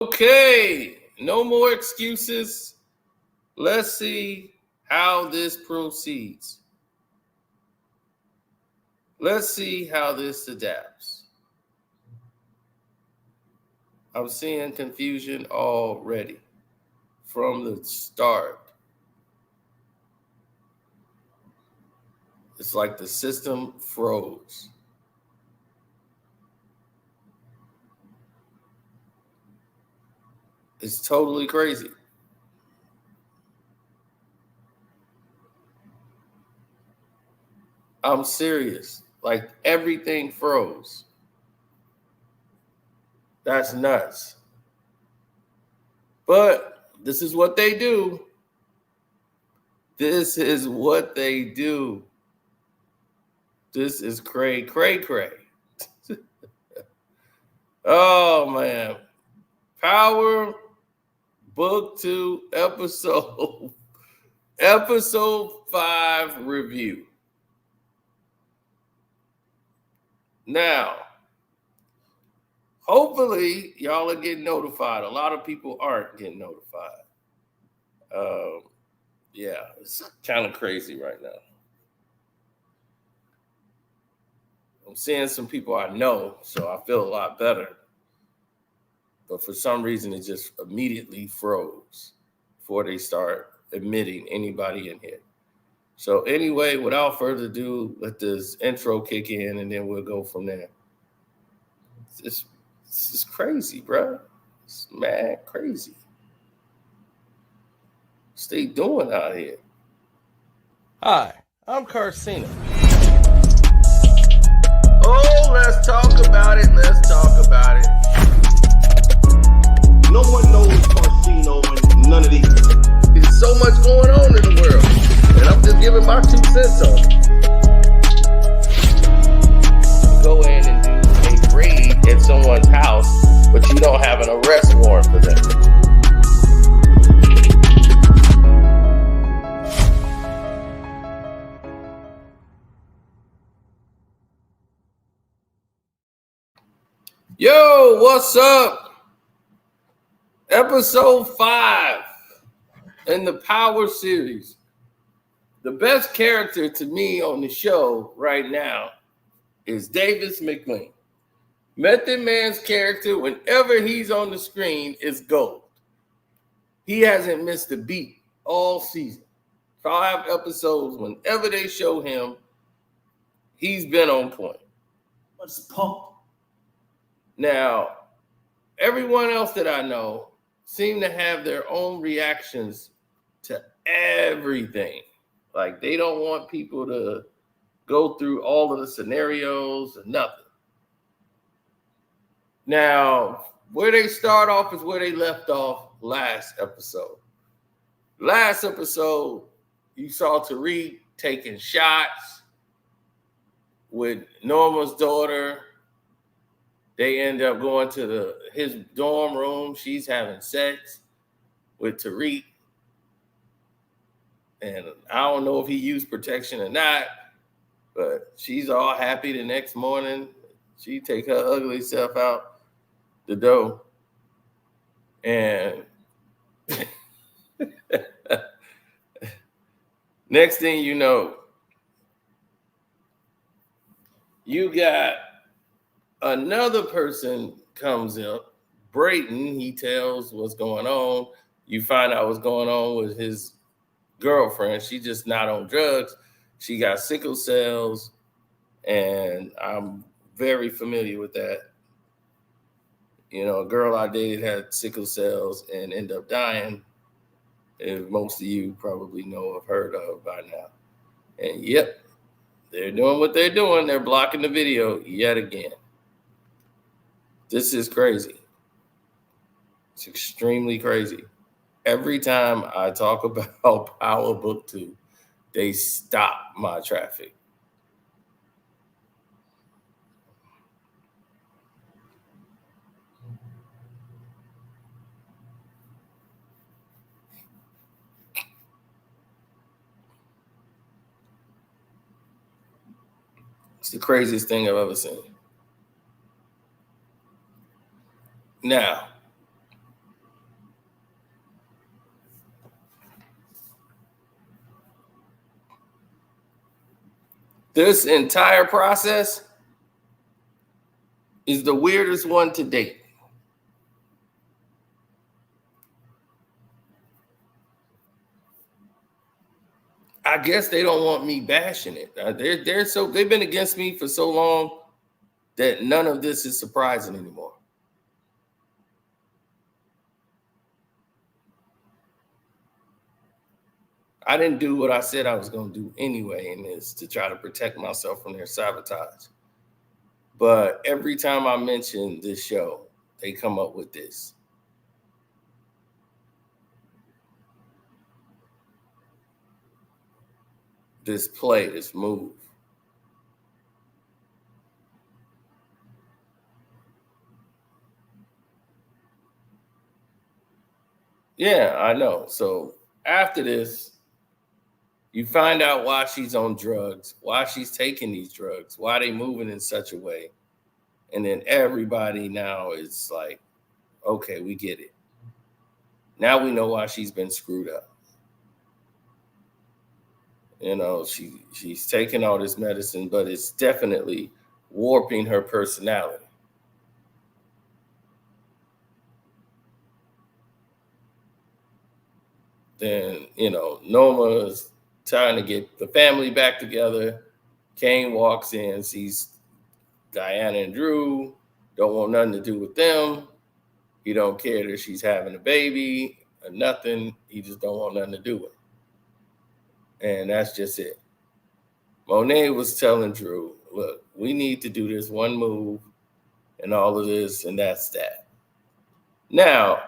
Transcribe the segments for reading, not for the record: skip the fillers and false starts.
Okay, no more excuses. Let's see how this proceeds. Let's see how this adapts. I'm seeing confusion already from the start. It's like the system froze. It's totally crazy. I'm serious. Like everything froze. That's nuts. But this is what they do. This is what they do. This is cray. Oh man. Power Book 2 episode 5 review. Now, hopefully y'all are getting notified. A lot of people aren't getting notified. Yeah, it's kind of crazy right now. I'm seeing some people I know, so I feel a lot better. But for some reason, it just immediately froze before they start admitting anybody in here. So anyway, without further ado, let this intro kick in, and then we'll go from there. This is crazy, bro. It's mad crazy. What's they doing out here? Hi, I'm Carcina. Oh, let's talk about it. No one knows Carcino and none of these. There's so much going on in the world, and I'm just giving my 2 cents on it. Go in and do a raid at someone's house, but you don't have an arrest warrant for them. Yo, what's up? Episode 5 in the Power series. The best character to me on the show right now is Davis McLean. Method Man's character, whenever he's on the screen, is gold. He hasn't missed a beat all season. 5 episodes, whenever they show him, he's been on point. Let's pump. Now, everyone else that I know seem to have their own reactions to everything. Like they don't want people to go through all of the scenarios or nothing. Now, where they start off is where they left off last episode. Last episode, you saw Tariq taking shots with Noma's daughter. They end up going to his dorm room. She's having sex with Tariq. And I don't know if he used protection or not, but she's all happy the next morning. She take her ugly self out the door. And next thing you know, you got another person comes up, Brayton. He tells what's going on. You find out what's going on with his girlfriend. She's just not on drugs. She got sickle cells, and I'm very familiar with that. You know, a girl I dated had sickle cells and ended up dying. And most of you probably know, have heard of by now. And yep, they're doing what they're doing. They're blocking the video yet again. This is crazy. It's extremely crazy. Every time I talk about Power Book 2, they stop my traffic. It's the craziest thing I've ever seen. Now, This entire process is the weirdest one to date. I guess they don't want me bashing it. They've been against me for so long that none of this is surprising anymore. I didn't do what I said I was going to do anyway, and it's to try to protect myself from their sabotage. But every time I mention this show, they come up with this. This play, this move. Yeah, I know. So after this, you find out why she's on drugs, why she's taking these drugs, why they moving in such a way. And then everybody now is like, okay, we get it. Now we know why she's been screwed up. You know, she's taking all this medicine, but it's definitely warping her personality. Then, Noma is trying to get the family back together. Kane walks in, sees Diana and Drew, don't want nothing to do with them. He don't care that she's having a baby or nothing. He just don't want nothing to do with it. And that's just it. Monet was telling Drew, look, we need to do this one move and all of this, and that's that. Now,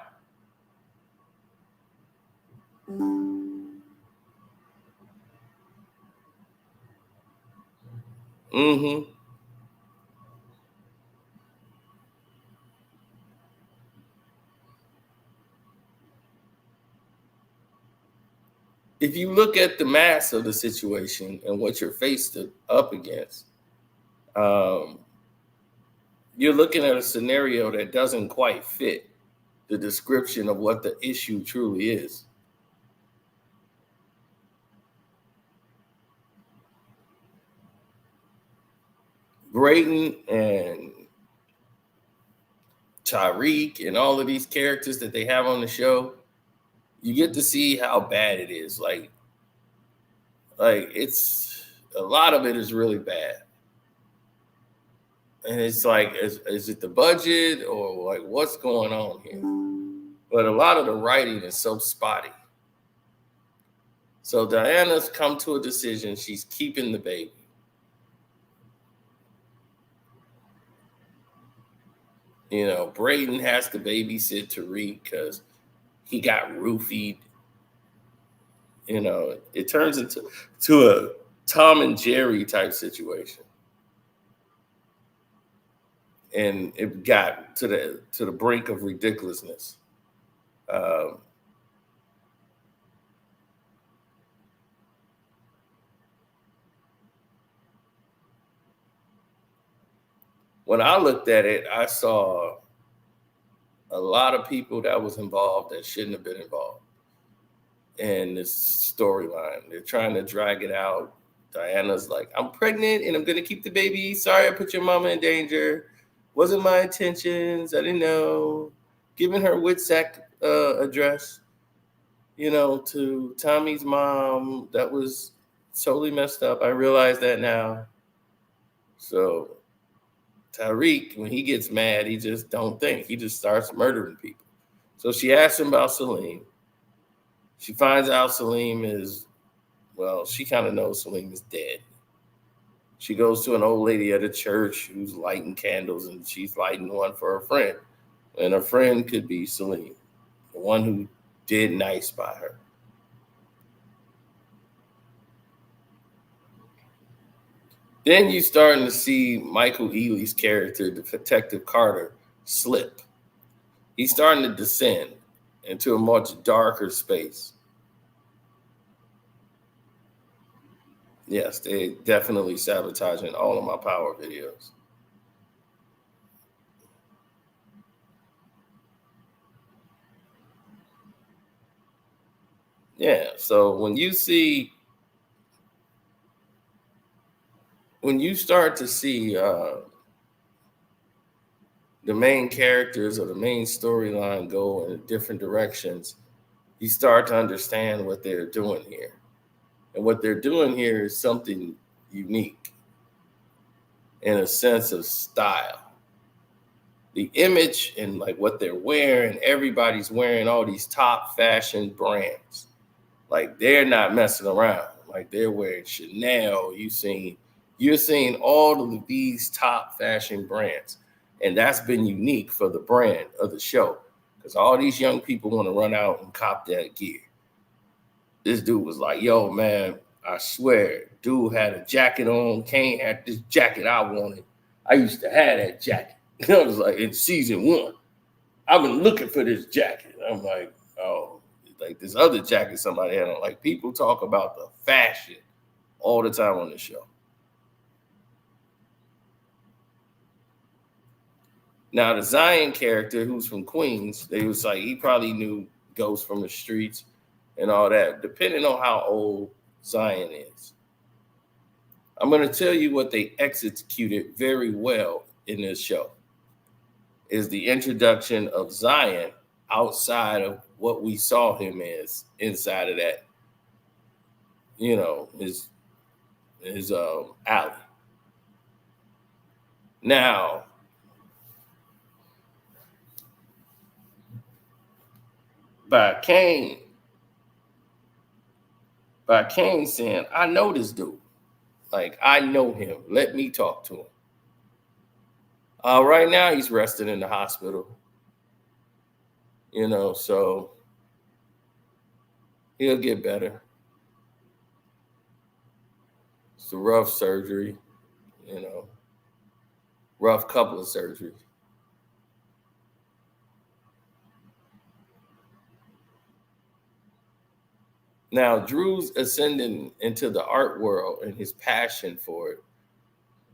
mm-hmm. If you look at the mass of the situation and what you're faced up against, um, you're looking at a scenario that doesn't quite fit the description of what the issue truly is. Brayden and Tariq and all of these characters that they have on the show, you get to see how bad it is. Like it's a lot of it is really bad. And it's like, is it the budget or like what's going on here? But a lot of the writing is so spotty. So Diana's come to a decision. She's keeping the baby. Brayden has to babysit Tariq because he got roofied. It turns into a Tom and Jerry type situation. And it got to the brink of ridiculousness. When I looked at it, I saw a lot of people that was involved that shouldn't have been involved in this storyline. They're trying to drag it out. Diana's like, I'm pregnant and I'm going to keep the baby. Sorry, I put your mama in danger. Wasn't my intentions. I didn't know. Giving her WITSEC address, to Tommy's mom. That was totally messed up. I realize that now. So Tariq, when he gets mad, he just don't think. He just starts murdering people. So she asks him about Salim. She finds out Salim is, she kind of knows Salim is dead. She goes to an old lady at a church who's lighting candles, and she's lighting one for her friend. And her friend could be Salim, the one who did nice by her. Then you're starting to see Michael Ealy's character, Detective Carter, slip. He's starting to descend into a much darker space. Yes, they definitely sabotaging all of my power videos. Yeah, so when you see when you start to see the main characters or the main storyline go in different directions, you start to understand what they're doing here. And what they're doing here is something unique in a sense of style. The image and like what they're wearing, everybody's wearing all these top fashion brands. Like they're not messing around. Like they're wearing Chanel. You're seeing all of these top fashion brands. And that's been unique for the brand of the show. Because all these young people want to run out and cop that gear. This dude was like, yo, man, I swear, dude had a jacket on. Kane had this jacket I wanted. I used to have that jacket. I was like, in season 1, I've been looking for this jacket. I'm like, oh, like this other jacket somebody had on. Like people talk about the fashion all the time on the show. Now the Zion character, who's from Queens, they was like he probably knew Ghost from the streets and all that, depending on how old Zion is. I'm going to tell you what they executed very well in this show is the introduction of Zion outside of what we saw him as inside of that, his alley. Now, by Kane saying, I know this dude. Like, I know him. Let me talk to him. Right now he's resting in the hospital. So he'll get better. It's a rough surgery, rough couple of surgeries. Now, Drew's ascending into the art world and his passion for it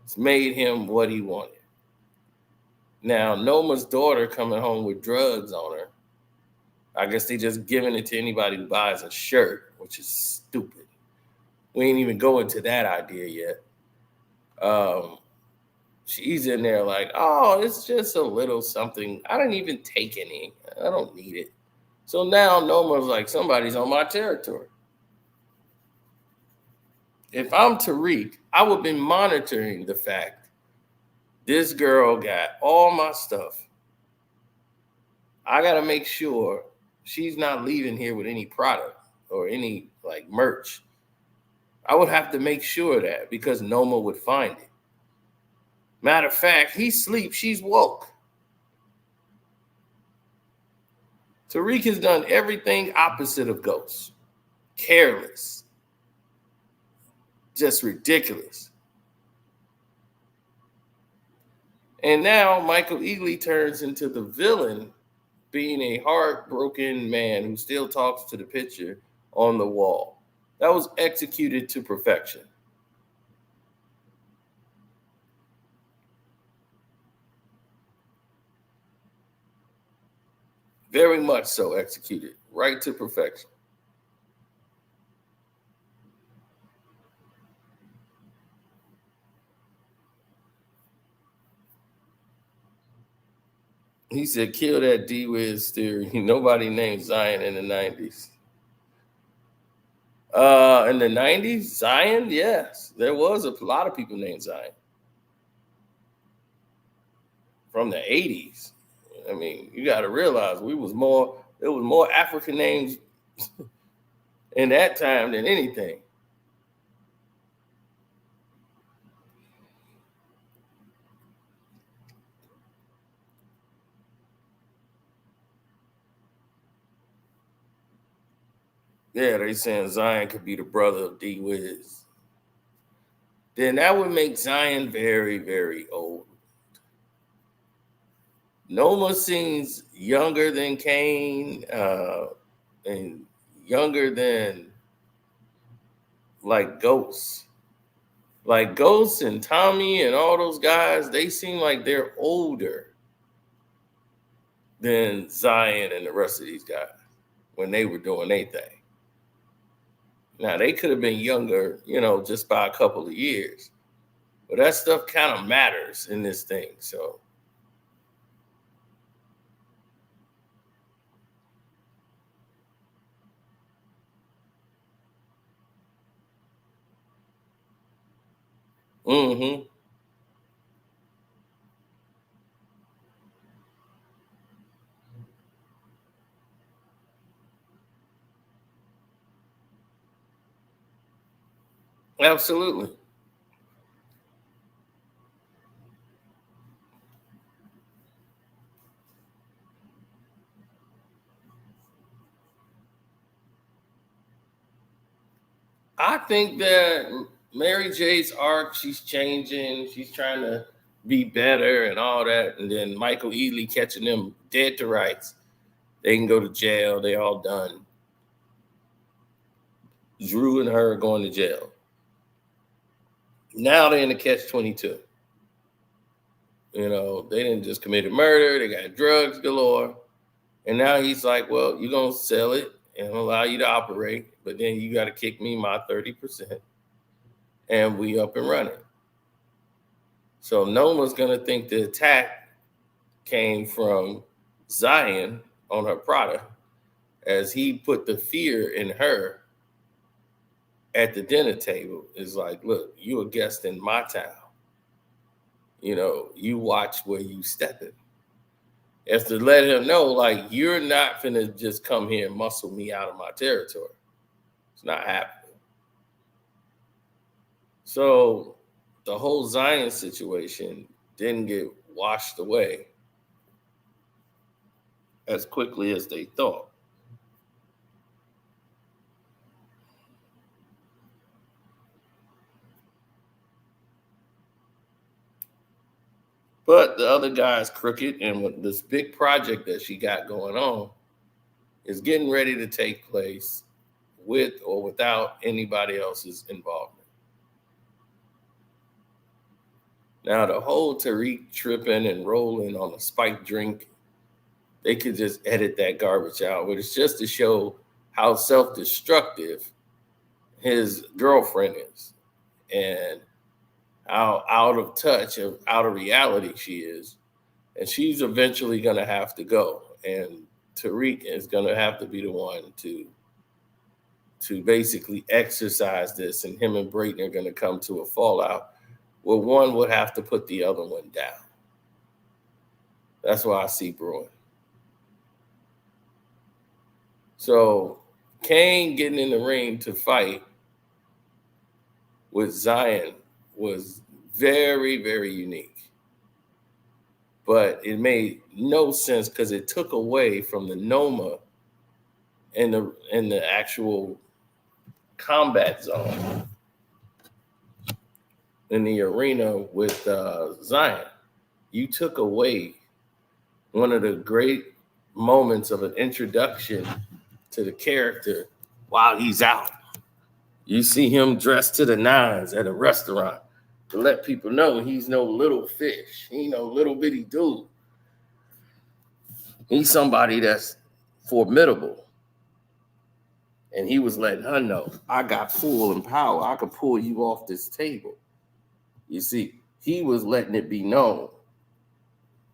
has made him what he wanted. Now, Noma's daughter coming home with drugs on her. I guess they just giving it to anybody who buys a shirt, which is stupid. We ain't even go into that idea yet. She's in there like, oh, it's just a little something. I didn't even take any. I don't need it. So now Noma's like, somebody's on my territory. If I'm Tariq, I would have been monitoring the fact this girl got all my stuff. I got to make sure she's not leaving here with any product or any like merch. I would have to make sure of that because Noma would find it. Matter of fact, he sleeps, she's woke. Tariq has done everything opposite of Ghost. Careless. Just ridiculous. And now Michael Eagley turns into the villain, being a heartbroken man who still talks to the picture on the wall. That was executed to perfection. Very much so executed, right to perfection. He said, kill that D-Wiz theory. Nobody named Zion in the 90s. In the 90s, Zion, yes. There was a lot of people named Zion. From the 80s. I mean, you got to realize there was more African names in that time than anything. Yeah, they saying Zion could be the brother of D-Wiz. Then that would make Zion very, very old. Noma seems younger than Kane and younger than like Ghost. Like Ghost and Tommy and all those guys, they seem like they're older than Zion and the rest of these guys when they were doing their thing. Now, they could have been younger, just by a couple of years. But that stuff kind of matters in this thing. So mm-hmm. Absolutely. I think that Mary J's arc, she's changing, she's trying to be better and all that. And then Michael Ealy catching them dead to rights. They can go to jail, they all done. Drew and her are going to jail. Now they're in the catch 22. You know, they didn't just commit a murder, they got drugs galore. And now he's like, well, you're going to sell it and allow you to operate, but then you got to kick me my 30%. And we up and running. So Noma's going to think the attack came from Zion on her product as he put the fear in her at the dinner table. Is like, look, you a guest in my town. You know, you watch where you stepping. As to let him know, like, you're not finna just come here and muscle me out of my territory. It's not happening. So the whole Zion situation didn't get washed away as quickly as they thought. But the other guy's crooked, and with this big project that she got going on is getting ready to take place with or without anybody else's involvement. Now, the whole Tariq tripping and rolling on a spiked drink, they could just edit that garbage out, but it's just to show how self-destructive his girlfriend is and how out of touch, out of reality she is. And she's eventually going to have to go. And Tariq is going to have to be the one to basically exercise this. And him and Brayton are going to come to a fallout where one would have to put the other one down. That's why I see brewing. So Kane getting in the ring to fight with Zion was very, very unique. But it made no sense because it took away from the Noma and the actual combat zone in the arena with Zion. You took away one of the great moments of an introduction to the character while he's out. You see him dressed to the nines at a restaurant to let people know he's no little fish. He no little bitty dude. He's somebody that's formidable. And he was letting her know, I got full and power. I could pull you off this table. You see, he was letting it be known,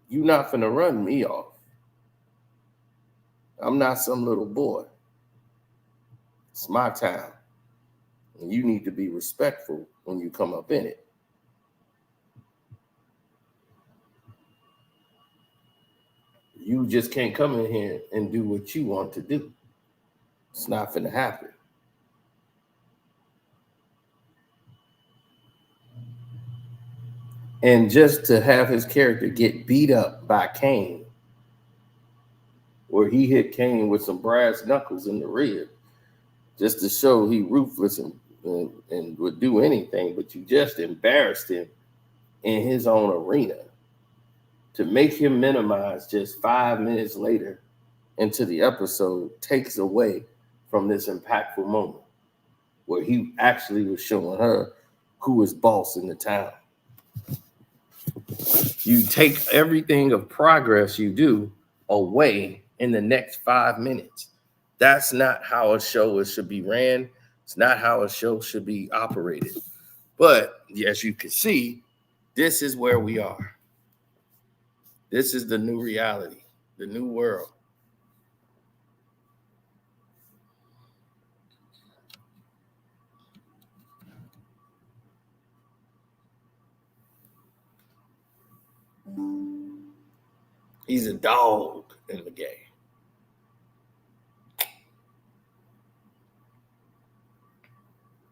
you're not finna run me off. I'm not some little boy. It's my time. And you need to be respectful when you come up in it. You just can't come in here and do what you want to do. It's not finna happen. And just to have his character get beat up by Kane, where he hit Kane with some brass knuckles in the rib, just to show he ruthless and would do anything, but you just embarrassed him in his own arena. To make him minimize just 5 minutes later into the episode takes away from this impactful moment where he actually was showing her who is boss in the town. You take everything of progress you do away in the next 5 minutes. That's not how a show should be ran. It's not how a show should be operated. But as you can see, This is where we are. This is the new reality, the new world. He's a dog in the game.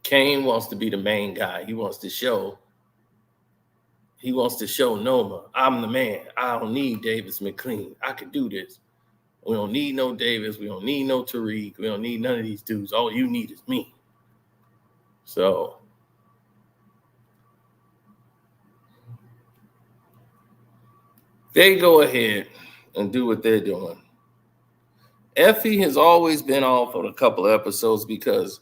Kane wants to be the main guy. He wants to show Noma, I'm the man. I don't need Davis McLean. I can do this. We don't need no Davis. We don't need no Tariq. We don't need none of these dudes. All you need is me. So they go ahead and do what they're doing. Effie has always been off on a couple of episodes because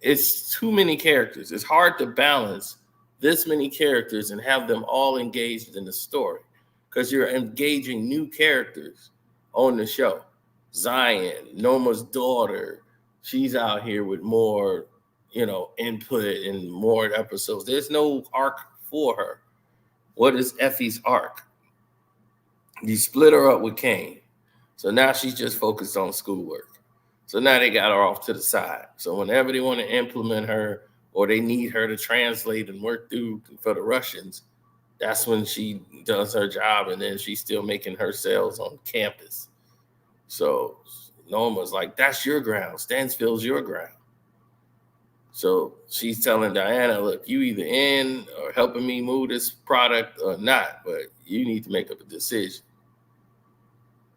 it's too many characters. It's hard to balance this many characters and have them all engaged in the story because you're engaging new characters on the show. Zion, Noma's daughter, she's out here with more, input and more episodes. There's no arc for her. What is Effie's arc? You split her up with Kane. So now she's just focused on schoolwork. So now they got her off to the side. So whenever they want to implement her or they need her to translate and work through for the Russians, that's when she does her job, and then she's still making her sales on campus. So Noma's like, that's your ground. Stansfield's your ground. So she's telling Diana, look, you either in or helping me move this product or not, but you need to make up a decision.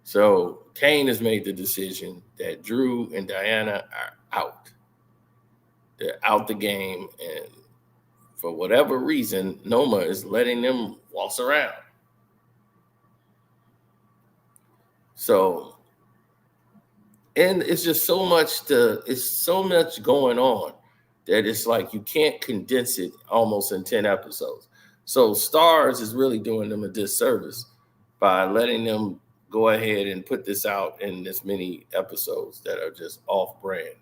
So Kane has made the decision that Drew and Diana are out. They're out the game, and for whatever reason, Noma is letting them waltz around. So, and it's just so much going on that it's like you can't condense it almost in 10 episodes. So Starz is really doing them a disservice by letting them go ahead and put this out in this many episodes that are just off-brand.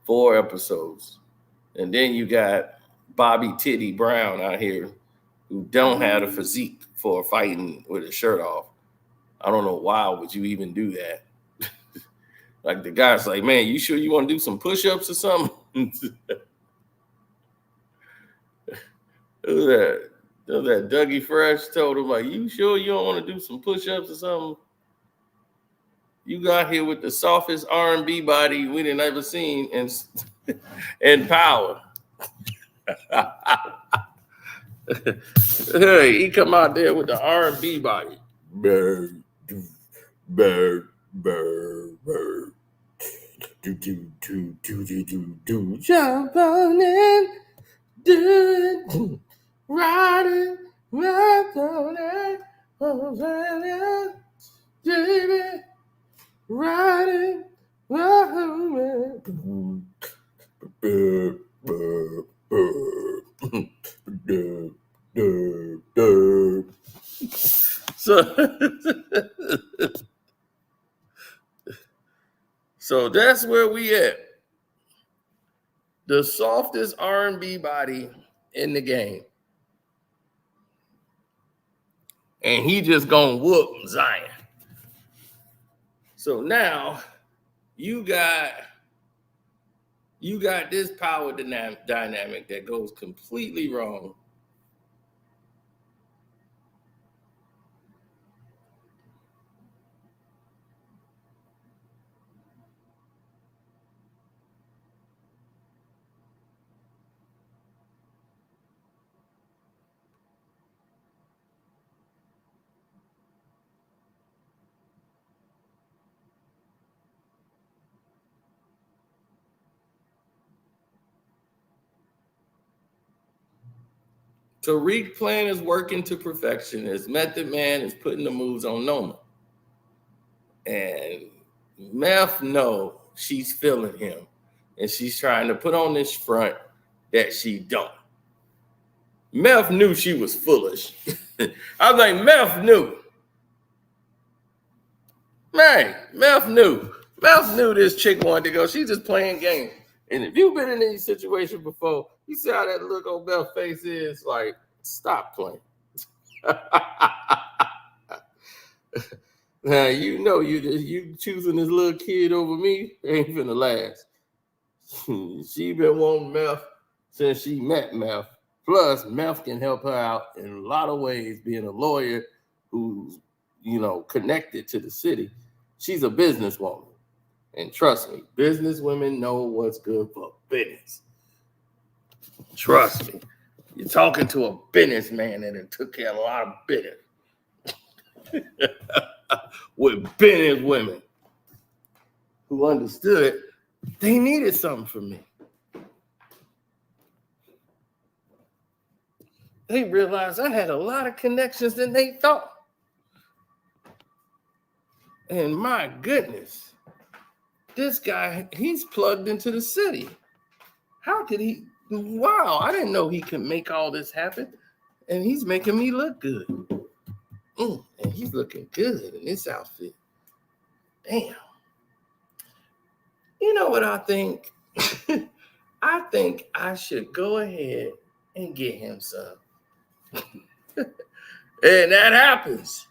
4 episodes. And then you got Bobby Titty Brown out here who don't have a physique for fighting with his shirt off. I don't know why would you even do that. Like the guy's like, man, you sure you want to do some push-ups or something? Who's that? That Dougie Fresh told him, like, you sure you don't want to do some push-ups or something? You got here with the softest R&B body we didn't ever seen and power. Hey, he come out there with the R&B body. Bird, bird, bird, bird. Do, jump on in, do, riding, right on it, baby, riding, So that's where we at. The softest R&B body in the game. And he just gonna whoop Zion. So now you got this power dynamic that goes completely wrong. Tariq plan is working to perfection. His method man is putting the moves on Noma. And Meth know she's feeling him. And she's trying to put on this front that she don't. Meth knew she was foolish. I was like, Meth knew. Man, Meth knew. Meth knew this chick wanted to go. She's just playing games. And if you've been in any situation before, you see how that look on Meth's face is like, Stop playing. Now you choosing this little kid over me ain't finna last. She been wanting meth since she met meth. Plus, meth can help her out in a lot of ways. Being a lawyer who's connected to the city, she's a businesswoman, and trust me, business women know what's good for business. Trust me, you're talking to a businessman that took care of a lot of business. With business women who understood they needed something from me. They realized I had a lot of connections than they thought. And my goodness, this guy, he's plugged into the city. How could he? Wow, I didn't know he could make all this happen. And he's making me look good. And he's looking good in this outfit. Damn. You know what I think? I think I should go ahead and get him some. And that happens.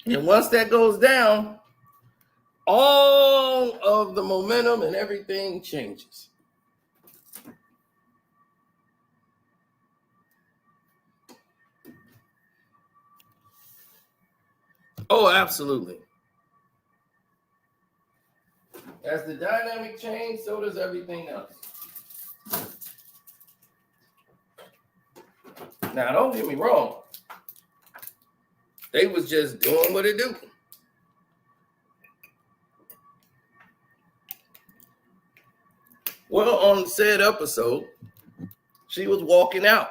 And once that goes down, all of the momentum and everything changes. Oh, absolutely. As the dynamic changes, so does everything else. Now, don't get me wrong. They was just doing what it do. Well, on said episode, she was walking out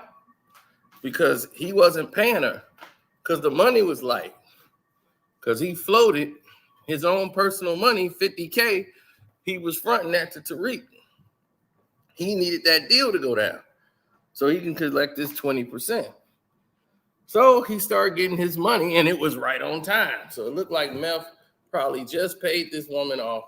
because he wasn't paying her because the money was light. Because he floated his own personal money, $50K, he was fronting that to Tariq. He needed that deal to go down so he can collect this 20%. So he started getting his money, and it was right on time. So it looked like Meth probably just paid this woman off.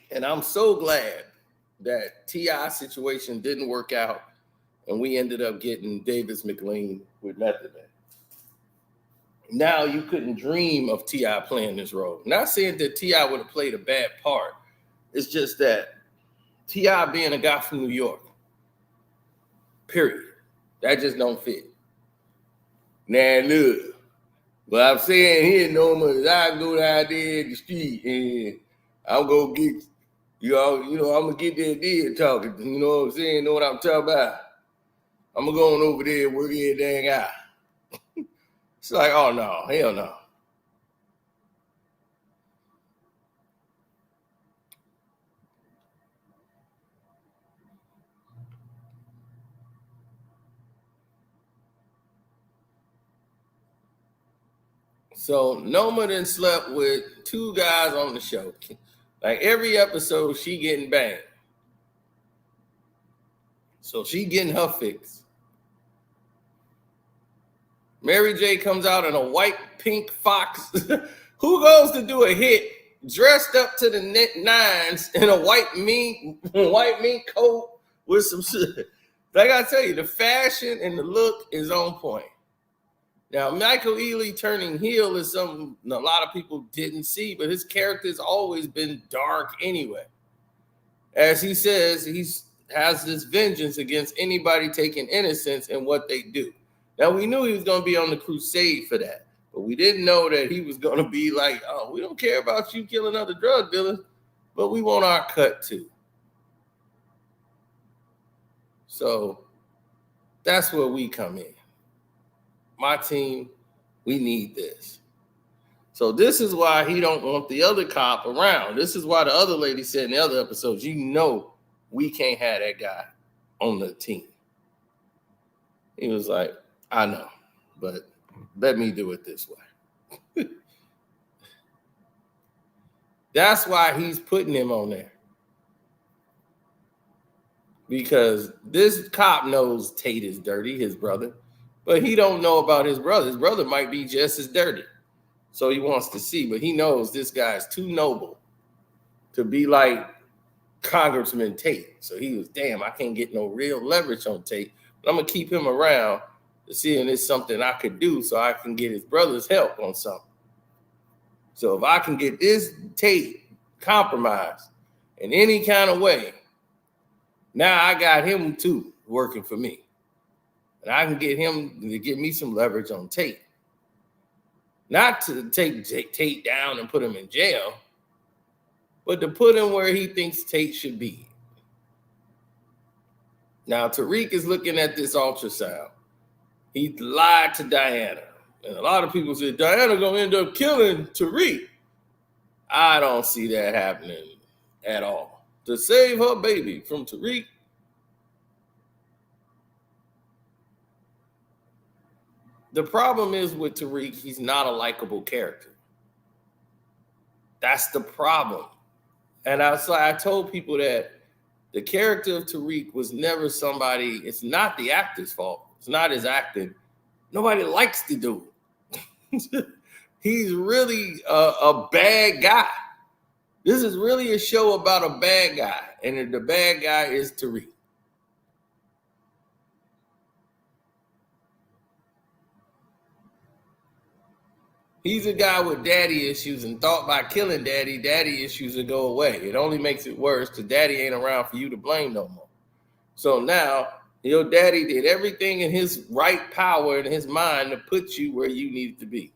And I'm so glad that T.I. situation didn't work out, and we ended up getting Davis McLean with Method Man. Now you couldn't dream of T.I. playing this role. Not saying that T.I. would have played a bad part. It's just that T.I. being a guy from New York, period. That just don't fit. Now look, what I'm saying here, Noma, is I go out there in the street and I'm gonna get, I'm gonna get that deal talking. You know what I'm saying? Know what I'm talking about? I'm gonna go on over there and work that dang out. It's like, oh no, hell no. So Noma done slept with 2 guys on the show. Like every episode, she getting banged. So she getting her fix. Mary J comes out in a white pink fox. Who goes to do a hit dressed up to the nines in a white mink coat with some shit? Like I tell you, the fashion and the look is on point. Now, Michael Ealy turning heel is something a lot of people didn't see, but his character's always been dark anyway. As he says, he has this vengeance against anybody taking innocence in what they do. Now, we knew he was going to be on the crusade for that, but we didn't know that he was going to be like, oh, we don't care about you killing other drug dealers, but we want our cut too. So that's where we come in. My team, we need this. So this is why he don't want the other cop around. This is why the other lady said in the other episodes, we can't have that guy on the team. He was like, I know, but let me do it this way. That's why he's putting him on there. Because this cop knows Tate is dirty, his brother, But he don't know about his brother. His brother might be just as dirty. So he wants to see, but he knows this guy is too noble to be like Congressman Tate. So he was, damn, I can't get no real leverage on Tate, but I'm going to keep him around to see if it's something I could do so I can get his brother's help on something. So if I can get this Tate compromised in any kind of way, now I got him too working for me. And I can get him to get me some leverage on Tate. Not to take Tate down and put him in jail, but to put him where he thinks Tate should be. Now, Tariq is looking at this ultrasound. He lied to Diana. And a lot of people said, Diana gonna end up killing Tariq. I don't see that happening at all. To save her baby from Tariq, the problem is with Tariq, he's not a likable character. That's the problem. And I told people that the character of Tariq was never somebody, it's not the actor's fault. It's not his acting. Nobody likes the dude. He's really a bad guy. This is really a show about a bad guy. And the bad guy is Tariq. He's a guy with daddy issues and thought by killing daddy issues would go away. It only makes it worse because daddy ain't around for you to blame no more. So now your daddy did everything in his right power in his mind to put you where you needed to be.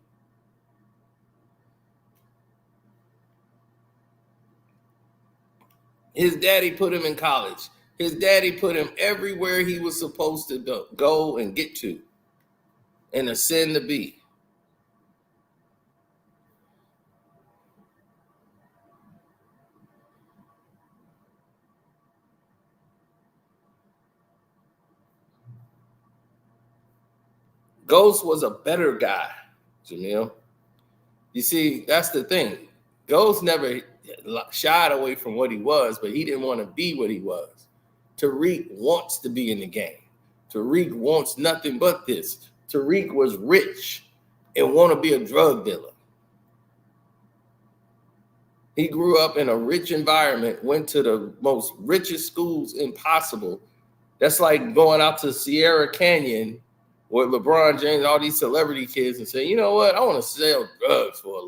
His daddy put him in college. His daddy put him everywhere he was supposed to go and get to and ascend to be. Ghost was a better guy, Jamil. You see, that's the thing. Ghost never shied away from what he was, but he didn't want to be what he was. Tariq wants to be in the game. Tariq wants nothing but this. Tariq was rich and want to be a drug dealer. He grew up in a rich environment, went to the most richest schools impossible. That's like going out to Sierra Canyon with LeBron James and all these celebrity kids and say, you know what, I want to sell drugs for a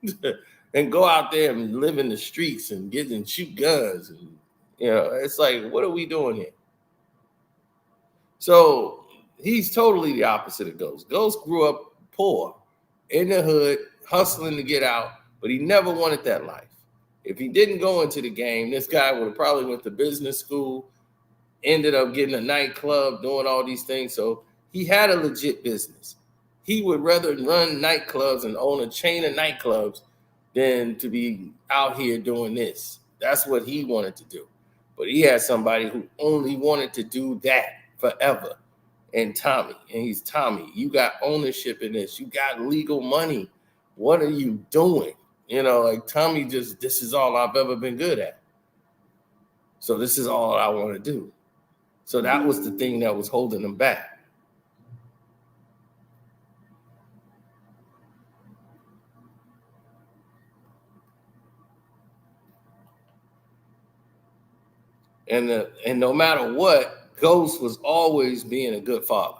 living. And go out there and live in the streets and get and shoot guns. And, you know, it's like, what are we doing here? So he's totally the opposite of Ghost. Ghost grew up poor, in the hood, hustling to get out, but he never wanted that life. If he didn't go into the game, this guy would have probably went to business school, ended up getting a nightclub, doing all these things. So he had a legit business. He would rather run nightclubs and own a chain of nightclubs than to be out here doing this. That's what he wanted to do. But he had somebody who only wanted to do that forever. And Tommy, and he's Tommy, you got ownership in this. You got legal money. What are you doing? You know, like Tommy just, this is all I've ever been good at. So this is all I want to do. So that was the thing that was holding him back. And no matter what, Ghost was always being a good father.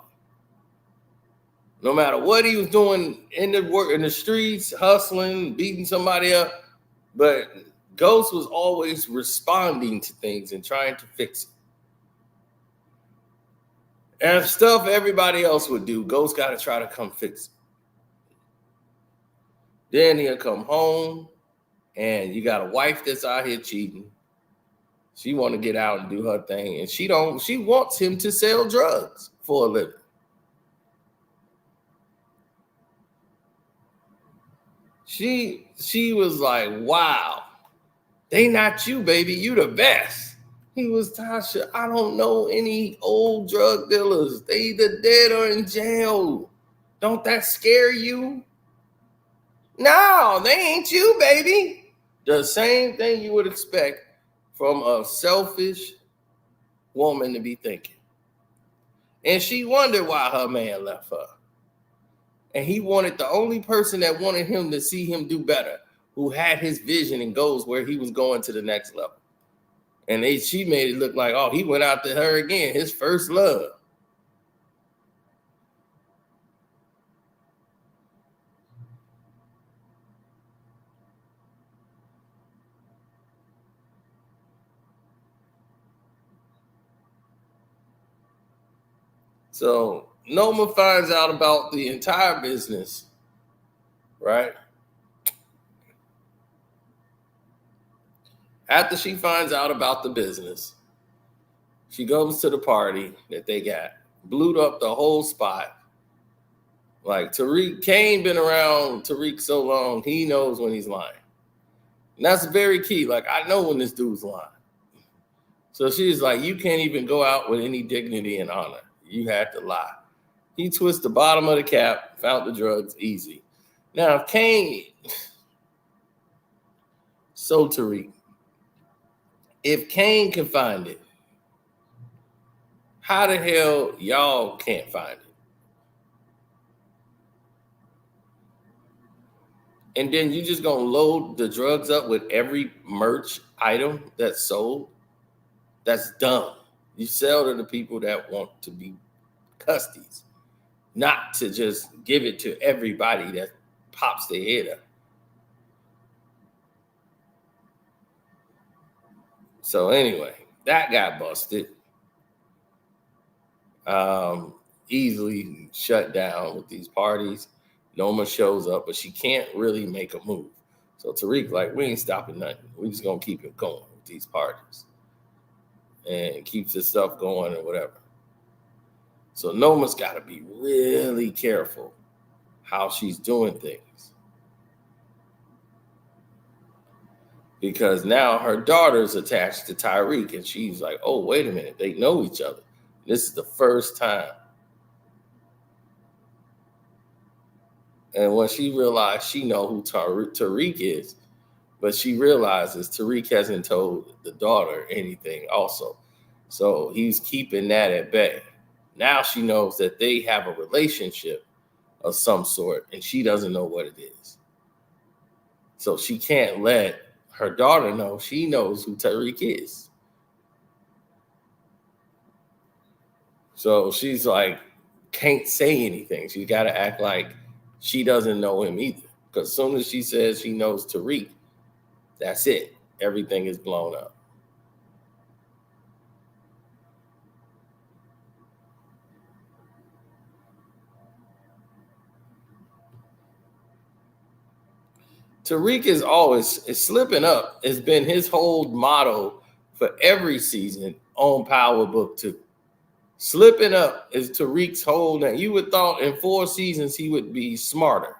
No matter what he was doing in the streets, hustling, beating somebody up, but Ghost was always responding to things and trying to fix it. And stuff everybody else would do, Ghost got to try to come fix it. Then he'll come home, and you got a wife that's out here cheating. She want to get out and do her thing, and she wants him to sell drugs for a living. She was like, wow, they not you, baby. You the best. He was, Tasha, I don't know any old drug dealers. They either dead or in jail. Don't that scare you? No, they ain't you, baby. The same thing you would expect from a selfish woman to be thinking. And she wondered why her man left her. And he wanted the only person that wanted him to see him do better, who had his vision and goals where he was going to the next level. And she made it look like, oh, he went out to her again, his first love. So Noma finds out about the entire business, right? After she finds out about the business, she goes to the party that they got, blew up the whole spot. Like Tariq, Kane been around Tariq so long, he knows when he's lying. And that's very key. Like, I know when this dude's lying. So she's like, you can't even go out with any dignity and honor. You had to lie. He twists the bottom of the cap, found the drugs, easy. Now, if Kane, so Tariq, if Kane can find it, how the hell y'all can't find it? And then you just gonna load the drugs up with every merch item that's sold? That's dumb. You sell to the people that want to be custies, not to just give it to everybody that pops their head up. So anyway, that got busted. Easily shut down with these parties. Noma shows up, but she can't really make a move. So Tariq, like, we ain't stopping nothing. We just gonna keep it going with these parties. And keeps this stuff going and whatever. So Noma's got to be really careful how she's doing things. Because now her daughter's attached to Tariq, and she's like, oh, wait a minute, they know each other. This is the first time. And when she realized she know who Tariq is, but she realizes Tariq hasn't told the daughter anything also. So he's keeping that at bay. Now she knows that they have a relationship of some sort, and she doesn't know what it is. So she can't let her daughter know. She knows who Tariq is. So she's like, can't say anything. She's got to act like she doesn't know him either. Because as soon as she says she knows Tariq, that's it. Everything is blown up. Tariq is slipping up. It's been his whole motto for every season on Power Book 2. Slipping up is Tariq's whole name. You would thought in 4 seasons he would be smarter.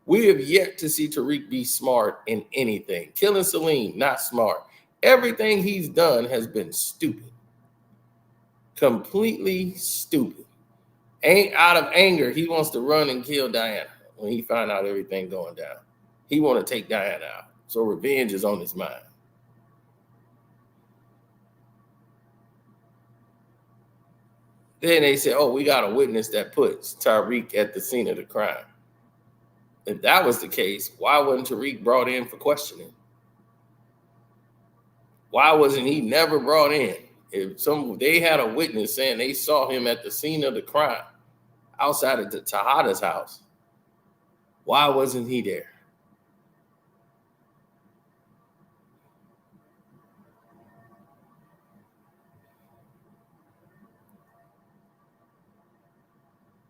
We have yet to see Tariq be smart in anything. Killing Celine, not smart. Everything he's done has been stupid. Completely stupid. Ain't out of anger, he wants to run and kill Diana when he find out everything going down. He want to take Diana out. So revenge is on his mind. Then they say, oh, we got a witness that puts Tariq at the scene of the crime. If that was the case, why wasn't Tariq brought in for questioning? Why wasn't he never brought in? If they had a witness saying they saw him at the scene of the crime outside of the Tejada's house, why wasn't he there?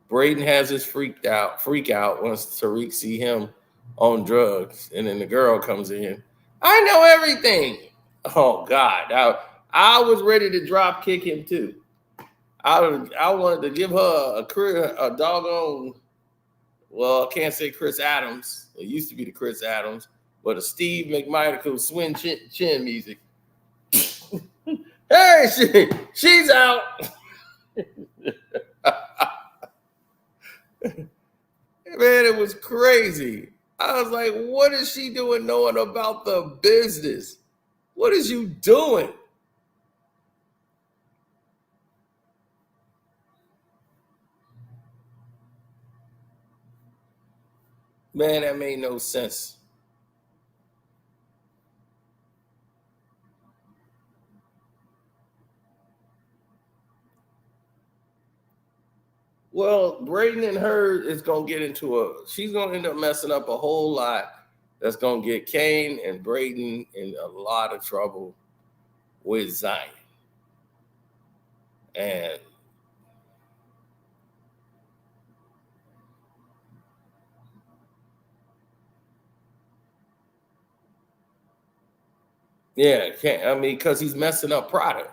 Braden has his freak out once Tariq see him on drugs, and then the girl comes in. I know everything. Oh God, I was ready to drop kick him too. I wanted to give her a doggone. Well, I can't say Chris Adams. It used to be the Chris Adams, but a Steve McMichael swing chin music. Hey, she's out. Man, it was crazy. I was like, what is she doing knowing about the business? What is you doing? Man, that made no sense. Well, Braden and her is gonna get into she's gonna end up messing up a whole lot. That's gonna get Kane and Braden in a lot of trouble with Zion. And yeah, can't I mean, because he's messing up product.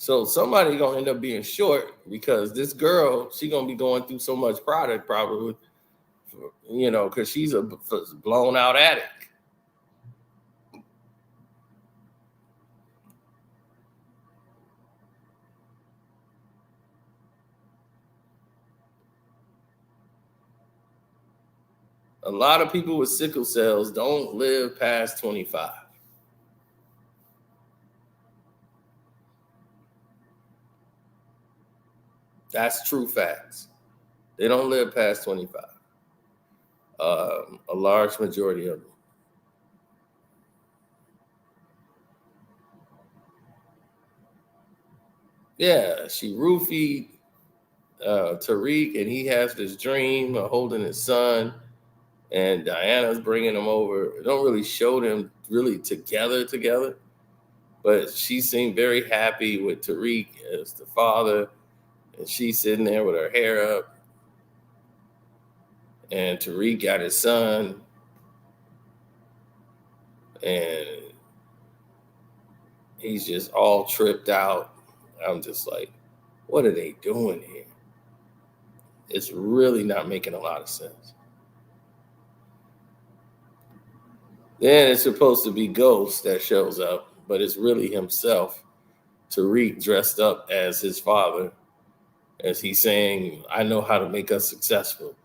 So somebody gonna end up being short because this girl, she gonna be going through so much product probably, because she's a blown out addict. A lot of people with sickle cells don't live past 25. That's true facts. They don't live past 25. A large majority of them. Yeah, she roofied Tariq, and he has this dream of holding his son, and Diana's bringing him over. It don't really show them really together, but she seemed very happy with Tariq as the father, and she's sitting there with her hair up, and Tariq got his son, and he's just all tripped out. I'm just like, what are they doing here? It's really not making a lot of sense. Then it's supposed to be Ghost that shows up, but it's really himself, Tariq, dressed up as his father, as he's saying, I know how to make us successful.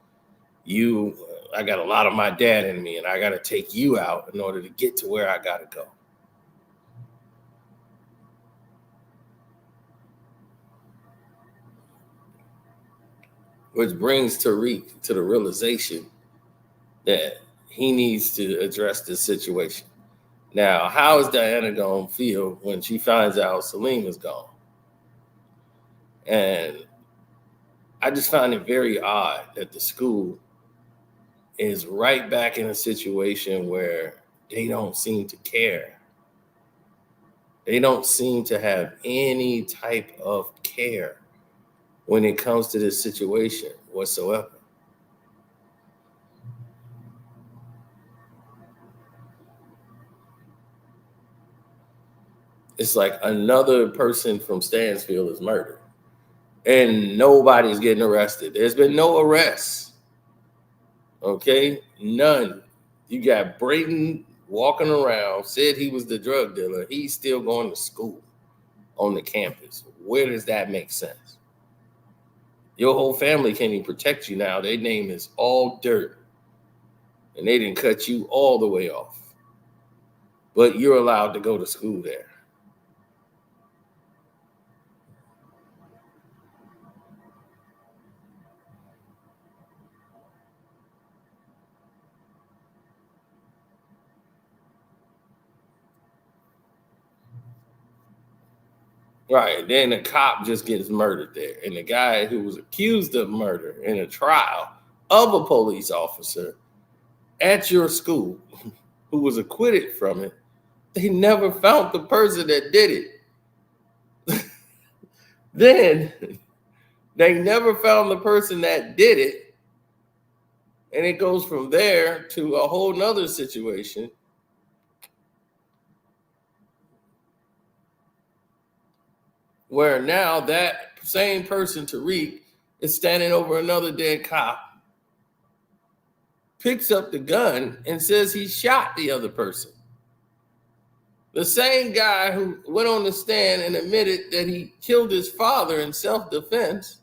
I got a lot of my dad in me, and I got to take you out in order to get to where I got to go. Which brings Tariq to the realization that he needs to address this situation. Now, how is Diana going to feel when she finds out Salim is gone? And I just find it very odd that the school is right back in a situation where they don't seem to care. They don't seem to have any type of care when it comes to this situation whatsoever. It's like another person from Stansfield is murdered and nobody's getting arrested. There's been no arrests. Okay, none. You got Brayton walking around, said he was the drug dealer. He's still going to school on the campus. Where does that make sense? Your whole family can't even protect you now. Their name is all dirt, and they didn't cut you all the way off. But you're allowed to go to school there. Right. Then the cop just gets murdered there. And the guy who was accused of murder in a trial of a police officer at your school who was acquitted from it, they never found the person that did it. Then they never found the person that did it. And it goes from there to a whole nother situation where now that same person, Tariq, is standing over another dead cop, picks up the gun and says he shot the other person. The same guy who went on the stand and admitted that he killed his father in self-defense.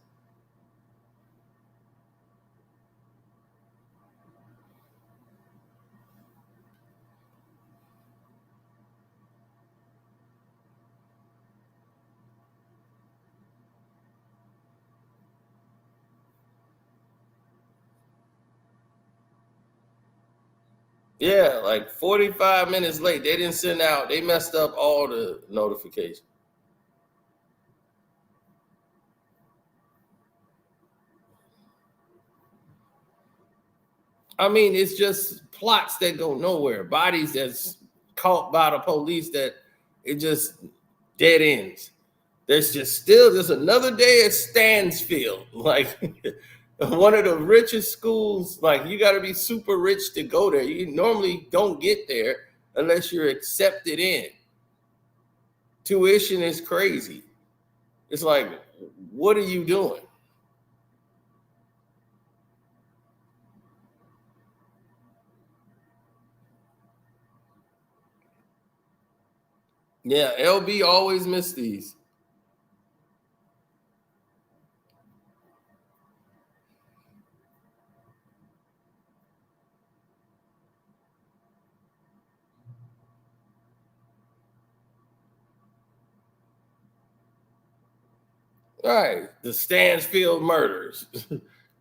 Yeah, like 45 minutes late. They didn't send out, they messed up all the notifications. I mean, it's just plots that go nowhere, bodies that's caught by the police that it just dead ends. There's just another day at Stansfield, like one of the richest schools. Like you got to be super rich to go there. You normally don't get there unless you're accepted in. Tuition is crazy. It's like, what are you doing? Yeah, LB always miss these. All right, the Stansfield murders.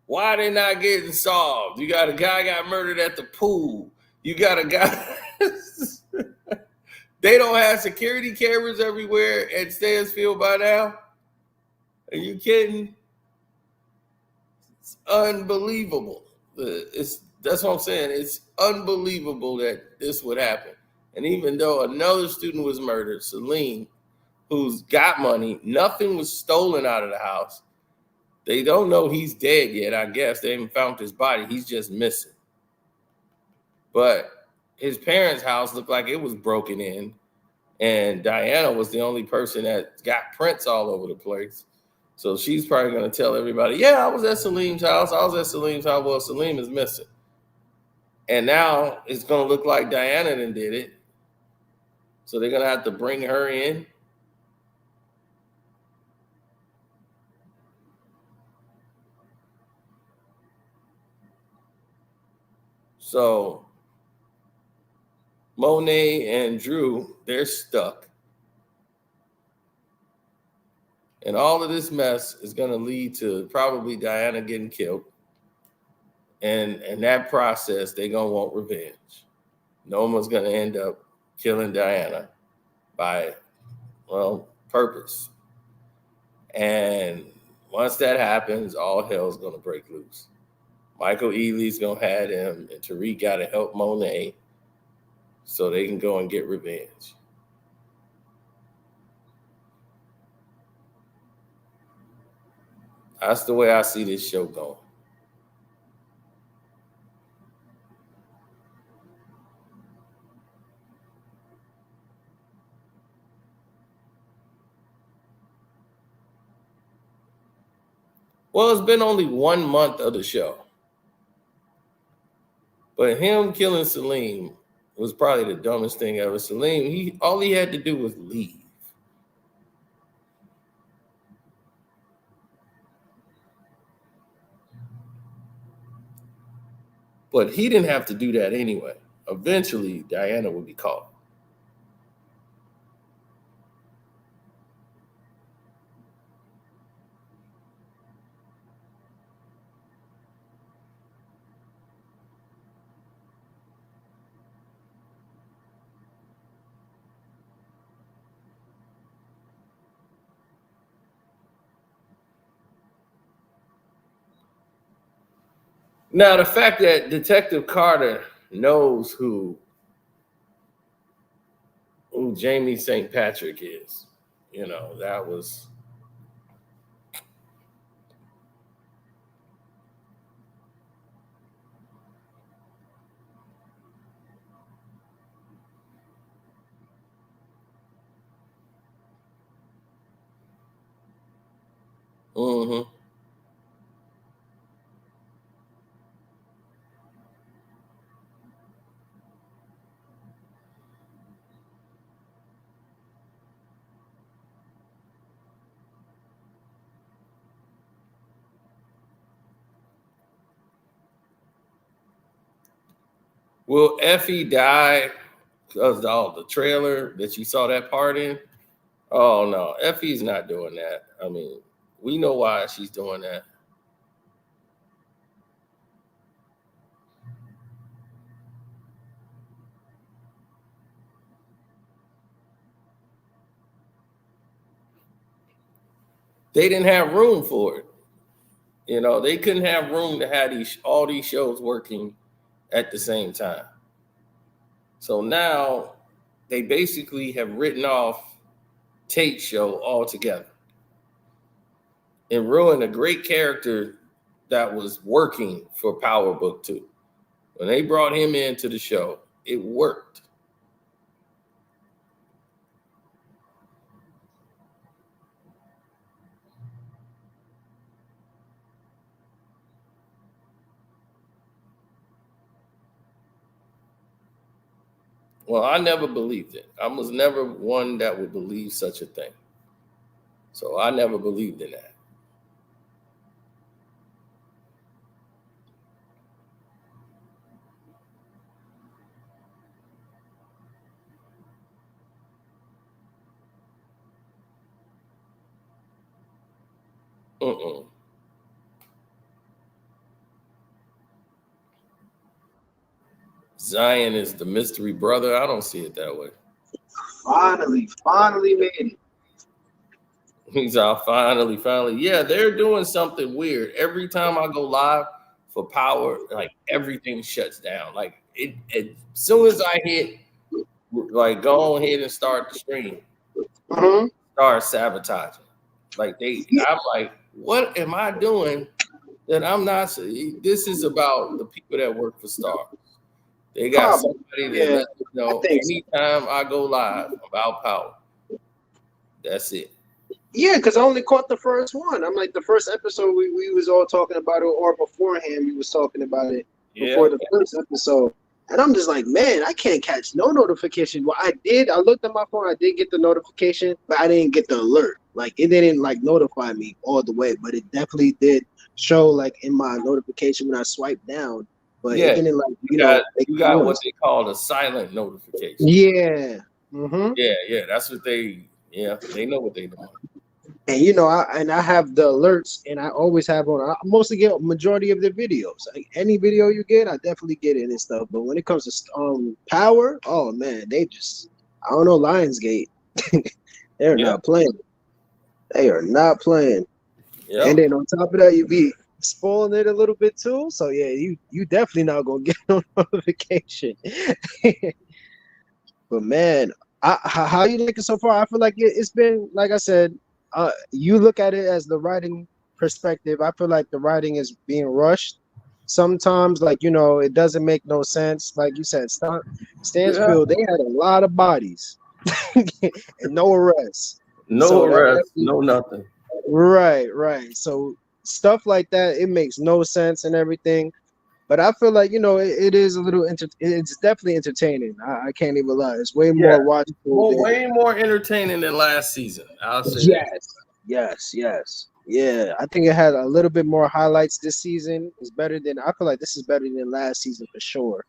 Why they not getting solved? You got a guy got murdered at the pool. You got a guy. They don't have security cameras everywhere at Stansfield by now. Are you kidding? It's unbelievable. It's That's what I'm saying. It's unbelievable that this would happen. And even though another student was murdered, Celine, who's got money, nothing was stolen out of the house. They don't know he's dead yet, I guess. They haven't found his body. He's just missing. But his parents' house looked like it was broken in. And Diana was the only person that got prints all over the place. So she's probably going to tell everybody, yeah, I was at Salim's house. I was at Salim's house. Well, Salim is missing. And now it's going to look like Diana then did it. So they're going to have to bring her in. So Monet and Drew, they're stuck. And all of this mess is going to lead to probably Diana getting killed. And in that process, they're going to want revenge. Noma's going to end up killing Diana by, well, purpose. And once that happens, all hell's going to break loose. Michael Ealy's going to have him, and Tariq got to help Monet so they can go and get revenge. That's the way I see this show going. Well, it's been only 1 month of the show. But him killing Salim was probably the dumbest thing ever. Salim, all he had to do was leave. But he didn't have to do that anyway. Eventually, Diana would be caught. Now, the fact that Detective Carter knows who Jamie St. Patrick is, that was. Mm-hmm. Will Effie die because of the trailer that you saw that part in? Oh no, Effie's not doing that. I mean, we know why she's doing that. they didn't have room for it. You know, they couldn't have room to have all these shows working at the same time. So now they basically have written off Tate's show altogether and ruined a great character that was working for Power Book 2. When they brought him into the show, it worked. Well, I never believed it. I was never one that would believe such a thing. So I never believed in that. Mm-mm. Zion is the mystery brother. I don't see it that way. Finally made it. He's out finally. Yeah, they're doing something weird. Every time I go live for Power, like everything shuts down. Like as soon as I hit, like go ahead and start the stream, start sabotaging. Like I'm like, what am I doing that I'm not? This is about the people that work for Star. They got somebody that lets me know anytime I go live about Power. That's it. Yeah, because I only caught the first one. I'm like, the first episode we was all talking about it, or beforehand we was talking about it before the first episode. And I'm just like, man, I can't catch no notification. Well, I looked at my phone, I did get the notification, but I didn't get the alert. Like, it didn't like notify me all the way, but it definitely did show like in my notification when I swiped down. But it didn't like you got what they call a silent notification. Yeah. Yeah. That's what they know what they doing. And you know, I have the alerts, and I always have on. I mostly get a majority of the videos. Like, any video you get, I definitely get it and stuff. But when it comes to Power, oh man, I don't know, Lionsgate, they're not playing. They are not playing. Yep. And then on top of that, you be spoiling it a little bit too. So yeah, you definitely not gonna get no notification. But man, how you like it so far? I feel like it's been, like I said. You look at it as the writing perspective. I feel like the writing is being rushed. Sometimes, like, you know, it doesn't make no sense. Like you said, Stansfield, they had a lot of bodies and no arrests. No arrests, no nothing. Right. So stuff like that, it makes no sense and everything. But I feel like, you know, it is a little, it's definitely entertaining. I can't even lie. It's way more watchable. Way more entertaining than last season. I'll say that. Yes. Yeah, I think it had a little bit more highlights this season. It's better than, I feel like this is better than last season for sure.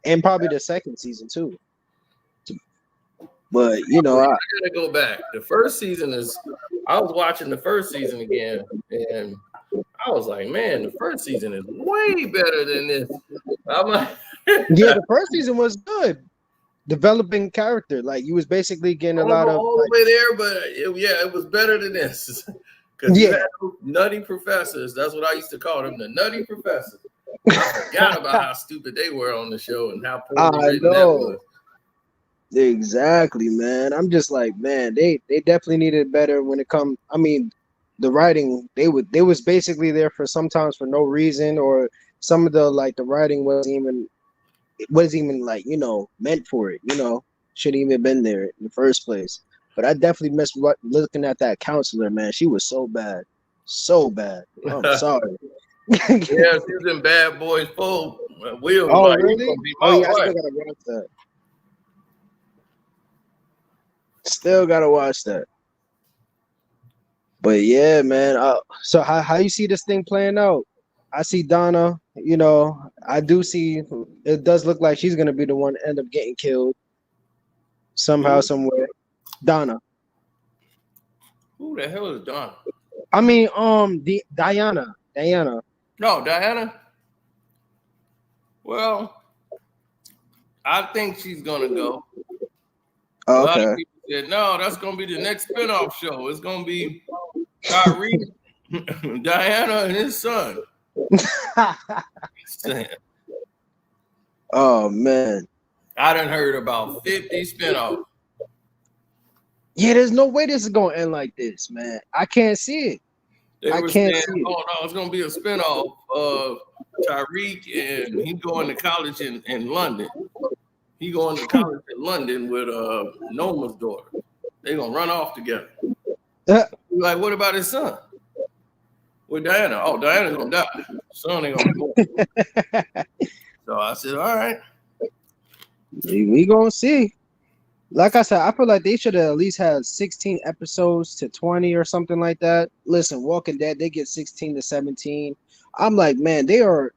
And probably the second season too. But, you know, I gotta go back. The first season I was watching the first season again, and I was like, man, the first season is way better than this. I'm like, yeah, the first season was good. Developing character, like you was basically getting a lot of all the way there, but it was better than this. Because you had nutty professors. That's what I used to call them, the nutty professors. I forgot about how stupid they were on the show and how poorly written that was. Exactly, man. I'm just like, man, they definitely needed better when it comes. I mean, the writing, they was basically there for sometimes for no reason, or some of the writing wasn't even like, you know, meant for it, you know, shouldn't even been there in the first place. But I definitely missed looking at that counselor, man. She was so bad. I'm sorry. Yeah, she was in Bad Boys 4. Will, really? I still gotta watch that. Still gotta watch that. But yeah, man. So how you see this thing playing out? I see Donna. You know, I do see. It does look like she's gonna be the one to end up getting killed somehow, somewhere. Donna. Who the hell is Donna? I mean, Diana. No, Diana. Well, I think she's gonna go. Oh, a lot of people said, no, that's gonna be the next spinoff show. It's gonna be Tariq, Diana, and his son. Oh man. I done heard about 50 spinoffs. Yeah, there's no way this is gonna end like this, man. I can't see it. They I were can't saying, see it. oh no, it's gonna be a spinoff of Tariq, and he going to college in London. He going to college in London with Noma's daughter. They gonna run off together. Like, what about his son? With Diana? Oh, Diana's gonna die. Son ain't gonna be born. So I said, all right. We gonna see. Like I said, I feel like they should have at least had 16 episodes to 20 or something like that. Listen, Walking Dead, they get 16 to 17. I'm like, man, they're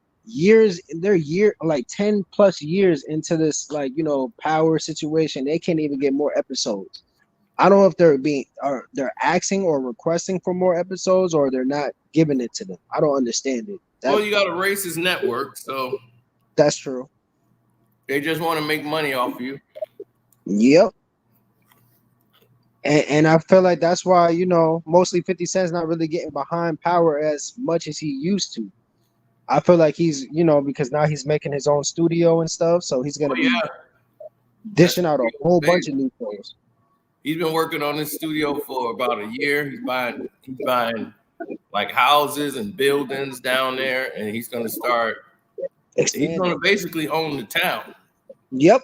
like 10 plus years into this, like, power situation. They can't even get more episodes. I don't know if they're asking or requesting for more episodes, or they're not giving it to them. I don't understand it. Well, you got a racist network, so That's true. they just want to make money off you. Yep. And I feel like that's why, mostly 50 Cent's not really getting behind Power as much as he used to. I feel like he's, because now he's making his own studio and stuff, so he's gonna be dishing out a whole bunch of new shows. He's been working on this studio for about a year. He's buying like houses and buildings down there, and he's gonna he's gonna basically own the town. Yep.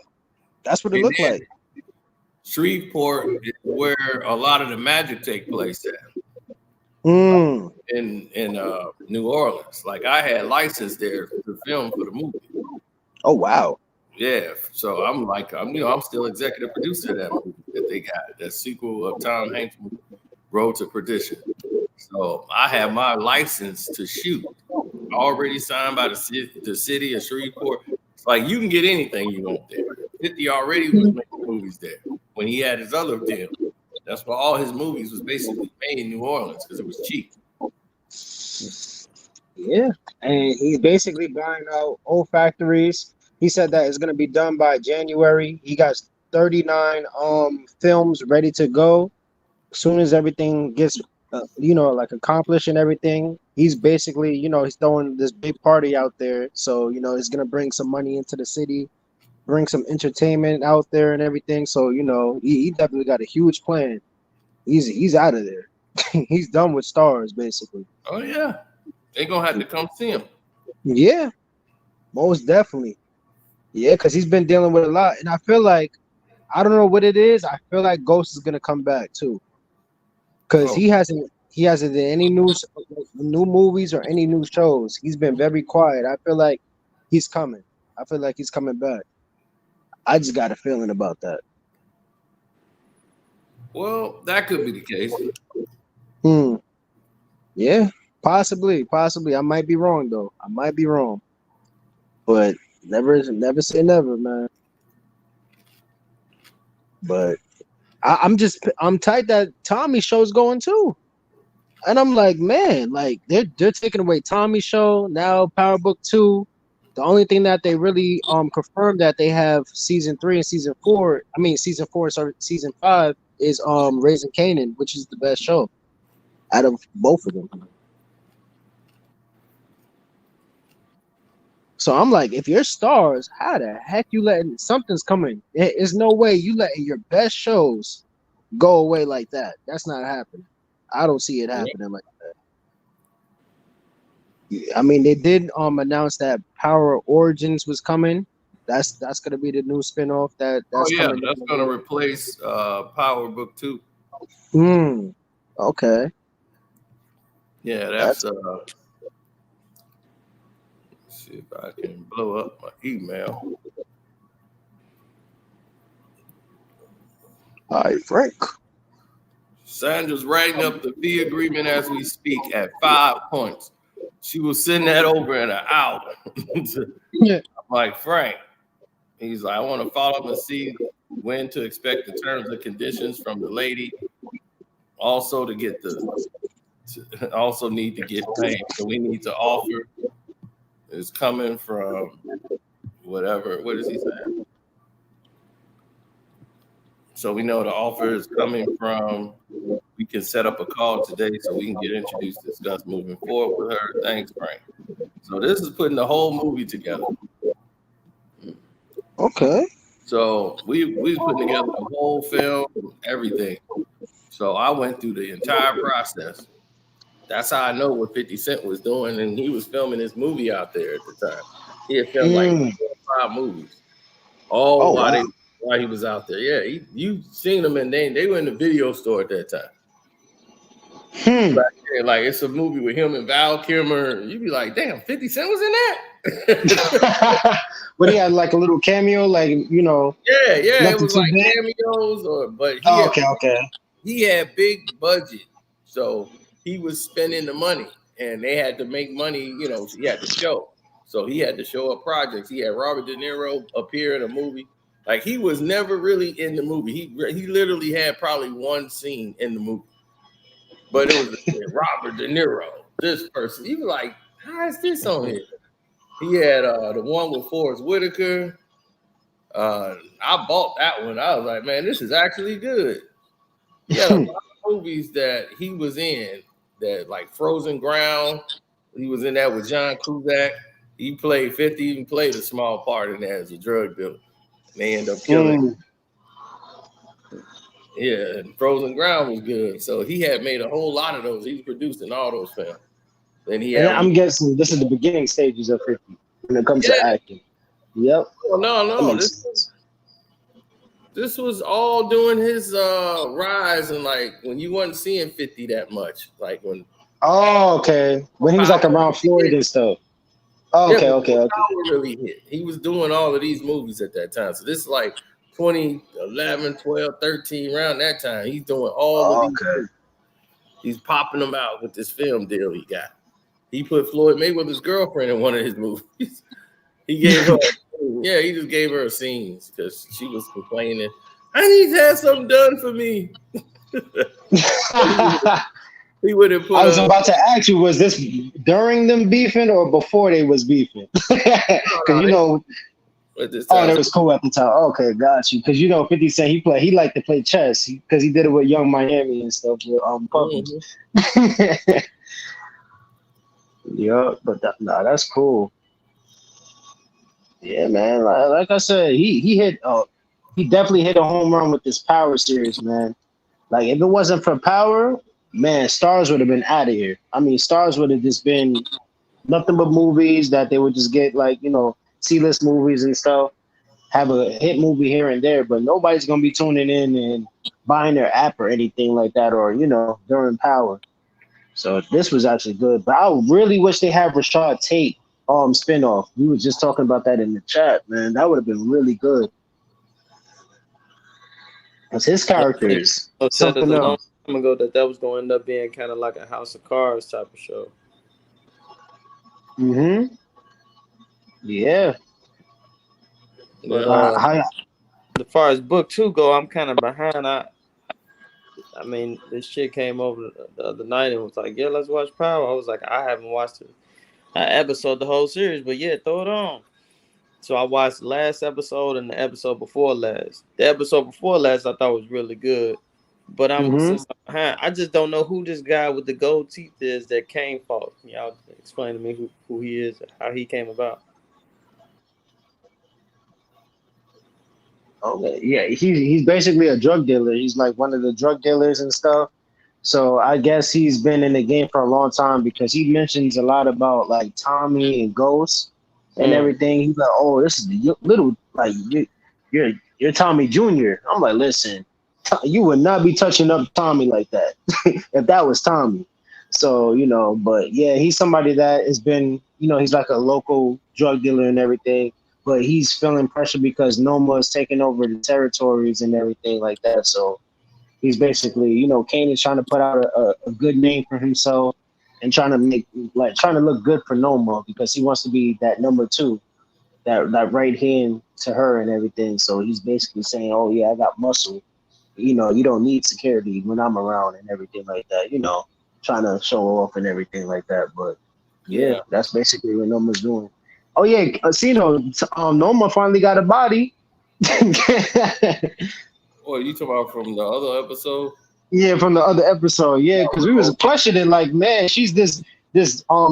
That's what it looked like. Shreveport is where a lot of the magic take place at. In New Orleans. Like, I had license there to film for the movie. Oh wow. Yeah. So I'm still executive producer of that movie that they got, that sequel of Tom Hanks' movie, Road to Perdition. So I have my license to shoot already signed by the city of Shreveport. It's like, you can get anything you want there. 50 already was making movies there when he had his other deal. That's why all his movies was basically made in New Orleans, because it was cheap. Yeah, and he's basically buying out old factories. He said that it's going to be done by January. He got 39 films ready to go. As soon as everything gets like accomplished and everything, he's basically, he's throwing this big party out there. So, it's going to bring some money into the city, bring some entertainment out there and everything. So, he definitely got a huge plan. He's out of there. He's done with stars, basically. Oh yeah, they're gonna have to come see him. Yeah, most definitely. Yeah, because he's been dealing with a lot, and I feel like, I don't know what it is. I feel like Ghost is gonna come back too, because he hasn't done any new movies or any new shows. He's been very quiet. I feel like he's coming. I feel like he's coming back. I just got a feeling about that. Well, that could be the case. Yeah, possibly. I might be wrong though. I might be wrong, but never say never, man. But I'm tight that Tommy's show's going too, and I'm like, man, like they're taking away Tommy's show now. Power Book 2. The only thing that they really confirmed that they have season 3 and season 4. I mean season 4, sorry, season 5 is Raising Kanan, which is the best show out of both of them. So I'm like, if you're stars, how the heck you letting something's coming? There's no way you letting your best shows go away like that. That's not happening. I don't see it happening like that. I mean, they did announce that Power Origins was coming. That's gonna be the new spinoff that's coming. That's gonna replace Power Book 2. Okay. Yeah, that's let's see if I can blow up my email. All right, Frank. Sandra's writing up the fee agreement as we speak at 5 points. She will send that over in an hour. Yeah. I'm like, Frank. He's like, I want to follow up and see when to expect the terms and conditions from the lady. Also need to get paid. So we need to offer. It's coming from whatever. What is he saying? So we know the offer is coming from. We we can set up a call today so we can get introduced, discuss moving forward with her. Thanks, Frank. So this is putting the whole movie together. Okay. So we was putting together the whole film, everything. So I went through the entire process. That's how I know what 50 Cent was doing, and he was filming his movie out there at the time. He had filmed like 4 or 5 movies, all while he was out there. Yeah, you seen them, and they were in the video store at that time. Back then, like it's a movie with him and Val Kilmer. You'd be like, damn, 50 Cent was in that. But he had like a little cameo, like Yeah, it was like big. cameos, but he had big budget, so he was spending the money, and they had to make money. He had to show, so he had to show up projects. He had Robert De Niro appear in a movie. Like he was never really in the movie. He literally had probably one scene in the movie, but it was Robert De Niro. This person, you were like, how is this on here? He had the one with Forrest Whitaker. I bought that one. I was like, man, this is actually good. He had a lot of movies that he was in that, like Frozen Ground. He was in that with John Cusack. He played 50, even played a small part in that as a drug dealer. And they end up killing him. Yeah, and Frozen Ground was good. So he had made a whole lot of those. He was producing all those films. Then I'm guessing this is the beginning stages of 50 when it comes to acting. Yep. Oh, no. This was all during his rise, and like when you wasn't seeing 50 that much, like when. Oh, okay. When he was like around Floyd and stuff. Oh, okay. Power really hit. He was doing all of these movies at that time. So this is like 2011, 12, 13, around that time. He's doing all of these movies. He's popping them out with this film deal he got. He put Floyd Mayweather's girlfriend in one of his movies. He gave her, he just gave her scenes because she was complaining. I need to have something done for me. He would have put. I was about to ask you, was this during them beefing or before they was beefing? Because that was cool at the time. Okay, got you. Because 50 Cent, he liked to play chess because he did it with Young Miami and stuff with Puffy. Yeah, but that's cool. Yeah, man. Like I said, he definitely hit a home run with this Power series, man. Like if it wasn't for Power, man, Stars would have been out of here. I mean, Stars would have just been nothing but movies that they would just get like C-list movies and stuff. Have a hit movie here and there, but nobody's gonna be tuning in and buying their app or anything like that, or during Power. So this was actually good, but I really wish they had Rashad Tate spinoff. We were just talking about that in the chat, man. That would have been really good. Because his character is something else. Time ago that was going to end up being kind of like a House of Cards type of show. Yeah. But as far as book 2 go, I'm kind of behind. I mean, this shit came over the other night and was like, yeah, let's watch Power. I was like, I haven't watched an episode, the whole series, but yeah, throw it on. So I watched the last episode and the episode before last. The episode before last I thought was really good. But since I'm behind, I just don't know who this guy with the gold teeth is that Kane fought. Y'all explain to me who he is, how he came about. Okay, yeah, he's basically a drug dealer. He's like one of the drug dealers and stuff. So I guess he's been in the game for a long time because he mentions a lot about like Tommy and Ghost and everything. He's like, oh, this is the little like you're Tommy Jr. I'm like, listen, you would not be touching up Tommy like that if that was Tommy. So but yeah, he's somebody that has been he's like a local drug dealer and everything. But he's feeling pressure because Noma is taking over the territories and everything like that. So he's basically, Kane is trying to put out a good name for himself and trying to look good for Noma because he wants to be that number 2, that right hand to her and everything. So he's basically saying, oh yeah, I got muscle. You don't need security when I'm around and everything like that. Trying to show off and everything like that. But yeah, that's basically what Noma's doing. Oh yeah, Noma finally got a body. What you talking about from the other episode? Yeah, from the other episode. Yeah, because we was questioning, like, man, she's this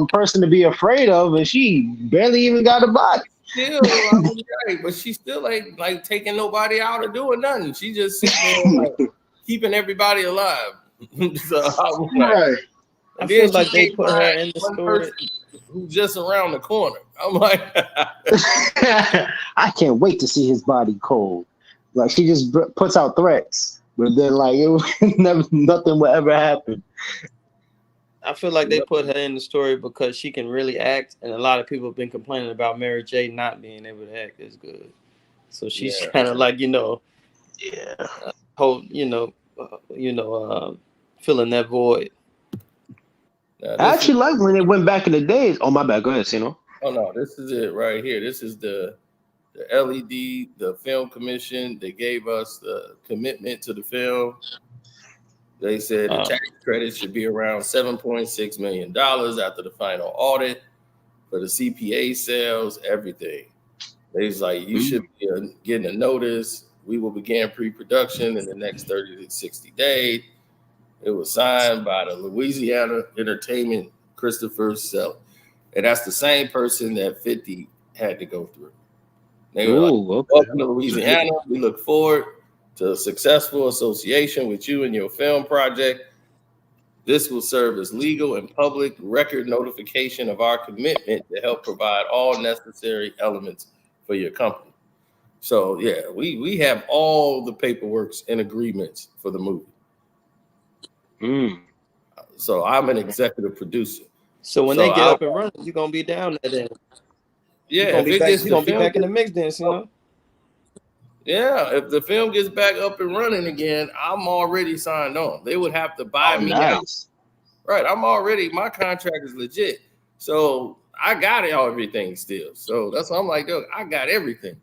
person to be afraid of, and she barely even got a body. Still, I mean, right, but she still ain't like taking nobody out or doing nothing. She just sitting there like keeping everybody alive. So I was like, Right. I and feel then she like they came put by her in the one story. person who's just around the corner. I'm like, I can't wait to see his body cold. Like she just puts out threats, but then like nothing will ever happen. I feel like they put her in the story because she can really act, and a lot of people have been complaining about Mary J not being able to act as good. So she's kind of like Yeah. hold filling that void. I actually like when it went back in the days. Oh my bad, go ahead, Sino. Oh no, this is it right here. This is the LED, the film commission. They gave us the commitment to the film. They said the tax credit should be around $7.6 million after the final audit for the CPA sales, everything. They was like, you should be getting a notice. We will begin pre-production in the next 30 to 60 days. It was signed by the Louisiana Entertainment Christopher Sell. And that's the same person that 50 had to go through. They were like, welcome to Louisiana. We look forward to a successful association with you and your film project. This will serve as legal and public record notification of our commitment to help provide all necessary elements for your company. So yeah, we have all the paperwork and agreements for the movie. So I'm an executive producer. So when they get up and running, you're gonna be down there then. Yeah, you're gonna be back in the mix then, you know? Yeah, if the film gets back up and running again, I'm already signed on. They would have to buy me out. Right, my contract is legit. So I got everything still. So that's why I'm like, yo, I got everything.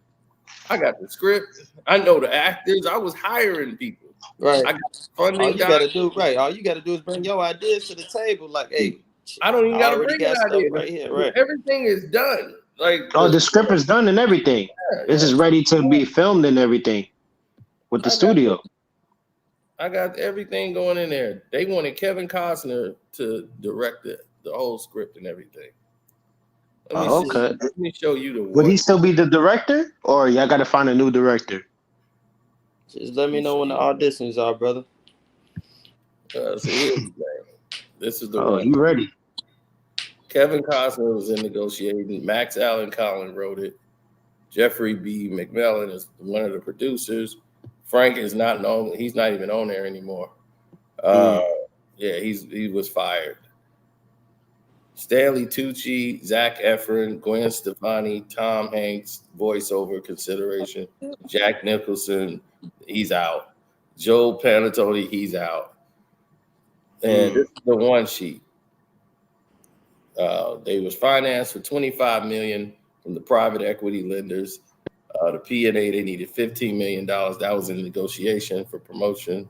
I got the script. I know the actors. I was hiring people. Right. I got funding. All you gotta do is bring your ideas to the table. Like, hey, I don't even gotta bring an idea right here. Right. Everything is done. Like the script is done and everything. This is ready to be filmed and everything with the studio. I got everything going in there. They wanted Kevin Costner to direct the whole script and everything. Okay. Let me show you the. Would he still be the director, or y'all got to find a new director? Just let me know when the auditions are, brother. So here's the thing. This is the one. You ready? Kevin Costner was in negotiating. Max Allen Collin wrote it. Jeffrey B. McMillan is one of the producers. Frank is not known. He's not even on there anymore. Yeah, he was fired. Stanley Tucci, Zac Efron, Gwen Stefani, Tom Hanks, voiceover consideration. Jack Nicholson, he's out. Joe Pantoliano, he's out. And this is the one sheet. They was financed for $25 million from the private equity lenders. The P&A, they needed $15 million. That was in negotiation for promotion.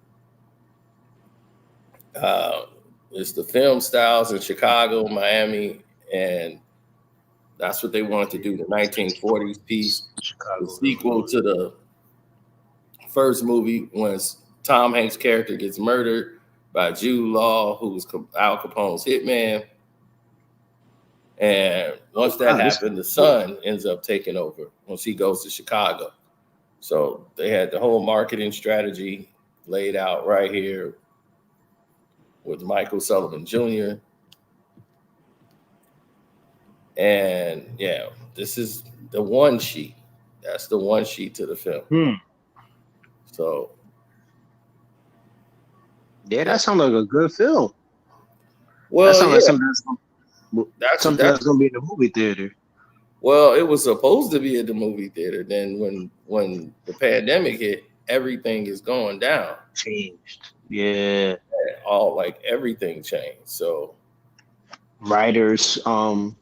It's the film styles in Chicago, Miami, and that's what they wanted to do, the 1940s piece. Chicago, the sequel to the first movie was Tom Hanks' character gets murdered by Jude Law, who was Al Capone's hitman. And once that happened, the son ends up taking over once he goes to Chicago. So they had the whole marketing strategy laid out right here with Michael Sullivan Jr. And yeah, this is the one sheet. That's the one sheet to the film. So yeah, that sounds like a good film. Well, that sounds like something that's gonna be in the movie theater. Well, it was supposed to be at the movie theater. Then when the pandemic hit, everything is going down. Changed. Yeah. All like everything changed. So writers, but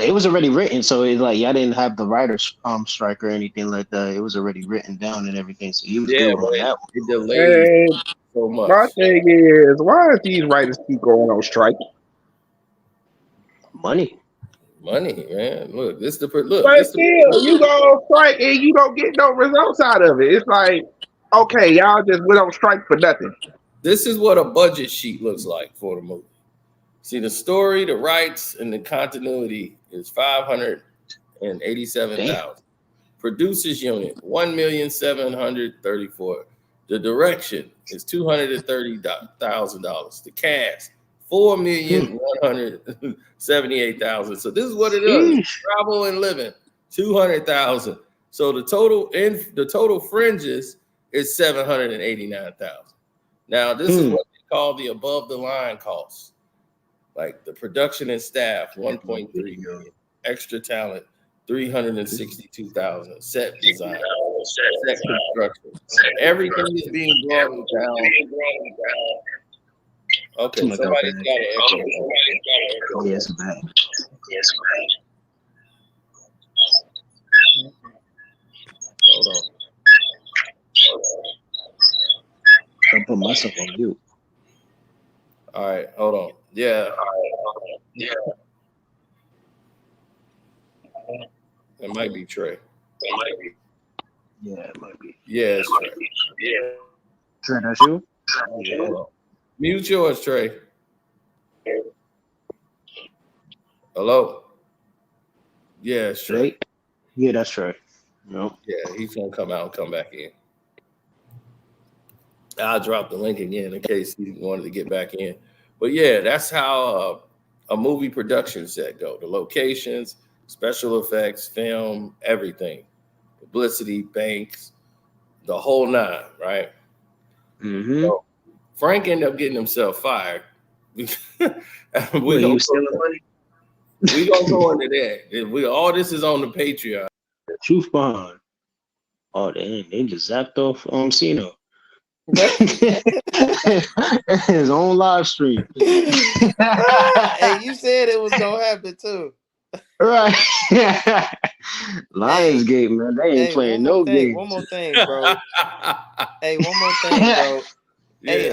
it was already written, so it's like y'all didn't have the writers strike or anything like that. It was already written down and everything. So you was good on that one. It delayed so much. My thing is, why does these writers keep going on strike? Money, man. Look, look. But still, you go on strike and you don't get no results out of it. It's like Okay, y'all just went on strike for nothing. This is what a budget sheet looks like for the movie. See, the story, the rights, and the continuity is $587,000. Producers unit $1,734,000. The direction is $230,000. The cast $4,178,000. So this is what it is: Sheesh. travel and living $200,000. So the total fringes is $789,000. Now this is what they call the above the line costs, like the production and staff 1.3 million, extra talent 362,000, set design, set construction. Everything is being brought down. Okay, somebody's got an echo. Oh, yes, bad. Hold on. I put myself on mute. All right, hold on. Yeah. It might be Trey. Yeah, it might be. Yeah, it's Trey. Trey, that's you? Hold on. Mute yours, Trey. Hello? Yeah, it's Trey. Trey? Yeah, that's Trey. No. Yeah, he's gonna come out and come back in. I'll drop the link again in case he wanted to get back in. But yeah, that's how a movie production set go. The locations, special effects, film, everything, publicity, banks, the whole nine, right? Mm-hmm. So Frank ended up getting himself fired. We're Wait, you stealing money? gonna go into that. All this is on the Patreon. The truth behind. Oh, they just zapped off Cino. His own live stream. Hey, you said it was gonna happen too. Right. Lionsgate, man. They ain't playing no games. One more thing, bro. Hey, one more thing, bro. Yeah. Hey,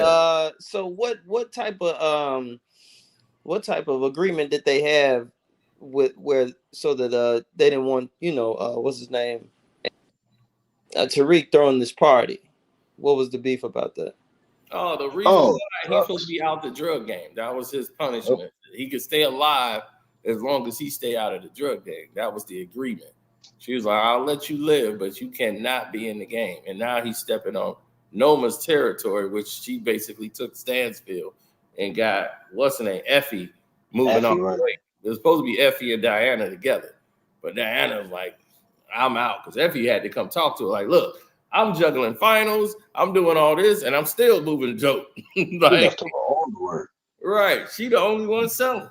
so what type of agreement did they have with where so that they didn't want, what's his name? Tariq throwing this party. What was the beef about that? Oh, the reason why he's supposed to be out the drug game. That was his punishment. He could stay alive as long as he stay out of the drug game. That was the agreement. She was like, I'll let you live, but you cannot be in the game. And now he's stepping on Noma's territory, which she basically took Stansfield and got, what's her name, Effie, moving on. Right. It was supposed to be Effie and Diana together. But Diana was like, I'm out, because Effie had to come talk to her. Like, look, I'm juggling finals, I'm doing all this, and I'm still moving dope. Like, right. She the only one selling.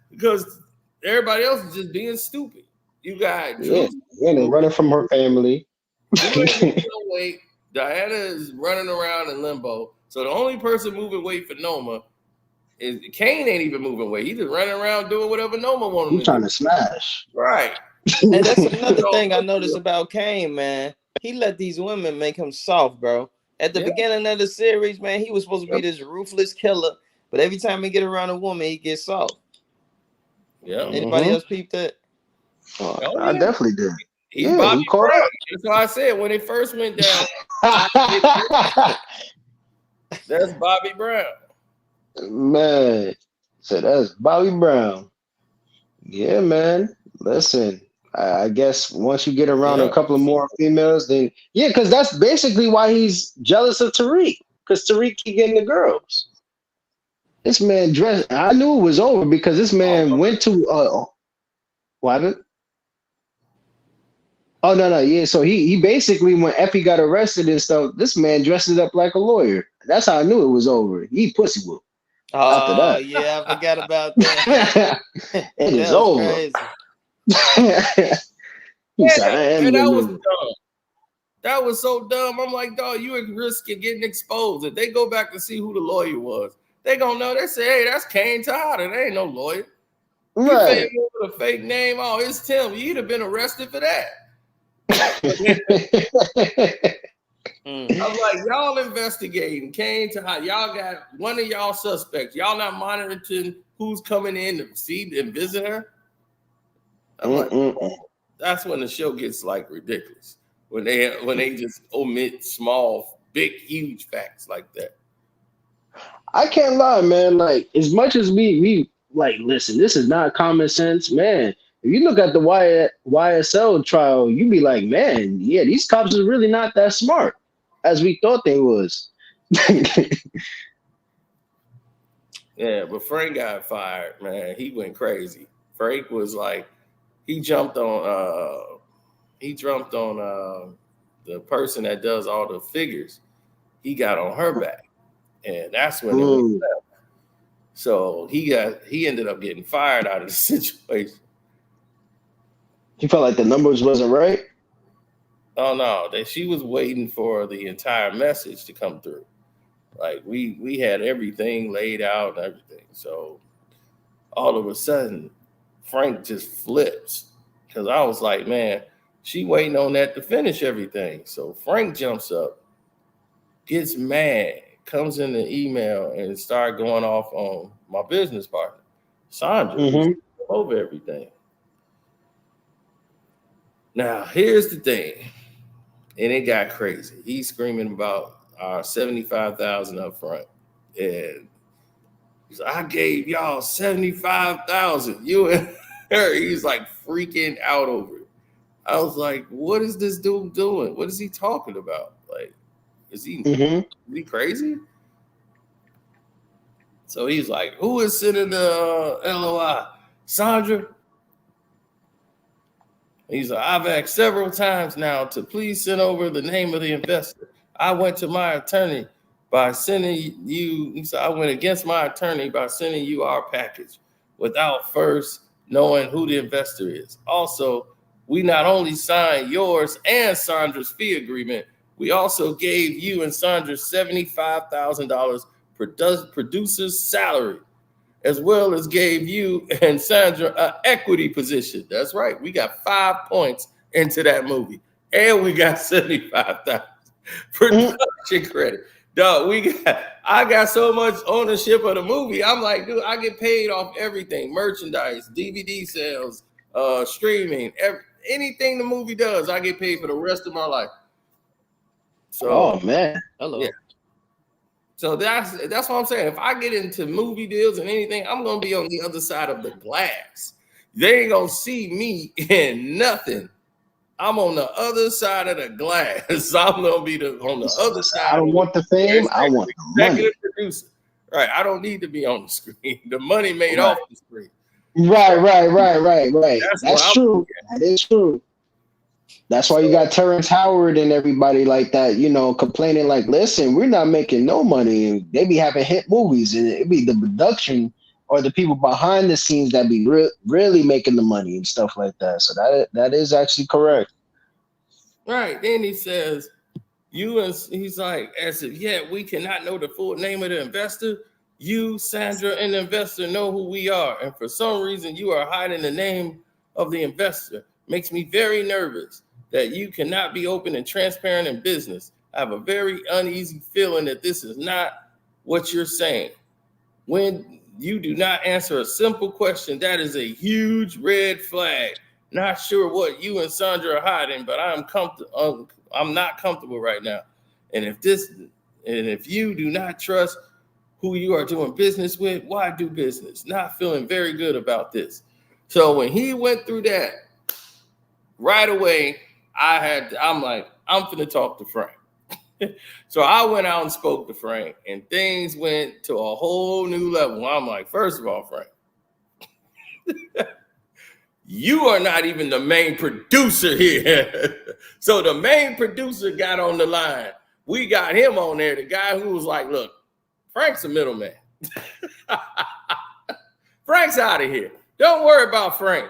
Because everybody else is just being stupid. You got and running from her family. Weight. Diana is running around in limbo. So the only person moving weight for Noma is Kane. Ain't even moving weight. He's just running around doing whatever Noma wants him to do. Trying to smash. Right. And that's another thing I noticed about Kane, man. He let these women make him soft, bro. At the beginning of the series, man, he was supposed to be this ruthless killer, but every time he get around a woman, he gets soft. Yeah. Anybody else peep that? I definitely did. He's Bobby Brown. That's why I said when it first went down. That's Bobby Brown. Man, so that's Bobby Brown. Yeah, man. Listen, I guess once you get around a couple of more females, then because that's basically why he's jealous of Tariq, because Tariq keep getting the girls. This man dressed. I knew it was over because this man went to what? Oh no, yeah. So he basically, when Effie got arrested and stuff, this man dressed it up like a lawyer. That's how I knew it was over. He pussy whooped. After that, yeah, I forgot about that. It is over. That was dumb. That was so dumb. I'm like, dog, you at risk of getting exposed. If they go back to see who the lawyer was, they gonna know. They say, hey, that's Kane Todd. They ain't no lawyer. Right. You with a fake name. Oh, it's Tim. You'd have been arrested for that. I'm like, y'all investigating Kane Todd. Y'all got one of y'all suspects. Y'all not monitoring who's coming in to see and visit her. I'm like, that's when the show gets like ridiculous. When they just omit small big, huge facts like that. I can't lie, man. Like as much as we like, listen, this is not common sense, man. If you look at the YSL trial, you be like, man, yeah, these cops are really not that smart as we thought they was. Yeah, but Frank got fired, man. He went crazy. Frank was like, he jumped on the person that does all the figures. He got on her back, and that's when it went Mm. left. So he ended up getting fired out of the situation. You felt like the numbers wasn't right. Oh no, she was waiting for the entire message to come through. Like we had everything laid out and everything. So all of a sudden, Frank just flips. Because I was like, man, she waiting on that to finish everything. So Frank jumps up, gets mad, comes in the email and start going off on my business partner, Sandra, who's over everything. Now, here's the thing, and it got crazy. He's screaming about our $75,000 up front. And he's like, I gave y'all $75,000. You and her. He's like freaking out over it. I was like, what is this dude doing? What is he talking about? Like, is he crazy? So he's like, who is sending the LOI? Sandra? He's like, I've asked several times now to please send over the name of the investor. I went to my attorney by sending you, he said, I went against my attorney by sending you our package without first knowing who the investor is. Also, we not only signed yours and Sandra's fee agreement, we also gave you and Sandra $75,000 producer's salary, as well as gave you and Sandra an equity position. That's right. We got 5 points into that movie, and we got $75,000 production credit. Dog, I got so much ownership of the movie. I'm like, dude, I get paid off everything: merchandise, DVD sales, streaming, anything the movie does, I get paid for the rest of my life. So, oh man, Hello. Yeah. So that's what I'm saying. If I get into movie deals and anything, I'm gonna be on the other side of the glass. They ain't gonna see me in nothing. I'm on the other side of the glass. I'm gonna be on the other side. I don't want the fame. I want the money. Producer. Right. I don't need to be on the screen. The money made off the screen. Right. That's true. That is true. That's why you got Terrence Howard and everybody like that, complaining like, listen, we're not making no money. They be having hit movies, and it be the production or the people behind the scenes that be really making the money and stuff like that. So that is actually correct. Right. Then he says, he's like, as if, we cannot know the full name of the investor. You, Sandra, and the investor know who we are. And for some reason, you are hiding the name of the investor. Makes me very nervous that you cannot be open and transparent in business. I have a very uneasy feeling that this is not what you're saying. When you do not answer a simple question, that is a huge red flag. Not sure what you and Sandra are hiding, but I'm not comfortable right now. And if you do not trust who you are doing business with, why do business? Not feeling very good about this. So when he went through that, right away, I'm like, I'm finna talk to Frank. So I went out and spoke to Frank, and things went to a whole new level. I'm like, first of all, Frank, you are not even the main producer here. So the main producer got on the line. We got him on there, the guy who was like, look, Frank's a middleman. Frank's out of here. Don't worry about Frank.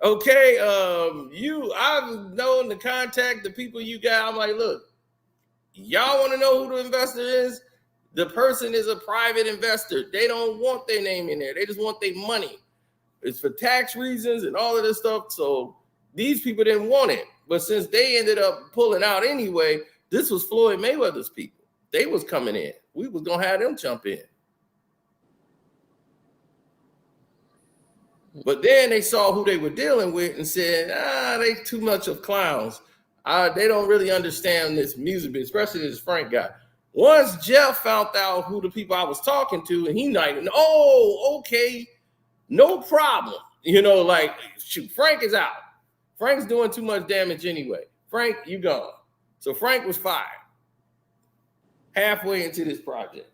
Okay, I've known to contact the people you got. I'm like, look, y'all want to know who the investor is? The person is a private investor. They don't want their name in there. They just want their money. It's for tax reasons and all of this stuff. So these people didn't want it. But since they ended up pulling out anyway, this was Floyd Mayweather's people. They was coming in. We was going to have them jump in. But then they saw who they were dealing with and said, they too much of clowns. They don't really understand this music, especially this Frank guy. Once Jeff found out who the people I was talking to, and he like, oh, okay, no problem. Like, shoot, Frank is out. Frank's doing too much damage anyway. Frank, you gone. So Frank was fired halfway into this project.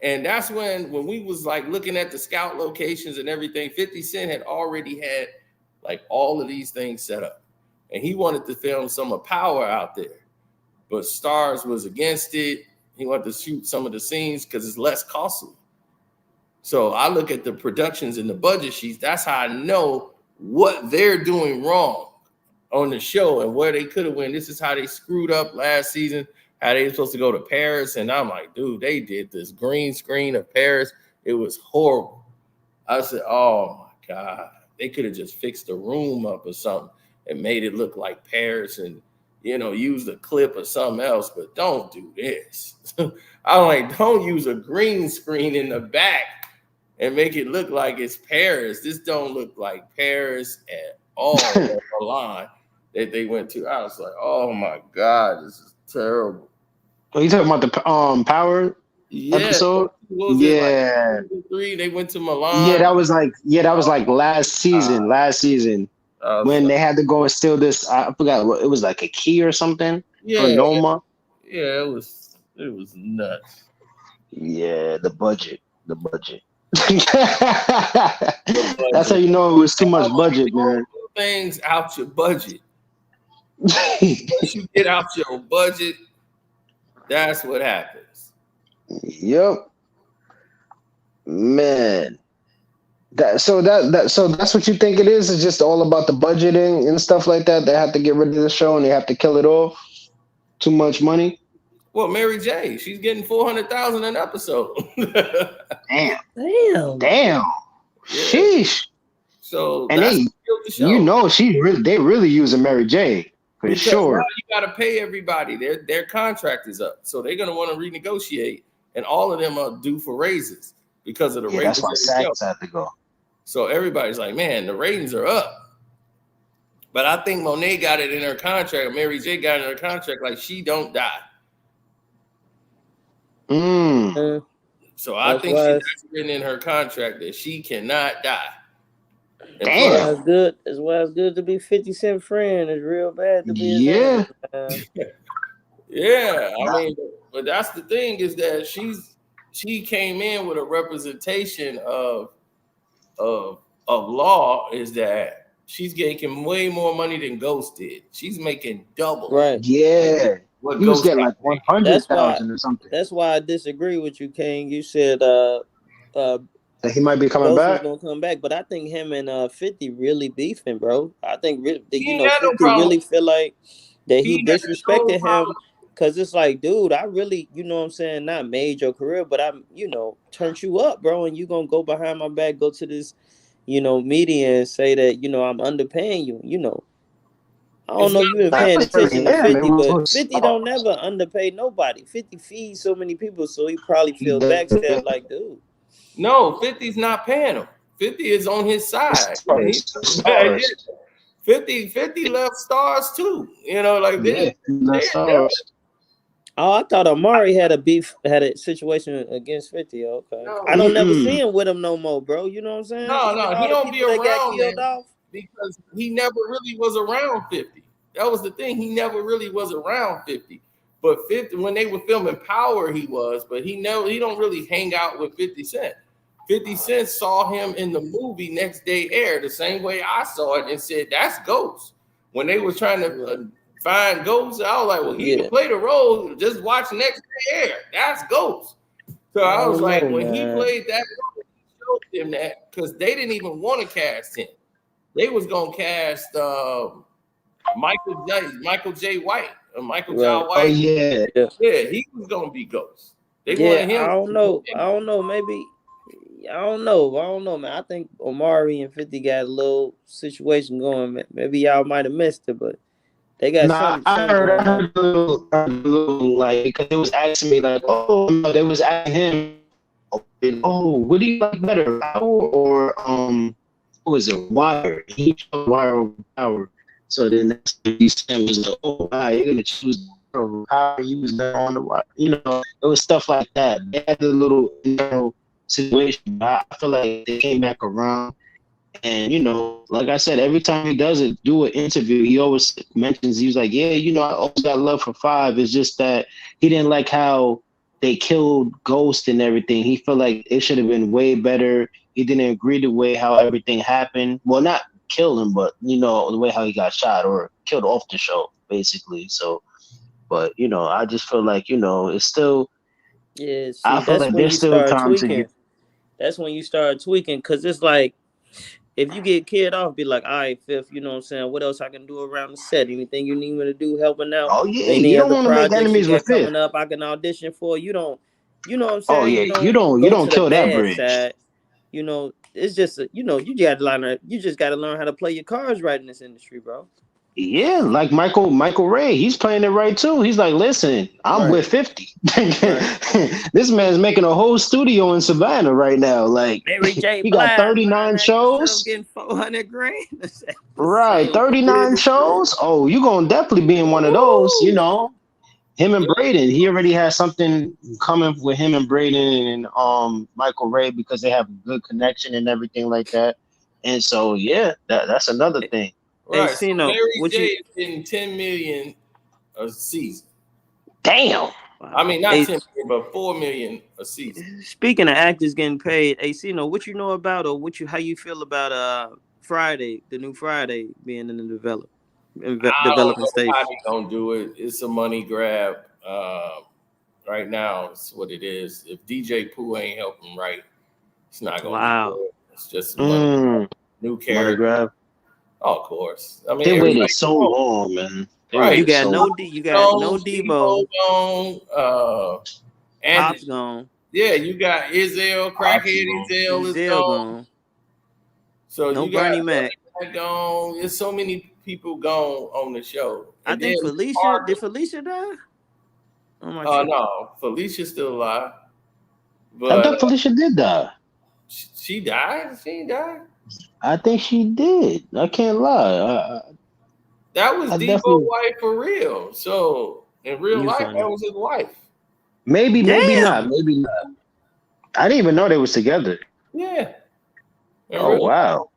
And that's when we was like looking at the scout locations and everything, 50 Cent had already had like all of these things set up. And he wanted to film some of Power out there. But Stars was against it. He wanted to shoot some of the scenes because it's less costly. So I look at the productions and the budget sheets. That's how I know what they're doing wrong on the show and where they could have went. This is how they screwed up last season, how they were supposed to go to Paris. And I'm like, dude, they did this green screen of Paris. It was horrible. I said, oh my God, they could have just fixed the room up or something and made it look like Paris and, use a clip or something else, but don't do this. I'm like, don't use a green screen in the back and make it look like it's Paris. This don't look like Paris at all. Milan that they went to. I was like, oh my God, this is terrible. Are you talking about the Power episode? Yeah. Like 3, they went to Milan. Yeah, that was like last season. When they had to go and steal this, I forgot what it was, like a key or something. Yeah, for Noma. Yeah, it was nuts. Yeah, the budget. That's how you know it was too much budget, man. Things out your budget. Once you get out your budget, that's what happens. Yep, man. So that's what you think it is? It's just all about the budgeting and stuff like that. They have to get rid of the show and they have to kill it off. Too much money. Well, Mary J, she's getting $400,000 an episode. Damn. Yeah. Sheesh. So and that's the show. They really using Mary J for because sure. Now you got to pay everybody. Their contract is up, so they're gonna want to renegotiate, and all of them are due for raises because of the ratings. That's why Saks had to go. So everybody's like, man, the ratings are up. But I think Monet got it in her contract. Mary J got it in her contract, like she don't die. So I think she's written in her contract that she cannot die. And damn, it's good to be 50 Cent friend. It's real bad to be yeah. I mean, but that's the thing is that she came in with a representation of law is that she's making way more money than Ghost did. She's making double. Right. Yeah. What he was getting like 100,000 or something. That's why I disagree with you, King. You said that he might be coming back. Gonna come back, but I think him and 50 really beefing, bro. I think 50 really feel like that he disrespected him because it's like, dude, I really, you know what I'm saying, not made your career, but I'm, turned you up, bro, and you gonna go behind my back, go to this, media and say that, I'm underpaying you, I don't know if you've been paying attention to 50, but 50 don't never underpay nobody. 50 feeds so many people, so he probably feels backstabbed like, dude. No, 50's not paying him. 50 is on his side. 50 left Stars too. Stars. Oh, I thought Amari had a situation against 50. Okay. No, I don't never see him with him no more, bro. You know what I'm saying? No, he don't be around because he never really was around 50. That was the thing. He never really was around 50. But 50, when they were filming Power, he was, but he don't really hang out with 50 Cent. 50 Cent saw him in the movie Next Day Air the same way I saw it and said, that's Ghost. When they were trying to find Ghost, I was like, well, he can play the role. Just watch Next Day Air. That's Ghost. So I was like, when he played that role, he showed them that because they didn't even want to cast him. They was going to cast Michael J. White. Michael J. White. Oh, yeah. Yeah, he was going to be Ghost. They wanted him. I don't know. Maybe. I don't know, man. I think Omari and 50 got a little situation going. Maybe y'all might have missed it, but they got something. I heard a little like, because it was asking me like, oh, no, they was asking him, oh, what do you like better, Power or what was it, Wire? He chose Wire over Power. So then that's when he was like, "Oh, wow, you're gonna choose how you was there on the watch." It was stuff like that. They had a little situation. But I feel like they came back around. And like I said, every time he does it, do an interview, he always mentions he's like, yeah, I always got love for Five. It's just that he didn't like how they killed Ghost and everything. He felt like it should have been way better. He didn't agree the way how everything happened. Well, not kill him, but the way how he got shot or killed off the show, basically. So, but I just feel like it's still. Yeah, I see, feel that's like when there's you still start time to get. tweaking. That's when you start tweaking, because it's like, if you get kid off, be like, all right, Fifth, you know what I'm saying? What else I can do around the set? Anything you need me to do, helping out? Oh yeah, Any you don't other want to make projects you enemies with got Fifth. coming up I can audition for? You know what I'm Oh saying? yeah, You you don't don't go to the kill that bad bridge. side. It's just, you got to learn. You just got to learn how to play your cards right in this industry, bro. Yeah, like Michael Ray, he's playing it right too. He's like, listen, I'm Right, with 50. right. This man's making a whole studio in Savannah right now. Like Mary J. he got Blige, lying 39 at yourself, shows. getting 400 grand. This Right, episode, the 39 weirdest shit. shows. Oh, you gonna definitely be in one of those, Woo! Him and Braden. He already has something coming with him and Braden and Michael Ray because they have a good connection and everything like that. And so yeah, that's another thing. Hey, Right. So Sino, Mary what J you? is getting 10 million a season. Damn. I Wow. mean, not Hey, 10 million, but 4 million a season. speaking of actors getting paid, hey, Sino, what you know about, or how you feel about Friday, the new Friday being in the I don't developing know how stage? they gonna do it. It's a money grab. Right now, it's what it is. If DJ Pooh ain't helping right, it's not gonna be Wow. good. It's just money. Mm, New money character. grab. Oh, of course. I mean, They waited everybody so gone. long, man. They Right. You waited got so long. you got no Gone, Debo, Debo gone. And Pops gone, yeah, you got Izzel, Pops crackhead is gone. Izzel is Ezell gone. gone, So no you got Bernie Mac. Bernie Mac gone. There's so many people gone on the show. I And then think it's Felicia, hard did Felicia die? Oh my to, tripping. no, Felicia's still alive. I But thought Felicia did die. she died. She ain't died. I think she did. I can't lie. That was I Debo's definitely wife for real. So in real You life, that funny. was his wife. maybe not. Damn. Maybe not. I didn't even know they was together. Yeah. In Oh real life. wow.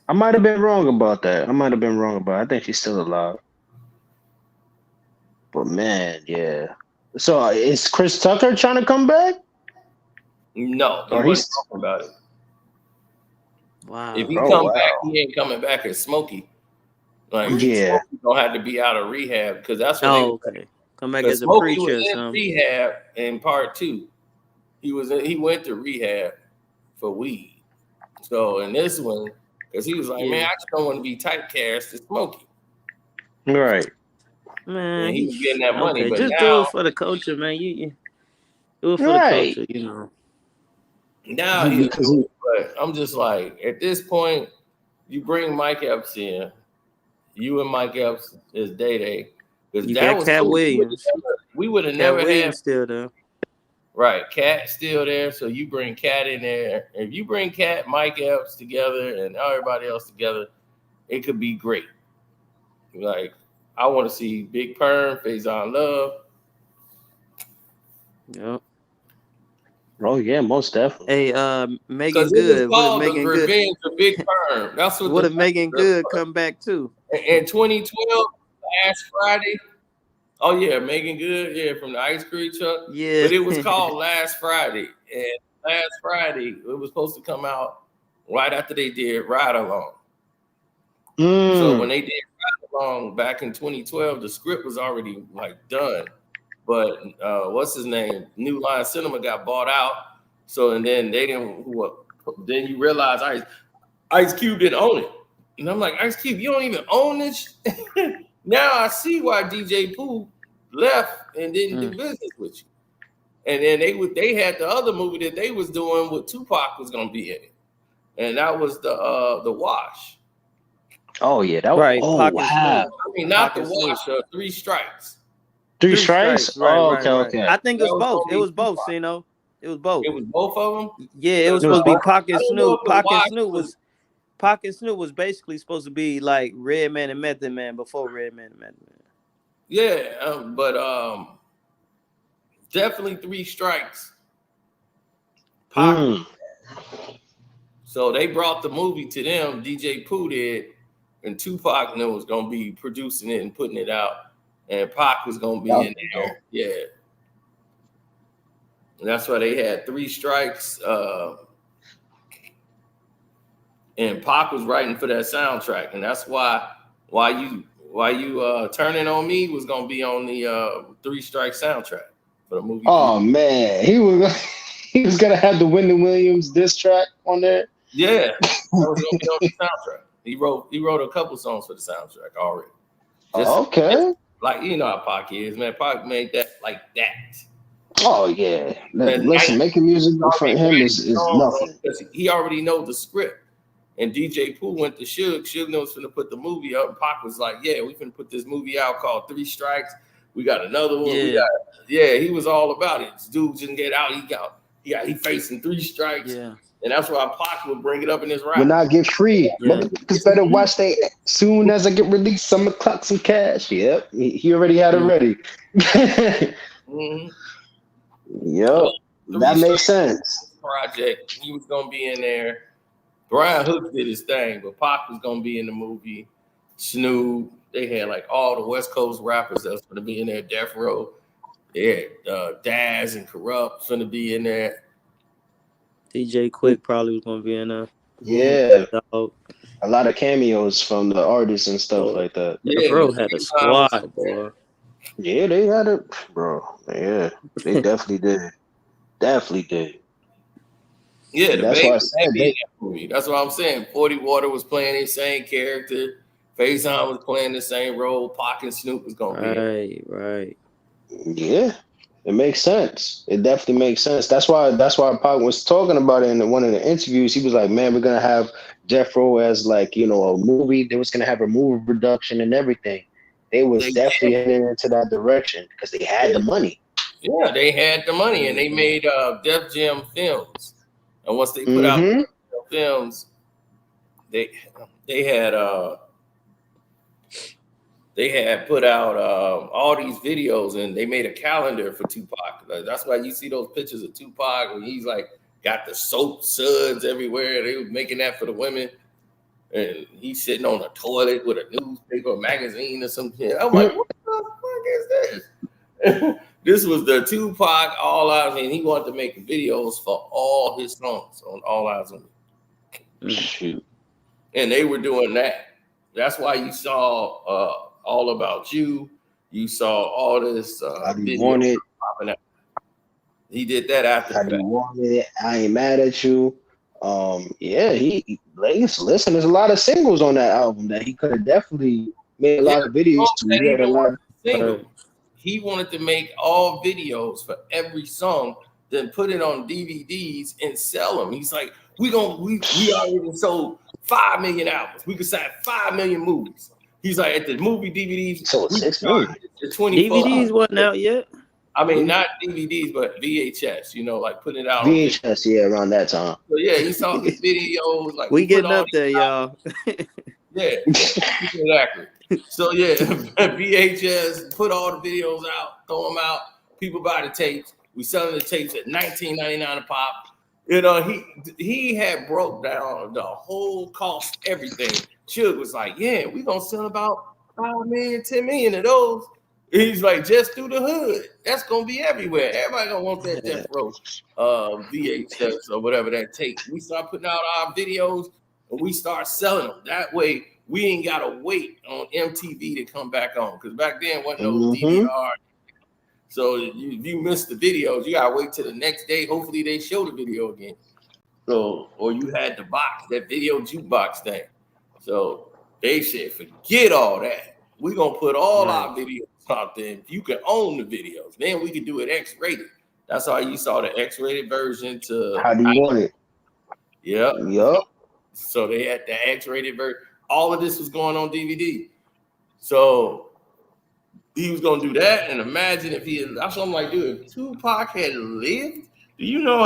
I might have been wrong about that. I think she's still alive. But man, yeah. So is Chris Tucker trying to come back? No, he Or wasn't he's talking about it. If Wow. he oh come back, wow. he ain't coming back as Smokey. Like What? Yeah. Smokey gonna have to be out of rehab because that's what they Oh, were saying. okay. Come back Because as a Smokey preacher was or in something. rehab in part two. He went to rehab for weed. So in this one, because he was like, man, Yeah. I just don't want to be typecast as Smokey. Right. Man, And he was getting that money. okay. But Just do it for the culture, man. You do it for the Right. culture, you know. now he'll Because do it. But I'm just like, at this point, you bring Mike Epps in. You and Mike Epps is Day. Because You that got was Cat cool. Williams. We would have Cat never had. Williams still there. Right, Cat still there, so you bring Cat in there. If you bring Cat, Mike Epps together, and everybody else together, it could be great. Like I want to see Big Perm, Faison Love. Yep. oh yeah, most definitely. Hey, Megan Because it was Good. What if called The Megan Good? Revenge of Big Perm. That's what What if Megan the Good come back too? in 2012, last Friday. Oh yeah, Megan Good, yeah, from the ice cream truck. Yeah. But it was called Last Friday, and last Friday it was supposed to come out right after they did Ride Along. So when they did Ride Along back in 2012, the script was already like done. But what's his name? New Line Cinema got bought out. So and then they didn't. Then you realize Ice Cube didn't own it, and I'm like, Ice Cube, you don't even own this. Now I see why DJ Pooh left and didn't do business with you. And then they had the other movie that they was doing with Tupac was gonna be in it, and that was the Wash. Oh yeah, that was, Right. oh Pocket wow. Snoop. I mean, not the Pocket Snoop. Wash, Three Strikes. Three Three strikes? strikes. Right, Oh, right, okay, right. okay. I think That it's was both. gonna It be was both, Tupac. Sino. It was both. It was both of them. Yeah, it was It was supposed to be both. I Pocket don't know Snoop. if the Pocket Wash Snoop was Pac and Snoop was basically supposed to be like Redman and Method Man before Redman and Method Man. Yeah, but definitely 3 Strikes. Pac. Mm. So they brought the movie to them. DJ Pooh did, and Tupac knew was gonna be producing it and putting it out, and Pac was gonna be in there. Yeah, and that's why they had 3 Strikes. And Pac was writing for that soundtrack, and that's why you Turning on Me was gonna be on the 3 Strikes soundtrack for the movie. Oh man, he was gonna have the Wendy Williams diss track on there. Yeah, that was gonna be on the soundtrack. He wrote a couple songs for the soundtrack already. Just like you know how Pac is, man. Pac made that like that. Oh yeah, And listen, making music for him is nothing. Because he already knows the script. And DJ Pooh went to Suge. Suge knows finna put the movie up. And Pac was like, "Yeah, we finna put this movie out called 3 Strikes. We got another one. Yeah. He was all about it. This dude didn't get out. He facing 3 strikes. Yeah. And that's why Pac would bring it up in his rap. When I get free, motherfuckers better watch they. Soon as I get released, I'ma clock some cash. Yep, he already had it ready. Mm-hmm. Yep, that makes sense. Project. He was gonna be in there. Brian Hook did his thing, but Pac was gonna be in the movie. Snoop. They had like all the West Coast rappers that was gonna be in there. Death Row. They had Daz and Corrupt gonna be in there. DJ Quick probably was gonna be in there. Yeah, a lot of cameos from the artists and stuff like that. Yeah, bro had a squad, boy. Yeah, they had it, bro. Yeah, they definitely did. Definitely did. Yeah, that's why I said movie. That's what I'm saying. 40 Water was playing his same character. Faison was playing the same role. Pac and Snoop was gonna be right. Yeah, it makes sense. It definitely makes sense. That's why Pac was talking about it in one of the interviews. He was like, "Man, we're gonna have Death Row as like a movie. They was gonna have a movie production and everything. They was definitely heading into that direction because they had the money. Yeah, they had the money, and they made Def Jam films. And once they put out films, they had put out all these videos, and they made a calendar for Tupac. That's why you see those pictures of Tupac when he's like got the soap suds everywhere. They were making that for the women, and he's sitting on a toilet with a newspaper, magazine, or something. I'm like, what the fuck is this? This was the Tupac All Eyes, and he wanted to make videos for all his songs on All Eyes on Me. Shoot. And they were doing that. That's why you saw All About You. You saw all this video popping out. He did that after. I Want It. I Ain't Mad at You. Listen, there's a lot of singles on that album that he could have definitely made a lot of videos to. He wanted to make all videos for every song, then put it on DVDs and sell them. He's like, we already sold 5 million albums. We could sell 5 million movies. He's like, at the movie DVDs, so 6 million. The 24 DVDs wasn't out yet. I mean, not DVDs, but VHS. Like putting it out. VHS, around that time. So yeah, he saw his videos. Like we getting up there, y'all. Yeah, exactly. So yeah, VHS, put all the videos out, throw them out. People buy the tapes. We selling the tapes at $19.99 a pop. He had broke down the whole cost, everything. Suge was like, yeah, we gonna sell about 5 million, 10 million of those. He's like, just through the hood. That's gonna be everywhere. Everybody gonna want that Death Row VHS or whatever that tape. We start putting out our videos and we start selling them. That way we ain't gotta wait on MTV to come back on. Because back then wasn't no DVR. So if you missed the videos, you gotta wait till the next day. Hopefully they show the video again. So, or you had the box, that video jukebox thing. So they said, forget all that. We're gonna put all our videos out there. If you can own the videos, then we can do it X-rated. That's how you saw the X-rated version to How Do You Want It? Yep. So they had the X-rated version. All of this was going on DVD. So he was gonna do that, and imagine if that's what I'm like, dude, if Tupac had lived, do you know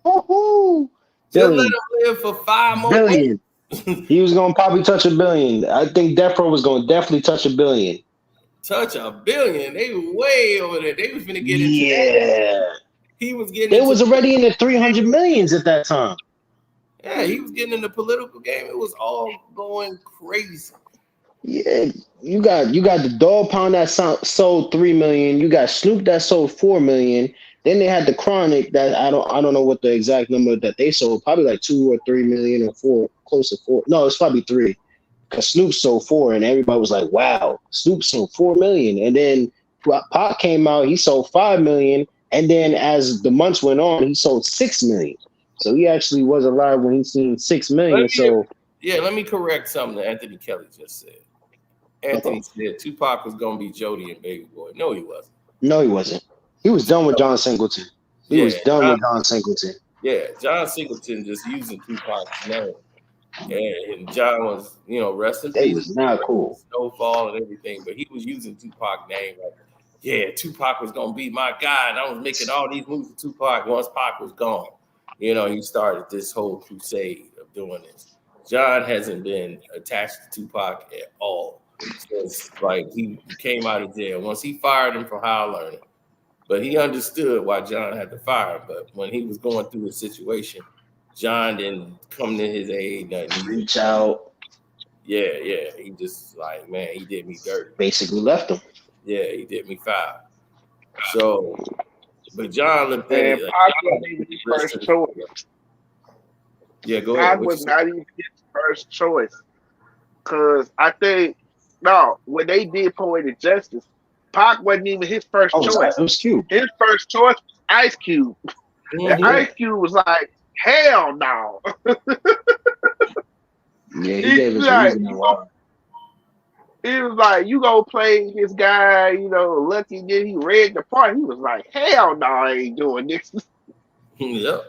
how Just let billion, him live for 5 more billion. months. He was gonna probably touch $1 billion. I think Death Row was gonna definitely touch $1 billion. Touch $1 billion. They were way over there. They was finna get into that. Yeah, He was getting they into was already in the 300 millions at that time. yeah, he was getting in the political game. It was all going crazy. Yeah, you got the Dog Pound that sold 3 million. You got Snoop that sold 4 million. Then they had the Chronic that I don't know what the exact number that they sold. Probably like 2 or 3 million or 4, close to 4. No, it's probably 3. Because Snoop sold 4, and everybody was like, "Wow, Snoop sold 4 million." And then Pac came out, he sold 5 million. And then as the months went on, he sold 6 million. So he actually was alive when he seen 6 Let million. me So let me correct something that Anthony Kelly just said. Anthony uh-oh. said Tupac was gonna be Jody and Baby Boy. No, he wasn't. No, he wasn't. He was done with John Singleton. He Yeah, was done with John Singleton. John Singleton just using Tupac's name. And John was, rest in They peace, was not cool. Snowfall and everything, but he was using Tupac name like, yeah, Tupac was gonna be my guy, and I was making all these moves with Tupac once Pac was gone. He started this whole crusade of doing this. John hasn't been attached to Tupac at all since like he came out of jail. Once he fired him for higher learning, but he understood why John had to fire him. But when he was going through the situation, John didn't come to his aid. Nothing. Reach out. Yeah. He just like, man, he did me dirty. Basically left him. Yeah, he did me foul. So, but John looked at And it. Pac wasn't even his first choice. Yeah, go ahead. Pac was not even his first choice. Because I think, no, when they did Poetic Justice, Pac wasn't even his first choice. It was Cube. His first choice was Ice Cube. And Ice Cube was like, hell no. Yeah, he gave his reason why. He was like, you go play this guy, Lucky. Then he read the part. He was like, hell no, I ain't doing this. Yep.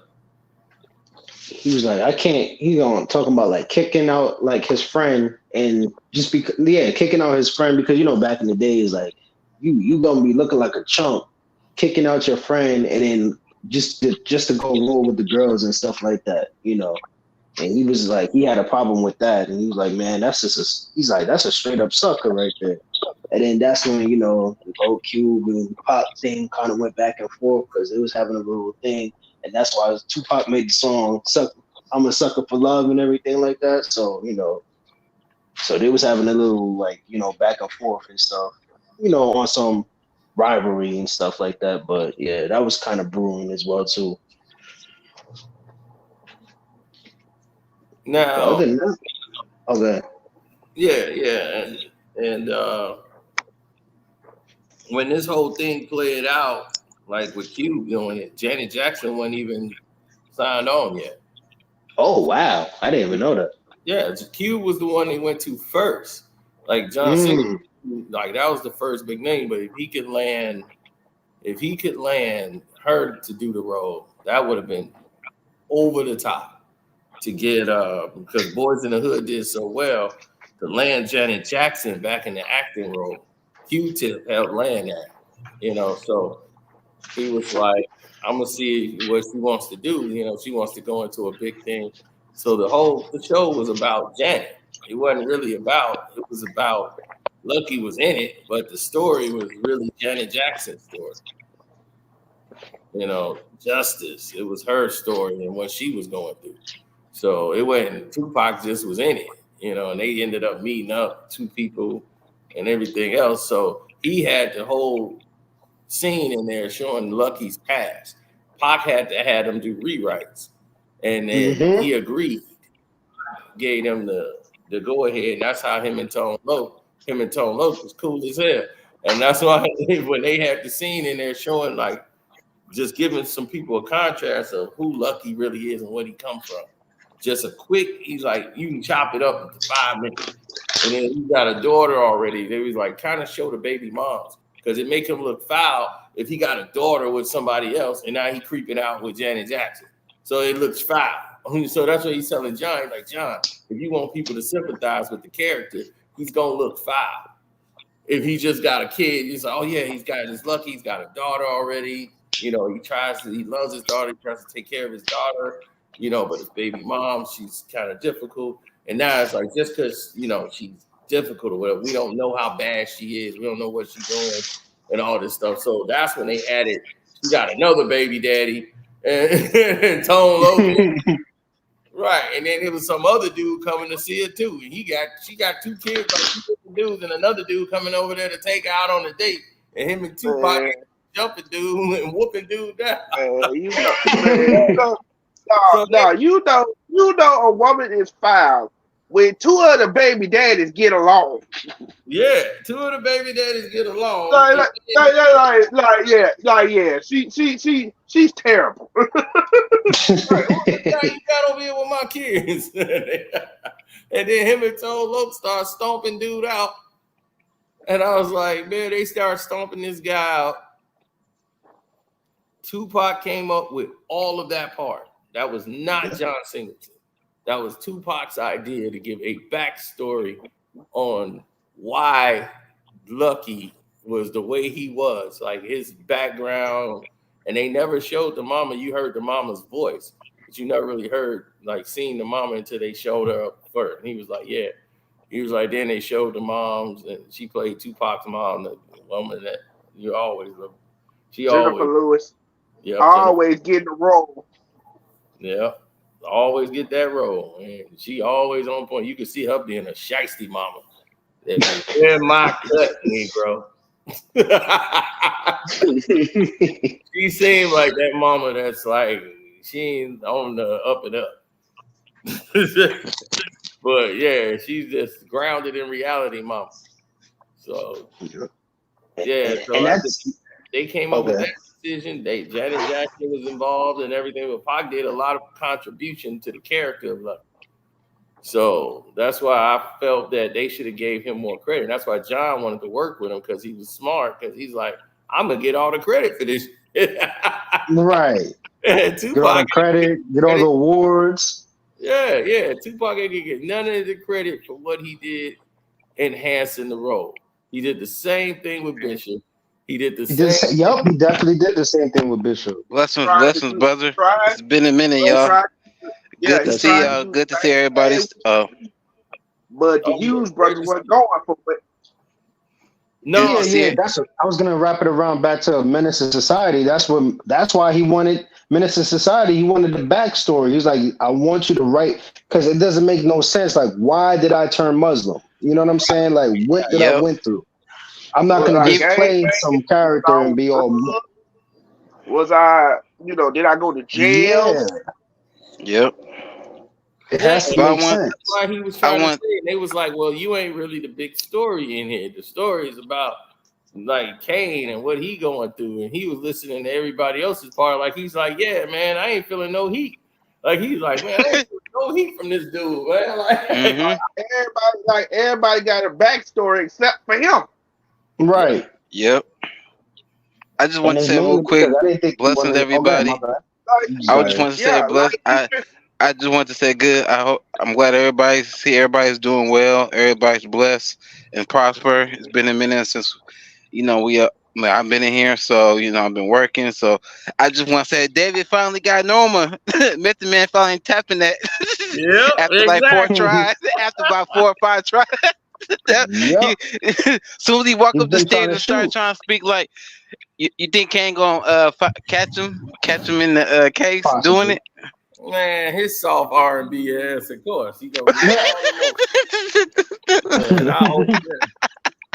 He was like, I can't. He gonna talking about like kicking out like his friend and just because kicking out his friend because back in the days like you gonna be looking like a chump kicking out your friend and then just to go roll with the girls and stuff like that. And he was like, he had a problem with that. And he was like, man, that's a straight up sucker right there. And then that's when, the whole Cube and Pop thing kind of went back and forth because it was having a little thing. And that's why Tupac made the song, I'm a sucker for love and everything like that. So, so they was having a little like, back and forth and stuff, on some rivalry and stuff like that. But yeah, that was kind of brewing as well too. Now, other than that, okay. Yeah, and when this whole thing played out, like with Cube doing it, Janet Jackson wasn't even signed on yet. Oh wow, I didn't even know that. Yeah, Cube was the one they went to first. Like John Singleton, like that was the first big name. But if he could land her to do the role, that would have been over the top. To get because Boys in the Hood did so well, to land Janet Jackson back in the acting role, Q-Tip helped land that, so he was like, I'm gonna see what she wants to do. She wants to go into a big thing. So the show was about Janet. It wasn't really about, it was about Lucky was in it, but the story was really Janet Jackson's story. Justice. It was her story and what she was going through. So it wasn't Tupac just was in it, and they ended up meeting up, two people and everything else. So he had the whole scene in there showing Lucky's past. Pac had to have him do rewrites. And then he agreed, gave them the go ahead. And that's how him and Tone Loc was cool as hell. And that's why when they had the scene in there showing like just giving some people a contrast of who Lucky really is and what he come from. Just a quick, he's like, you can chop it up into 5 minutes. And then he got a daughter already. They was like, kind of show the baby moms. Because it make him look foul if he got a daughter with somebody else and now he creeping out with Janet Jackson. So it looks foul. So that's what he's telling John. He's like, John, if you want people to sympathize with the character, he's going to look foul. If he just got a kid, he's like, oh yeah, he's got his Lucky, he's got a daughter already. He loves his daughter, he tries to take care of his daughter. but his baby mom, she's kind of difficult. And now it's like, just because, she's difficult or whatever, we don't know how bad she is. We don't know what she's doing and all this stuff. So that's when they added, she got another baby daddy and Tone Logan. Right. And then it was some other dude coming to see her too. And she got 2 kids, like 2 different dudes, and another dude coming over there to take her out on a date. And him and Tupac jumping dude and whooping dude down. You know a woman is foul when 2 of the baby daddies get along. Yeah, 2 of the baby daddies get along. She's terrible. Right, you got over here with my kids. And then him and Tone Loc start stomping dude out. And I was like, man, they start stomping this guy out. Tupac came up with all of that part. That was not John Singleton. That was Tupac's idea to give a backstory on why Lucky was the way he was, like his background. And they never showed the mama. You heard the mama's voice, but you never really seen the mama until they showed her up first. And he was like, yeah. He was like, then they showed the moms, and she played Tupac's mom, the woman that you always love. Jennifer Lewis. Yeah. Always getting the role. Yeah. Always get that role. And she always on point. You can see her being a shiesty mama. In my cut, Negro. She seemed like that mama that's like, she ain't on the up and up. But yeah, she's just grounded in reality, mama. So yeah, so they came up with that decision. Janet Jackson was involved and everything, but Pac did a lot of contribution to the character of Lucky. So that's why I felt that they should have gave him more credit. And that's why John wanted to work with him, because he was smart, because he's like, I'm gonna get all the credit for this. Right. Tupac get all the credit, get all the awards. Yeah. Tupac ain't gonna get none of the credit for what he did enhancing the role. He did the same thing with Bishop. He definitely did the same thing with Bishop. Blessings, brother. It's been a minute, y'all. Good to see y'all. Good to see everybody. But the Hughes brothers wasn't going for it. No, I was gonna wrap it around back to Menace to Society. That's why he wanted Menace to Society. He wanted the backstory. He's like, I want you to write, because it doesn't make no sense. Like, why did I turn Muslim? You know what I'm saying? Like, what did I went through? I'm not gonna just play some character and be all. Was I, did I go to jail? Yeah. Yep. It has to make sense. That's why he was trying to say it. They was like, well, you ain't really the big story in here. The story is about like Kane and what he going through. And he was listening to everybody else's part. Like, he's like, yeah, man, I ain't feeling no heat. Like, he's like, man, I ain't feeling no heat from this dude, man. Like, everybody got a backstory except for him. Right. Yep. I just want to say real quick, blessings everybody. I just want to say I just want to say good. I'm glad everybody's doing well. Everybody's blessed and prosper. It's been a minute since I've been in here, so I've been working. So I just want to say David finally got Noma. Method Man finally tapping that. Yeah, after like 4 tries. After about 4 or 5 tries. Soon as he walked up the stairs and started trying to speak, like, you think Kane gonna catch him in the case? Possibly. Doing it? Man, his soft R&B ass, of course. He gonna get and I hope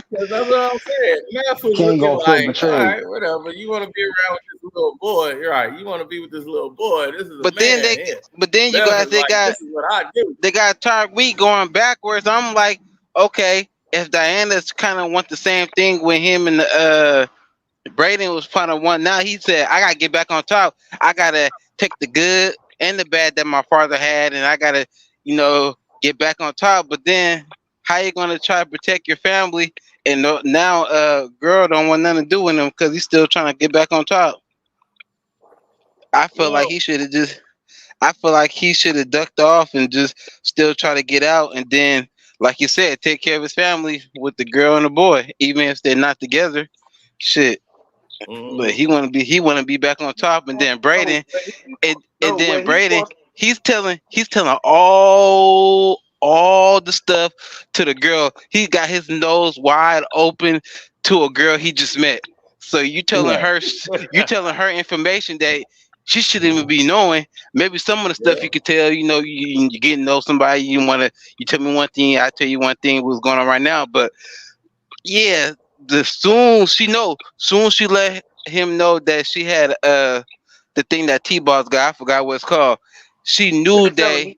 because that's what I'm saying. Man, for looking like, all right, whatever. You want to be around with this little boy, right? You want to be with this little boy. This is then you guys, this is what I do. They got Tariq going backwards. I'm like, okay, if Diana's kind of want the same thing with him and Braden was part of one. Now he said, I gotta get back on top. I gotta take the good and the bad that my father had, and I gotta, get back on top. But then, how you gonna try to protect your family? And now, girl don't want nothing to do with him because he's still trying to get back on top. I feel like he should have ducked off and just still try to get out, and then, like you said, take care of his family with the girl and the boy, even if they're not together. Shit. But he want to be back on top, and then Braden, he's telling all the stuff to the girl. He got his nose wide open to a girl he just met. So you telling Right. her information that she shouldn't even be knowing. Maybe some of the stuff you could tell, you get to know somebody, you tell me one thing, I tell you one thing what's going on right now. But yeah, soon she let him know that she had the thing that T-Boss got, I forgot what it's called. She knew that,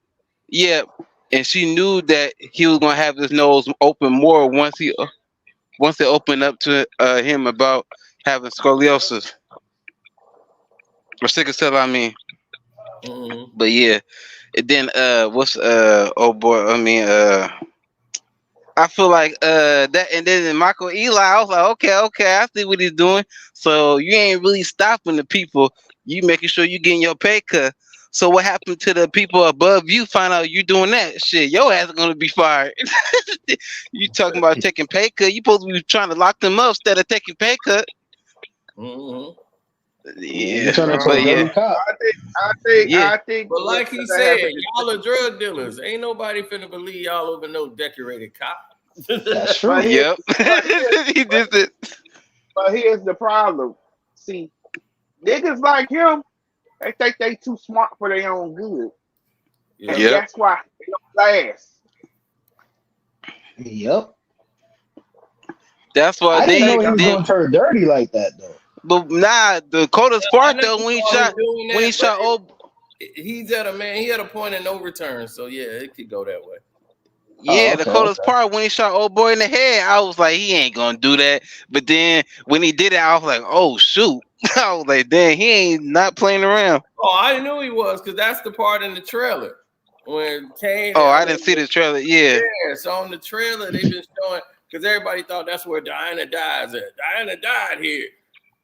yeah, and she knew that he was gonna have his nose open more once it opened up to him about having scoliosis or sickle cell. I mean, but yeah, and then what's oh boy, I mean I feel like that, and then Michael Eli, I was like, okay, I see what he's doing. So you ain't really stopping the people. You making sure you getting your pay cut. So what happened to the people above you? Find out you doing that shit. Your ass is gonna be fired. You talking about taking pay cut? You supposed to be trying to lock them up instead of taking pay cut. You trying to play but dirty yeah, cop. I think. But like he said, y'all are drug dealers. Ain't nobody finna believe y'all over no decorated cop. That's true. Yep. He did it. But here's the problem. See, niggas like him, they think they too smart for their own good. And Yep. that's why they don't last. Yep. That's why I they didn't know he was gonna turn dirty like that though. But nah, the coldest part though when he shot old. He's at a point of no return. So yeah, it could go that way. Yeah, the coldest part when he shot old boy in the head, I was like, he ain't gonna do that. But then when he did it, I was like, oh shoot. I was like, damn, he ain't not playing around. Oh, I knew he was, because that's the part in the trailer when Kane. Oh, I didn't see the trailer. Yeah. Yeah, so on the trailer they've been showing, because everybody thought that's where Diana dies at. Diana died here.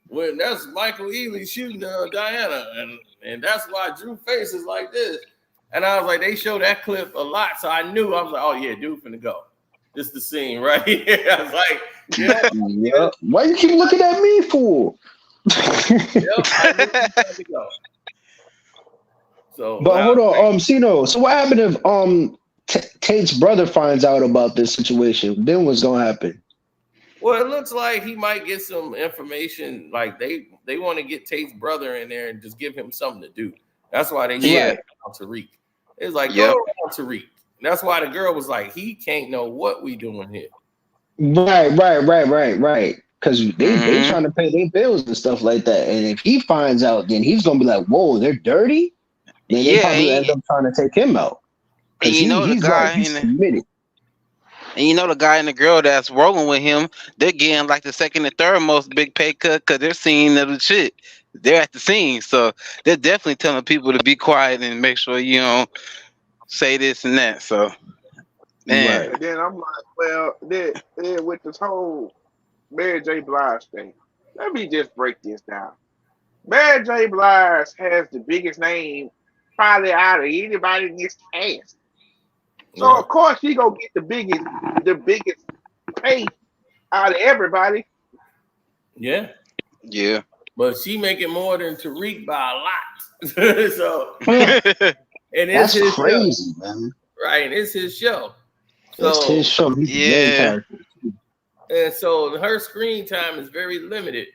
When that's Michael Ealy shooting Diana, and that's why Drew face is like this. And I was like, they show that clip a lot, so I knew. I was like, oh yeah, dude finna go. This the scene right here. I was like, yeah. Why you keep looking at me for? I knew he had to go. So, but hold on, Sino. So what happened if Tate's brother finds out about this situation? Then what's gonna happen? Well, it looks like he might get some information. Like they want to get Tate's brother in there and just give him something to do. That's why they around Tariq. It's like go around Tariq. That's why the girl was like, he can't know what we doing here. Right. Because they trying to pay their bills and stuff like that. And if he finds out, then he's gonna be like, whoa, they're dirty. Then they probably end up trying to take him out. And you know the guy he's committed. And you know the guy and the girl that's rolling with him, they're getting like the second and third most big pay cut because they're seeing the shit. They're at the scene, so they're definitely telling people to be quiet and make sure you don't say this and that. So, man. And then I'm like, well, then with this whole Mary J. Blige thing, let me just break this down. Mary J. Blige has the biggest name probably out of anybody in this cast. So of course she gonna get the biggest pay out of everybody. Yeah. Yeah. But she making more than Tariq by a lot. So and it's that's crazy, show. Man. Right, it's his show. So it's his show. Yeah. And so her screen time is very limited.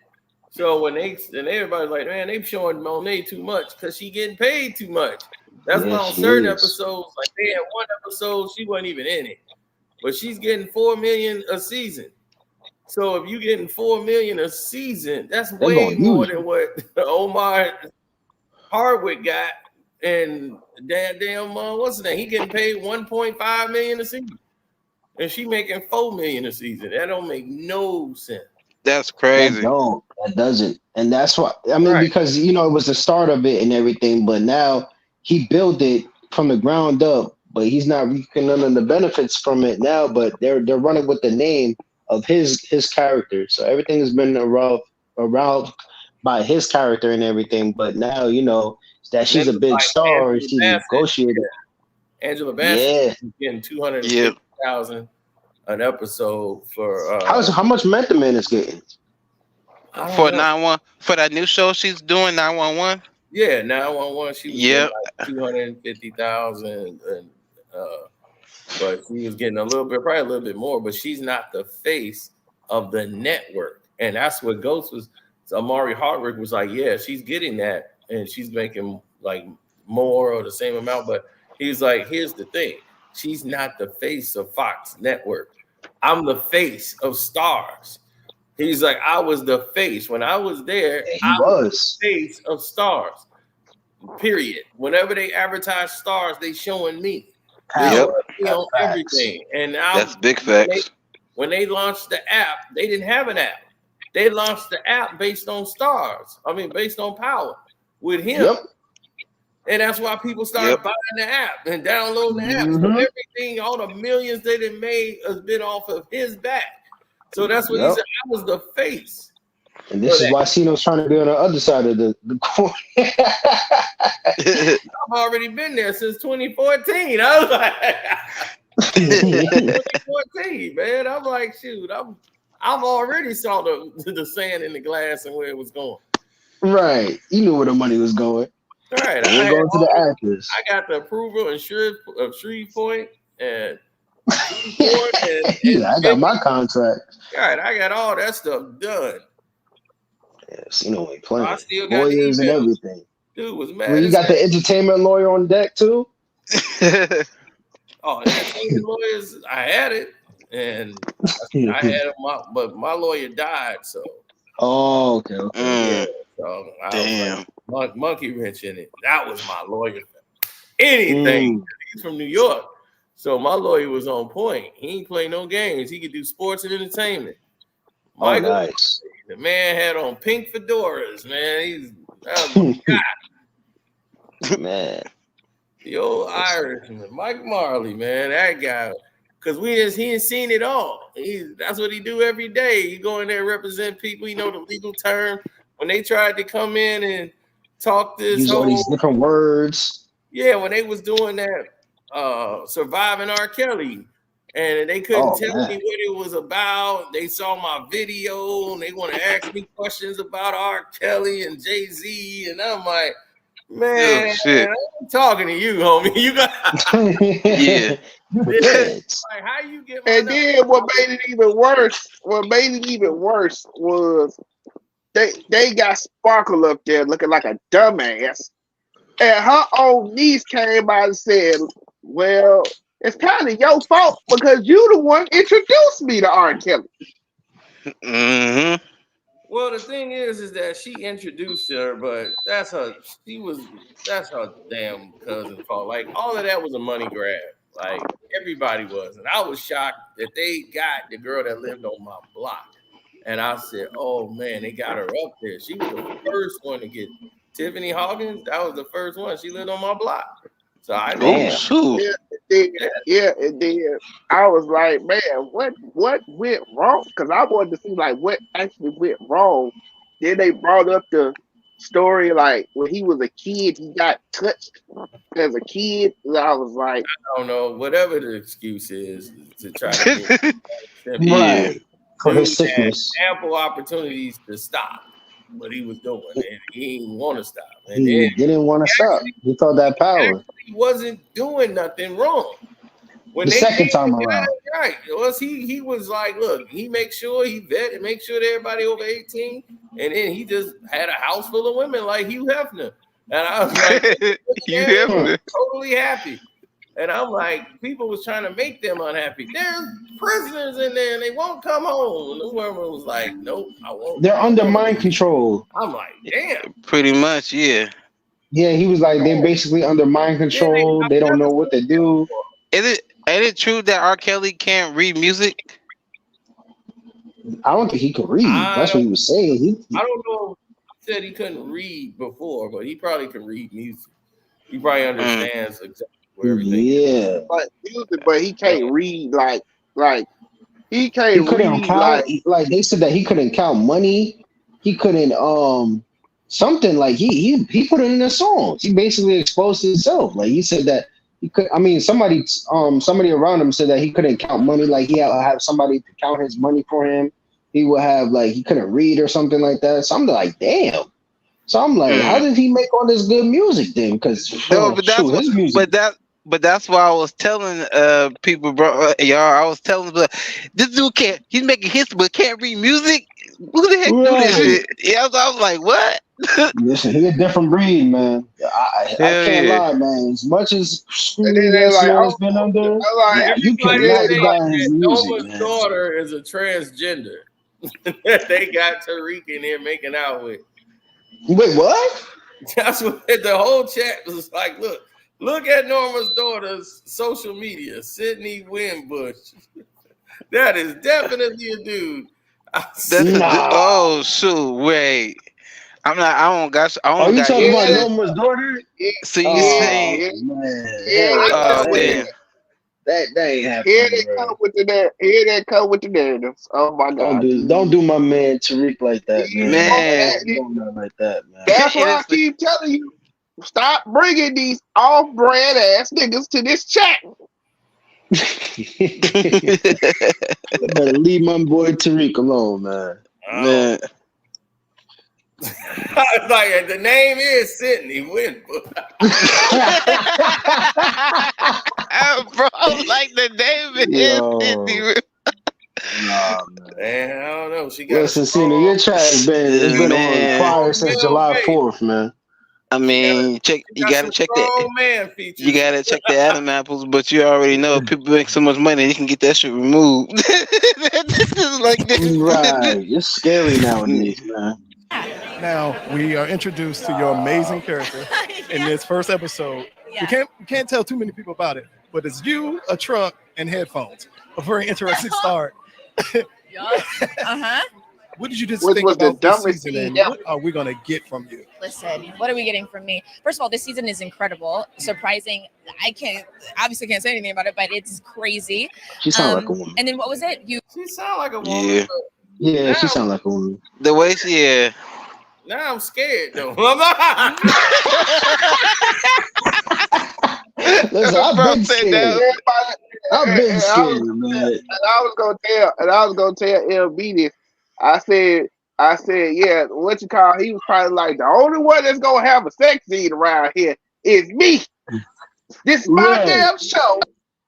So when everybody's like, man, they showing Monet too much because she getting paid too much. That's why on certain episodes, like they had one episode, she wasn't even in it, but she's getting $4 million a season. So if you getting $4 million a season, that's way more than what Omar Hardwick got. And damn, what's his name? He getting paid $1.5 million a season, and she making $4 million a season. That don't make no sense. That's crazy. That doesn't, and that's why. I mean, because it was the start of it and everything, but now he built it from the ground up, but he's not reaping none of the benefits from it now. But they're running with the name of his character, so everything has been around by his character and everything. But now that she's a big star and she's negotiated. Angela Bassett is getting $250,000 an episode for. How much Method Man is getting? For 911 for that new show she's doing 911. Yeah, 911. She was getting Yep. like 250,000, and but she was getting probably a little bit more. But she's not the face of the network, and that's what Ghost was. So Amari Hardwick was like, yeah, she's getting that, and she's making like more or the same amount. But he's like, here's the thing: she's not the face of Fox Network. I'm the face of Stars. He's like, I was the face when I was there. Yeah, he I was was. the face of Stars. Period. Whenever they advertise Stars, they showing me. They Yep. showing me on Facts. everything. And now That's big facts. when they launched the app, they didn't have an app. They launched the app based on Stars. I mean, based on Power with him. Yep. And that's why people started buying the app and downloading the app. So everything, all the millions they done made has been off of his back. So that's what he said. I was the face. And this is why Cino's trying to be on the other side of the coin. I've already been there since 2014. I was like, 2014, man. I'm like, shoot, I've already saw the sand in the glass and where it was going. Right. You knew where the money was going. All right. We're going to the actors. I got the approval of Shreveport and I got my contract. All right, I got all that stuff done. Yeah, Cino ain't playing. I still got lawyers and everything. Dude was mad. Well, you got the entertainment lawyer on deck too? Oh, entertainment lawyers, I had it, and I had but my lawyer died, so. Oh, okay. Yeah, so I was like, monkey wrench in it. That was my lawyer. Anything. He's from New York. So my lawyer was on point. He ain't play no games. He could do sports and entertainment. Michael, nice. The man had on pink fedoras, man. That was my guy. Man. The old Irishman, Mike Marley, man. That guy. Because he ain't seen it all. That's what he do every day. He go in there and represent people. You know the legal term. When they tried to come in and talk this use all these different words. Yeah, when they was doing that surviving R. Kelly, and they couldn't tell me what it was about. They saw my video and they want to ask me questions about R. Kelly and Jay-Z, and I'm like, man, I'm talking to you, homie. You got like, how you get my and then what made it even worse was they got Sparkle up there looking like a dumbass. And her own niece came by and said, well, it's kind of your fault because you the one introduced me to R. Kelly. Mm-hmm. Well, the thing is that she introduced her, but that's her damn cousin's fault. Like, all of that was a money grab. Like, everybody was. And I was shocked that they got the girl that lived on my block. And I said, oh, man, they got her up there. She was the first one to get Tiffany Hawkins. That was the first one. She lived on my block. So I know. And then I was like, man, what went wrong? Because I wanted to see like what actually went wrong. Then they brought up the story like when he was a kid, he got touched as a kid. And I was like, I don't know, whatever the excuse is to try to get right for his sickness. Ample opportunities to stop what he was doing, and he didn't want to stop. And he didn't want to stop. He thought that power. He wasn't doing nothing wrong. When the second time around, right? He was like, look, he makes sure he vetted, make sure that everybody over 18, and then he just had a house full of women like Hugh Hefner, and I was like, Hugh Hefner, totally happy. And I'm like, people was trying to make them unhappy. There's prisoners in there and they won't come home. And the woman was like, nope, I won't. They're under mind control. I'm like, damn. Pretty much, yeah. Yeah, he was like, they're basically under mind control. They don't know what to do. Ain't it true that R. Kelly can't read music? I don't think he could read. That's what he was saying. I don't know. He said he couldn't read before, but he probably can read music. He probably understands exactly. Yeah, but he can't read like he can't read count, like they said that he couldn't count money. He couldn't something like he put it in the songs. He basically exposed himself. Like he said that he could. I mean, somebody around him said that he couldn't count money. Like he had to have somebody to count his money for him. He would have like he couldn't read or something like that. So I'm like, damn. So I'm like, how did he make all this good music then? Because No, but that's shoot, what. his music. But that's why I was telling people, bro, y'all. I was telling them, this dude can't. He's making hits, but can't read music. Who the heck do this Right. shit? Yeah, I was like, what? Listen, he a different breed, man. I Hell can't yeah. lie, man. As much as And then scrutiny they're this like, man has oh, been under, I'm like, nah, It's you just like they cannot say deny his that music, Noma's man. daughter is a transgender. They got Tariq in here making out with. Wait, what? That's what the whole chat was like. Look at Norma's daughter's social media, Sydney Winbush. That is definitely a dude. Nah. Oh shoot, wait. I'm not. I Are don't you got talking about YouTube. Noma's daughter? yeah, So you yeah, Oh saying? yeah, man, yeah, hell they no. Oh come with damn. it. That ain't Here happening, they bro. come with the here they come with the narratives. Oh my God. Don't do my man Tariq like that, man. Man, Don't do nothing like that, man. That's it why I is. keep telling you, stop bringing these off-brand ass niggas to this chat. Better leave my boy Tariq alone, man. Man, Like the name is Sydney Winbush. bro, like the name is Yo, Sydney. nah, man. Man, I don't know. She got a Listen, Cena, strong, your chat has been on Man, fire strong since middle July face. 4th, man. I mean, She you got gotta some check that. strong man You features. gotta check the Adam apples, but you already know people make so much money, you can get that shit removed. This is like Right. It's scary nowadays, man. Now we are introduced to your amazing character in this first episode. We can't tell too many people about it, but it's you, a truck, and headphones. A very interesting start. What did you just Which think was the about this dumbest season, thing and ever. what are we gonna get from you? Listen, what are we getting from me? First of all, this season is incredible, surprising. I obviously can't say anything about it, but it's crazy. She sound like a woman. And then what was it? She sound like a woman. Yeah. Yeah, she sound like a woman. The way she, yeah. Now I'm scared though. Listen, I've Bro been said scared. that. I've been And scared, man. I was gonna tell LB this. I said, yeah, what you call? He was probably like, the only one that's gonna have a sex scene around here is me. This is my Right. damn show.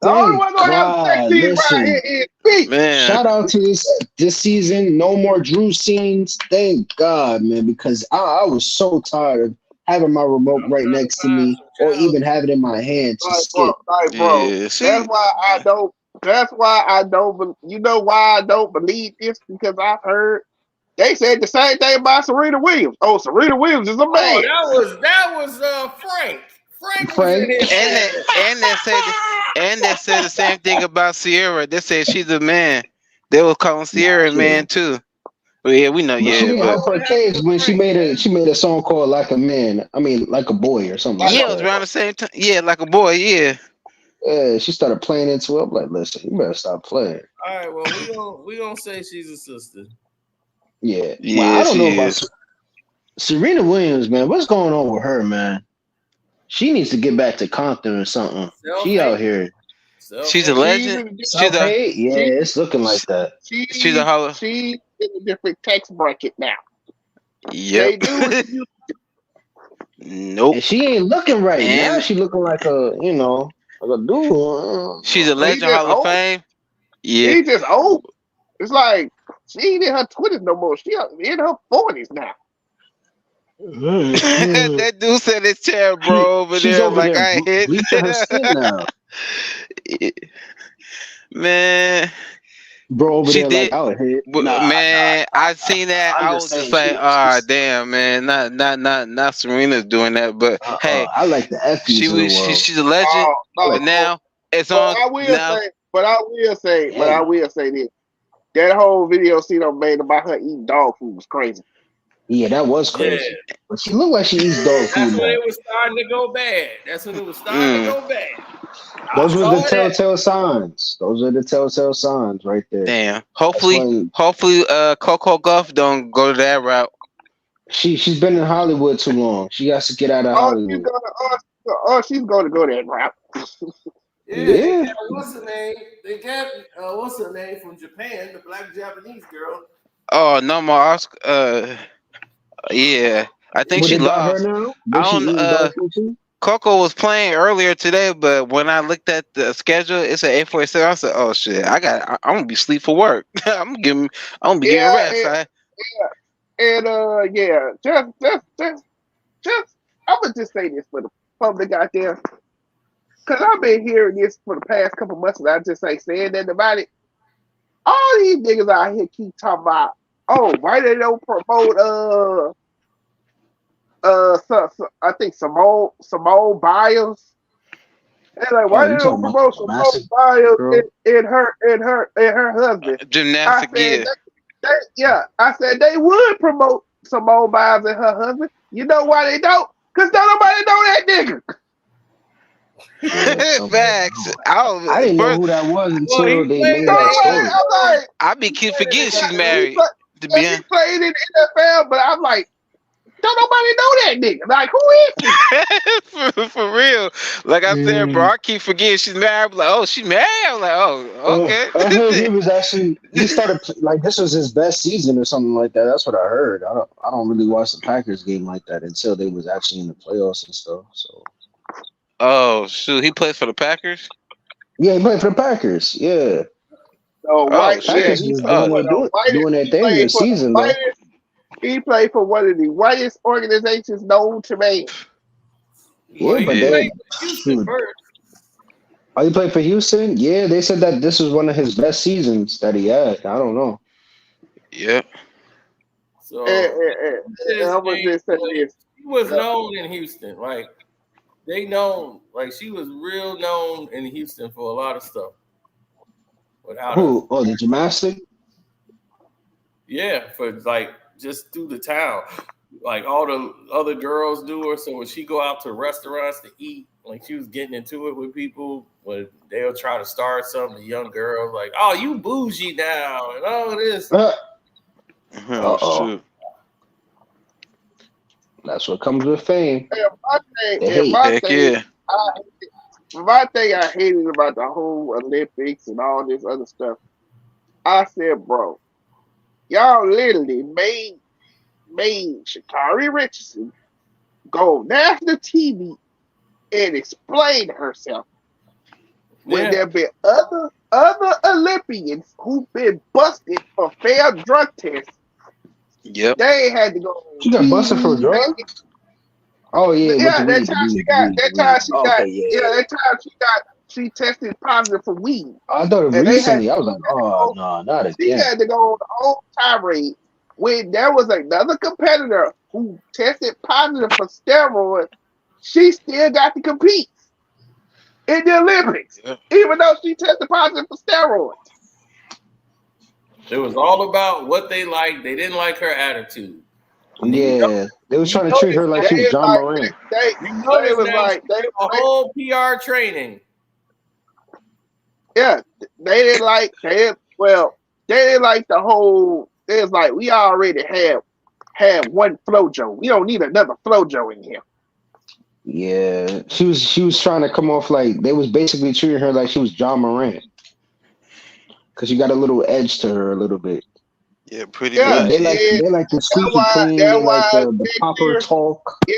The only one gonna have a sex God, scene listen. around here is me. Man. Shout out to this season. No more Drew scenes. Thank God, man, because I was so tired of having my remote right next to me or even have it in my hand to skip. Bro, Yeah, see? that's why I don't. That's why I don't. You know why I don't believe this? Because I've heard they said the same thing about Serena Williams. Oh, Serena Williams is a man. Oh, that was Frank. Frank was in here. And they said the same thing about Sierra. They said she's a man. They were calling Sierra a man too. Well, yeah, we know. But she Yeah, didn't help but her case when she made a song called "Like a Man." I mean, like a boy or something. yeah, like it was that. around the same time. Yeah, like a boy. Yeah. Yeah, she started playing into it. I'm like, listen, you better stop playing. All right, well, we gonna say she's a sister. Yeah. Yeah, Well, I don't know she about is. Serena Williams, man. What's going on with her, man? She needs to get back to Compton or something. She out here. She's a legend. She's a Yeah, it's looking like that. she's a holler. She's in a different tax bracket now. Yep. They do what you Nope. And she ain't looking right And- now. She looking like a, like a dude. She's a legend, just Hall of old. Fame. Yeah. She just old. It's like she ain't in her 20s no more. She in her 40s now. That dude said his chair, bro, over She's there. over Like there I hit. bleaching her skin now. Man, Bro over she there did. like out here. Man, I seen that. I'm I just was just saying like, she- damn, man, not Serena's doing that. But hey, I like the Effies she of the was world. she's a legend. But now it's on. I will now. say this. That whole video Cena made about her eating dog food was crazy. Yeah, that was crazy. Yeah. But she looked like she eats dog That's food when now. it was starting to go bad. That's when it was starting to go bad. Those were the saw that. telltale signs. Those are the telltale signs right there. Damn. Hopefully, Coco Gauff don't go that route. She's been in Hollywood too long. She has to get out of Hollywood. She's gonna go that route. Yeah. Yeah. They got, what's her name? They got what's her name from Japan? The black Japanese girl. Oh, Noma Oscar. Yeah. I think What she they got her lost. now? I Did she don't. eat dog food too? Coco was playing earlier today, but when I looked at the schedule, it's at 8:47. I said, "Oh shit, I'm gonna be asleep for work. I'm gonna be getting Yeah, rest." yeah, just, I'm gonna just say this for the public out there, because I've been hearing this for the past couple months, and I just ain't saying nothing about it. All these niggas out here keep talking about, oh, why they don't promote I think Simone Biles. And like, Oh, why they you don't talking about promote the Simone massive Biles girl? and her husband? I Gymnastic, said, yeah. yeah, I said they would promote Simone Biles and her husband. You know why they don't? Because don't nobody know that nigga. Yeah, Facts. I didn't know First, who that was Well, until he they played made Don't that nobody. story. I'm like, I be keep forgetting she's married. To yeah, be he honest. played in the NFL, but I'm like, don't nobody know that nigga. Like, who is he? for real. Like I said, bro, Mm. I keep forgetting she's married. I'm like, oh, she married? I'm like, oh, okay. I heard he was actually he started like this was his best season or something like that. That's what I heard. I don't really watch the Packers game like that until they was actually in the playoffs and stuff. So Oh shoot, he plays for the Packers? yeah, he played for the Packers. Yeah, No, Oh white. Yeah, shit. Packers he was played Oh, for the whitest. doing their He thing played this for the season though. whitest. He played for one of the whitest organizations known to man. Well, Yeah, he but yeah. they played for Houston shoot. first. Oh, he played for Houston? Yeah, they said that this was one of his best seasons that he had. I don't know. Yep. And, So and, and, and his I'm gonna thing just say was this. he was Yep. known in Houston. Like they known, like she was real known in Houston for a lot of stuff. Without a Who? Oh, the gymnastic? yeah, for like just through the town. Like all the other girls do her. So when she go out to restaurants to eat, like she was getting into it with people when they'll try to start something, the young girls like, oh, you bougie now and all this. Oh Uh-oh. shoot. That's what comes with fame. They And hate. Heck yeah. my thing I hated about the whole Olympics and all this other stuff. I said, bro, y'all literally made Sha'Carri Richardson go on national TV and explain herself when Yeah. there been other Olympians who've been busted for failed drug tests. Yep. They had to go on She got busted for TV. drugs? Oh yeah, with Yeah, the weed, Okay, yeah. that time she tested positive for weed. I thought And they had recently. I was like, oh no, not she again. had to go on the whole tirade when there was another competitor who tested positive for steroids. She still got to compete in the Olympics, Yep. even though she tested positive for steroids. It was all about what they liked. They didn't like her attitude. Yeah, they was trying to treat her like They she was was John like Moran. You they notice was now like she did a whole PR training. yeah, they didn't like they didn't like the whole. It was like we already had one FloJo. We don't need another FloJo in here. Yeah, she was trying to come off like they was basically treating her like she was John Moran because she got a little edge to her a little bit. Yeah, pretty Yeah, much. They like the squeaky clean. They that's like why the next proper year, talk. yeah,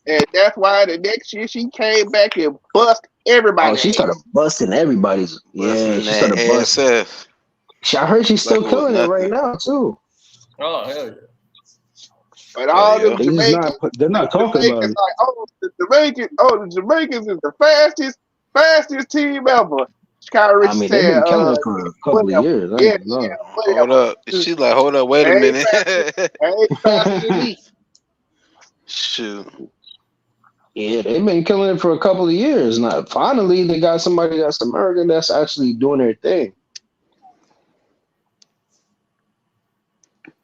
and that's why the next year she came back and bust Oh, everybody's she started ass. busting everybody's. Busting Yeah, she that started busting. ass. I heard she's Like still it was killing it right nothing. now too. Oh hell yeah. But Oh all yeah. the They just Jamaicans, they're not talking about Jamaicans it. like, the Jamaicans is the fastest team ever. Kyrie I Richards mean, they've said, been killing it for a couple of whatever. years. I Yeah, ain't gonna whatever. Hold up. She's like, hold up, wait a They minute. ain't faster than lie. me. Shoot. Yeah, they've been killing it for a couple of years now. Finally, they got somebody that's American that's actually doing their thing.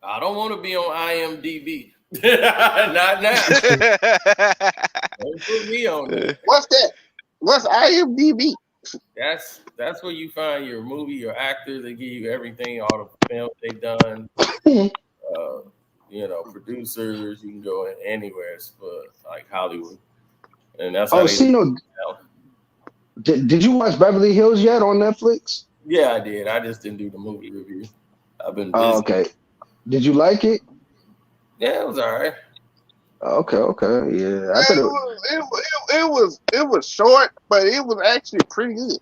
I don't want to be on IMDb. Not now. Don't put me on there. What's that? What's IMDb? That's where you find your movie, your actors. They give you everything, all the films they've done. Producers. You can go anywhere but like Hollywood, and that's how Oh, they. see, no. Did you watch Beverly Hills yet on Netflix? Yeah, I did. I just didn't do the movie review. I've been busy. Oh, okay. Did you like it? Yeah, it was all right. Okay, yeah. I thought It was short, but it was actually pretty good.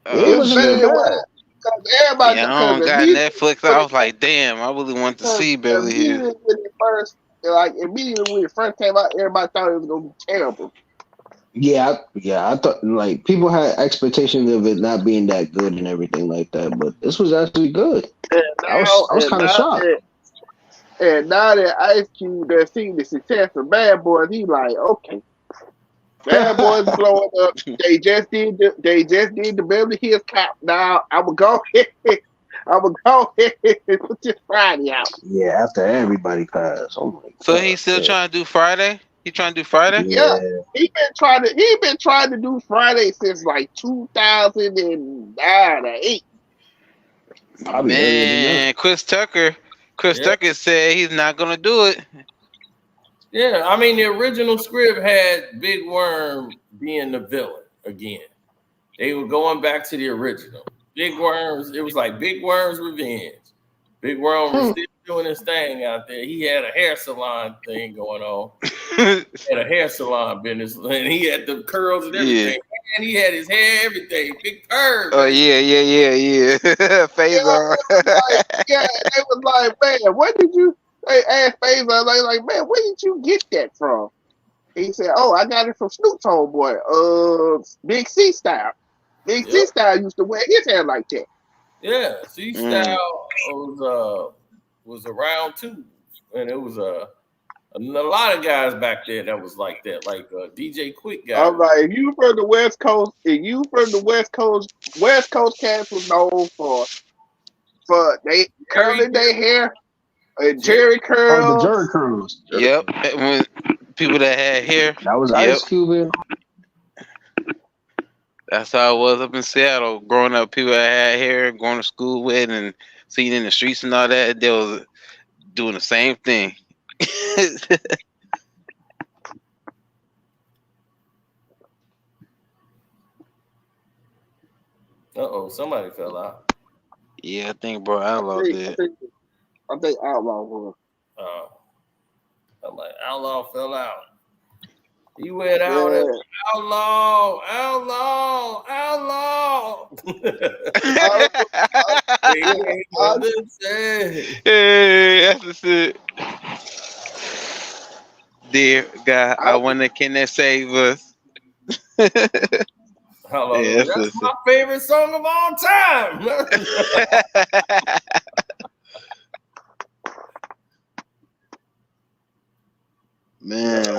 it It was wasn't that better Shit. than what bad. because everybody Yeah, I because don't got immediately Netflix. when I it was like, damn, I really want to cause see Beverly Hills. immediately when it first immediately when it first came out, everybody thought it was gonna be terrible. Yeah, I thought like people had expectations of it not being that good and everything like that, but this was actually good. And I was kind of shocked. now that Ice Cube has seen the success of Bad Boys, he like, okay, Bad Boys blowing up. They just did the Beverly Hills Cop. Now I'm gonna go ahead. I'm gonna go ahead and put this Friday out. Yeah, after everybody passed. Oh my So god. he's still Yeah. trying to do Friday? He trying to do Friday? Yeah, Yeah. he been trying to do Friday since like 2009 or 8. Probably earlier than that. Man, Chris Tucker said he's not gonna do it. Yeah, I mean the original script had Big Worm being the villain again. They were going back to the original. Big Worm's, it was like Big Worm's Revenge. Big Worm was still doing his thing out there. He had a hair salon thing going on. He had a hair salon business, and he had the curls and everything. Yeah. And he had his hair, everything, big curves. Oh yeah. Phasor. It was like, man, where did you? They asked Faison, like, man, where did you get that from? He said, oh, I got it from Snoop's homeboy, Big C Style. Big C Style used to wear his hair like that. Yeah, C Style was around too, and it was a lot of guys back there that was like that, like DJ Quick guy. I'm like, if you from the West Coast, West Coast cats was known for they curling their hair and Jerry curls. Oh, the Jerry curls. Yep. When people that had hair. That was Ice Cube. That's how it was up in Seattle. Growing up, people that had hair, going to school with, and seeing in the streets and all that, they was doing the same thing. Somebody fell out. Yeah, I think bro Outlaw did. I think Outlaw was. I'm like, Outlaw fell out. He went out and Outlaw. Hey, that's it. Dear God, I wonder can that save us? That's my favorite song of all time. Man,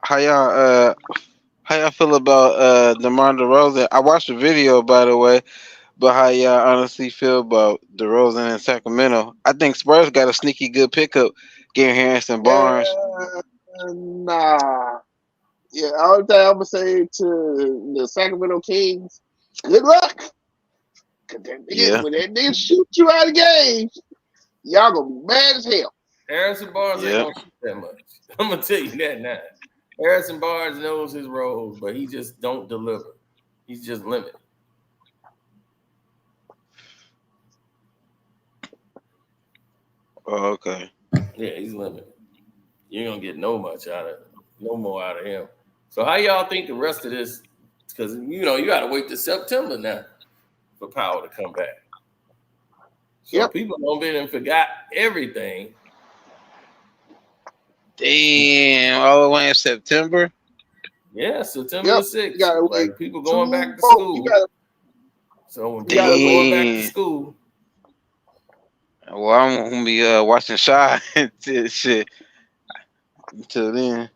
how y'all feel about DeMar DeRozan? I watched the video, by the way, but how y'all honestly feel about DeRozan in Sacramento? I think Spurs got a sneaky good pickup, getting Harrison Barnes. Nah. Yeah, all the time I'm gonna say to the Sacramento Kings, good luck. Cause when that nigga shoot you out of games, y'all gonna be mad as hell. Harrison Barnes ain't gonna shoot that much. I'm gonna tell you that now. Harrison Barnes knows his roles, but he just don't deliver. He's just limited. Oh, okay. Yeah, he's limited. You ain't gonna get no more out of him. So how y'all think the rest of this? Because you gotta wait till September now for Power to come back. So people don't be and forgot everything. Damn, all the way in September. Yeah, September 6th. Like people going back to school. So when people are going back to school. Well, I'm gonna be watching Shy shit until then.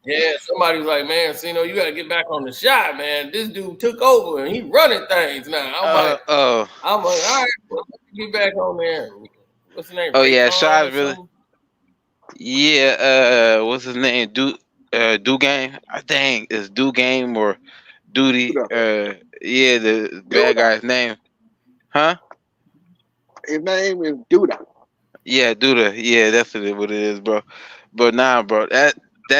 Yeah, somebody was like, man, you got to get back on the shot, man. This dude took over and he running things now. I'm like, all right, well, get back on there. What's his name? Oh yeah, Shy's really. Yeah, what's his name? Do Game? I think it's Do Game or Duty. Yeah, the bad guy's name. Huh? His name is Duda. Yeah, Duda. Yeah, that's what it is, bro. But nah, bro, that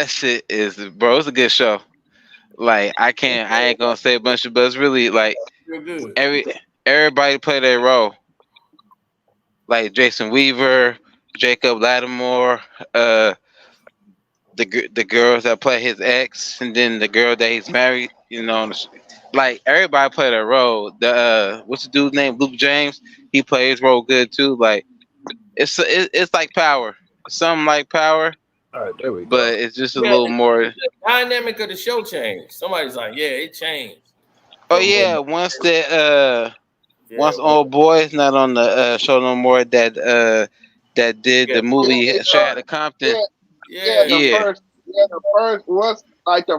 shit is, bro. It's a good show. Like I ain't gonna say a bunch of, but it's really like everybody play their role. like Jason Weaver, Jacob Lattimore, the girls that play his ex, and then the girl that he's married. Like everybody played a role. The what's the dude's name? Luke James. He plays his role good too. Like it's like Power, something like Power, All right, there we go. but it's just a Yeah, little more. the dynamic of the show changed. Somebody's like, yeah, it changed. Oh From yeah, when, once but old boy's not on the show no more. That did yeah, the Yeah, movie they Straight start. Outta Compton. Yeah, yeah. yeah, Yeah. The first was like Yep.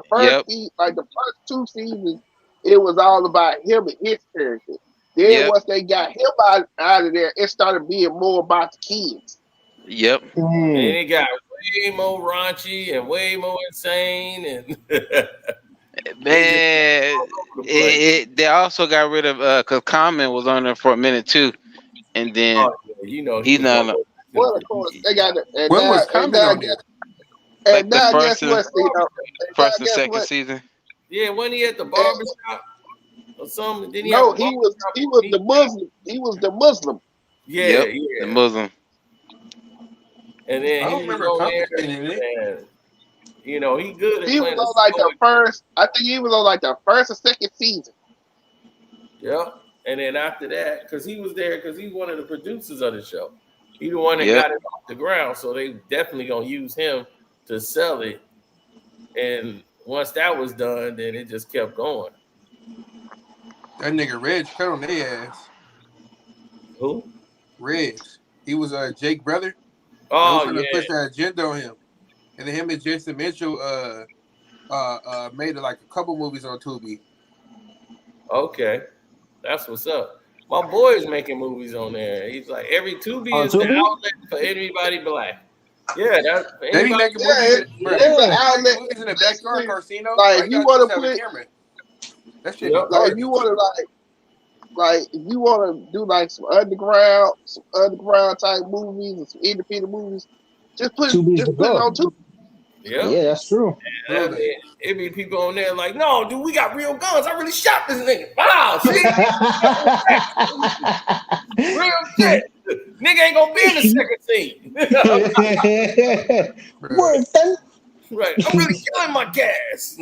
like the first 2 seasons. It was all about him and his character. Then Yep. once they got him out of there, it started being more about the kids. Yep. and it got way more raunchy and way more insane, and they just Man, all over the place. they also got rid of because Common was on there for a minute too, and then Oh, yeah, you know he's he's gonna not go to the Well, of course, producer. they got it, When was Common on there? like the guess what? first and Guess second what? season. Yeah, when he at the And, barbershop or something, didn't he have a no, barbershop? he was the Muslim. He was the Muslim. Yeah, Yep. The yeah. Muslim. And I then don't he was remember on Common there, being in it. and he good at He was playing a on like the stoic. first. I think he was on like the first or second season. Yeah. And then after that, because he was there, because he's one of the producers of the show. He the one that Yep. got it off the ground. So they definitely gonna use him to sell it. And once that was done, then it just kept going. That nigga Reg cut on their ass. Who? Reg. He was Jake brother. They was Oh trying to push yeah. that agenda on him. And then him and Jason Mitchell made like a couple movies on Tubi. Okay. That's what's up. My boy is making movies on there. He's like every Tubi On is the Tubi? outlet for anybody black. Yeah, that's for They be anybody. making Yeah, movies, bro. it's an They outlet. making movies in the backyard Basically, casino. like All if you you gotta do is want to have a put, camera. That shit be Yep. like if you garbage. want to like if you want to do like some underground type movies and some independent movies, just put Tubi's the it go. on Tubi. Yep. Yeah, that's true. I mean, it be people on there like, no, dude, we got real guns. I really shot this nigga. Wow, see? Real shit. Nigga ain't gonna be in the second scene. Word, son. Right. I'm really killing my gas.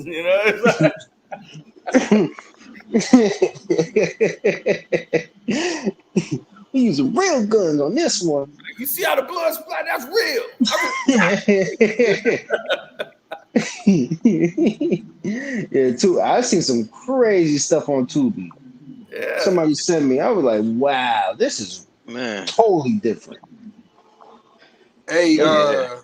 We using real guns on this one. You see how the blood splat? That's real. Yeah, too. I've seen some crazy stuff on Tubi. Yeah. Somebody sent me. I was like, wow, this is Man. totally different. Hey, Yeah.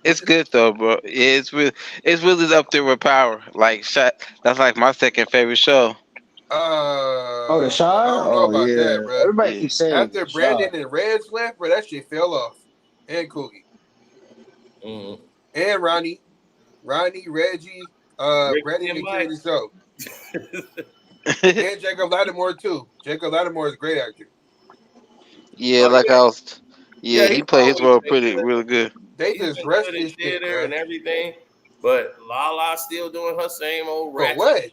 It's good though, bro. Yeah, it's really up there with Power. Like that's like my second favorite show. The Shy? I don't know about yeah. that, bro. Everybody Yeah. keeps saying After The Brandon Shy. and Reds left, bro, that shit fell off. And Cookie. And Ronnie, Reggie, Brandon and didn't Mike. carry the show. And Jacob Lattimore too. Jacob Lattimore is a great actor. Yeah, Oh, like yeah. I was. Yeah, Yeah, he played his always role been good. really good. They He's just been rushed good in this shit, theater bro. and everything, but Lala still doing her same old But ratchet. what?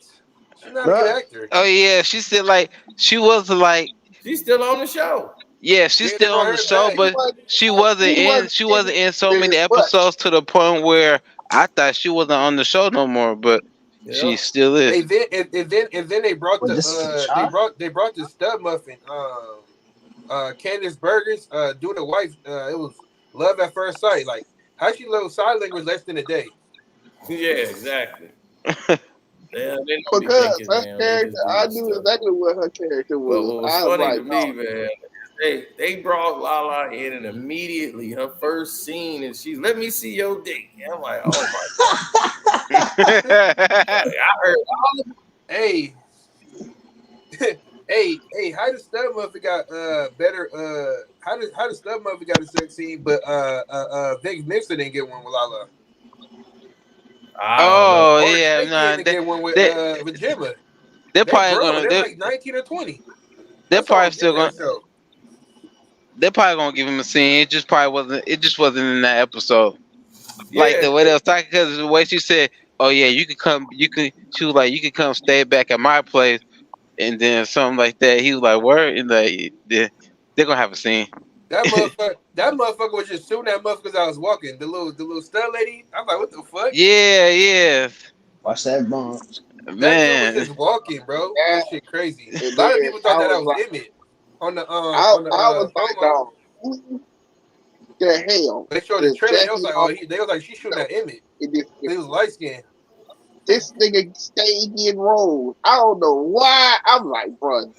She's not a good actor. Oh yeah, she still she wasn't like. She's still on the show. Yeah, she's Yeah, still they on brought the her show, back. but she wasn't in so many episodes to the point where I thought she wasn't on the show no more. But she still is. And then they brought What, this is The Shy? they brought the stud muffin. Candace Burgers, doing the wife. It was love at first sight. Like how she loved sign language less than a day. Yeah, exactly. Yeah, they don't be Because thinking, her man. They character, just do I this knew stuff. exactly what her character But was. what was I was funny like, to me, man, they brought Lala in, and immediately her first scene, and she's let me see your dick. And I'm like, oh my god! Like, I heard all of Hey, hey, how did stud muffin got better? How did stud muffin got a sex scene, but Vic Nixon didn't get one with Lala. Oh Or yeah, Snake nah. didn't get one with Gemma. They're They probably grown. gonna. They're like 19 or 20. They're That's all probably I'm still getting gonna. at, so. They're probably gonna give him a scene. It just probably wasn't. It just wasn't in that episode. Like yeah, the way they was talking, because the way she said, "Oh yeah, you could come. You could." She was like, "You could come stay back at my place," and then something like that. He was like, "Word," and like they're gonna have a scene. That motherfucker was just shooting that motherfucker as I was walking. The little stud lady. I'm like, what the fuck? Yeah. Watch that bomb. That dude was Man. just walking, bro. Yeah, That shit crazy. and A then lot of people thought I that was was like, Emmett on the I was like, promo. who the hell They showed the is trailer. They was Jackie like, Long they was like, she's shooting at Emmett. in this? He was light skinned. This nigga stayed in roles. I don't know why. I'm like, bro,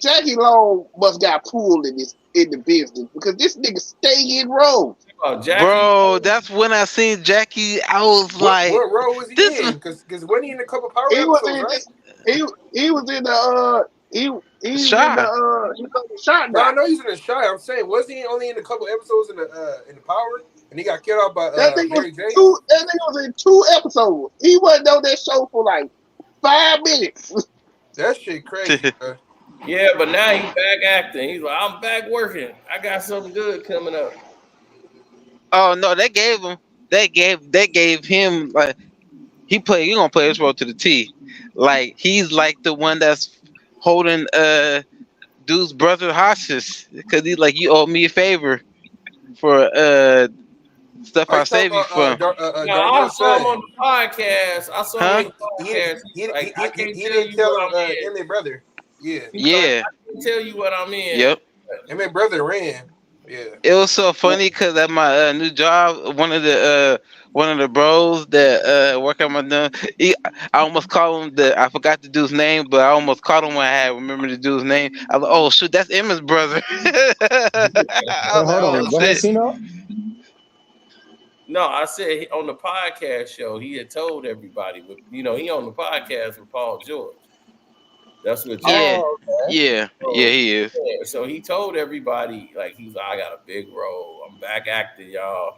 Jackie Long must got pulled in the business because this nigga stay in roles. Oh, Jackie. Bro, that's when I seen Jackie. I was like, What role was he this in? Because wasn't he in a couple Power He was episodes, in right? he was in the he was in Shy. the shot No, I now. know he's in the Shy. I'm saying, wasn't he only in a couple episodes in the Power? And he got killed off by That nigga Mary J. that nigga was in 2 episodes. He wasn't on that show for like 5 minutes. That shit crazy, bro. Yeah, but now he's back acting. He's like, I'm back working. I got something good coming up. Oh no, they gave him like he gonna play his role to the T. Like he's like the one that's holding dude's brother hostage because he's like, you owe me a favor for stuff Are I you talking saved you from. Now, I Darnell's saw him son? on the podcast. I saw him Huh? on the podcast. Like, I can't He tell didn't you tell what him I'm in. Emmett brother. Yeah. He's like, Yeah. I can't tell you what I'm in. Yep. Emmett brother ran. Yeah. It was so funny because at my new job, one of the bros that work at my job, I almost called him I forgot the dude's name, but I almost called him when I had remembered the dude's name. I was like, oh shoot, that's Emma's brother. I was like, Hold oh on. Go ahead, shit. Sino. No, I said on the podcast show, he had told everybody, but he on the podcast with Paul George. That's what. Yeah, Oh, okay. yeah, he is. Yeah, so he told everybody, like, he's like, I got a big role. I'm back acting, y'all.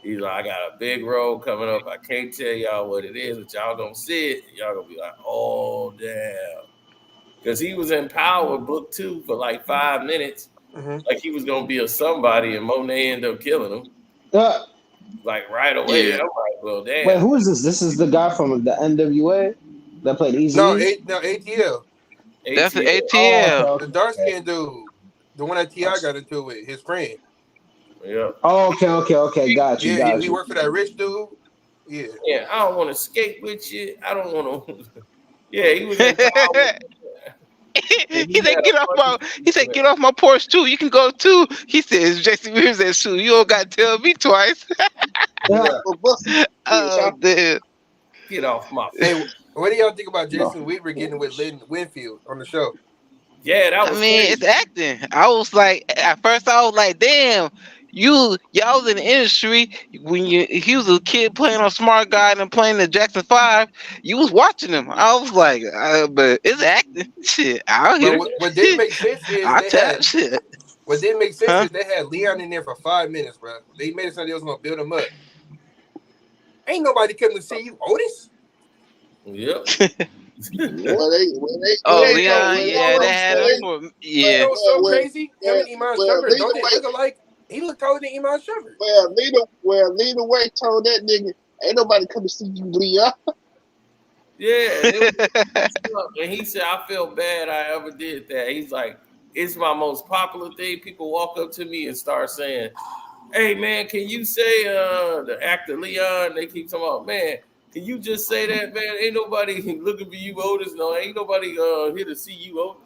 He's like, I got a big role coming up. I can't tell y'all what it is, but y'all gonna see it. Y'all gonna be like, oh damn. Because he was in Power Book 2 for like 5 minutes. Mm-hmm. Like he was gonna be a somebody, and Monet ended up killing him. Like right away. Yeah. I'm like, well, damn. Wait, who is this? This is the guy from the NWA that played Easy. No, ATL. That's the ATL. ATL. Oh, okay, The dark skinned dude. The one that T.I. got into it with, his friend. Yeah. Oh, okay. Got you. Yeah, he worked for that rich dude. Yeah. Yeah, I don't want to skate with you. I don't want to. Yeah, he was in Power. He said, get off my porch too. You can go too. He says, Jason Williams said, shoot, you don't got to tell me twice. Oh, dude. Get off my face. Hey, what do y'all think about Jason Weaver getting with Lynn Winfield on the show? Yeah, that was crazy. It's acting. I was like, at first I was like, damn, y'all was in the industry when he was a kid playing on Smart Guy and playing the Jackson 5. You was watching him. I was like, but it's acting. Shit, out here. What didn't make sense is What didn't make sense is they had Leon in there for 5 minutes, bro. They made it so they was gonna build him up. Ain't nobody coming to see you, Otis. Yep. Leon, yeah, they had him for You know what's so crazy? Him and Iman Shumpert, don't they look alike? He looked taller than Iman Shumpert. Lena White told that nigga, ain't nobody come to see you, Leon. Yeah. And he said, I feel bad I ever did that. He's like, it's my most popular thing. People walk up to me and start saying, hey, man, can you say the actor Leon? They keep talking about, man, can you just say that, man? Ain't nobody looking for you, Otis. No, ain't nobody here to see you, Otis.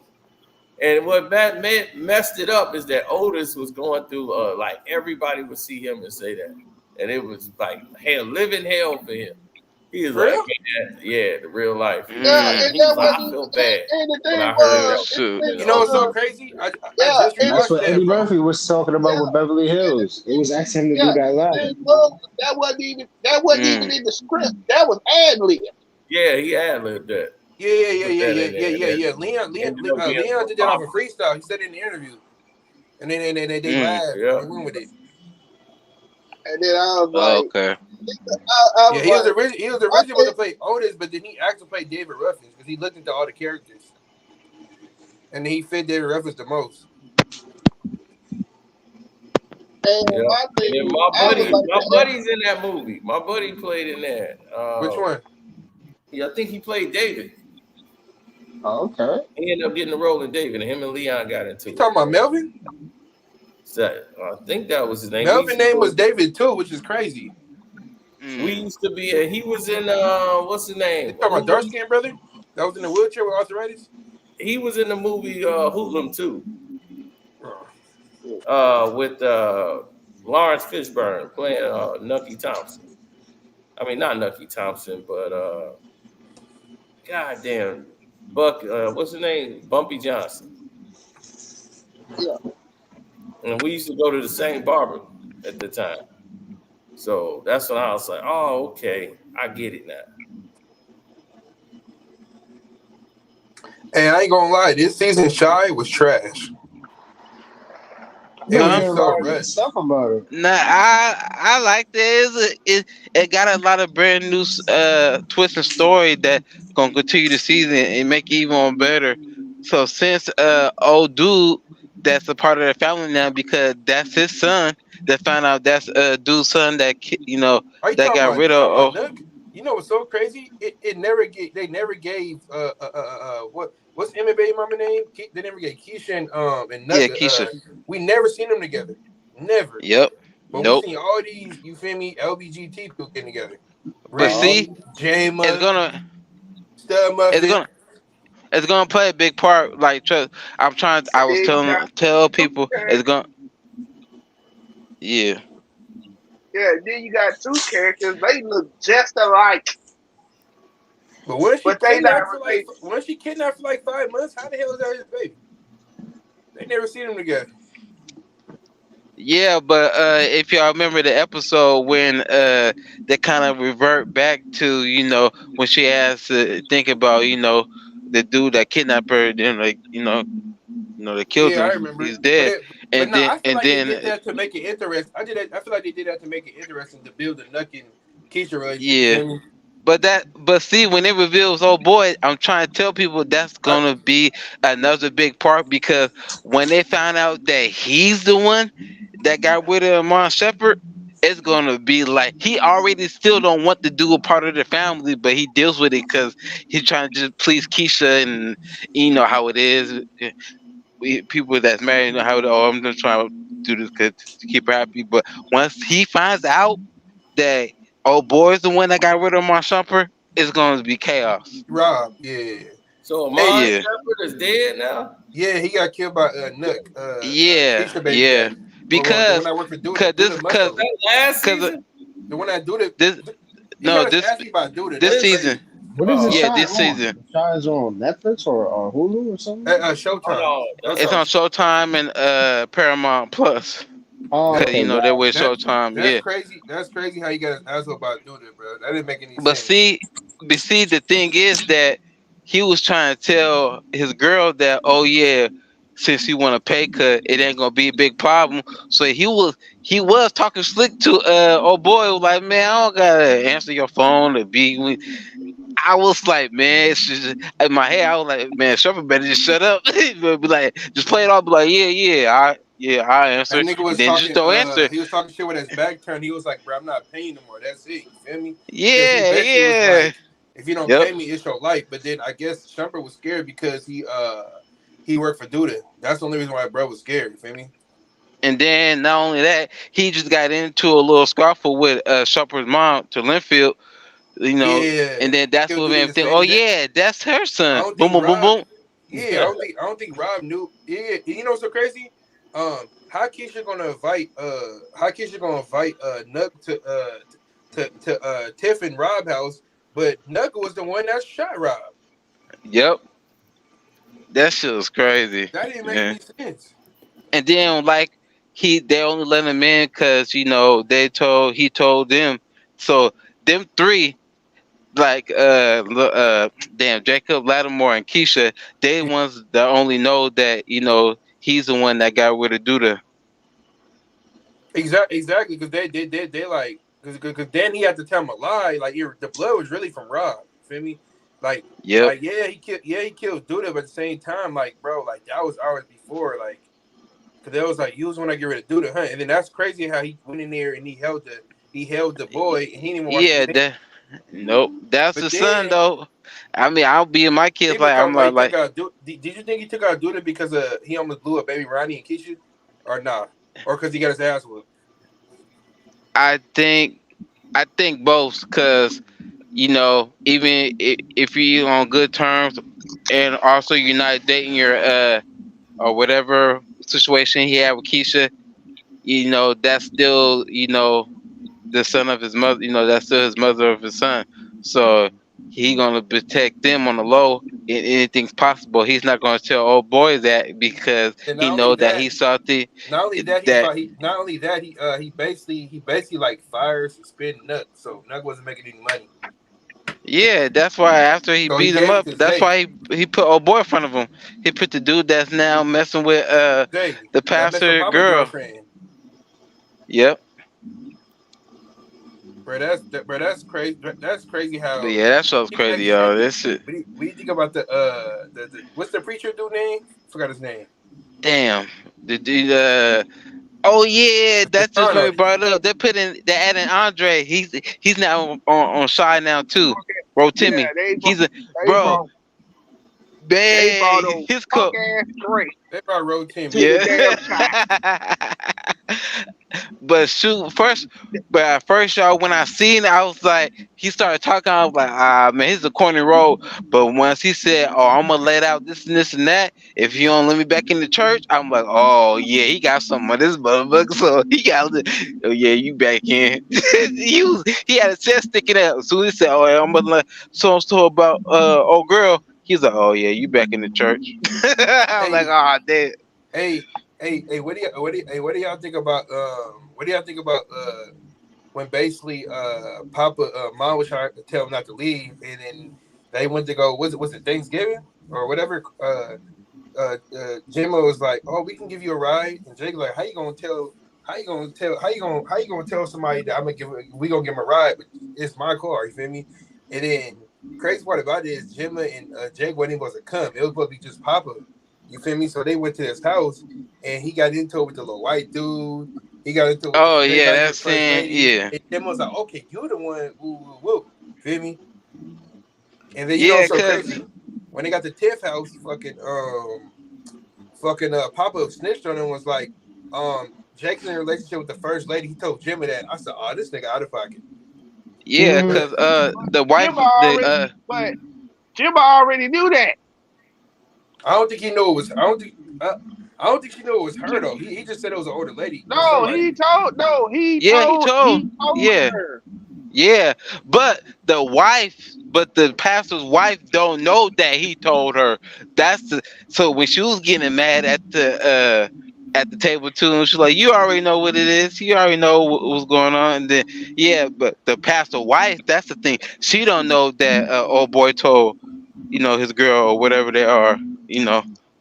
And what that messed it up is that Otis was going through, like, everybody would see him and say that. And it was like hell, living hell for him. He was like, yeah, the real life. Yeah, He was like, I feel bad when I heard that. You know what's so crazy? I just that's what Eddie Murphy was talking about with Beverly Hills. It was asking him to do that live. That wasn't even in the script. That was ad-lib. Yeah, he ad-libbed that. Yeah. Leon did that off a freestyle. He said it in the interview. And then they laughed. They went with it. And then I was like, okay. He was originally to play Otis, but then he actually played David Ruffins because he looked into all the characters. And he fit David Ruffins the most. My buddy's in that movie. My buddy played in that. Which one? Yeah, I think he played David. Oh, okay. He ended up getting the role in David, and him and Leon got into it. You talking about Melvin? I think that was his name. Melvin name was David too, which is crazy. We used to be. He was in. What's his name? You talking about dark skinned brother that was in the wheelchair with arthritis? He was in the movie Hoodlum too. With Lawrence Fishburne playing Nucky Thompson. I mean, not Nucky Thompson, but goddamn Buck. What's his name? Bumpy Johnson. Yeah. And we used to go to the same barber at the time. So that's when I was like, oh, okay, I get it now. And I ain't gonna lie, this season Shy was trash. It was so rushed. Stuff about it. Nah, I liked it. It got a lot of brand new twists and story that gonna continue the season and make it even better. So since old dude that's a part of the family now because that's his son that found out that's dude's son that that got rid of. You know what's so crazy? They never gave what's Emma baby mama name? They never gave Keisha and Nuck. Yeah, Keisha. We never seen them together. Never. Yep. But we seen all these, you feel me, LBGT people getting together. But see, Jama, it's gonna play a big part. Like I was tell people it's gonna. Yeah. Yeah, then you got two characters. They look just alike. But when she kidnapped for like 5 months, how the hell is that his baby? They never seen them together. Yeah, but if y'all remember the episode when they kind of revert back to when she has to think about the dude that kidnapped her, then they killed him. I remember. He's dead. I feel like they did that to make it interesting. I feel like they did that to make it interesting to build the Nuck and Keisha relationship. Yeah. But see, when it reveals, oh boy, I'm trying to tell people that's gonna be another big part because when they find out that he's the one that got rid of Amon Shepard, it's gonna be like he already still don't want to do a part of the family, but he deals with it because he's trying to just please Keisha, and you know how it is. People that's married know how I'm just trying to do this to keep her happy. But once he finds out that boy is the one that got rid of my shopper, it's going to be chaos. Rob, yeah. So Amon Shepard is dead now? Yeah, he got killed by Nuck. Yeah. Because when I work for the last season? The one that do it. This season. What is it? This season. Shy's on Netflix or Hulu or something? Showtime. It's on Showtime and Paramount Plus. Oh, okay. They're with Showtime. That's crazy. That's crazy how you got an asshole about doing it, bro. That didn't make any sense. But see, the thing is that he was trying to tell his girl that, oh yeah, since he want a pay cut, it ain't gonna be a big problem. So he was talking slick to boy, was like, man, I don't gotta answer your phone to be with. I was like, man, it's just, in my head, I was like, man, Shepard better just shut up. Be like, just play it off. Be like, I answer. That nigga was then talking, just don't answer. He was talking shit with his back turned. He was like, bro, I'm not paying no more. That's it. You feel me? Yeah. Like, if you don't pay me, it's your life. But then I guess Shumpert was scared because he worked for Duda. That's the only reason why bro was scared. You feel me? And then not only that, he just got into a little scuffle with Shumpert's mom to Linfield. And then that's what made him think, oh yeah, that's her son. Boom, boom, boom, boom. Yeah, I don't think Rob knew. Yeah, you know what's so crazy? How Keisha gonna invite Nuck to Tiff and Rob house, but Nuck was the one that shot Rob. Yep. That shit was crazy. That didn't make any sense. And then they only let him in because he told them. So them three, Jacob, Lattimore, and Keisha, they ones that only know that he's the one that got rid of Duda. Exactly, because they like because then he had to tell him a lie. Like the blood was really from Rob. You feel me? Like he killed Duda, but at the same time, like bro, like that was hours before, like because they was like you was when I get rid of Duda, huh? And then that's crazy how he went in there and he held the boy and he didn't even watch nope, that's the son though. I mean, I'll be in my kids like I'm like. Did you think he took out Duda because he almost blew up baby Ronnie and Keisha, or not? or because he got his ass whooped? I think both, because even if you're on good terms, and also you're not dating your or whatever situation he had with Keisha, that's still the son of his mother. That's still his mother of his son. So he gonna protect them on the low. And anything's possible. He's not gonna tell old boy that, because And he not only know that that, he's salty. not only that, That he basically like fired, suspended Nuck, so Nuck wasn't making any money. Yeah, that's why after he So he beat him gave it up, to that's Jay. why he put old boy in front of him. He put the dude that's now messing with Jay, the that messed with pastor Papa girl. girlfriend. Yep. Bro, that's crazy. That's crazy But how yeah, that show's people crazy, actually y'all. think. This shit. What do you think about the what's the preacher dude name? Forgot his name. Damn. Oh yeah, that's just Toronto. really brought up. They adding Andre. He's now on Shy now too. Bro, Yeah, Timmy. they He's a they bro. brought they Man, brought a his punk coat. ass Drake They brought Road Timmy. to the Yeah. damn shot. But at first, y'all, when I seen it, I was like, he started talking, I was like, man, he's a corny role. But once he said, oh, I'm gonna let out this and this and that, if you don't let me back in the church, I'm like, oh yeah, he got something on this motherfucker. So he got, oh yeah, you back in. He had his chest sticking out. So he said, oh, yeah, I'm gonna let so about old girl. He's like, oh yeah, you back in the church. I was like, Hey, oh damn. hey, what do y'all think about when basically Papa Mom was trying to tell him not to leave, and then they went to go, was it Thanksgiving or whatever? Jimmo was like, oh, we can give you a ride, and Jake like, how you gonna tell somebody that we gonna give him a ride, but it's my car, you feel me? And then crazy part about it is Jimma and Jake wasn't even supposed to come. It was supposed to be just Papa. You feel me? So they went to his house, and he got into it with the little white dude. He got into it with Oh they yeah, got into that's the first saying lady. yeah. And Jimma was like, okay, you the one, woo, woo, woo. Feel me? And then Yeah, so cause crazy when they got to Tiff house, Papa snitched on him, was like, Jake's in a relationship with the first lady. He told Jimmy that. I said, oh, this nigga out of pocket. yeah, Mhm. cause the wife But Jimba already knew that. I don't think he knew it was. I don't think she knew it was her though. He just said it was an older lady or No, somebody. he yeah, he told told yeah. her. Yeah, but the pastor's wife don't know that he told her. So when she was getting mad at the table too, and she's like, "You already know what it is. You already know what's going on." And then yeah, but the pastor's wife, that's the thing. She don't know that old boy told his girl or whatever they are.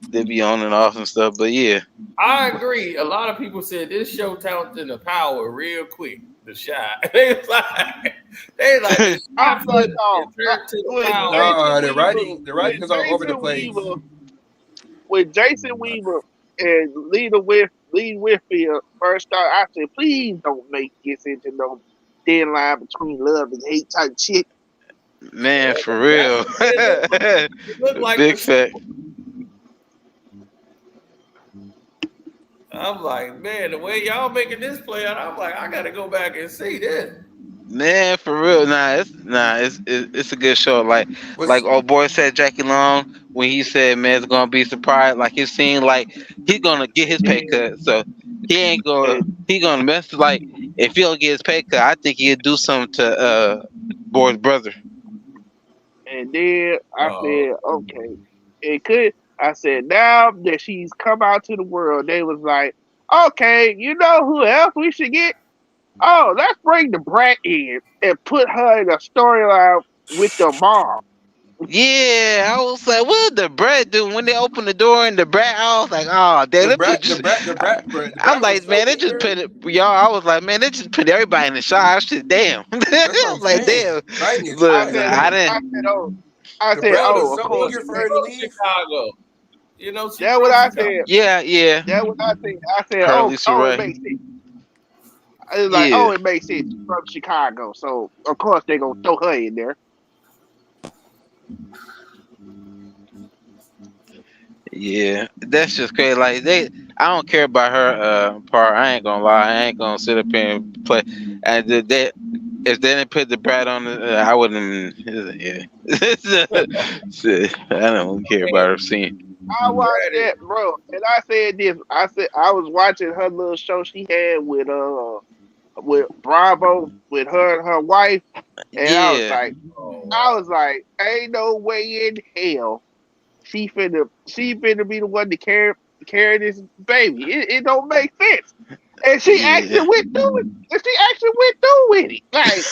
They be on and off and stuff. But yeah, I agree. A lot of people said this show tapped into power real quick. The shot. They like the I'm shot like, flipped oh, and turned to the with power. Jason The Weaver, writing is all over the place. With Jason Weaver and Lee Whitfield first started, I said, please don't make this into no thin line between love and hate type shit. man, for That's real. what it looked like. It looked like Big fact. I'm like, man, the way y'all making this play out, I'm like, I gotta go back and see this. Man, for real, it's a good show. Like old boy said, Jackie Long, when he said, "Man, it's gonna be surprised." Like it seemed like he's gonna get his pay cut, so he gonna mess. Like if he don't get his pay cut, I think he'll do something to boy's brother. And then I Oh, said, okay, it could. I said, now that she's come out to the world, they was like, okay, you know who else we should get? Oh, let's bring the brat in and put her in a storyline with the mom. Yeah, I was like, what did the brat do when they opened the door and the brat? I was like, oh, damn, The they put brat, just. the I'm brat was like, so man, they just ignorant. put it, y'all. I was like, man, they just put everybody in the shot. Shit, damn. That's what I I'm was like, saying. damn. Writing is Look, trash. I The said, brat was oh, of so course. eager for she her to from leave. Chicago. She That's from what I Chicago. said. Yeah. That's what I said. I said, Her oh, Lisa it Ray. makes sense. I was like, Yeah. oh, it makes sense. She's from Chicago, so of course they're gonna throw her in there. Yeah, that's just crazy. Like I don't care about her part. I ain't gonna lie. I ain't gonna sit up here and play. And that if they didn't put the brat on, I wouldn't. Yeah, shit, I don't care about her scene. I watched that, bro, and I said this. I said I was watching her little show she had with Bravo with her and her wife, and Yeah. I was like, ain't no way in hell she finna be the one to carry this baby. It don't make sense. And she actually Yeah. went through it. And she actually went through with it. Like,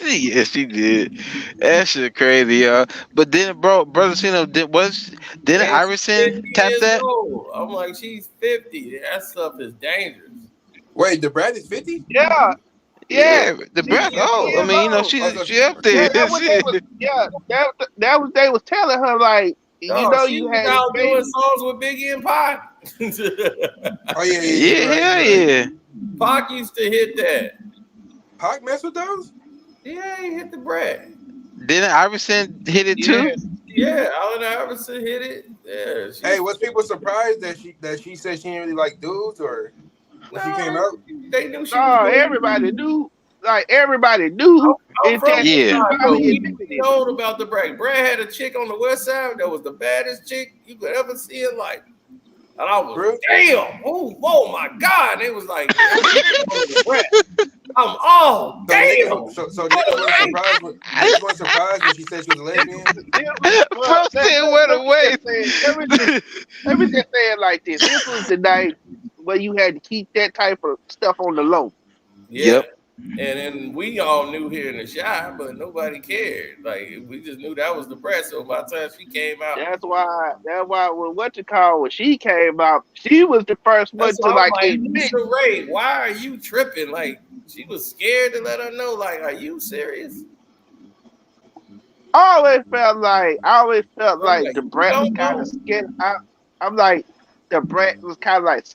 Yeah, she did. That shit crazy, y'all. But then, brother Cino, didn't And she's Iverson 50 tap years that? old. I'm like, she's 50. That stuff is dangerous. Wait, the brat is 50? yeah, yeah. Yeah, the She's 50 breath. Oh, I years mean, old. Oh, so she up Yeah, there. that what they was. Shit. Yeah, that was they was telling her like, you No, know, she you was had this out doing baby. songs with Biggie and Pac. Oh yeah, Yeah, you're right. hell You're right. yeah. Pac used to hit that. Pac mess with those? Yeah, he hit the bread. Didn't Iverson hit it Yeah, too? Yeah, Allen Iverson hit it. Yeah, Hey, was people surprised that she said she didn't really like dudes, or when she came no, out? they knew she was no, doing everybody knew. Like everybody knew I'm from until she Yeah. Chicago. finally We admitted it. known about the Brad. Brad had a chick on the west side that was the baddest chick you could ever see in life. And I was, Bro? damn, oh my God. And it was like, I'm all So damn. niggas weren't surprised when she said she was a lesbian. Bro said, "What a waste." Let me just say it like this. This was the night where you had to keep that type of stuff on the low. Yeah. Yep. And then we all knew here in the shop, but nobody cared. Like we just knew that was the breast. So by the time she came out, That's why when she came out, she was the first one that's to why I'm like like, admit. Lisa Ray, why are you tripping? Like she was scared to let her know. Like, are you serious? I always felt like Like, the you brat was don't kind know. of scared. I'm like the brat was kind of like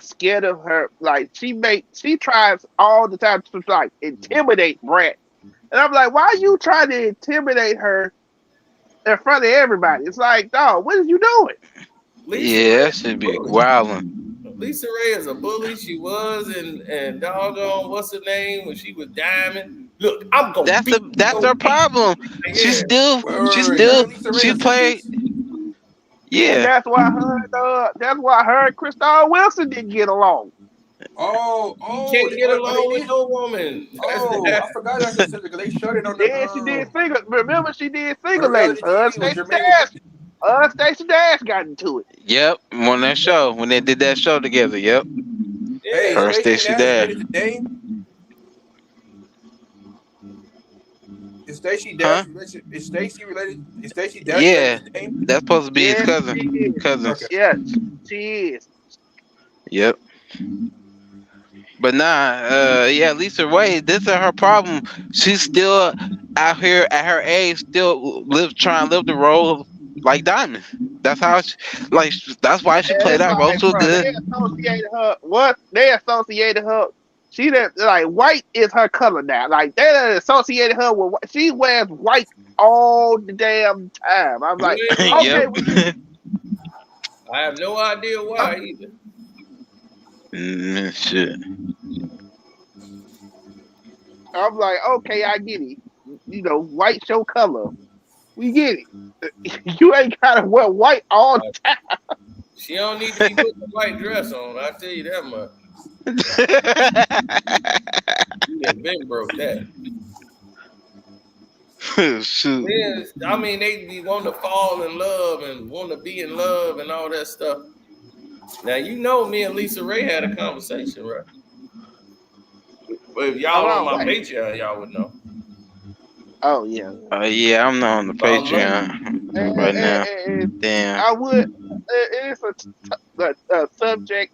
scared of her. Like she tries all the time to like intimidate Brat, and I'm like, why are you trying to intimidate her in front of everybody? It's like, dog, what are you doing? Lisa Yeah, Ray that is a should be bully. wilding. Lisa Ray is a bully. She was, and doggone, what's her name when she was Diamond? Look, I'm gonna beat That's your her ass. problem. Like, She yeah, still Wait. Her and Lisa Ray she are played. sisters? And Yeah. that's why her and Crystal Wilson didn't get along. he can't get They along with did. no woman. Oh, I forgot that's the sister because they showed it on Then she did the single. Remember, she did on the single ladies. reality TV when Jermaine Stacey Dash got into it. Yep. On that show when they did that show together. Yep. Hey, Yeah, Her Stacey Stacey Dash Dash. related to Dame? Is Stacey Huh? Dash related? Is Stacey related? Is Stacey Dash Yeah. related to Dame? That's supposed to be his Yes, cousin. she is. Cousins. Okay. Yeah, she is. Yep. But nah, yeah, Lisa Ray, this is her problem. She's still out here at her age, still trying to live the role like Diamond. That's how, that's why she And played it's that role like, so bro, they good. associated her. What they associated her. She that like white is her color now. Like they done associated her with. She wears white all the damn time. I'm you like, ain't okay, wrong. Yep. I have no idea why either. Shit. I'm like, okay, I get it. You know, white show color. We get it. You ain't gotta wear white all the time. She don't need to be putting a white dress on. I tell you that much. She done been broke that. Shoot. Then, I mean, they be wanting to fall in love and want to be in love and all that stuff. Now you know me and Lisa Ray had a conversation, right? But if y'all on About my what? Patreon, y'all would know. Oh yeah. Yeah, I'm not on the About love. Patreon right now. Damn. I would. It's a subject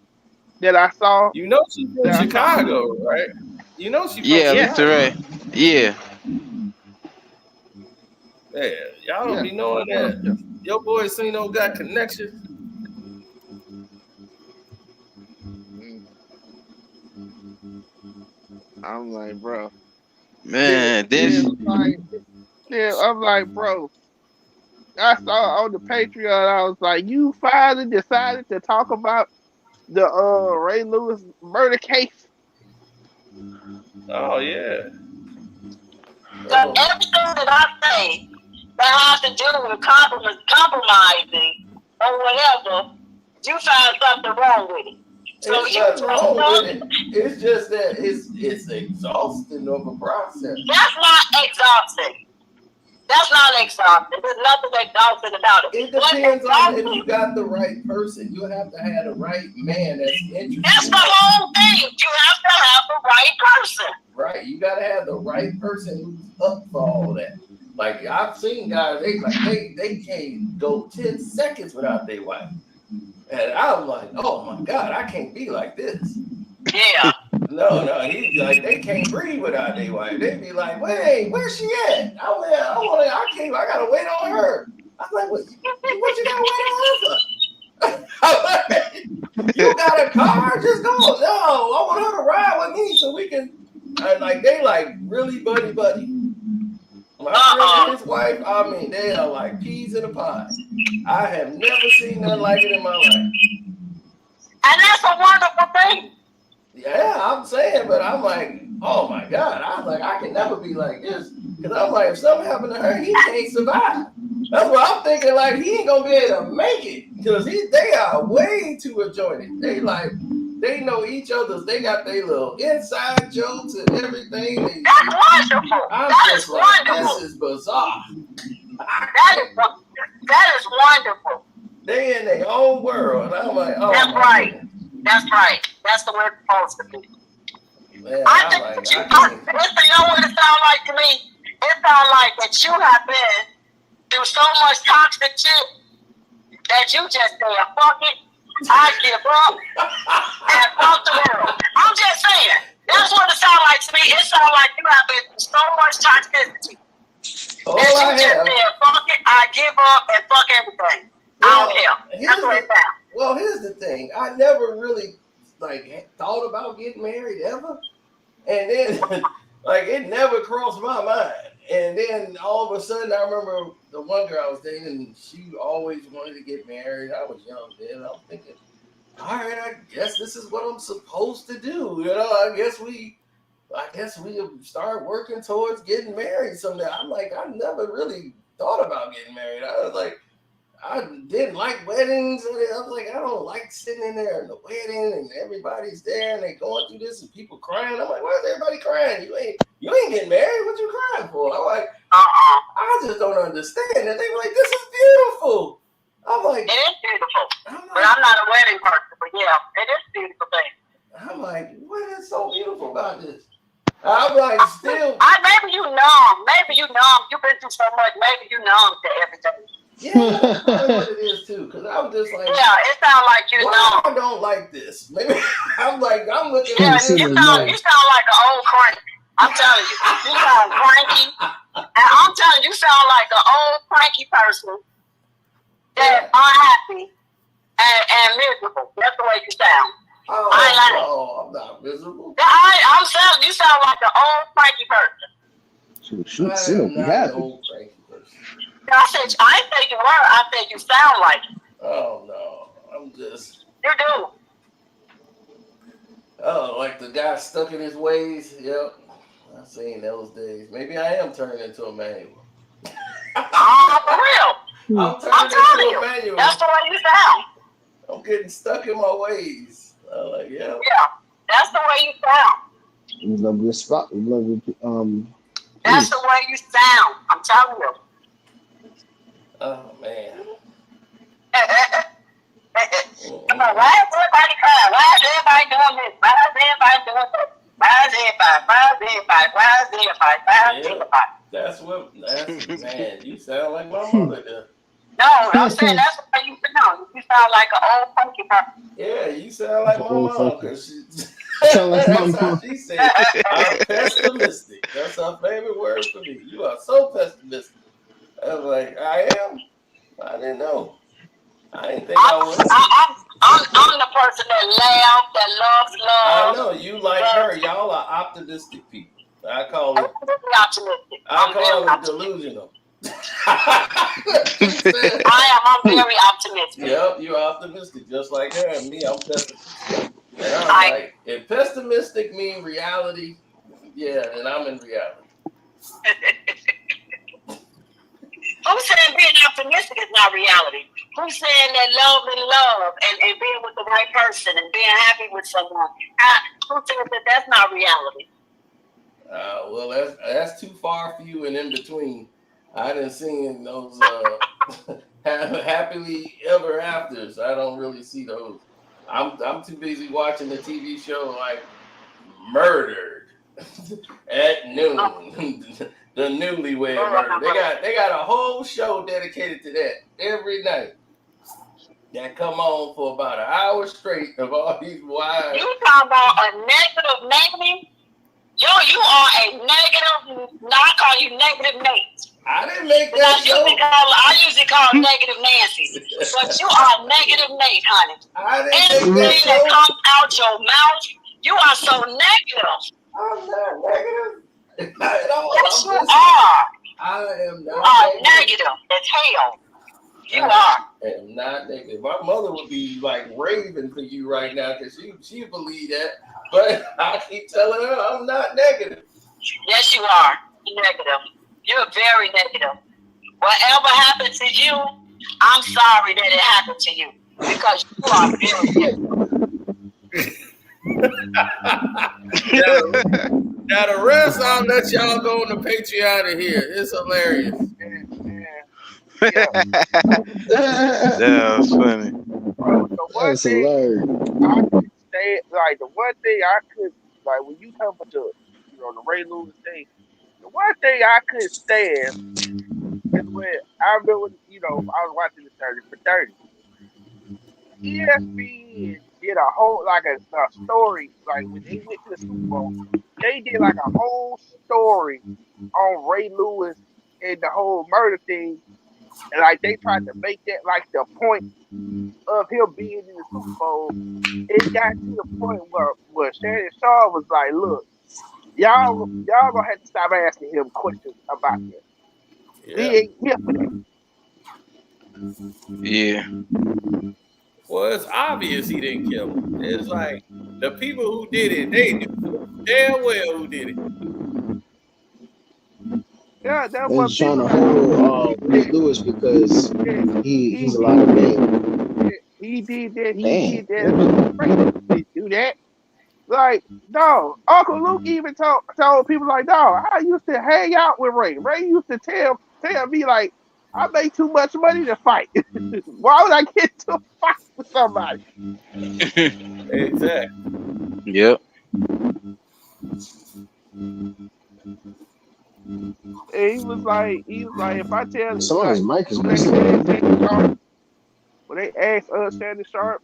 that I saw. You know she's from That I saw. Chicago, right? You know she from Yeah, Yeah, Lisa Chicago. Ray. Yeah. Yeah, y'all don't yeah. be knowing that. Your boy Sino got connections. I'm like, bro. Man, this. I'm like, bro. I saw on the Patreon. I was like, you finally decided to talk about The Ray Lewis murder case. Oh yeah. So everything that I say that has to do with compromising or whatever, you found something wrong with it. So It's nothing wrong with it. It's just that it's exhausting of a process. That's not exhausting. That's not exhausting. There's nothing exhausting about it. It depends on if you got the right person. You have to have the right man that's interested. That's the whole thing. You have to have the right person. Right. You got to have the right person who's up for all that. Like I've seen guys, they can't go 10 seconds without their wife. And I'm like, oh my God, I can't be like this. Yeah. No, he's like, they can't breathe without their wife. They be like, wait, where's she at? I gotta wait on her. I'm like, what you gotta wait on her for? You got a car? Just go. No, I want her to ride with me so we can. And like they like really buddy. My friend and his wife, I mean, they are like peas in a pod. I have never seen nothing like it in my life. And that's a wonderful thing. Yeah, I'm saying, but I'm like, oh my God. I was like, I can never be like this. Because I'm like, if something happened to her, he can't survive. That's what I'm thinking, like, he ain't going to be able to make it. Because they are way too adjoining. They know each other's, they got their little inside jokes and everything. That's wonderful. That is wonderful. This is bizarre. That is wonderful. They in their own world. And I'm like, oh. That's right. God. That's right. That's the way it's supposed to be. Man, I think this thing, you know what it sounds like to me? It sounds like that you have been through so much toxic shit that you just say, fuck it, I give up, and fuck the world. I'm just saying. That's what it sounds like to me. It sounds like you have been through so much toxicity that you just said, fuck it, I give up, and fuck everything. I don't care. That's what it sounds. Well, here's the thing. I never really thought about getting married ever. And then it never crossed my mind. And then all of a sudden I remember the one girl I was dating, she always wanted to get married. I was young then. I was thinking, all right, I guess this is what I'm supposed to do. I guess we start working towards getting married someday. I'm like, I never really thought about getting married. I was like, I didn't like weddings. And I was like, I don't like sitting in there in the wedding and everybody's there and they going through this and people crying. I'm like, why is everybody crying? You ain't getting married. What you crying for? I'm like, I just don't understand. And they were like, this is beautiful. I'm like, it is beautiful. But I'm not a wedding person. But yeah, it is a beautiful thing. I'm like, what is so beautiful about this? I'm like, still. Maybe you numb. Maybe you numb. You've been through so much. Maybe you numb to everything. Yeah, that's probably what it is too. Because I'm just like, yeah, it sounds like you know. I don't like this. Maybe I'm looking. Yeah, you sound like an old crank. I'm telling you, you sound cranky, and I'm telling you, you sound like an old cranky person that's unhappy and miserable. That's the way you sound. Oh, I'm not miserable. I'm saying you sound like an old cranky person. Shoot, be happy. Old cranky person. I said, I ain't think you were. I think you sound like it. Oh no, I'm just. You do. Oh, like the guy stuck in his ways. Yep, I've seen those days. Maybe I am turning into a manual. For real. I'm telling you, manual. That's the way you sound. I'm getting stuck in my ways. I'm like, yeah. Yeah, that's the way you sound. You love this spot. You love it. That's the way you sound. I'm telling you. Oh man. Come on, why is everybody crying? Why is everybody doing this? Why is everybody doing that? Why is everybody? That's man, you sound like my mother does. No, I'm saying that's the way you sound. You sound like an old funky person. Yeah, you sound like my mom because that's how she said I'm pessimistic. That's her favorite word for me. You are so pessimistic. I was like, I am. I didn't know. I didn't think I was. I'm the person that laughs, that loves love. I know you like her. Y'all are optimistic people. I call it. Optimistic. I call it delusional. I'm very optimistic. Yep, you're optimistic, just like her and me. I'm pessimistic. And I'm like, if pessimistic mean reality, yeah, then I'm in reality. Who's saying being optimistic is not reality? Who's saying that love and being with the right person and being happy with someone? Who says that that's not reality? Well, that's too far for you and in between. I didn't see those happily ever afters. I don't really see those. I'm too busy watching the TV show like Murdered at noon. The Newlywed Murder. They got a whole show dedicated to that every night. That come on for about an hour straight of all these wives. You talking about a negative? Yo, you are a negative. No, I call you negative Nate. I didn't make that show. I usually call negative Nancy. But you are negative Nate, honey. Everything that comes out your mouth, you are so negative. I'm not negative. Not at all. Yes, you are. I am not. You are negative as hell. You are. I am not negative. My mother would be like raving for you right now because she believe that. But I keep telling her I'm not negative. Yes, you are. You're negative. You're very negative. Whatever happened to you, I'm sorry that it happened to you because you are very negative. Now the rest, I'll let y'all go on the Patreon of here. It's hilarious. That's funny. That's hilarious. I could stay like the one thing I could like when you come to the Ray Lewis thing. The one thing I could stand is when I remember I was watching the 30 for 30. ESPN did a whole a story like when they went to the Super Bowl. They did like a whole story on Ray Lewis and the whole murder thing, and like they tried to make that like the point of him being in the Super Bowl. It got to the point where Shannon Sharp was like, "Look, y'all gonna have to stop asking him questions about this. He ain't here for that." Yeah. Well, it's obvious he didn't kill him. It's like the people who did it, they knew damn well who did it. Yeah, that was trying to hold Lewis because he's a lot of men. He did that. He did that. He do that. Like, dog, Uncle Luke even told people like, dog, I used to hang out with Ray. Ray used to tell me like, I make too much money to fight. Why would I get to a fight with somebody? Exactly. Yep. And he was like, if I tell you, somebody's mic is when they asked Shannon Sharp,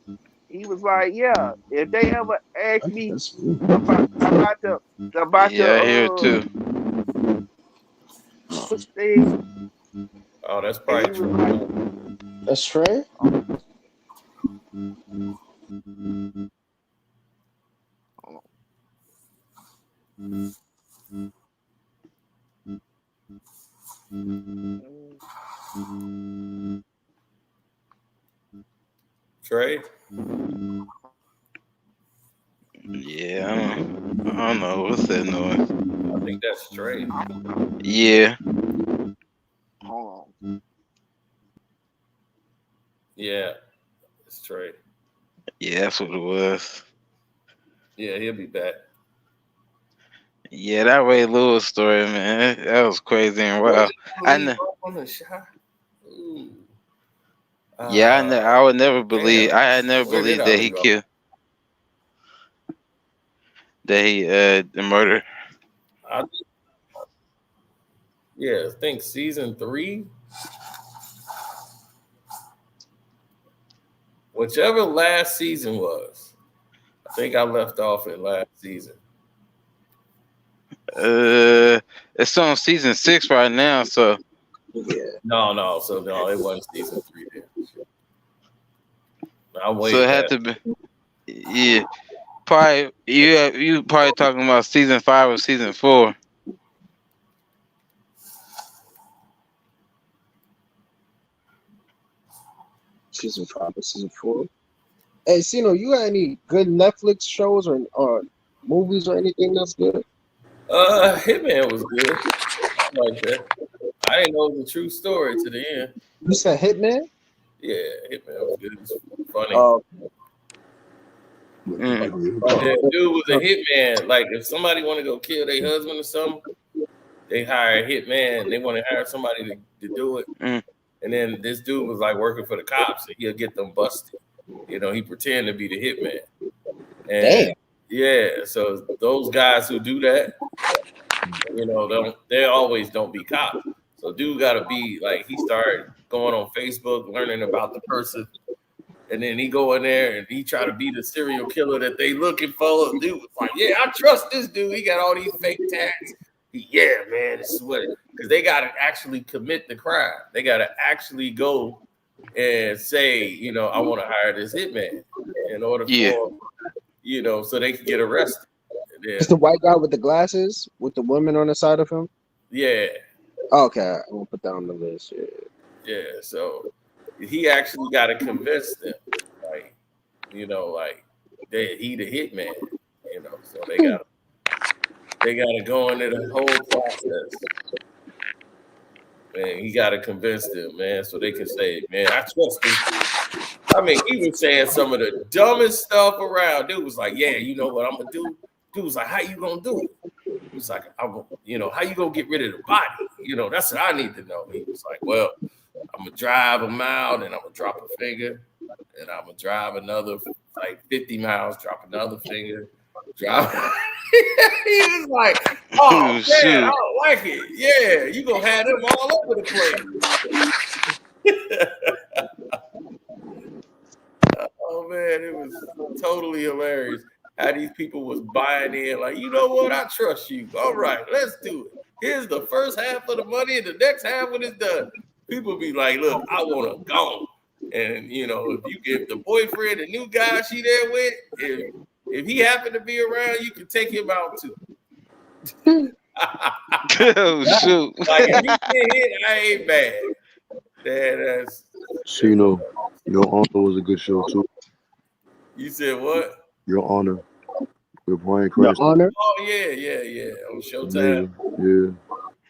he was like, yeah, if they ever ask me about here too. Thing. Oh, that's probably true. That's Trey? Trey? Yeah, I don't know. What's that noise? I think that's Trey. Yeah. Hold on. Yeah, it's Trey. Yeah, that's what it was. Yeah, he'll be back. Yeah, that Ray Lewis story, man, that was crazy and wild. I know. Yeah, I would never believe. I had never believed that he killed. That he the murder. I think season 3. Whichever last season was. I think I left off in last season. It's on season 6 right now, so No, so no, it wasn't season 3 then. So it had to be, yeah. Probably you probably talking about season 5 or season 4. season 5 or season 4. Hey, Sino, you got any good Netflix shows or movies or anything that's good? Hitman was good. I like that. I didn't know it was a true story to the end. You said Hitman? Yeah, Hitman was good. It was funny. The dude was a hitman. Like if somebody want to go kill their husband or something, they hire a hitman. They want to hire somebody to do it. And then this dude was like working for the cops, and he'll get them busted. You know, he pretend to be the hitman. And yeah, so those guys who do that, you know, they always don't be cops. So dude got to be like, he started going on Facebook, learning about the person. And then he go in there and he try to be the serial killer that they looking for. The dude was like, yeah, I trust this dude. He got all these fake tags. Yeah, man, this is what it, because they got to actually commit the crime. They got to actually go and say, you know, I want to hire this hitman in order for, you know, so they can get arrested. It's the white guy with the glasses with the woman on the side of him? Yeah. Okay, I'm going to put that on the list. Yeah, so he actually got to convince them, like, you know, like he the hitman, you know, so they got to go into the whole process. Man, he got to convince them, man, so they can say, man, I trust this dude. I mean, he was saying some of the dumbest stuff around. Dude was like, yeah, you know what I'm gonna do? Dude was like, how you gonna do it? He was like, you know, how you gonna get rid of the body? You know, that's what I need to know. He was like, well, I'm gonna drive a mile, and I'm gonna drop a finger, and I'm gonna drive another like 50 miles, drop another finger, drop. He was like, oh man, I don't like it. Yeah, you gonna have them all over the place. Oh man, it was totally hilarious how these people was buying in. Like, you know what? I trust you. All right, let's do it. Here's the first half of the money, and the next half when it's done. People be like, look, I want to go. And you know, if you get the boyfriend, the new guy she there with, if he happened to be around, you can take him out too. Oh shoot! Like if he get hit, I ain't bad. That's. Chino, Your Honor was a good show too. You said what? Your Honor with Brian Cranston. Your Honor? Oh yeah. On Showtime. Amazing.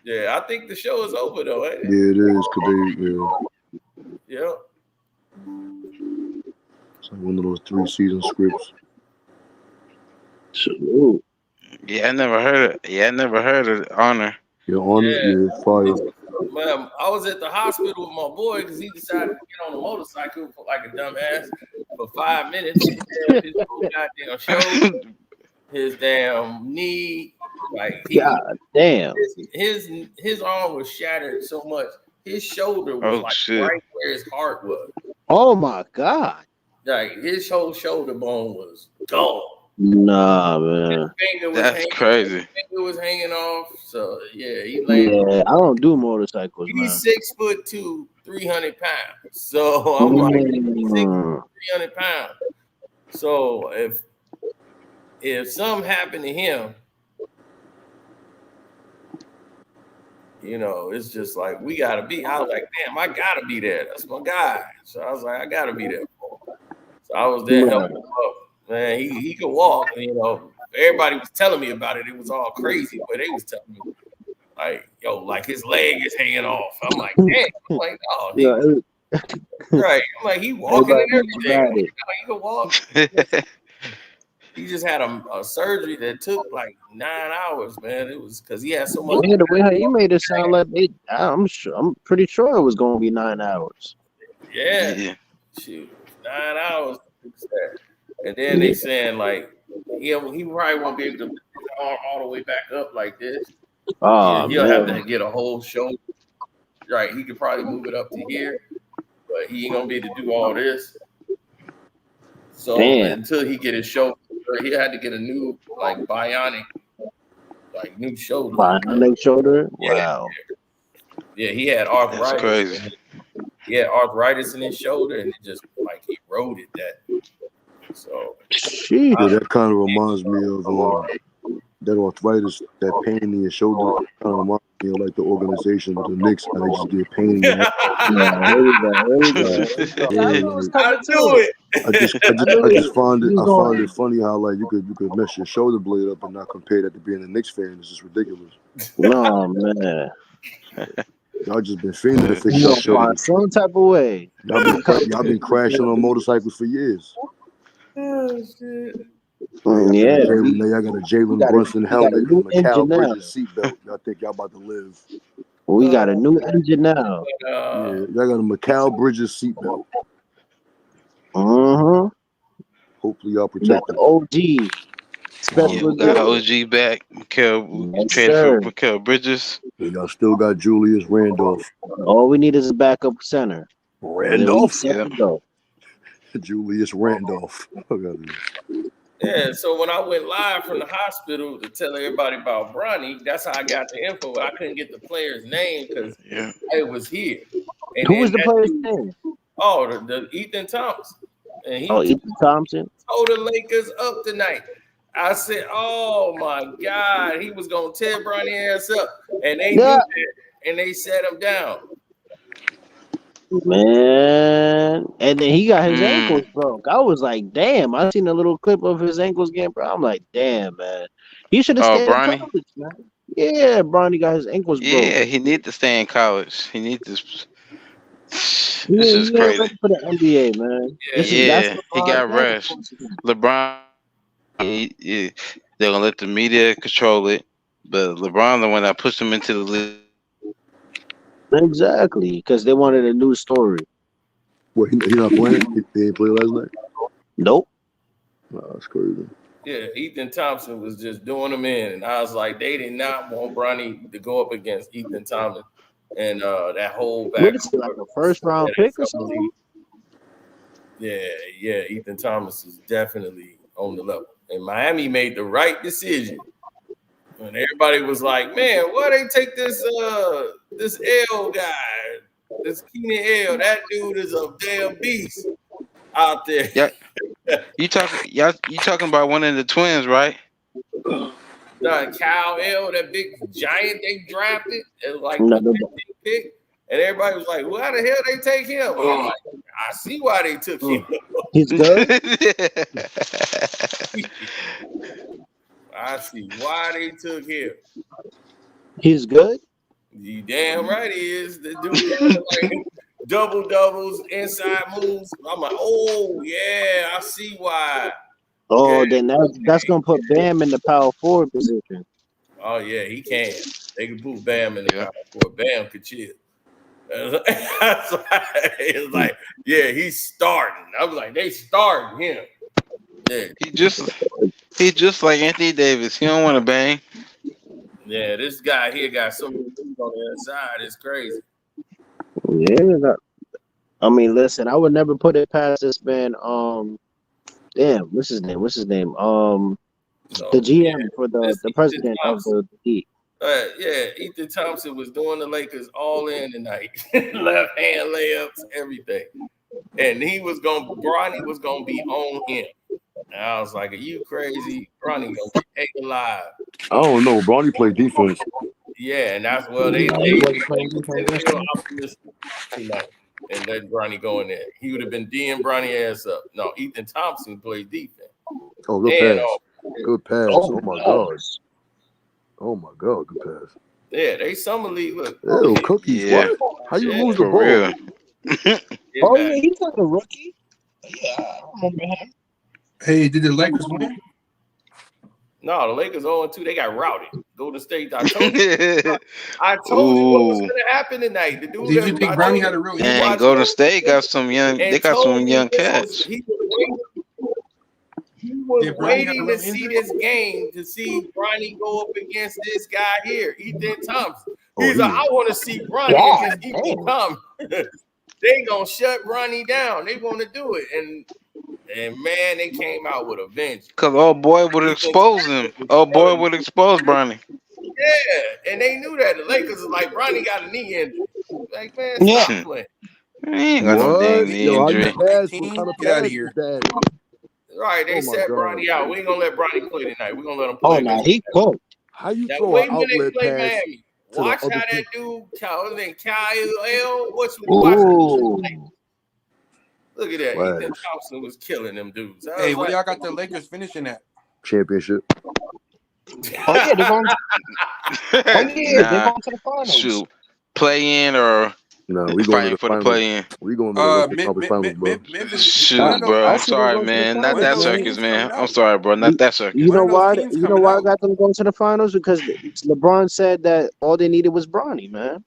Yeah, I think the show is over though, ain't it? Yeah, it is. Cause they, Yep. It's like one of those 3-season scripts. Yeah, I never heard of Honor. Your Honor is fire. Man, I was at the hospital with my boy because he decided to get on a motorcycle for like a dumbass for 5 minutes. His whole goddamn show, his damn knee, like God damn, his arm was shattered so much. His shoulder was right where his heart was. Oh my God! Like his whole shoulder bone was gone. Nah, man. That's crazy. His finger was hanging off. So yeah, I don't do motorcycles. He's 6'2", 300 pounds. So I'm like 300 pounds. So if something happened to him, you know, it's just like we gotta be. I was like, damn, I gotta be there. That's my guy. So I was like, I gotta be there for him. So I was there helping him up. Man, he could walk, you know. Everybody was telling me about it. It was all crazy, but they was telling me, like, yo, like his leg is hanging off. I'm like, damn. I'm like, oh, right. I'm like, he walking and everything. You know, he could walk. He just had a surgery that took like 9 hours, man. It was because he had so much. Yeah, the way how you made it sound like I'm pretty sure it was gonna be 9 hours. Yeah. Shoot, 9 hours. And then they saying like he probably won't be able to all the way back up like this. Oh, he'll have to get a whole shoulder. Right, he could probably move it up to here, but he ain't gonna be able to do all this. So until he get his shoulder, he had to get a new like bionic, like new shoulder. Bionic shoulder? Wow. Yeah, he had arthritis. That's crazy. He had arthritis in his shoulder, and it just like eroded that. So that kind of reminds me of that arthritis, that pain in your shoulder, kind of reminds me of like the organization of the Knicks. How they just get pain in your I find it funny how like you could mess your shoulder blade up and not compare that to being a Knicks fan. It's just ridiculous. No, man. Y'all just been fiending to fix y'all shoulders. Some type of way. Y'all been crashing on motorcycles for years. Oh shit. Yeah, y'all got a Jalen Brunson helmet and Mikal Bridges seatbelt. Y'all think y'all about to live. We got a new engine now. Yeah, y'all got a Mikal Bridges seatbelt. Hopefully y'all protect the OG. Yeah, we got OG back. Traded for Mikal Bridges. Yeah, y'all still got Julius Randolph. All we need is a backup center. Randolph? Yeah. Julius Randolph. Yeah, so when I went live from the hospital to tell everybody about Bronny, that's how I got the info. I couldn't get the player's name because it was here. And who was the player's name? Oh, the Ethan Thompson. And he Ethan Thompson told the Lakers up tonight. I said, "Oh my God, he was gonna tear Bronny ass up," and they knew that, and they set him down. Man, and then he got his ankles broke. I was like, damn. I seen a little clip of his ankles getting broke. I'm like, damn, man. He should have stayed in college, man. Yeah, Bronny got his ankles broke. Yeah, he need to stay in college. He needs to. This is crazy. Ready for the NBA, man. Yeah, he got rushed. LeBron, they're gonna let the media control it, but LeBron the one that pushed him into the league. Exactly, because they wanted a new story. What, he not playing? He ain't played last night? Nope. Nah, that's crazy. Yeah, Ethan Thompson was just doing them in, and I was like, they did not want Bronny to go up against Ethan Thompson and that whole back. What is it, like a first round pick or something? Yeah, Ethan Thomas is definitely on the level, and Miami made the right decision. And everybody was like, "Man, why they take this L guy, this Keenan L? That dude is a damn beast out there." Yeah, you talking about one of the twins, right? Kyle L, that big giant they drafted, and like the 15th pick, and everybody was like, "Why the hell they take him?" I'm like, I see why they took him. He's good. I see why they took him. He's good. You damn right he is. The dude like double doubles, inside moves. I'm like, oh yeah, I see why. Oh, then that's gonna put Bam in the power forward position. Oh yeah, he can. They can put Bam in the power forward. Bam could chill. It's like, yeah, he's starting. I was like, they starting him. Yeah. He just like Anthony Davis. He don't want to bang. Yeah, this guy here got so many things on the inside. It's crazy. Yeah, I mean, listen, I would never put it past this man. Damn, what's his name? The GM for the president of the Heat. Yeah, Ethan Thompson was doing the Lakers all in tonight. Left hand layups, everything. And Bronny was gonna be on him. And I was like, are you crazy? Bronny gonna be taken alive. I don't know. Bronny played defense. Yeah, and that's they feel optimistic tonight and let Bronny go in there. He would have been D'ing Bronny ass up. No, Ethan Thompson played defense. Oh, good pass. Good pass. Oh my God. Oh my God, good pass. Yeah, they summer league. Look. Ew, cookies. Yeah. What? How you lose the for ball? real. Yeah, he's like a rookie. Yeah, I remember him. Hey, did the Lakers win? No, the Lakers 0-2. They got routed. Golden State. I told you what was going to happen tonight. The dude did you think Bronny had a real? And Golden State got some young. They got some young cats. He was waiting to see this game to see Bronny go up against this guy here, Ethan Thompson. He's like, I want to see Bronny against Ethan Thompson. They gonna shut Bronny down. They want to do it, and man, they came out with a vengeance. Cause old boy would expose him. Old boy would expose Bronny. Yeah, and they knew that. The Lakers is like, Bronny got a knee injury. Like, man, stop playing. He ain't got no dang knee injury. Get out of here. Right, they Oh my set God. Bronny out. We ain't gonna let Bronny play tonight. We're gonna let him Oh play. no, he cooked. How you Now throw wait an when they outlet play pass Miami. to the Watch how other that people? dude, Kyle, watch Ooh. Look at that. Ethan Flash. Thompson was killing them dudes. I Hey, was where like, y'all got the Lakers finishing at? Championship. Oh yeah, they're going. Oh yeah, they're Nah, going to the finals. shoot, play in or No, we going to fighting the for the finals. play in. We going to the Western Conference Finals, bro. Memphis. Shoot, bro. I I'm see them sorry, going to the man. Not One of that finals, those man. circus, teams coming man. I'm out. sorry, bro. Not that circus. You One know of those why? teams You know coming why I out. got them going to the finals? Because LeBron said that all they needed was Bronny, man.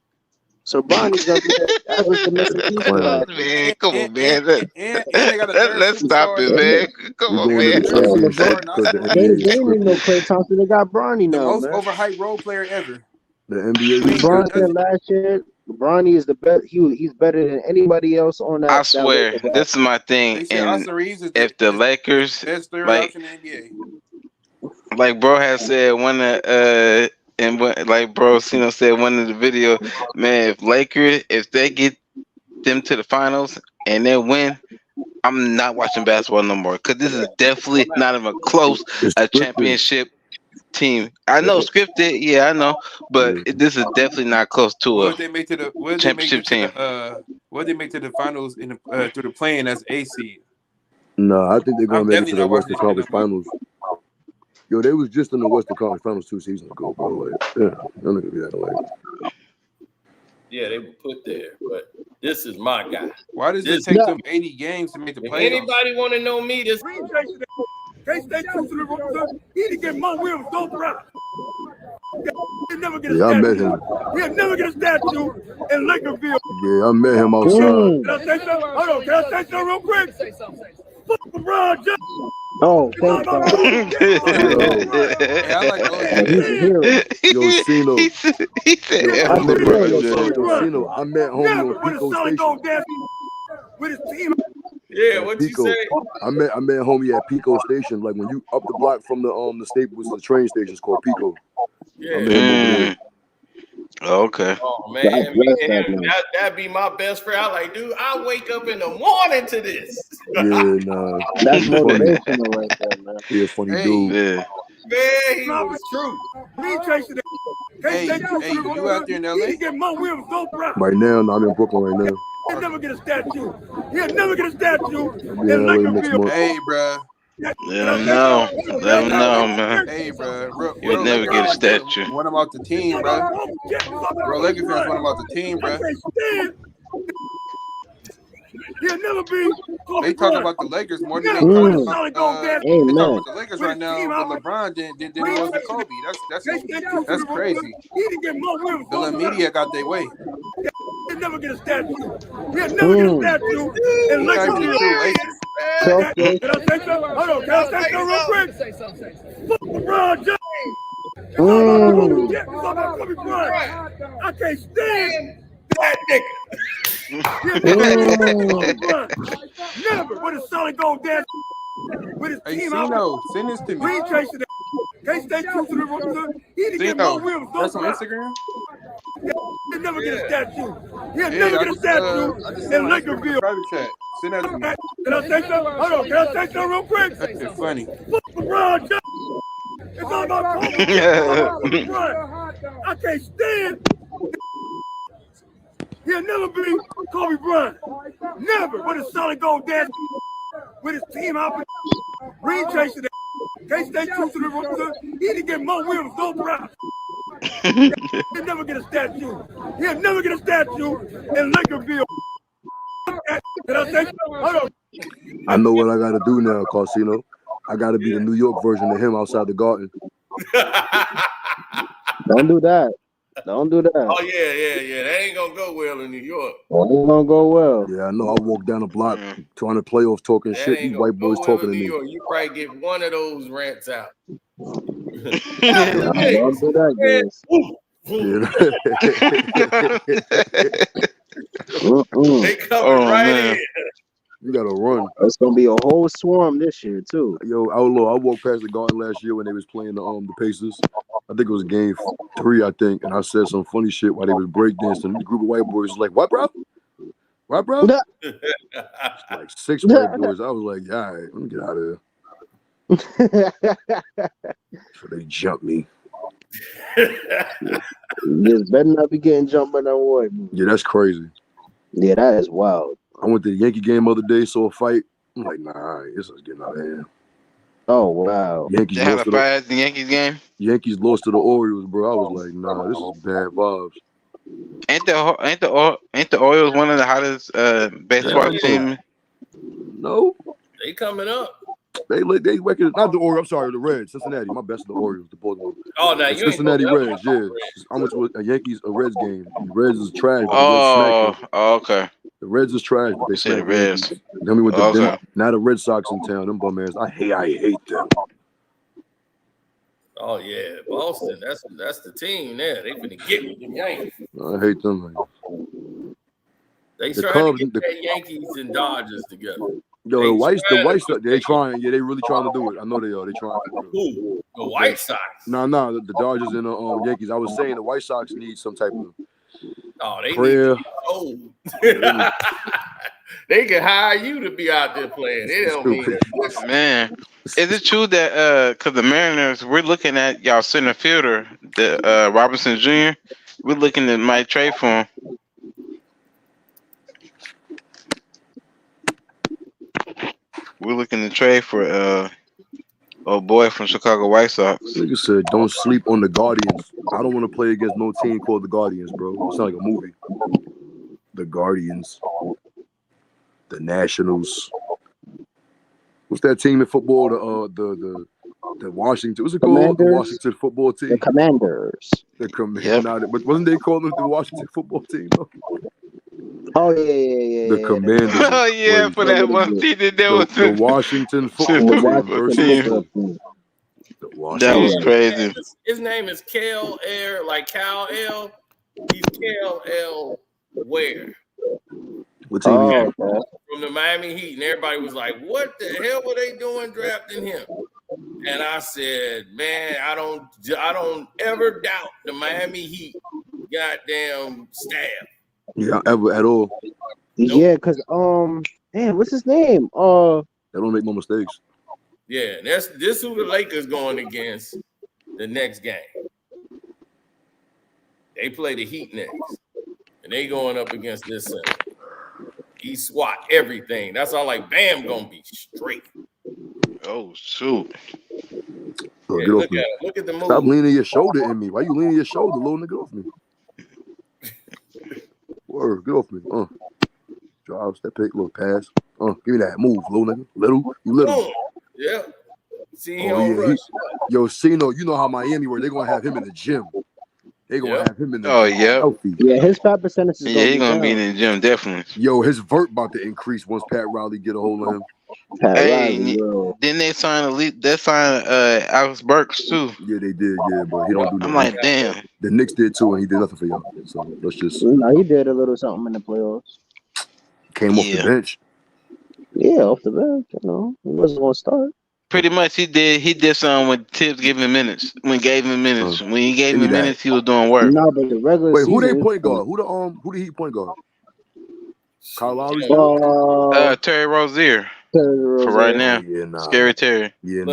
So Bronny's gonna be that was the missing piece for Clown. last year. Man, come on, man. And they got a third Let's stop superstar. it, And man. Come We on, going to They the got man. a third championship superstar not because the starting. they NBA is didn't need no scripted. Klay Thompson. They got Bronny The now, most man. overhyped role player ever. The NBA is Playing LeBron scripted. said last year, Bronny is the best. He's better than anybody else on I that swear, Lakers this is roster. my thing. They said And Austin Reeves is if the Lakers, best third like option in the NBA. bro has said one of and what like bro Cino said one of the video, man, if Lakers if they get them to the finals and they win, I'm not watching basketball no more. Cause this is definitely not even close It's a scripted. championship team. I know scripted, yeah, I know, but this is definitely not close to What a would they make to the? What would they make championship it to team. the? What would they make to the finals in the through the play-in as a seed? No, I think they're I'm gonna make it to definitely the not watching Western this shit no Conference more. Finals. Yo, they was just in the Western Conference Finals 2 seasons ago, bro. Like, yeah, I'm not gonna be that way. yeah, they were put there, but this is my guy. Why does it This take them 80 games to make the if playoffs? anybody want to know me, this Can't stay true to the roots. He didn't get Mo Williams so proud. He'll never get a Yeah, I met statue. him. He'll never get a statue in Lincolnville. Yeah, I met him outside. Can I say something? Hold on, can I say something real quick? Fuck LeBron James. Oh, thank God. Hey, I like OG. He's a hero. Yo, Cino. he said Yo, F I met LeBron yo, James. Cino. I met homie Never on with a Pico solid Station. gold dance with his team. yeah, At what you Pico. say? I met homie at Pico Station. Like when you up the block from the Staples, the train station is called Pico. I met him over there. Okay. Oh God man, me bless and that him, man. that'd be my best friend. I like, dude, I wake up in the morning to this. Yeah, nah. That's He's funny. motivational right there, man. He a funny Hey, dude. Yeah. Man, he was true. He ain't chasing it. Can't hey, stay true to the you out there in roots. LA? He didn't get Mo Williams so proud. Right now, I'm in Brooklyn right now. He'll never get a statue. He'll never get a statue I'll be in in LA next Lincolnville. month. Hey, bruh. Let him know. Let him know, man. Hey, bruh. You'll Real never Laker get a fans statue. want him off the team, bruh. Real Laker fans want him off the team, bruh. He'll never be. They talk about the Lakers more than they talk Mm. about they talk Amen. about the Lakers right now with LeBron than it was with Kobe. That's crazy. He didn't get Mo Williams. The little media got their way. He'll never get a statue. He'll never get a statue in He's not even a Lincolnville. true Laker. Selfless. Can I say something? Hold on, can I say something real quick? Fuck LeBron James. It's all about Kobe Bryant. I can't stand that nigga. Never with a solid gold dance with his Hey, team out. Cino, send this to me. We ain't chasing that. Can't stay true to the roots. He didn't get Mo Cino, Williams. that's on Instagram? He'll never get a statue. He'll Hey, never I get a just statue sent in my Instagram Lincolnville. private chat. Send that to me. Can I say something? Hold on, can I say something real quick? That shit funny. Fuck LeBron James. It's all about Kobe. It's all about Kobe Bryant. I can't stand. He'll never be Kobe Bryant. Never with a solid gold dance with his team out. We ain't chasing that. Can't stay true to the roots. He didn't get Mo Williams so proud. He'll never get a statue. He'll never get a statue in Lincolnville. Can I say? Hold on. I know what I gotta do now, Casino. I gotta be the New York version of him outside the Garden. Don't do that. Don't do that. Oh yeah. That ain't gonna go well in New York. Well, it's gonna go well. Yeah, I know. I walk down the block trying to play off talking That shit. ain't These gonna white go boys well talking in to New me. York. You probably get one of those rants out. Don't do that, guys. They coming right in. You gotta run. It's gonna be a whole swarm this year too. Yo, Outlaw, I walked past the Garden last year when they was playing the Pacers. I think it was game 3, I think, and I said some funny shit while they was breakdancing. The group of white boys was like, "What, bro? What, bro?" Like 6 white boys. I was like, "All right, let me get out of here." So they jump me. Just better not be getting jumped by that boy. Yeah, that's crazy. Yeah, that is wild. I went to the Yankee game the other day, saw a fight. I'm like, nah, this is getting out of hand. Oh wow. Yankees They had a lost to fight at the Yankees game. Yankees lost to the Orioles, bro. I was like, nah, this is bad vibes. Ain't the Orioles one of the hottest baseball teams? No. They coming up. They record not the Orioles. I'm sorry, the Reds, Cincinnati. My best of the Orioles, the Baltimore. Oh, now the you Cincinnati ain't Reds. Yeah, I went to a Yankees a Reds game. The Reds is trash. But Okay. The Reds is trash, but they Say the smacked the Reds. Yankees. Then we went to now the Red Sox in town. Them bum ass. I hate them. Oh yeah, Boston. That's the team there. They finna get with the Yankees. I hate them. They The trying Cubs, to get the Yankees and Dodgers together. Yo, the White Sox, they trying. Yeah, they really trying to do it. I know they are. They trying. Who? The White Sox. No, the Dodgers and the Yankees. I was saying the White Sox need some type of they prayer. Need to be they can hire you to be out there playing. They don't mean it. Man, is it true that because the Mariners, we're looking at y'all center fielder, the Robinson Jr. We're looking at my trade for him. We're looking to trade for old boy from Chicago White Sox. Nigga said, don't sleep on the Guardians. I don't want to play against no team called the Guardians, bro. It's not like a movie. The Guardians. The Nationals. What's that team in football? The Washington. What's it called? The Washington football team. The Commanders. The Commanders. But wasn't they calling it the Washington football team though? Oh yeah. The Commanders. Oh yeah, for that one team that was the Washington football team. That was crazy. His name is Kale Air, like Cal L. He's Kale L. Ware. What team? From the Miami Heat, and everybody was like, "What the hell were they doing drafting him?" And I said, "Man, I don't ever doubt the Miami Heat goddamn staff. Yeah, ever at all. Yeah, because damn, what's his name? They don't make no mistakes. Yeah, this who the Lakers going against the next game. They play the Heat next, and they going up against this center. He swat everything. That's all. Like Bam gonna be straight. Oh shoot! Bro, Yeah, look at the move. Stop leaning your shoulder in me. Why you leaning your shoulder, little nigga? Off me. Word, get off me. Drive, step pick, little pass. Give me that move, little nigga. Little. Yeah. See, yo, Cino, you know how Miami were. They're gonna have him in the gym. They're gonna have him in the gym. Yeah, his fat percentage is he's gonna be in the gym, definitely. Yo, his vert about to increase once Pat Riley get a hold of him. Didn't they sign Alex Burks too? Yeah, they did. Yeah, but he don't do nothing. I'm like, damn. The Knicks did too, and he did nothing for y'all. So let's just. No, he did a little something in the playoffs. Came off the bench. Yeah, off the bench. You know, he wasn't gonna start. Pretty much, he did something when Tibbs gave him minutes. When he gave him minutes, he was doing work. No, but the regular. Wait, who they point guard? Who the Heat point guard? Kyle Lowry. Terry Rozier. For right now. Yeah, nah. Scary Terry. Yeah,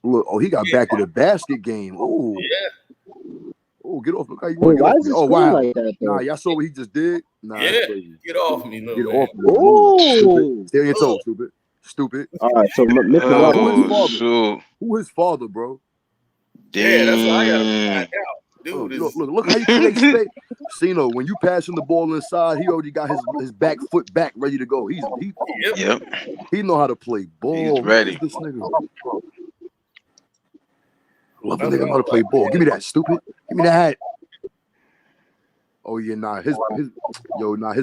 look. He got back to the basket game. Oh, yeah. Oh, get off! Look how you want to get off me. Oh, wow. Like that, nah, y'all saw what he just did. Nah, yeah, get off me, little get man. Off me. Oh, stay on your toes, stupid. All right, so who his father, bro? Yeah, that's what I gotta find out. Dude, look how you create space. Cino, when you pass him the ball inside, he already got his back foot back ready to go. He know how to play ball. He's ready. This nigga. Love a nigga know how to play ball. Give me that, stupid. Give me that. Oh yeah, nah. His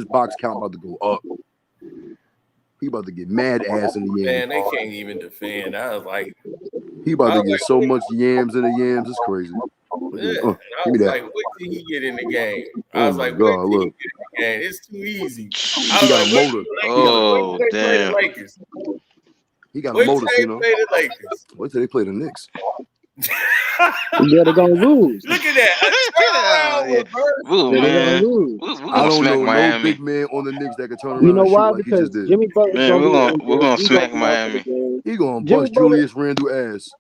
box count about to go up. He about to get mad ass in the yams. Man, they can't even defend. I was like, he about to get so much yams in the yams. It's crazy. Yeah. I was like, wait till he get in the game. I was like, wait till he get in the game. It's too easy. He got a motor. Oh, damn. He got a motor, you know. Wait till they play the Lakers. Wait till they play the Knicks. Yeah, they're gonna lose. Look at that. A turnaround reverse. Ooh, They're gonna man. lose. We're I gonna don't smack know no Miami. big man on the Knicks that can turn You around know and shoot why? like he just Because did. Jimmy Butler's Man, gonna be we're injured. gonna He's smack gonna be out for the Miami. game. He gonna Jimmy bust Butler. Julius Randle ass.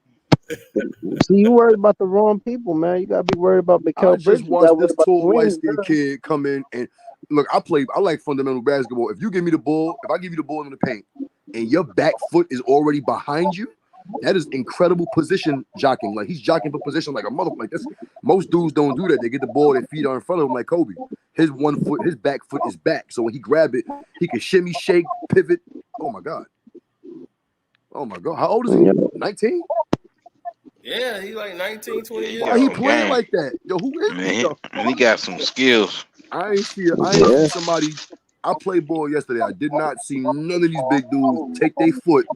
See, you worried about the wrong people, man. You gotta be worried about I Mikal just Bridges. You watched gotta worry this about the tall white wings, skinned girl. kid come in and look. I like fundamental basketball. If you give me the ball, if I give you the ball in the paint, and your back foot is already behind you, that is incredible position jockeying. Like he's jockeying for position like a mother. Like this, most dudes don't do that. They get the ball, their feet are in front of them like Kobe. His one foot, his back foot is back. So when he grab it, he can shimmy, shake, pivot. Oh my god. Oh my god. How old is he? 19? Yeah, he like 19, 20 years Why he old. playing like that? Yo, who is this? Man, he got some skills. I ain't see somebody. I played ball yesterday. I did not see none of these big dudes take their foot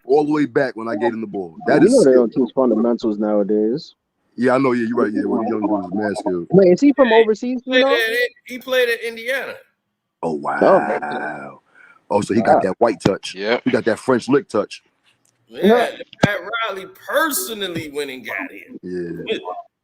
all the way back when I gave them the ball. That You is know they skill. don't teach fundamentals nowadays. Yeah, I know. Yeah, you're right. Yeah, well, the young dudes is mad skilled. Wait, is he from overseas? You know? He played at Indiana. Oh wow. Oh, so he got that white touch. Yep. He got that French lick touch. Yeah, Pat Riley personally went and got him. Yeah.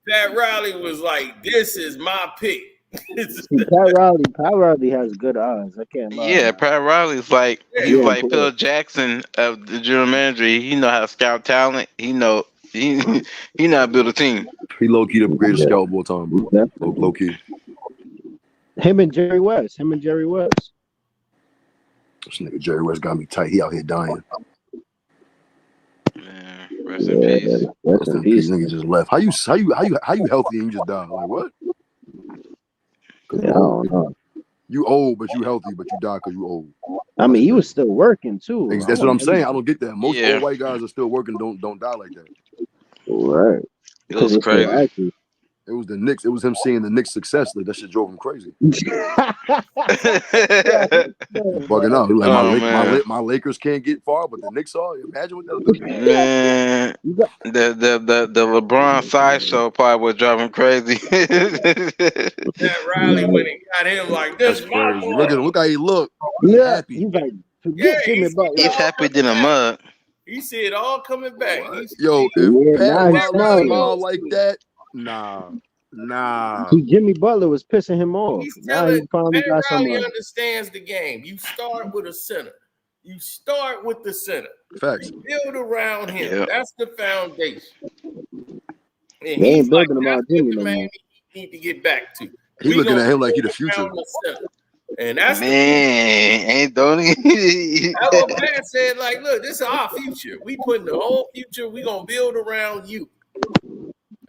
Pat Riley was like, "This is my pick." Pat Riley has good eyes. I can't lie. Yeah, Pat Riley's like he's like Phil Jackson of the general manager. He know how to scout talent. He know how to build a team. He low key the greatest scout of all time, bro. Yeah. Low key. Him and Jerry West. This nigga Jerry West got me tight. He out here dying. Man, rest in peace. Rest in peace. Nigga just left. How you healthy and you just die? Like what? Yeah, I don't know. You old, but you healthy, but you die because you old. I mean, he was still working too. That's what I'm saying. I don't get that. Most old white guys are still working. Don't die like that. Right. It was crazy. It was the Knicks. It was him seeing the Knicks' success. Like, that shit drove him crazy. Bugging out. Like my Lakers can't get far, but the Knicks are. Imagine what that would do. Man, the LeBron sideshow part was driving crazy. Pat Riley went and got him like this. That's crazy. Look how he look. Yeah, happy. he's like, he's happy than a mug. He see it all coming back. Yo, if Pat Riley smile like that, nah. Jimmy Butler was pissing him off. Now he finally got Riley understands the game. You start with a center. You start with the center. Facts. You build around him. Yep. That's the foundation. And they ain't building about Jimmy no more. Need to get back to. He looking at him like he the future. And that's ain't don't he? That's what Pat said. Like, look, this is our future. We putting the whole future. We gonna build around you.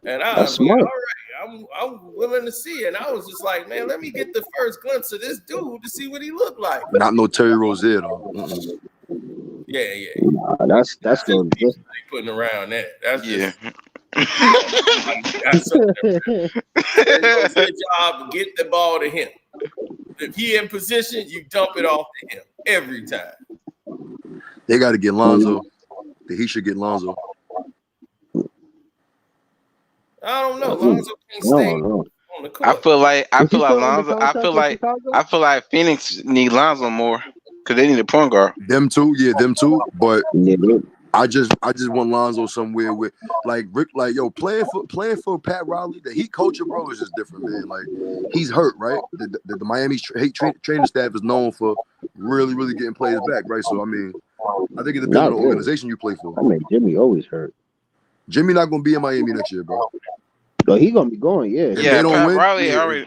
And I was like, all right, I'm willing to see it. And I was just like, man, let me get the first glimpse of this dude to see what he looked like. Not no Terry Rozier though. Yeah. That's good. They putting around that. That's just, that's your job. Get the ball to him. If he in position, you dump it off to him every time. They got to get Lonzo. He should get Lonzo. I don't know. Lonzo can't stay on the court. I feel like Phoenix need Lonzo more because they need a point guard. Them too. But I just want Lonzo somewhere with like Rick, like yo, playing for Pat Riley, the Heat culture, bro, is just different, man. Like he's hurt, right? The Miami training staff is known for really, really getting players back, right? So I mean, I think it depends on the organization you play for. I mean, Jimmy always hurt. Jimmy not gonna be in Miami next year, bro. But he gonna be going, yeah. Pat Riley already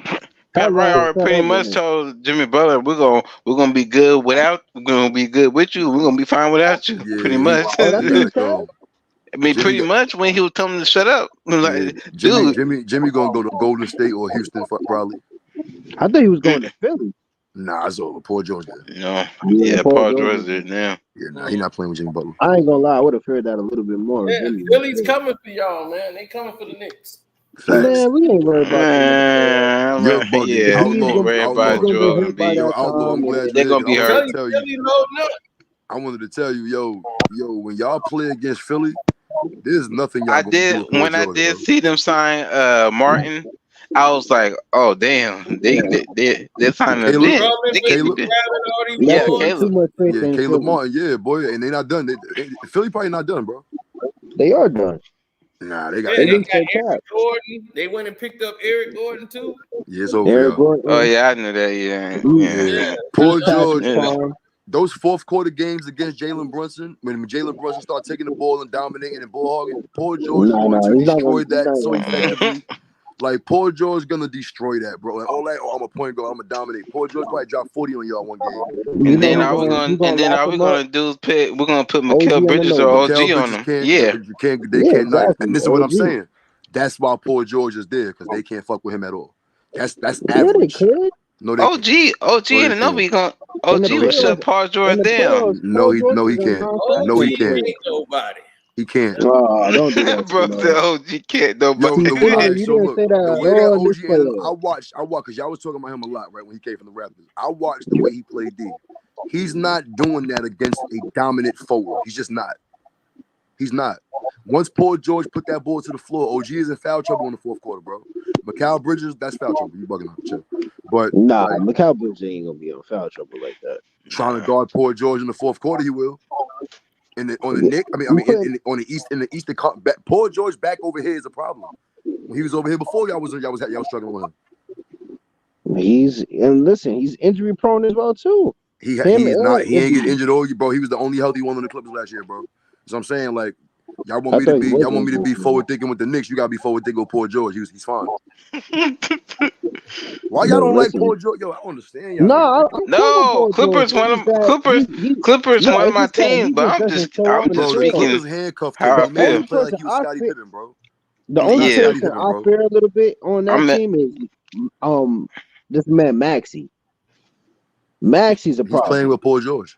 pretty much told Jimmy Butler, we're gonna be good without. We're gonna be good with you. We're gonna be fine without you. Yeah, pretty much. I mean, pretty much when he was telling him to shut up, like, dude, Jimmy gonna go to Golden State or Houston probably. I thought he was going to Philly. Nah, it's over. Paul George did. No, yeah, Paul George did now. Yeah, nah, he's not playing with Jimmy Butler. I ain't gonna lie, I would have heard that a little bit more. Yeah, Philly's coming for y'all, man. They coming for the Knicks. Facts. Man, we ain't worried about that. You're bugging. Yeah, we ain't worried about Joel Embiid. I'm glad they're gonna be hurt. I wanted to tell you, yo, when y'all play against Philly, there's nothing y'all do. When I did see them sign Martin, I was like, oh damn, they signed a Caleb. Caleb Martin, yeah, boy, and they not done. Philly probably not done, bro. They are done. Nah, they got Yeah, they didn't got say Eric cap. Gordon. They went and picked up Eric Gordon too. Yeah, it's over, Eric y'all. Gordon. Oh yeah, I knew that. Yeah. Yeah. Poor George. Yeah. Those fourth quarter games against Jalen Brunson, when Jalen Brunson started taking the ball and dominating and ball hogging, Paul George is going to destroy that so effectively. Like, Paul George is gonna destroy that, bro. Like, all that, I'm a point guard, I'm gonna dominate. Paul George probably dropped 40 on y'all one game. And then are we gonna do pick? We're gonna put Mikal Bridges or OG on them. Yeah. They cannot. And this is what I'm saying. That's why Paul George is there, because they can't fuck with him at all. That's average. No, they OG and Nova gonna OG will shut Paul George down. No, he can't. No, he can't. Nobody. He can't. Oh, don't do that. Bro, the OG can't nobody. Yo, so look, the way that OG and I watched, because y'all was talking about him a lot, right, when he came from the Raptors. I watched the way he played D. He's not doing that against a dominant forward. He's just not. He's not. Once Paul George put that ball to the floor, OG is in foul trouble in the fourth quarter, bro. Mikal Bridges, that's foul trouble. You bugging out, chill. But Mikal Bridges ain't gonna be on foul trouble like that. Trying to guard Paul George in the fourth quarter, he will. On the Knicks, on the Eastern Conference, Paul George back over here is a problem. When he was over here before, y'all was struggling with him. He's injury prone as well too. He ain't get injured all year, bro. He was the only healthy one on the Clippers last year, bro. So I'm saying, like, y'all want me to be forward thinking with the Knicks. You gotta be forward thinking with Paul George. He's fine. Why y'all don't like Paul George? Yo, I don't understand y'all. No, Clippers one of my teams, but I'm just speaking handcuffed how I feel. Play like he was Scottie Pippen, bro. The only person I fear a little bit on that team is this man Maxey. Maxey's a problem. He's playing with Paul George.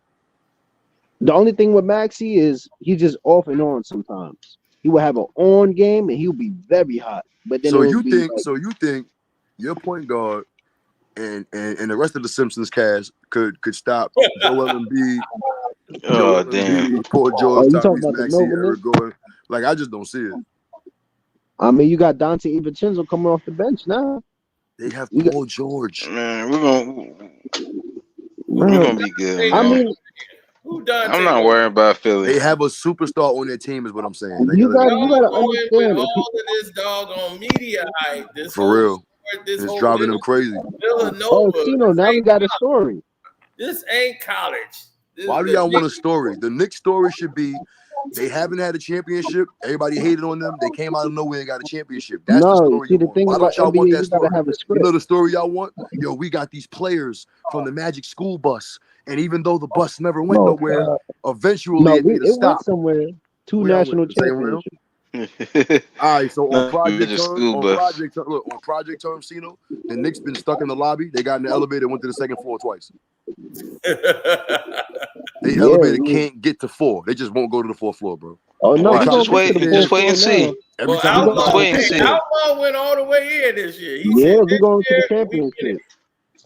The only thing with Maxey is he's just off and on sometimes. He will have an on game and he'll be very hot. But then you think your point guard and the rest of the Simpsons cast could stop Joel Embiid, Paul George, Tyrese Maxey, Eric Gordon. Like, I just don't see it. I mean, you got Dante DiVincenzo coming off the bench now. They have Paul George. Man, we're gonna be good. I mean, I'm not worried about Philly. They have a superstar on their team, is what I'm saying. You gotta understand all of this doggone media hype. For real. It's driving them crazy. Tino, now we got a story. This ain't college. Why do y'all want a story? The Knicks story should be they haven't had a championship. Everybody hated on them. They came out of nowhere and got a championship. That's the story. See, the thing Why about don't y'all NBA, want that you story? gotta have a script. You know the story y'all want? Yo, we got these players from the Magic school bus, and even though the bus never went nowhere, eventually it made a stop. Went somewhere. Two national championships. All right, so on Project Term, Cino, the Knicks been stuck in the lobby. They got in the elevator and went to the second floor twice. The elevator can't get to 4. They just won't go to the 4th floor, bro. Oh no, just wait and see. Every time just wait and see. Outlaw went all the way in this year. We're going to the championship.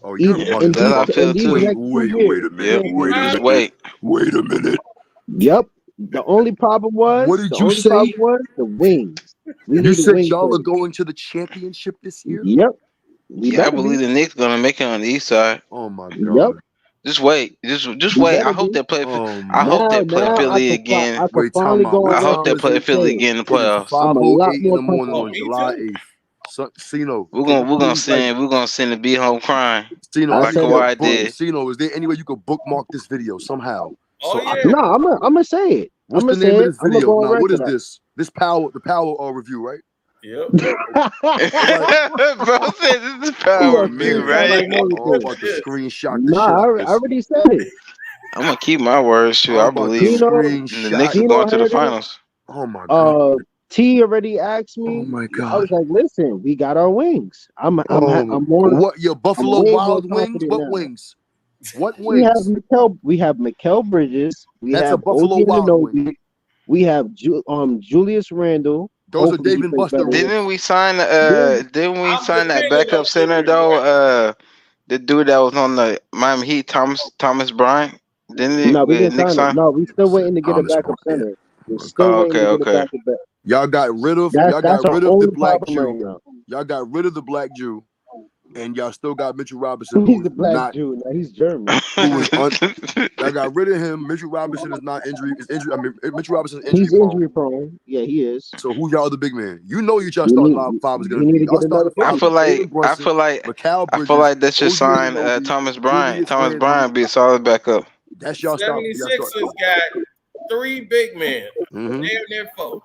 Oh, you're that's how I feel too. Wait a minute. Wait a minute. Yep. The only problem was what did you say? The wings. You said y'all are going to the championship this year? Yep. I believe the Knicks gonna make it on the east side. Oh my god. Yep. Just wait. Just wait. I hope they play. I hope they play Philly again. I hope they play Philly again in the playoffs. 5:08 in the morning on July 8th. Cino, we're gonna send the B home crying. Cino, like Kawhi did. Cino, is there any way you could bookmark this video somehow? No, I'm gonna say it. What's the name of this video? Now, what is this? The power review, right? Yep. Bro said this is power review, right? I'm about to screenshot this. Nah, I already said it. I'm gonna keep my words too. I believe the Knicks are going to the finals. Oh my god. T already asked me. Oh my god. I was like, listen, we got our wings. I'm on what your Buffalo Wild Wings? What wings? What wings? We have Mikal Bridges. That's a Buffalo Wild Wing. We have Julius Randle. Those are Dave and Buster. Didn't we sign that backup center though? The dude that was on the Miami Heat, Thomas Bryant. No, we didn't sign him. No, we still waiting to get a backup center. We're still waiting to get a backup center. Y'all got rid of the black Jew. Y'all got rid of the black Jew. and y'all still got Mitchell Robinson, He's who the is black not, Jew. Now he's German. I got rid of him. Mitchell Robinson is not injury. Is injury. I mean, Mitchell Robinson is injury He's prone. injury prone. Yeah, he is. So who's y'all other big man? You know you y'all You starting need, five is you gonna need be. to Y'all get another starting five I is feel gonna be like Jalen Brunson, Mikal I feel Bridges, like they should OG sign Anunoby, Thomas Bryant. Julius Thomas Randle. Bryant be a solid backup. That's y'all start. 76ers got 3 big men. Mm-hmm. Damn near 4.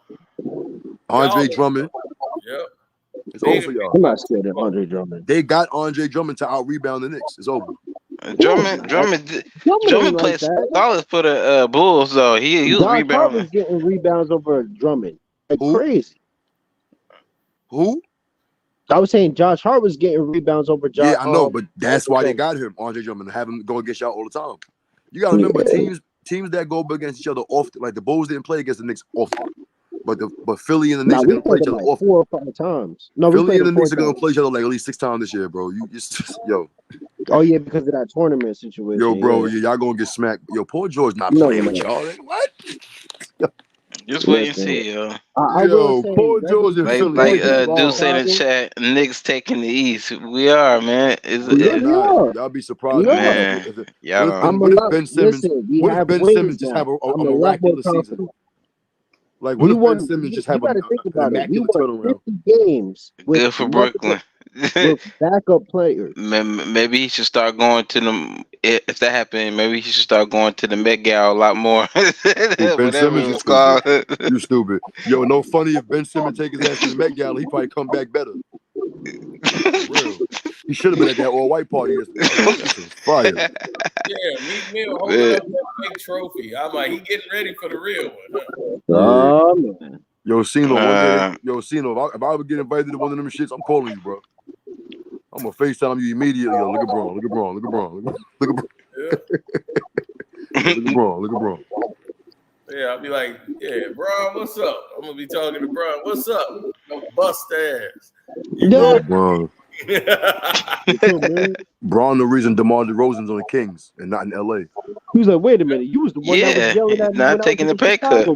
Andre Drummond. Yep. It's over for y'all. I'm not scared of Andre Drummond. They got Andre Drummond to out rebound the Knicks. It's over. Drummond ain't like plays that. solid for the Bulls though. He was Josh Hart rebounding. was getting rebounds over Drummond. Like Who? crazy. Who? I was saying Josh Hart was getting rebounds over Josh. Yeah, I know, but that's why they got him, Andre Drummond, to have him go against y'all all the time. You gotta remember teams that go up against each other often. Like the Bulls didn't play against the Knicks often, but Philly and the Knicks are gonna play each other like often. 4 or 5 times. No, Philly and the Knicks are times. gonna play each other like at least 6 times this year, bro. You just yo. Oh yeah, because of that tournament situation. Yo, bro, y'all gonna get smacked. Yo, Paul George not playing with y'all. Like, what? Just wait and see, yo. Yo, Paul George and Philly. Like Dude said in the chat, Knicks taking the East. We are, man. Y'all be surprised. Man, What if Ben Simmons? What if Ben Simmons just have a miraculous season? Like, what if Ben Simmons just have an immaculate turnaround? 50 games. Good for Brooklyn. With backup players. Maybe he should start going to them. If that happened, maybe he should start going to the Met Gal a lot more. Ben Simmons is called. You stupid. Yo, no funny if Ben Simmons take his ass to the Met Gala, he probably come back better. For real. He should have been at that all-white party yesterday. That's fire. Yeah, Meek Mill holding up that big trophy. I'm like, he getting ready for the real one. Oh man. Yo, Cino, one day, Cino, if I ever get invited to one of them shits, I'm calling you, bro. I'm gonna FaceTime you immediately. Yo, look at Braun, look at Braun, look at Braun, look at Braun. Look at Braun, look at Braun. Yeah, I'll be like, yeah, Braun, what's up? I'm gonna be talking to Braun. What's up? I'm bust ass. Yo, Braun. Braun, the reason DeMar DeRozan's on the Kings and not in LA. He was like, wait a minute, you was the one that was yelling at me not taking the pay cut.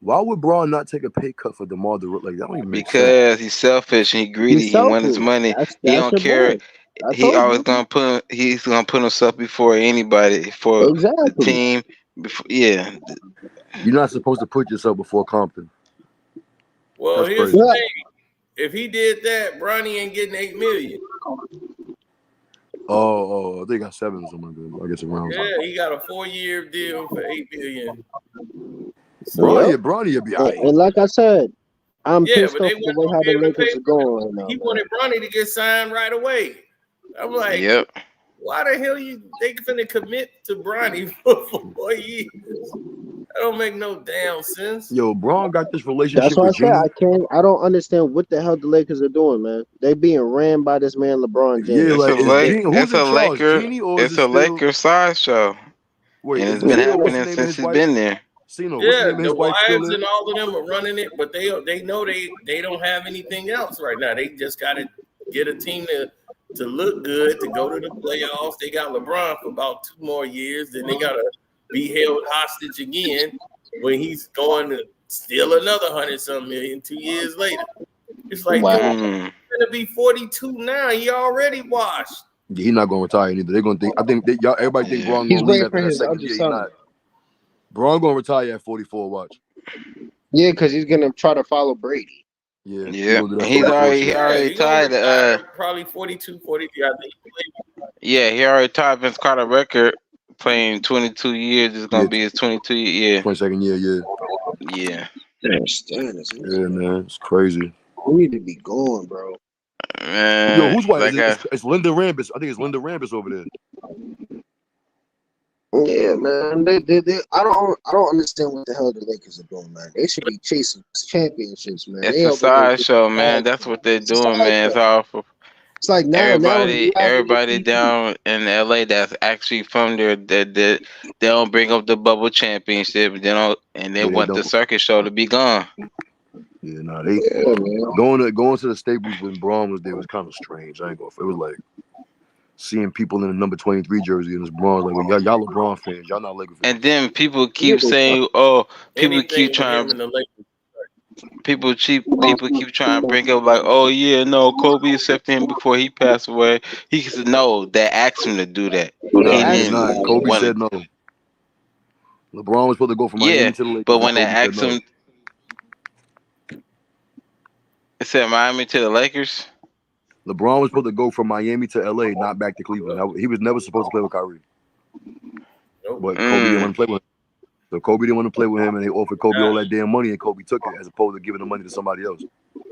Why would Braun not take a pay cut for DeMar DeRozan? Like, that don't even make sense. Because he's selfish and he greedy. He wants his money. He don't care. He always he's gonna put himself before anybody for the team. Yeah. You're not supposed to put yourself before Compton. Well, here's the thing. If he did that, Bronny ain't getting $8 million. Oh, they got 7 or something. I guess around. Yeah, he got a 4-year deal for $8 million. So, Bronny will be all right. And like I said, I'm pissed but off they the way how the Lakers are going right now. He wanted Bronny to get signed right away. I'm like, why the hell they finna commit to Bronny for 4 years? That don't make no damn sense. Yo, Braun got this relationship with Genie. I don't understand what the hell the Lakers are doing, man. They being ran by this man LeBron James. Yeah, like it's a Laker sideshow. Wait, and it's been happening since he's been there. Yeah, the wives and all of them are running it, but they know they don't have anything else right now. They just got to get a team to look good, to go to the playoffs. They got LeBron for about 2 more years. Then they got to be held hostage again when he's going to steal another 100-some million 2 years later. It's like, yo, he's going to be 42 now. He already washed. Yeah, he's not going to retire either. They're going to think. I think everybody think Braun going to leave after that second year. He's not. Braun going to retire at 44. Watch. Yeah, because he's going to try to follow Brady. Yeah. He's already tied. Probably 42, 43. I think. Yeah, he already tied Vince Carter record. Playing 22 years is gonna be his 22 year. 22nd year, yeah. Yeah, man, it's crazy. We need to be going, bro. Man, yo, who's white? It's Linda Rambis. I think it's Linda Rambis over there. Yeah, man. I don't understand what the hell the Lakers are doing, man. They should be chasing championships, man. It's a sideshow, man. That's what they're doing, man. It's awful. It's like everybody down in LA that's actually from there that they don't bring up the bubble championship, they want the circus show to be gone. Yeah, they going to the Staples when Braun was there was kind of strange. I ain't gonna. It was like seeing people in the number 23 jersey and this Braun like, well, y'all LeBron fans, y'all not Lakers fans. And then people keep saying, people keep trying. People keep trying to bring up like, oh yeah, no, Kobe accepted him before he passed away. He said no, they asked him to do that. Yeah, Nah, He they did didn't not. Kobe want said it. no. LeBron was supposed to go from Yeah, Miami to the Lakers. but And when they Kobe said asked no. him, it said Miami to the Lakers. LeBron was supposed to go from Miami to LA, not back to Cleveland. He was never supposed to play with Kyrie. But Kobe didn't want to play with him. So Kobe didn't want to play with him, and they offered Kobe all that damn money, and Kobe took it as opposed to giving the money to somebody else.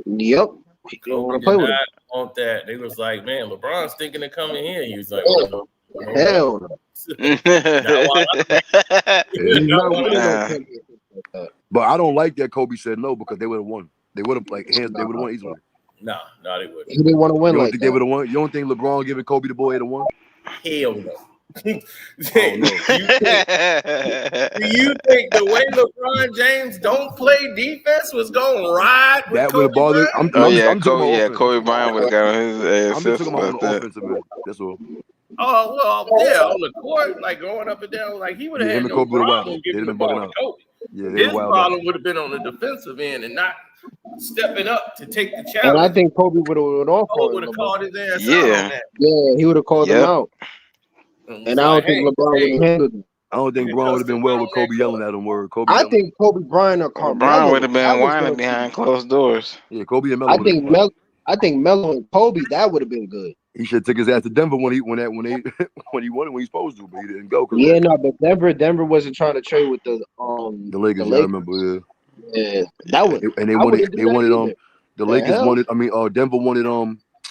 Yep. He didn't want to play with him. Want that. They was like, man, LeBron's thinking of coming here. He was like, hell no. But I don't like that Kobe said no because they would have won. They would have they would have won easily. No, they wouldn't. He didn't want to win. You don't like think that. they would have won? You don't think LeBron giving Kobe the ball 8-1? Hell no. I don't know. Do you think the way LeBron James don't play defense was going to ride with that would have bothered? I'm talking about Kobe Bryant would have got on his ass. I'm just talking about on the offensive end. That's all. Oh well, yeah, on the court, like going up and down, like he would have had no problem giving the ball to Kobe. Yeah, his problem would have been on the defensive end and not stepping up to take the challenge. And I think Kobe would have went off. Kobe would have called his ass out on that. Yeah, he would have called him out. And I don't think LeBron would have handled it. I don't think Bron would have been well with Kobe yelling at him. I think Kobe Bryant or Carmelo. Bron would have been whining behind closed doors. Yeah, Kobe and Melo. I think Melo and Kobe, that would have been good. He should have took his ass to Denver when he won it when he's supposed to, but he didn't go. Yeah, no, but Denver wasn't trying to trade with the Lakers. I remember. Yeah, that would. And they wanted the Lakers wanted. I mean, Denver wanted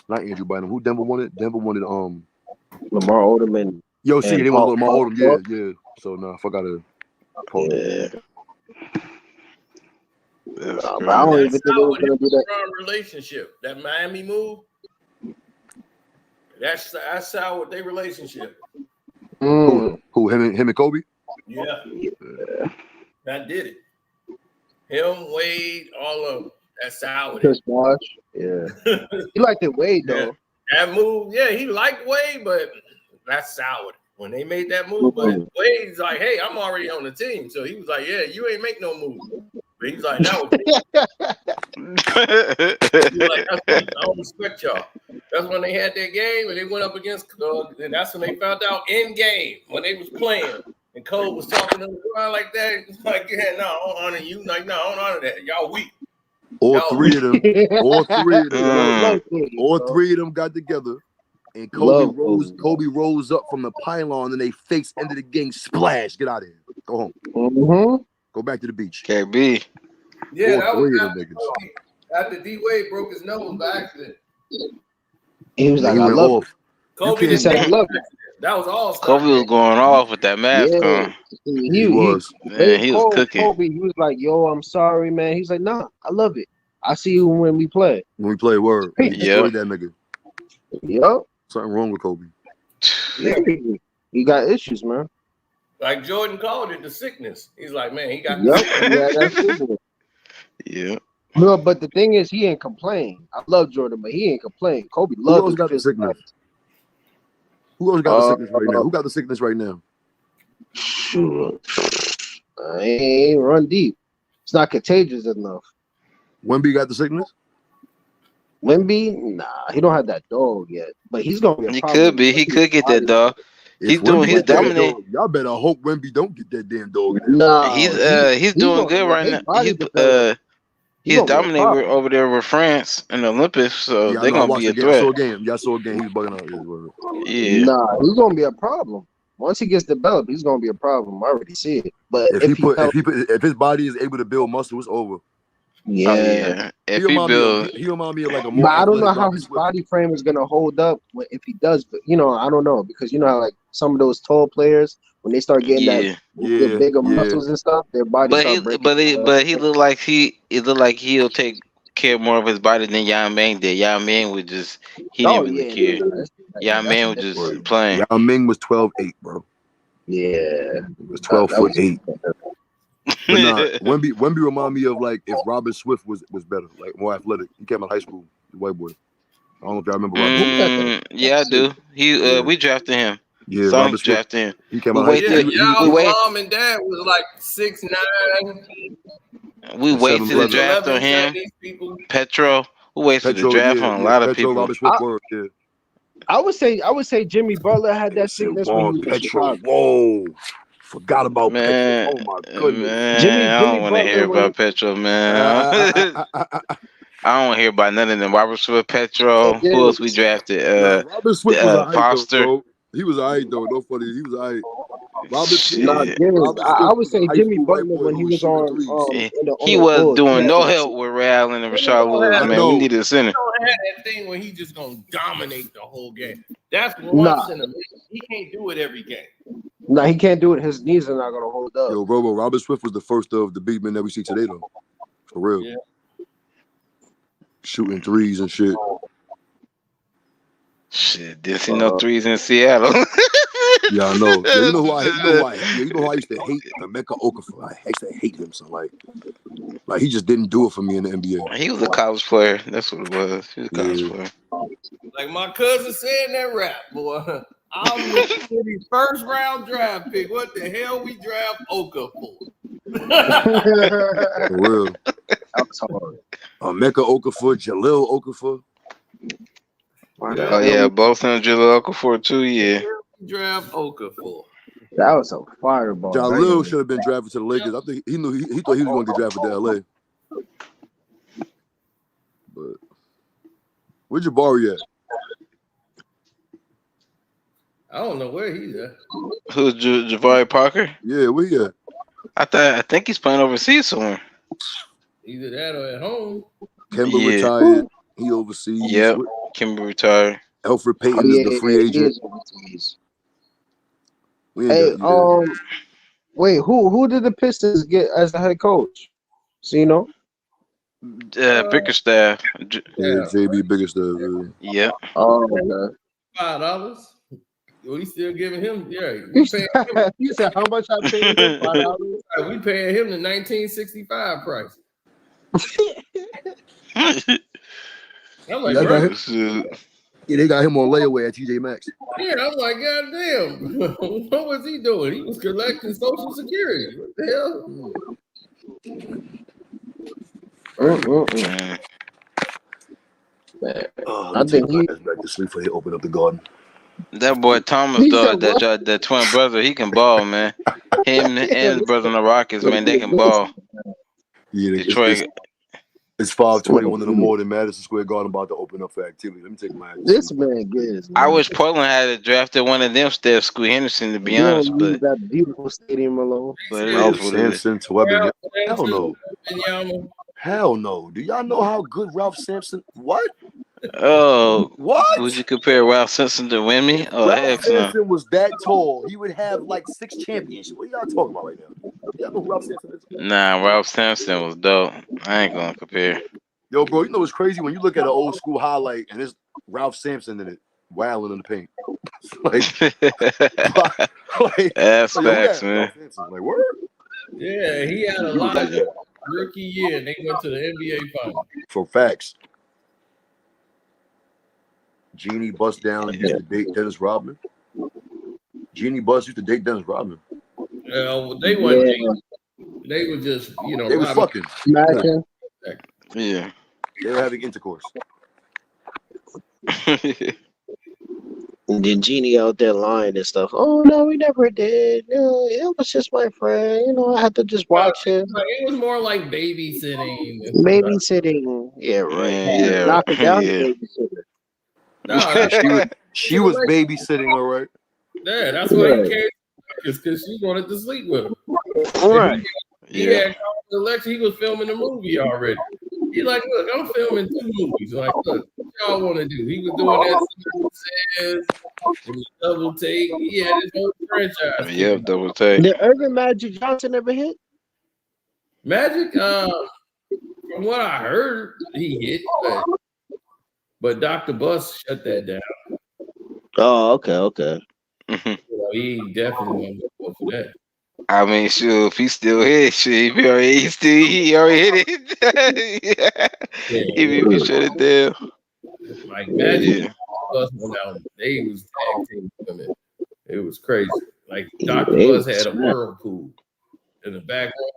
not Andrew Bynum. Who Denver wanted? Denver wanted Lamar Odom and they wanted Lamar Odom. Yeah. So fuck out of it. But I don't even think they were gonna do that. Relationship, that Miami move. That's how with their relationship. Who him and Kobe? Yeah. That did it. Him, Wade, all of them. That's how it is. Yeah. He liked it Wade though. That move, yeah, he liked Wade, but that's sour. When they made that move, but Wade's like, hey, I'm already on the team. So he was like, yeah, you ain't make no move. But he's like, no. He's like, I don't respect y'all. That's when they had their game and they went up against, and that's when they found out in game when they was playing. And Cole was talking to the crowd like that. It's like, yeah, no, I don't honor you. Like, no, I don't honor that. Y'all weak. All three of them got together. And Kobe rose up from the pylon and they face ended the game. Splash. Get out of here. Go home. Mm-hmm. Go back to the beach. KB. Yeah, that was after D Wade broke his nose by accident. He was like, I love it. Kobe said, I love it. That was all. Kobe was going off with that mask on. He was cooking. Kobe, he was like, yo, I'm sorry, man. He's like, nah, I love it. I see you when we play. When we play, word. Yeah. That nigga. Yep. Something wrong with Kobe. Yeah, he got issues, man. Like Jordan called it the sickness. He's like, man, he got Yeah. No, but the thing is, he ain't complain. I love Jordan, but he ain't complain. Kobe loves the sickness. Who else got the sickness right now? Who got the sickness right now? Sure. I ain't run deep. It's not contagious enough. Wemby got the sickness? Wemby? Nah, he don't have that dog yet. But he's gonna be. He could be. He could get that dog. He's dominating. Y'all better hope Wemby don't get that damn dog. Nah, he's doing good right now. He's dominating over there with France in the Olympics, so they're gonna be a threat. Y'all saw a game. He's bugging out his word. Yeah. Nah, he's gonna be a problem. Once he gets developed, he's gonna be a problem. I already see it. But if his body is able to build muscle, it's over. Yeah. If he build, he remind me of like a more. But I don't know how his body frame is gonna hold up if he does. But I don't know because how like some of those tall players when they start getting the bigger muscles and stuff, their body. But he look like he'll take care more of his body than Yao Ming did. Yao Ming would just didn't really care. Yao Ming was just playing. Yao Ming was 12'8", bro. Yeah, it was 12'8". But Wemby remind me of like if Robert Swift was better, like more athletic. He came out of high school, the white boy. I don't know if y'all remember Robert. Yeah, I do. We drafted him. Yeah, Robert Swift drafted him. He came out of high school. Y'all mom and dad was like 6'9". We wait to the draft on him. Petro. We wait to the draft on a lot of people. Robert Swift word, yeah. I would say Jimmy Butler had that sickness when he was in Chicago. Whoa. Forgot about Petro. Oh my goodness. Man, I don't want to hear about Petro, man. I don't want to hear about none of them. Robert Swift, Petro. Who else we drafted? Robert Swift was Foster. Though, he was alright though. No funny. He was alright. I would say Jimmy Butler when he was on. He was doing no help with Ray Allen and Rashard Lewis, man. We needed a center. He don't have that thing where he just gonna dominate the whole game. That's one center. He can't do it every game. No, he can't do it. His knees are not gonna hold up. Yo, Robo, Robert Swift was the first of the big men that we see today, though. For real. Yeah. Shooting threes and shit. Shit, didn't see no threes in Seattle. Yeah, I know. Yeah, you know who I used to hate? Emeka Okafor. I used to hate him. So like he just didn't do it for me in the NBA. He was a college player. That's what it was. He was a college player. Like my cousin said in that rap, boy. I'm the first round draft pick. What the hell we draft Oka for? For real. That's hard. Emeka Okafor, Jalil Okafor. Oh yeah, both of them Jalil Okafor too. Yeah. Draft Okafor. That was a fireball. Jalil should have been drafted to the Lakers. I think he thought he was going to get drafted to LA. But where'd Jabari at? I don't know where he's at. Who's Jabari Parker? Yeah, where he at? I think he's playing overseas somewhere. Either that or at home. Kemba retired. He overseas. Yep. Kemba retired. Alfred Payton is the free agent. Wait, who did the Pistons get as the head coach? So you know? Bickerstaff. JB Bickerstaff. Yeah. Oh, okay. $5. We still giving him, You said how much I paid him? $5? We paying him the 1965 price. I'm like, they got him on layaway at TJ Maxx. Yeah, I'm like, God damn. What was he doing? He was collecting Social Security. What the hell? I think he back to sleep before he opened up the garden. That boy Thomas, though, that twin brother, he can ball, man. Him and his brother on the Rockets, man, they can ball. Yeah, Detroit. It's 5:21 in the morning. Madison Square Garden about to open up for activity. Let me take my. This man gets. I wish Portland had drafted one of them instead of Scoot Henderson, to be honest. But that beautiful stadium alone. But Ralph Sampson to Webber. Hell no. Hell no. Do y'all know how good Ralph Sampson? What? Oh, what? Would you compare Ralph Sampson to Wemmy? Oh, Ralph Sampson was that tall. He would have like 6 championships. What are y'all talking about right now? Y'all know who Ralph Sampson is? Nah, Ralph Sampson was dope. I ain't gonna compare. Yo, bro, you know what's crazy when you look at an old school highlight and there's Ralph Sampson in it, wilding in the paint. That's facts, man. Like, word? Yeah, he had a lot of rookie year and they went to the NBA final. For facts. Jeannie Bust down used to date Dennis Rodman. Jeannie Bust used to date Dennis Rodman. They weren't dating. They were just, they were fucking. Smashing. Yeah. They were having intercourse. And then Jeannie out there lying and stuff. Oh no, we never did. No, it was just my friend. I had to just watch him. It was more like babysitting. Babysitting. Yeah, right. Yeah. Knock it down to babysitter. No, she was babysitting, all right. Yeah, that's why he came because she wanted to sleep with him. Right. He had the lecture. He was filming the movie already. He's like, look, I'm filming 2 movies. Like, look, what y'all want to do? He was doing that double take. He had his whole franchise. Yeah, double take. Did Irvin Magic Johnson ever hit? Magic, from what I heard, he hit, but Dr. Bus shut that down. Oh, okay. He definitely won't go for that. I mean, sure, if he still hit, shit, he already hit it. If he shut it down. Like Magic Bus went out, they was tag team women. It was crazy. Like Dr. Bus had a whirlpool in the background.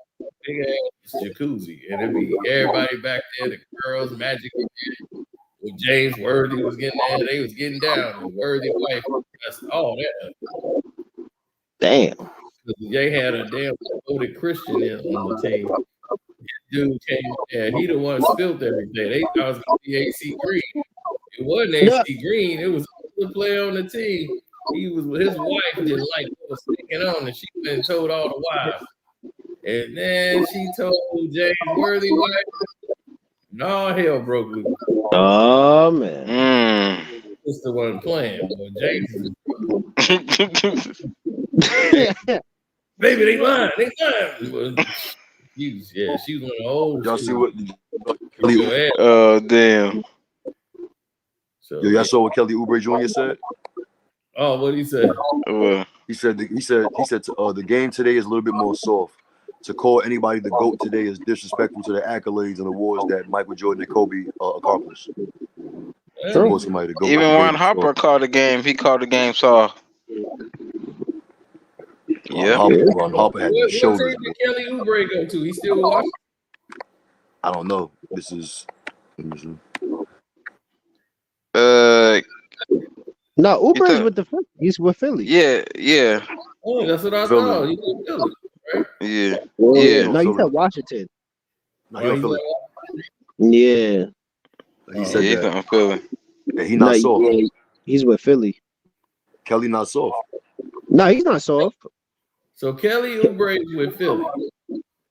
big ass jacuzzi, and it'd be everybody back there, the girls, Magic, when James Worthy was getting there, they was getting down. And Worthy wife, that's all that. Damn. They had a damn loaded Christian on the team. Dude came there, he the one spilled everything. They thought it was gonna be AC Green. It wasn't AC Green, it was the player on the team. He was with his wife, didn't like what was sticking on, and she went and told all the wives. And then she told James Worthy wife, no, hell broke loose. Oh man. It's the one playing, but James is baby, they lying. Well, she was one of the old. Y'all see what? Oh damn. So, y'all saw what Kelly Oubre Jr. said? Oh, what he said? He said the game today is a little bit more soft. To call anybody the GOAT today is disrespectful to the accolades and awards that Michael Jordan and Kobe accomplished. Even Ron Harper called the game. He called the game soft. Yeah. Ron Harper had the shoulders. What team did Kelly Oubre go to? He still with Washington? I don't know. This is. No, Oubre is with the Philly. He's with Philly. Yeah. Oh, that's what I thought. He's with Philly, right? Yeah. No, you said Washington. No, you're Philly. Yeah. He said he's that. on Philly. Yeah, he's not soft. Yeah, he's with Philly. Kelly not soft. No, he's not soft. So Kelly Oubre is with Philly.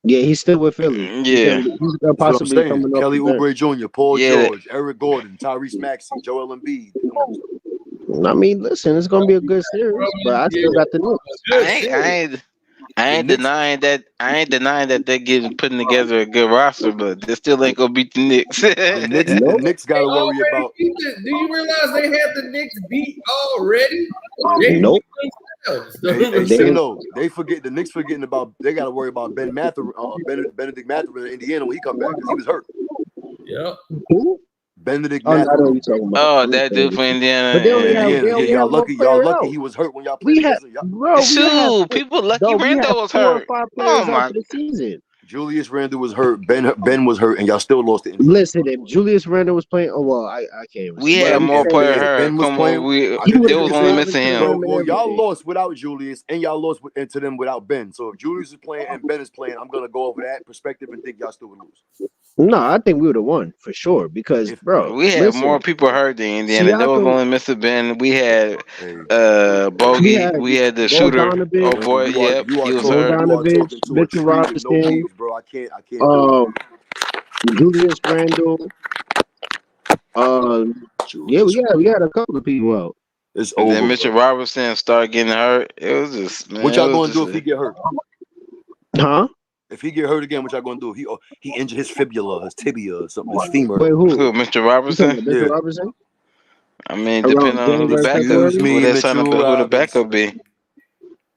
Yeah, he's still with Philly. Yeah. He's possibly coming Kelly up. Oubre Jr., Paul George, Eric Gordon, Tyrese Maxey, Joel Embiid. I mean, listen, it's gonna be a good series, but I still got the Knicks. I ain't denying that. I ain't denying that they're putting together a good roster, but they still ain't gonna beat the Knicks. The Knicks got to worry about. Do you realize they had the Knicks beat already? Nope. They forget the Knicks forgetting about. They got to worry about Benedict Mathurin in Indiana when he come back because he was hurt. Yep. Who? Benedict I know Mathurin. what you're talking about. Oh, that dude for Indiana. But they only have Y'all lucky he was hurt when y'all played against him. Shoot, people lucky Randall was hurt. Oh my! The season. Julius Randle was hurt. Ben was hurt, and y'all still lost it. Listen, if Julius Randle was playing, I can't. We had more player hurt. Ben was playing. They was only missing him. Well, y'all lost without Julius, and y'all lost to them without Ben. So if Julius is playing and Ben is playing, I'm gonna go over that perspective and think y'all still would lose. No, I think we would have won for sure because, we had more people hurt than Indiana. They was only missing Ben. We had Bogey. We had the shooter. Oh boy, yep, he was hurt. Mitchell Robinson, bro. I can't. Julius Randle. We had a couple of people out. It's and over. Then Mitchell Robinson started getting hurt. It was just, man. What y'all gonna do if he get hurt? Huh? If he get hurt again, what y'all gonna do? He injured his fibula, his tibia, or something, his femur. Wait, who? Mr. Robertson? Mr. Robertson? I mean, depending on who the backup, who the backup be.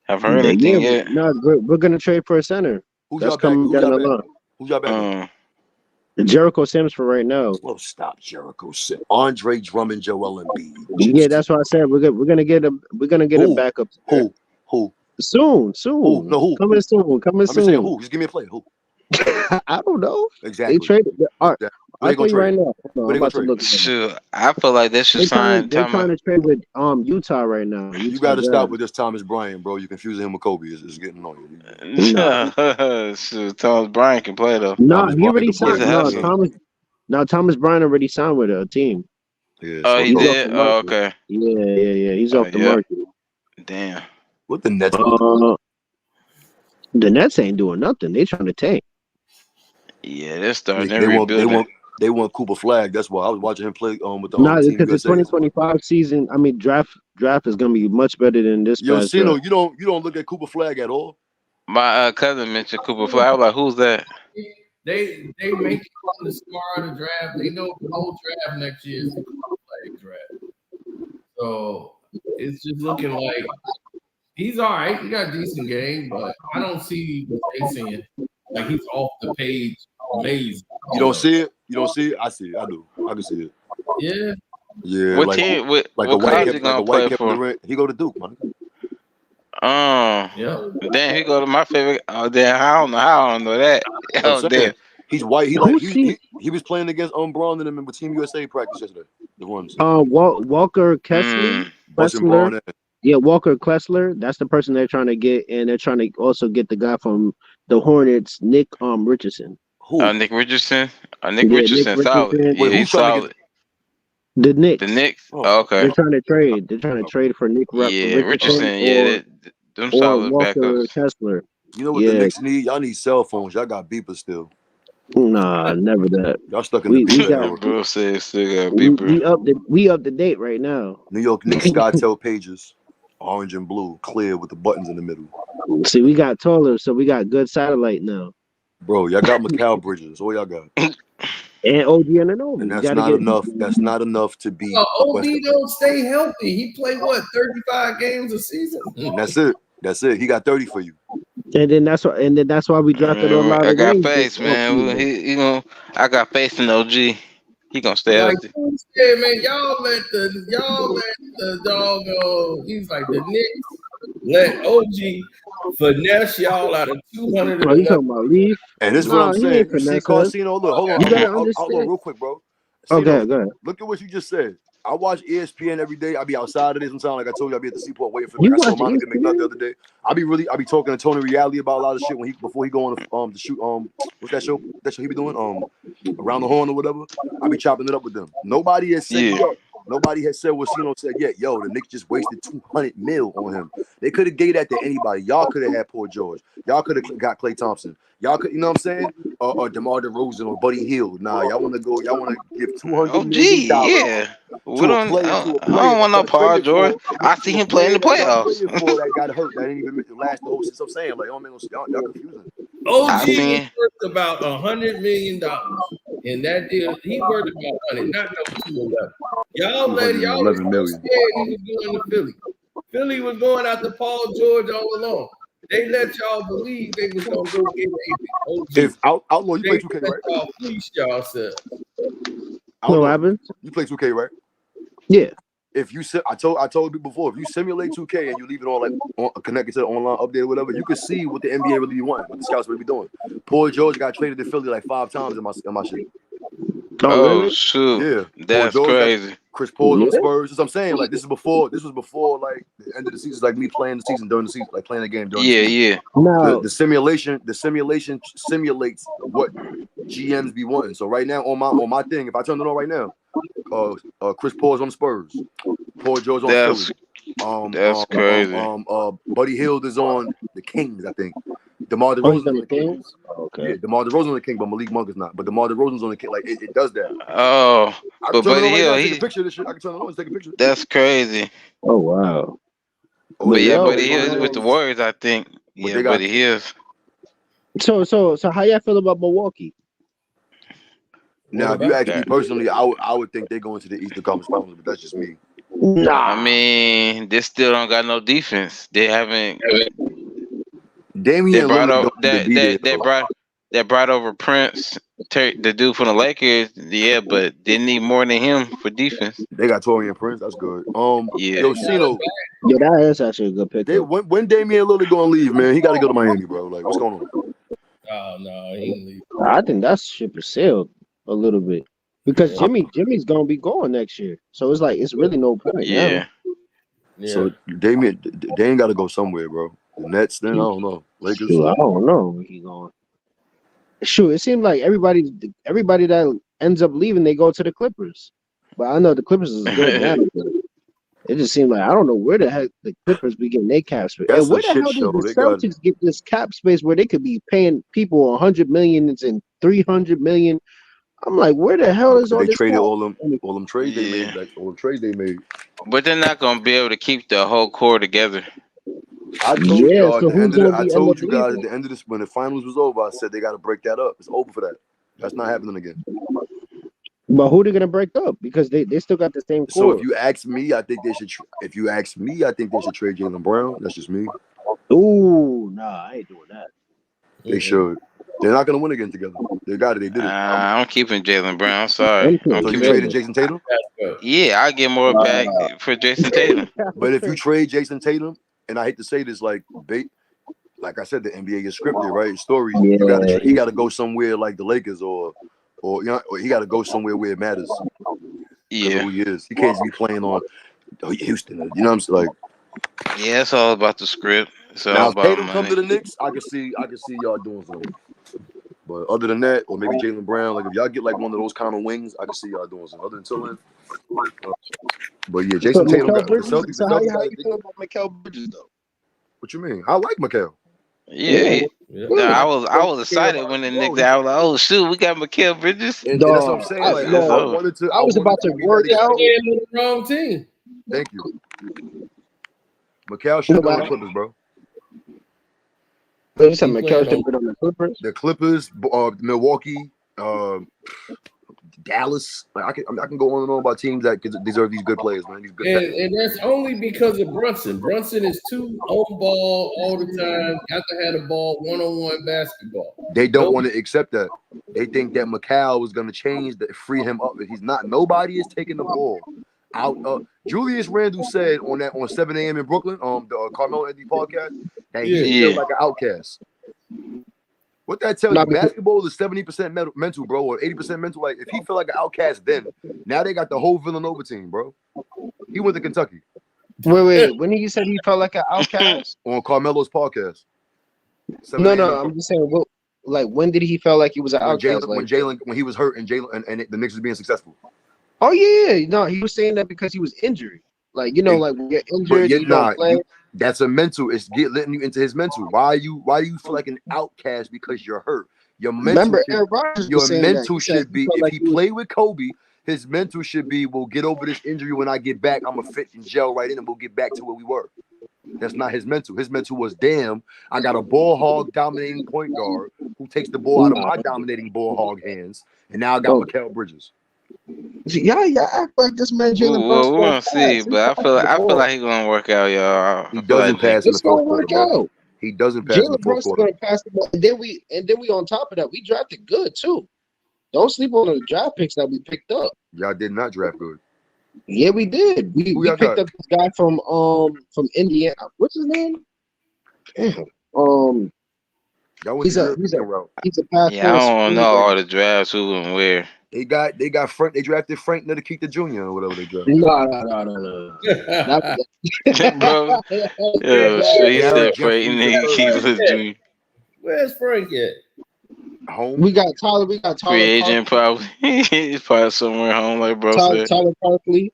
I've heard anything yet. No, we're gonna trade for a center. That's coming down the line. Who's y'all backup? Jericho Sims for right now. Oh, stop Jericho Sims. Andre Drummond, Joel Embiid. Yeah, that's what I said. We're gonna get a backup. Who? Soon. Who? No, who? Coming soon. Saying who? Just give me a player. Who? I don't know. Exactly. They traded. I'll tell you right now. I'm about to look. Sure. I feel like they should sign. They're trying to trade with Utah right now. You got to stop with this Thomas Bryant, bro. You're confusing him with Kobe. It's getting annoying. Thomas Bryant can play though. No, he already signed. Thomas Bryant already signed with a team. Yeah, oh, he did. Oh, okay. Yeah. He's off the market. Damn. What the Nets? The Nets ain't doing nothing. They trying to tank. Yeah, they're starting. They want Cooper Flag. That's why I was watching him play with the team. Because the 2025 season, I mean draft is gonna be much better than this. Yo, Sino, you don't look at Cooper Flag at all. My cousin mentioned Cooper Flag. I was like, who's that? They make it on the smart of the draft. They know the whole draft next year is the Cooper Flag draft. So it's just looking like he's all right. He got a decent game, but I don't see what they saying. Like he's off the page, amazing. You don't see it? You don't see it? I see it. I do. I can see it. Yeah. Yeah. What team? What college he gonna play for? He go to Duke, man. Yeah. Damn, he go to my favorite. Oh damn, I don't know how I don't know that. I'm Oh saying damn. he's white. He like Who's he? he was playing against Braun and them in Team USA practice yesterday. The ones Walker Kessler. Mm. busting Braun. Yeah, Walker Kessler. That's the person they're trying to get, and they're trying to also get the guy from the Hornets, Nick Richardson. Who? Nick Richardson. Nick Yeah, Nick Richardson, solid. Richardson. Wait, Yeah, who's he's trying to get? solid. The The Knicks. Knicks. Oh, Oh, okay. They're trying to trade. They're trying to trade for Nick Yeah, Richardson Richardson. Yeah, them or solid Walker backups. Kessler. you know what the Yeah, Knicks need? Y'all need cell phones. Y'all got beepers still. nah, never that. Y'all stuck in the beeper got era. Bro said still got beeper. we up to date right now. New York Knicks SkyTel pages, orange and blue, clear with the buttons in the middle. See, we got taller, so we got good satellite now. Bro, y'all got Macau Bridges. That's all y'all got. And OG and Noma. And that's not enough. That's not enough to beat. OB don't stay healthy. He play what 35 games a season. And that's it. That's it. He got 30 for you. And then that's why we drafted a lot of I got wings faith, this man. offseason. He gonna. I got faith in OG. He gonna stay Like healthy. who said, man, y'all let the dog go. He's like the Knicks let OG finesse y'all out of 200. Oh, you talking about Leaf? And this is what I'm saying. You see Carsino? Look, hold on. You better Outlaw understand. real quick, bro. Okay, go ahead. Look at what you just said. I watch ESPN every day. I be outside of this sometimes. Like I told you, I be at the seaport waiting for. You I saw watch Monica ESPN? McNutt the other day. I be talking to Tony Reality about a lot of shit before he go on to shoot what's that show? That show he be doing Around the Horn or whatever. I be chopping it up with them. Nobody has said yet. Nobody has said what Cino said yet. Yo, the Knicks just wasted $200 million on him. They could have gave that to anybody. Y'all could have had Paul George. Y'all could have got Klay Thompson. Y'all could, you know what I'm saying? Or DeMar DeRozan or Buddy Hield. Nah, y'all want to give $200 million yeah. to a player. I don't want no Paul George. I see him play in the playoffs. That got hurt. That didn't even last the whole season. I'm saying, like, y'all confusing. OG was worth about $100 million in that deal. He worth about 100, not no 211. Y'all was so scared he was going to Philly. Philly was going after Paul George all along. They let y'all believe they was gonna go get OG. If Outlaw, you play 2K, right? Y'all fleece yourselves. What happened? You play 2K, right? Yeah. If you I told you before, if you simulate 2K and you leave it on connected to the online update or whatever, you can see what the NBA really be wanting, what the scouts really be doing. Paul George got traded to Philly like 5 times in my shit. Oh, really? shoot. Yeah. That's crazy. Chris Paul on Spurs. That's what I'm saying. Like this was before like the end of the season, like me playing the season during the season, like playing the game during the season. Yeah. Now The simulation simulates what GMs be wanting. So right now on my thing, if I turn it on right now, Chris Paul's on Spurs, Paul George on Philly. That's crazy. Buddy Hield is on the Kings, I think. DeMar DeRozan's on the Kings. Okay. Yeah, DeMar DeRozan's on the King, but Malik Monk is not. But DeMar DeRozan's on the King. Like it does that. Oh, but Buddy Hield, take a picture of this shit. I can turn it on and take a picture. That's crazy. Oh wow. But yeah, Buddy Hield with the Warriors, I think. Yeah, Buddy Hield. So how y'all feel about Milwaukee? Now, if you ask me personally, I would think they're going to the Eastern Conference Finals, but that's just me. Nah. I mean, they still don't got no defense. They haven't. Damian They brought over Prince, the dude from the Lakers. Yeah, but they need more than him for defense. They got Torian Prince. That's good. Yeah. Yo, Cino. Yeah, that is actually a good pick. When Damian Lillard gonna leave, man? He got to go to Miami, bro. Like, what's going on? Oh no, he ain't leave. I think that ship is sailed a little bit because Jimmy's gonna be going next year, so it's like it's really no point. Yeah. So Damian got to go somewhere, bro. The Nets, then I don't know. Lakers. Shoot, I don't know where he going. Sure, it seems like everybody that ends up leaving, they go to the Clippers. But I know the Clippers is good now. It just seemed like I don't know where the heck the Clippers be getting their cap space. And where the hell did the Celtics get this cap space where they could be paying people $100 million and $300 million? I'm like, where the hell is all they this? Traded all them trades they made. Like, all the trades they made. But they're not gonna be able to keep the whole core together. I told you guys at the end of this, when the finals was over, I said they got to break that up. It's over for that. That's not happening again. But who they gonna break up? Because they still got the same core. So if you ask me, I think they should. If you ask me, I think they should trade Jaylen Brown. That's just me. Ooh, nah, I ain't doing that. They should. They're not gonna win again together. They got it. They did it. I'm keeping Jaylen Brown. I'm sorry. So you traded Jason Tatum? Yeah, I get more back for Jason Tatum. But if you trade Jason Tatum, and I hate to say this, like I said, the NBA is scripted, right? It's stories. He got to go somewhere like the Lakers, or he got to go somewhere where it matters. Yeah, who he is. He can't just be playing on Houston. You know what I'm saying? Like, yeah, it's all about the script. It's all now if about Tatum money. come to the Knicks, I can see y'all doing something. But other than that, or maybe Jaylen Brown, like if y'all get like one of those kind of wings, I can see y'all doing something. Other than then, but yeah, Jason Tatum got the Celtics. So how you feel about Mikal Bridges though? What you mean? I like Mikal. Yeah. I was excited when the Knicks. I was like, oh shoot, we got Mikal Bridges. And that's what I'm saying. Like, I was about to work out on the wrong team. Thank you. Mikal should have been on the Clippers, bro. You said Mikal should have been on the Clippers? The Clippers, Milwaukee, Dallas. Like I can go on and on about teams that deserve these good players, man. These good and that's only because of Brunson. Brunson is too on ball all the time. Got to have the ball one-on-one basketball. They don't want to accept that. They think that Mikal was going to change that, free him up. But he's not. Nobody is taking the ball out. Julius Randle said on 7 a.m. in Brooklyn, the Carmelo Anthony podcast, that he feels like an outcast. What that tell you? Basketball is 70% mental, bro, or 80% mental. Like, if he felt like an outcast then, now they got the whole Villanova team, bro. He went to Kentucky. Wait. When you said he felt like an outcast? On Carmelo's podcast. No, I'm just saying, when did he feel like he was an outcast? When he was hurt and the Knicks was being successful. Oh, yeah. No, he was saying that because he was injured. Like, like when you're injured, you don't play. That's a mental. It's letting you into his mental. Why you feel like an outcast because you're hurt? Your mental. Should be if he played with Kobe, his mental should be, we'll get over this injury when I get back. I'm gonna fit and gel right in, and we'll get back to where we were. That's not his mental. His mental was, damn, I got a ball hog dominating point guard who takes the ball out of my dominating ball hog hands, and now I got Mikal Bridges. Yeah, act like this man Jalen Brunson. We're gonna see, but I feel like he's gonna work out, y'all. He doesn't pass in the fourth quarter. He doesn't pass in the fourth quarter. Gonna pass the ball, and then we on top of that, we drafted good too. Don't sleep on the draft picks that we picked up. Y'all did not draft good. Yeah, we did. We picked up this guy from Indiana. What's his name? Damn. He's a pass. Yeah, I don't know all the drafts, who and where. They got Frank. They drafted Frank Ntilikina Jr. or whatever they drafted. No. Bro, he said Frank Ntilikina Jr. Where's Frank at? Home. We got Tyler. Free agent probably. He's probably somewhere home, like bro said. Tyler Parkley.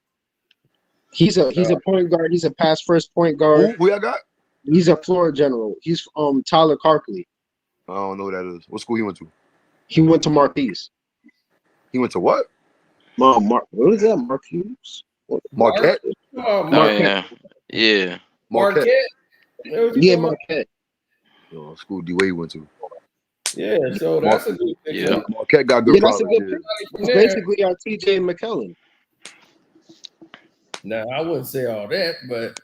He's a point guard. He's a pass first point guard. Who y'all got? He's a floor general. He's Tyler Parkley. I don't know who that is. What school he went to? He went to Marquise. He went to what? What is that? Marquise? Marquette? Marquette. Yeah. Marquette. Yeah, Marquette. School D Wade went to. Yeah, so that's a good pick. Yeah. Marquette got good that's a good pick. It's basically our TJ McClellan. Now, I wouldn't say all that, but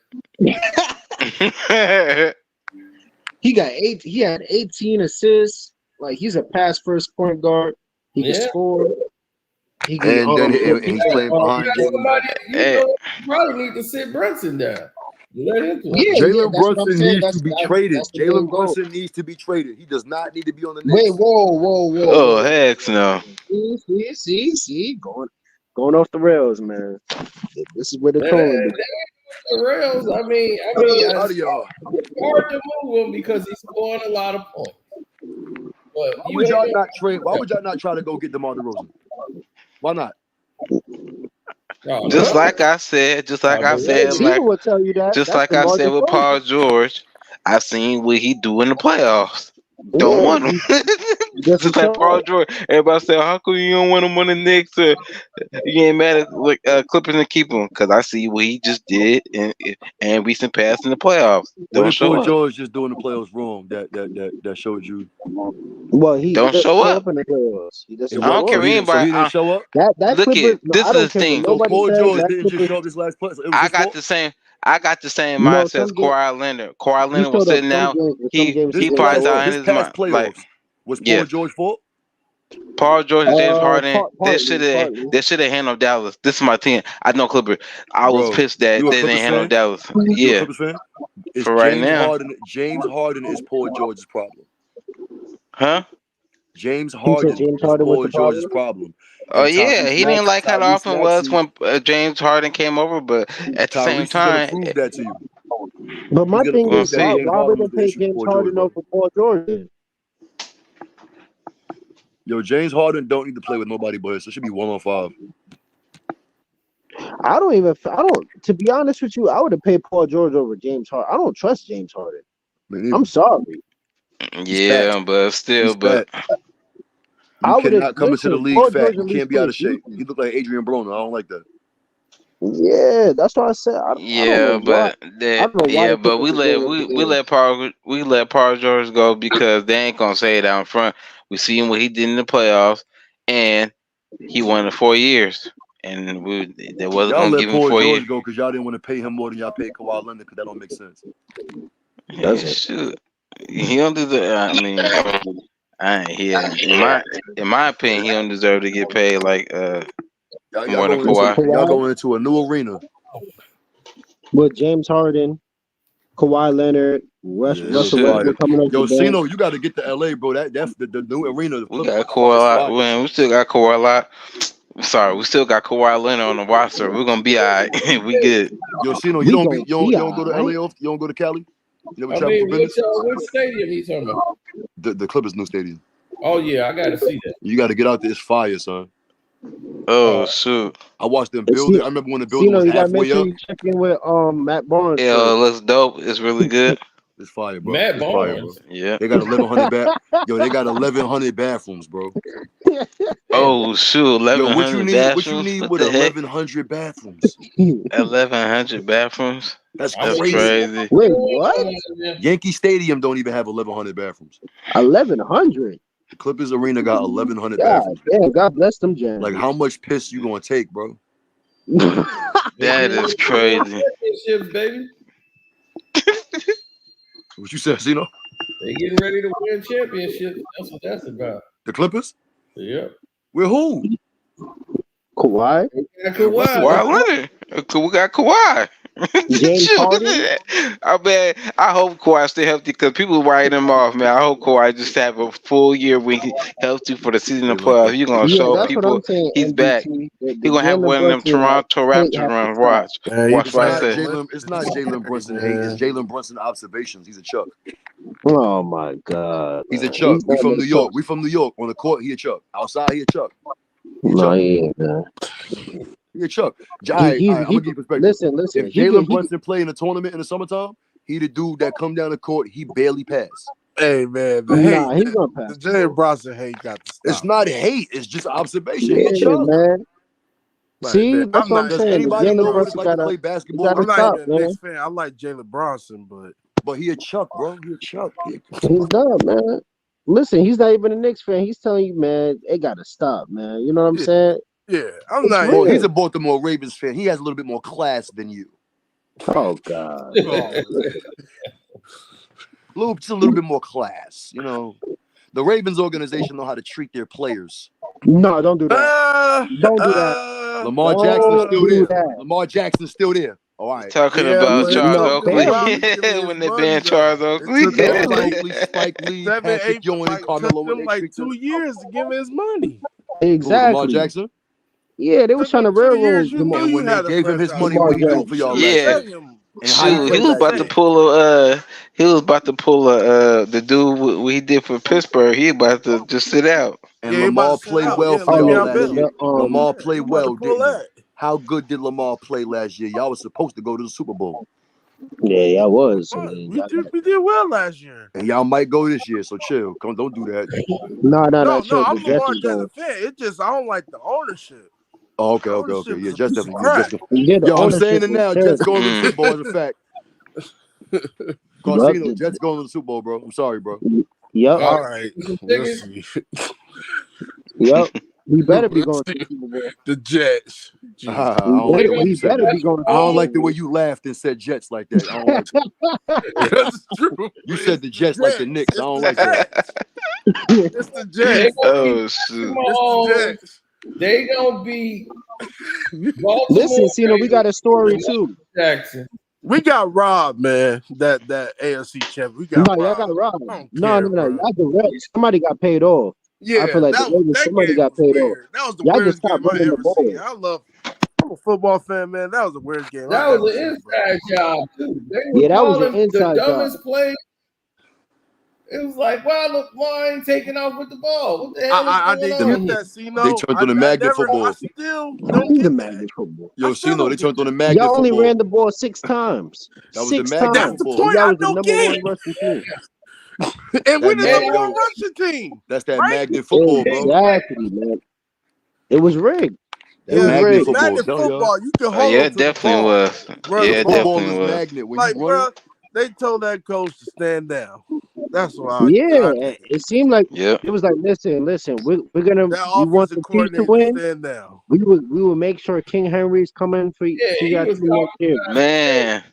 he had 18 assists. Like, he's a pass first point guard. He can score. He's playing behind. You probably need to sit Brunson down. Jalen Brunson needs to be traded. Jalen Brunson needs to be traded. He does not need to be on the Knicks. Wait, whoa. Oh, heck no. See, going off the rails, man. This is where the tone. The rails. I mean, it's hard to move him because he's scoring a lot of points. But why would y'all not trade? Why would y'all not try to go get DeMar DeRozan? Why not? Just like I said, with Paul George, I seen what he do in the playoffs. Don't want him. Just like Paul George. Everybody say, how come you don't want him on the Knicks? You ain't mad at Clippers and keep him? Because I see what he just did and recent past in the playoffs. What if Paul George just doing the playoffs wrong? That showed you. Well, he don't show up. In the playoffs. I don't care anybody. So he didn't show up. Look at this is the thing. So Paul George didn't just show up this last play. I got the same mindset as Kawhi Leonard. Kawhi Leonard was sitting down. He probably died in his mind. Was Paul George fault? Paul George and James Harden, they Partly. should have handled Dallas. This is my team. I know Clipper. I was Bro, pissed that you a they didn't Clippers handle fan? Dallas. You a Yeah, Clippers fan? It's for right now. James Harden is Paul George's problem. Huh? James He said Harden James is Harden was Paul the George's problem. problem. Oh And yeah, he didn't like how the Tyrese offense was Maxey, when James Harden came over, but at the same Tyrese is gonna time, prove that to you. But my He's gonna thing we'll prove is, that why see. James why would Harden they was the pay issue for James Paul George, Harden bro. over Paul George? Then? Yo, James Harden don't need to play with nobody but him. So it should be 1-on-5. I don't. To be honest with you, I would have paid Paul George over James Harden. I don't trust James Harden. I'm sorry. Yeah, but still, but I would have cannot come into the league Paul fat. George You at least can't be out of played shape. You look like Adrian Broner. I don't like that. Yeah, that's what I said. I don't know why. I don't know why they put we him in let Paul George go because they ain't gonna say it out front. We seen what he did in the playoffs, and he won in 4 years, and they wasn't Y'all gonna let give him Paul 4 years. George go because y'all didn't want to pay him more than y'all paid Kawhi Leonard because that don't make sense. Yeah, shoot. He don't deserve. I mean, in my opinion, he don't deserve to get paid like more than Kawhi. Y'all going into a new arena with James Harden, Kawhi Leonard, Russell Westbrook coming off Yo, the bench. Cino, you got to get to LA, bro. That's the new arena. We got Kawhi. Man, we still got Kawhi lot. Sorry, we still got Kawhi Leonard on the roster. We're gonna be alright. We good. Yo, Cino, you don't go to LA often? You don't go to Cali? You never travel for business? Which stadium he talking about? The Clippers' new stadium. Oh yeah, I gotta see that. You got to get out there. It's fire, son. Oh shoot! I watched them build it. I remember when the building was you gotta make halfway sure up. you check in with Matt Barnes. Yeah, it looks dope. It's really good. It's fire, bro. Matt it's fire, bro. Barnes. Yeah. They got 1,100 Yo, they got 1,100 bathrooms, bro. Oh shoot! 1,100 What you need with the heck? 1,100 bathrooms? 1,100 bathrooms. That's crazy. Wait, what? Yankee Stadium don't even have 1,100 bathrooms. 1,100. The Clippers Arena got 1,100 God bathrooms. damn, God bless them, Jam. Like, how much piss you gonna take, bro? That is crazy. Championships, baby. What you said, Zeno? They getting ready to win championships. That's what that's about. The Clippers? Yeah. With who? Kawhi. Kawhi Leonard. We got Kawhi. James Harden. I hope Kawhi stay healthy because people write him off, man. I hope Kawhi just have a full year when he healthy for the season of playoffs. You're gonna show people he's back. He's gonna have one of them Toronto Raptors runs. Watch what I say. It's not Jalen Brunson hate. It's Jalen Brunson observations. He's a Chuck. Oh my God. He's a Chuck. We from New York. We from New York. On the court, he a Chuck. Outside, he a Chuck. No, he ain't, man. He a Chuck. I'm gonna give you perspective. Listen. If Jalen Brunson play in a tournament in the summertime, he the dude that come down the court. He barely pass. Hey man, he's gonna pass. The Jalen Brunson hate got to stop. It's not hate. It's just observation. Yeah, he a Chuck. man. Like, See, man, that's what I'm Does saying. anybody know what it's Brunson like to play basketball? I'm not stop, even a Knicks fan. I like Jalen Brunson, but he a Chuck, bro. He a Chuck. He's done, man. Listen, he's not even a Knicks fan. He's telling you, man, it gotta stop, man. You know what I'm saying? Yeah, I'm not. Well, he's a Baltimore Ravens fan. He has a little bit more class than you. Oh God. Just a little bit more class. You know, the Ravens organization know how to treat their players. No, don't do that. Don't do that. Lamar Jackson's still there. Lamar Jackson's still there. All right. Talking about Charles Oakley when they banned Charles Oakley. Spike Lee, Patrick Ewing, Carmelo. Took them like 2 years to give him his money. Exactly. Lamar Jackson. Yeah, they was trying to railroad him. And when they gave him his money, what he do for y'all? Yeah. Shoot, he was about to pull the dude what he did for Pittsburgh. He about to just sit out. And Lamar played well for y'all last year. Lamar played well, didn't he? How good did Lamar play last year? Y'all was supposed to go to the Super Bowl. Yeah, I was. We did well last year. And y'all might go this year, so chill. Don't do that. No, I'm Lamar Jackson fan. It just I don't like the ownership. Oh, okay. Yeah, Jets definitely. Yo, I'm saying it now. Jets going to the Super Bowl is a fact. Carcino, Jets going to the Super Bowl, bro. I'm sorry, bro. Yep. All right. Yep. He better be going to the Super Bowl. The Jets. I don't like the way He you said better that. be going to I the don't Super like the Bowl. way you laughed and said Jets like that. I don't like that. Because it's true. You said the Jets like the Knicks. I don't like that. It's the Jets. Oh shoot! It's the Jets. They gonna be Baltimore. Listen, Cena, we got a story too. Jackson. We got robbed, man. That AFC champ. We got robbed. Y'all got robbed. No. Y'all direct. Somebody got paid off. Yeah, I feel like somebody got paid off. That was the Y'all weirdest just stopped game I running the ever ball. seen. I'm a football fan, man. That was the weirdest game. That was an inside job too. That was an inside the dumbest job. play. It was like, why ain't taking off with the ball? What the hell I is didn't going on? get that, Cino. They turned on the magnet football. I still don't get The that. magnet football. Yo, Cino, they turned on the magnet Y'all only football. ran the ball 6 times. That was the 6 magnet times. That's the football. point. Y'all I was the don't number get. 1 rushing team. And we're the That number magnet- 1 rushing team. That's that Right? magnet football, bro. Exactly, man. It was rigged. That It was magnet rigged. football. Magnet Tell y'all. football. You can Oh, hold yeah, on it to the definitely ball. was. Run Yeah, the it ball. Football definitely is was. magnet. When Like, you run, bro, they told that coach to stand down. That's why. I Yeah, think. it seemed like Yep. it was like, listen, we're gonna That we want offensive the Chiefs to coordinator win. stand down. We will make sure King Henry's coming for Yeah, to he your was team next year. Man,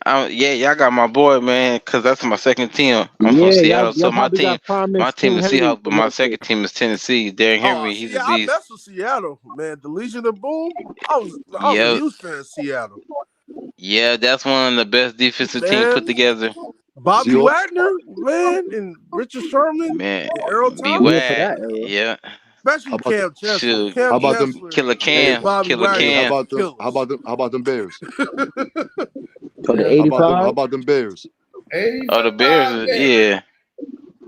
y'all got my boy, man, because that's my second team. I'm from Yeah, Seattle, so y'all my probably team got promised is King Henry Seahawks, for but my next year. second team is Tennessee. Derrick Henry, he's See, a I beast. mess with Seattle, man. The Legion of Boom. I was a Yep. huge fan of Seattle. Yeah, that's one of the best defensive teams put Man, together. Bobby Seahawks. Wagner, man, and Richard Sherman, Man, and Earl B Thomas. Yeah, for that Wag, era. yeah. Especially How about Cam Chancellor. Shoot. Cam How about them- Chancellor Killer and Cam, Bobby Killer Wagner. Hey, Cam. how about them Bears? For the Yeah. How 85, about them Bears? Oh, the Bears, yeah.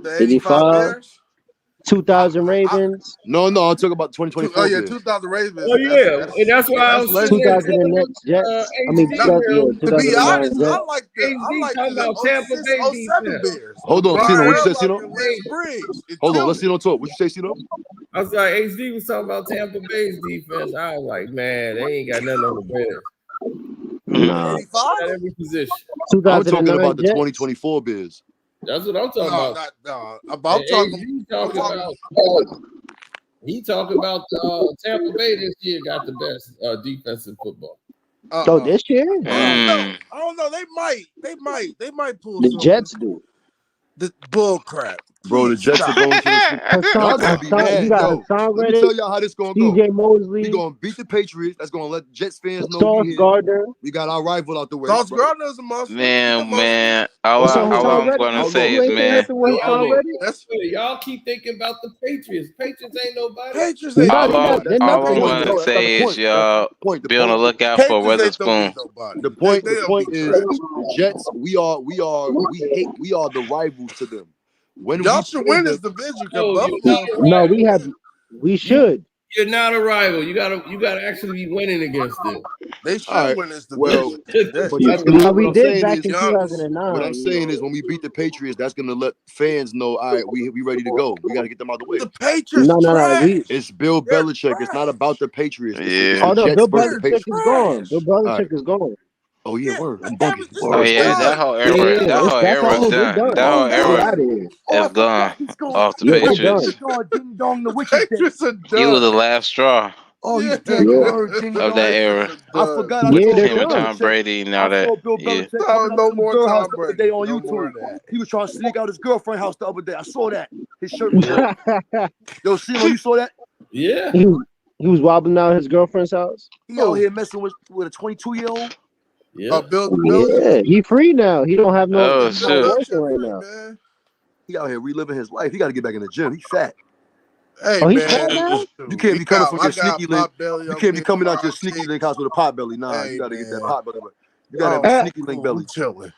The 85 Bears. 2000 Ravens, No, I'm talking about 2024 Oh yeah, Bears. 2000 Ravens. Oh yeah, and that's why I was sitting there 2000 and Nets, Jets. I mean, HD. To be 2009 honest, Jets. I like HD talking the about Tampa 06, Bay 07 defense. Bears. Hold on, Brian Cino, what you said, Urlacher Cino? and Les Briggs. and Hold on, let's Tillman. Cino talk. What you say, Cino? I was like, HD was talking about Tampa Bay's defense. I was like, man, they ain't got nothing on the Bears. Nah. 85? At every position. I'm talking 2009 about the Jets. 2024 Bears. That's what I'm talking No, about. no. I'm And talking. HD talking about. He talking about Tampa Bay this year got the best defensive football. Oh, this year? I don't know. They might pull The something. Jets do. The bull crap. Bro, the Jets are going to the Y'all gonna be mad, You got yo. Hassan Let me tell y'all how this gonna go. CJ Mosley. We gonna beat the Patriots. That's gonna let Jets fans know Sauce we here. Gardner. We got our rival out the way. Sauce bro. Gardner's a monster. Man, all So I'm Hassan going to Reddick- say you is, ain't man, nothing with Hassan Y'all, Reddick? y'all keep thinking about the Patriots. Patriots ain't nobody. Patriots No, ain't all they nobody. not. They're I'm nothing. going to No, say the is, y'all point. be on the lookout for Patriots ain't don't Weatherspoon. beat nobody. The point They is the Jets. We are the rivals to them. When y'all we should play win them, this division. No, Cause No, we should. You're not a rival. You gotta actually be winning against them. They should all right, win this well, division. but Yeah, that's gonna, well, what we I'm did saying back is, in 2009. what I'm saying is, when we beat the Patriots, that's gonna let fans know, all right, we ready to go. We got to get them out of the way. The Patriots No. trash. It's Bill They're Belichick. It's not about the Patriots. It's Yeah. Oh the no, Jets Bill versus the Belichick Patriots. is gone. Bill All right. Belichick is gone. Oh yeah, word. I'm Damn, bugging. it's Oh Word. yeah, that whole era, Yeah, that whole that's era is all. They're done. done. That whole Get era out of here. is gone off the Yeah, they're Patriots. done. Ding dong, the witches Patriots are done. He was the last straw Oh, yeah. ding of that era. I forgot. I Yeah, saw they're Him and done. Tom Brady and all I that. saw Bill Yeah. Belichick coming No up to the more girl Tom house the other Brady. day on No more YouTube. of that. He was trying to sneak out his girlfriend's house the other day. I saw that. His shirt was off. Yo, Simo, you saw that? Yeah. He was wobbling out his girlfriend's house. He out here messing with a 22-year-old. Yeah. Bill, Yeah, he free now. He don't have no. Oh, He's not shoot. working right now. Man. He out here reliving his life. He got to get back in the gym. He fat. Hey, Oh, he's man. fat now? You can't be coming from your I got sneaky link. pot belly. You I'm can't be getting coming out your five sneaky chicks. link house with a pot belly. Nah, Hey, you got to get that man. pot belly. You got to have a sneaky link belly. I'm chilling.